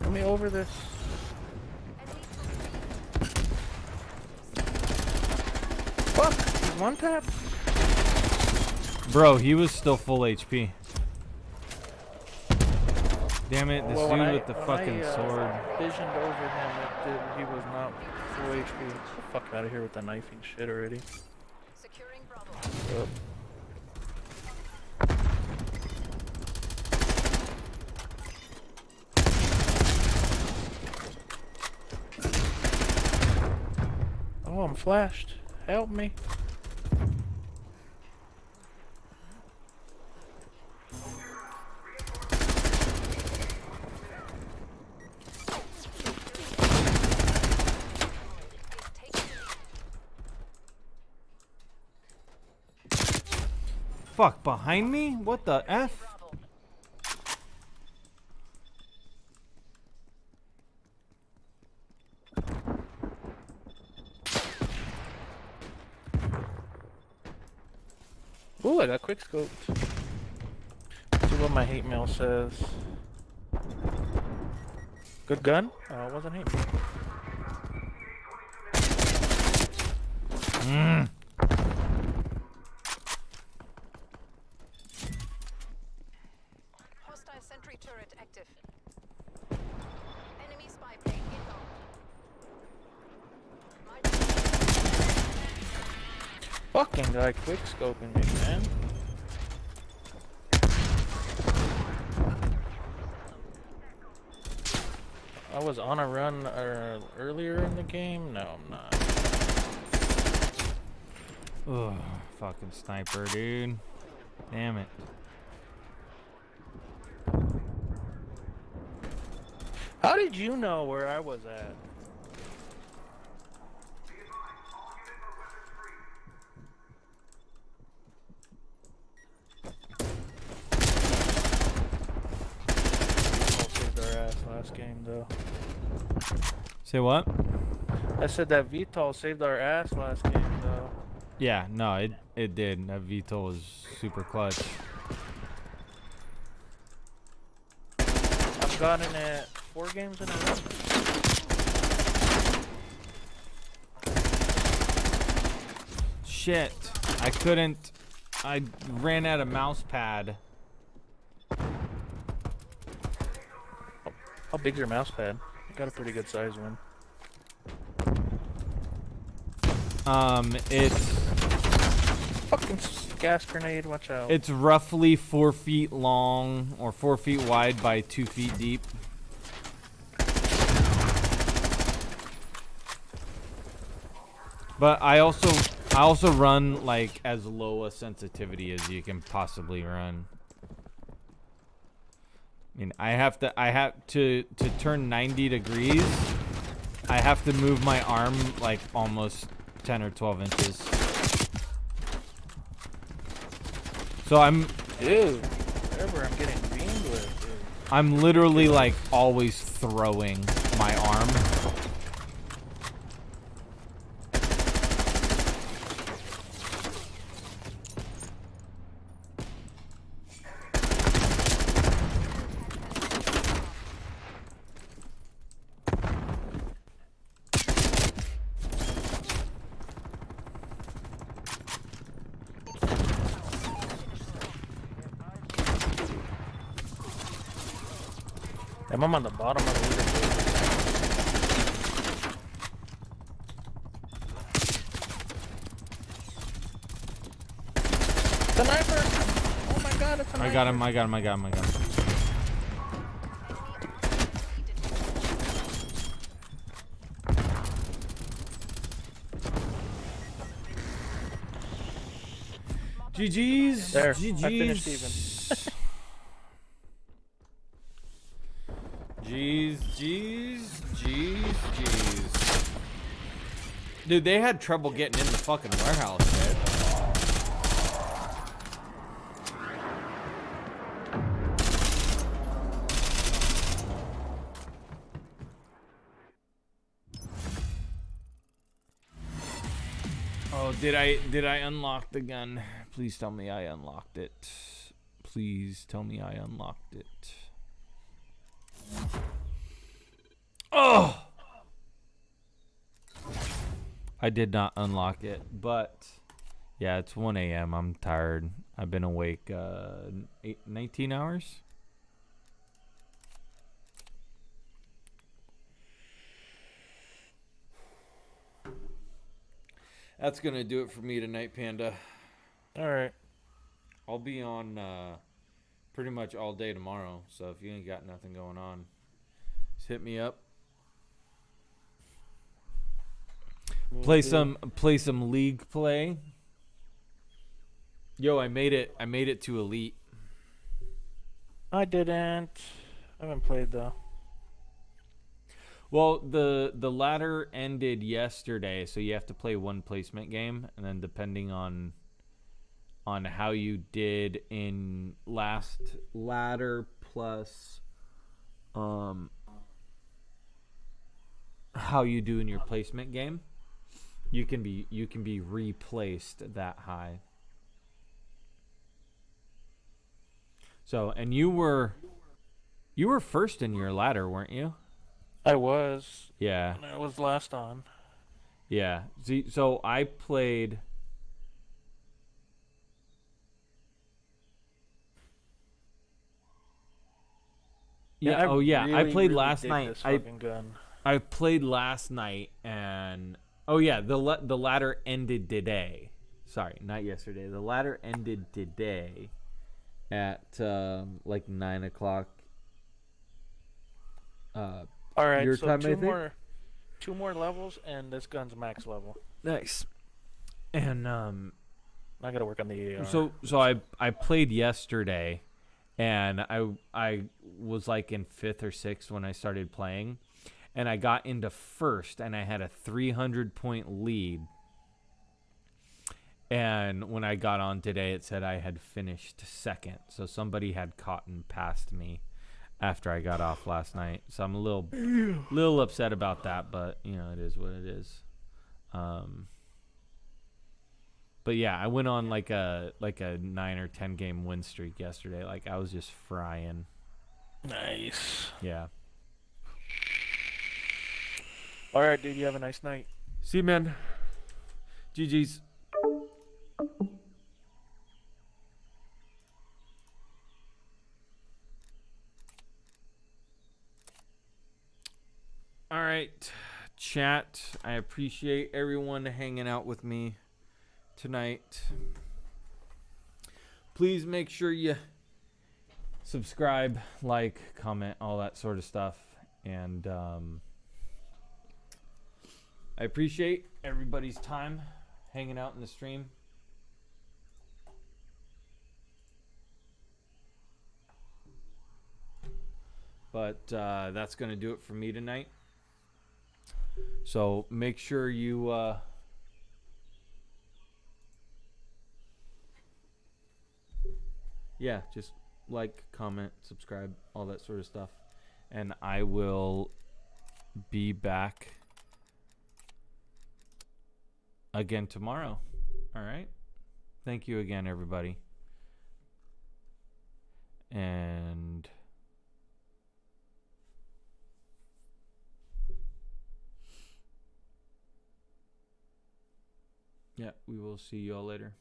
Let me over this. Enemy took B. Fuck! He's one tap? Bro, he was still full HP. Damn it, this dude with the fucking sword. Visioned over him, he was not full HP. Get the fuck out of here with the knifing shit already. Securing Bravo. Yep. Oh, I'm flashed. Help me. Fuck, behind me? What the F? Ooh, I got quick scoped. Let's see what my hate mail says. Good gun? Oh, it wasn't hate mail. Hostile sentry turret active. Enemy spy plane inbound. Fucking guy quick scoping me, man. I was on a run earlier in the game? No, I'm not. Ugh, fucking sniper, dude. Damn it. How did you know where I was at? Saved our ass last game, though. Say what? I said that VTOL saved our ass last game, though. Yeah, no, it did. That VTOL was super clutch. I've gotten it 4 games in a row. Shit. I couldn't. I ran out of mouse pad. How big's your mouse pad? You got a pretty good size one. It's Fucking gas grenade, watch out. it's roughly 4 feet long or 4 feet wide by 2 feet deep. But I also run like as low a sensitivity as you can possibly run. I mean, I have to turn 90 degrees. I have to move my arm like almost 10 or 12 inches. So Dude, whatever I'm getting beamed with, dude. I'm literally like always throwing my arm. I'm on the bottom of the leaderboard. Sniper! Oh my god, it's a I got him, I got him, I got him, I got him. GG's. There, GG's. I finished even. Jeez. Dude, they had trouble getting in the fucking warehouse, man. Oh, did I unlock the gun? Please tell me I unlocked it. Please tell me I unlocked it. Oh! I did not unlock it, but yeah, it's 1 a.m. I'm tired. I've been awake 19 hours. That's gonna do it for me tonight, Panda. Alright. I'll be on pretty much all day tomorrow, so if you ain't got nothing going on, just hit me up. Play some league play. Yo, I made it to elite. I didn't. I haven't played though. Well, the ladder ended yesterday, so you have to play one placement game, and then depending on how you did in last ladder plus how you do in your placement game, you can be replaced that high. So, and you were first in your ladder, weren't you? I was. Yeah. And I was last on. Yeah. See, so I played. Yeah. Oh yeah. I played last night. I played last night, and oh yeah, the ladder ended today. Sorry, not yesterday. The ladder ended today at like 9 o'clock. All right, your so time, I think? two more levels, and this gun's max level. Nice. And I gotta work on the AR. So I played yesterday, and I was like in 5th or 6th when I started playing, and I got into 1st, and I had a 300-point lead. And when I got on today, it said I had finished 2nd. So somebody had caught and passed me after I got off last night. So I'm a little upset about that, but you know, it is what it is. But yeah, I went on like a 9 or 10 game win streak yesterday. Like I was just frying. Nice. Yeah. All right, dude. You have a nice night. See you, man. GG's. All right, chat. I appreciate everyone hanging out with me tonight. Please make sure you subscribe, like, comment, all that sort of stuff. And I appreciate everybody's time hanging out in the stream. But that's going to do it for me tonight. So make sure you yeah, just like, comment, subscribe, all that sort of stuff. And I will be back again tomorrow. All right? Thank you again, everybody. And yeah, we will see you all later.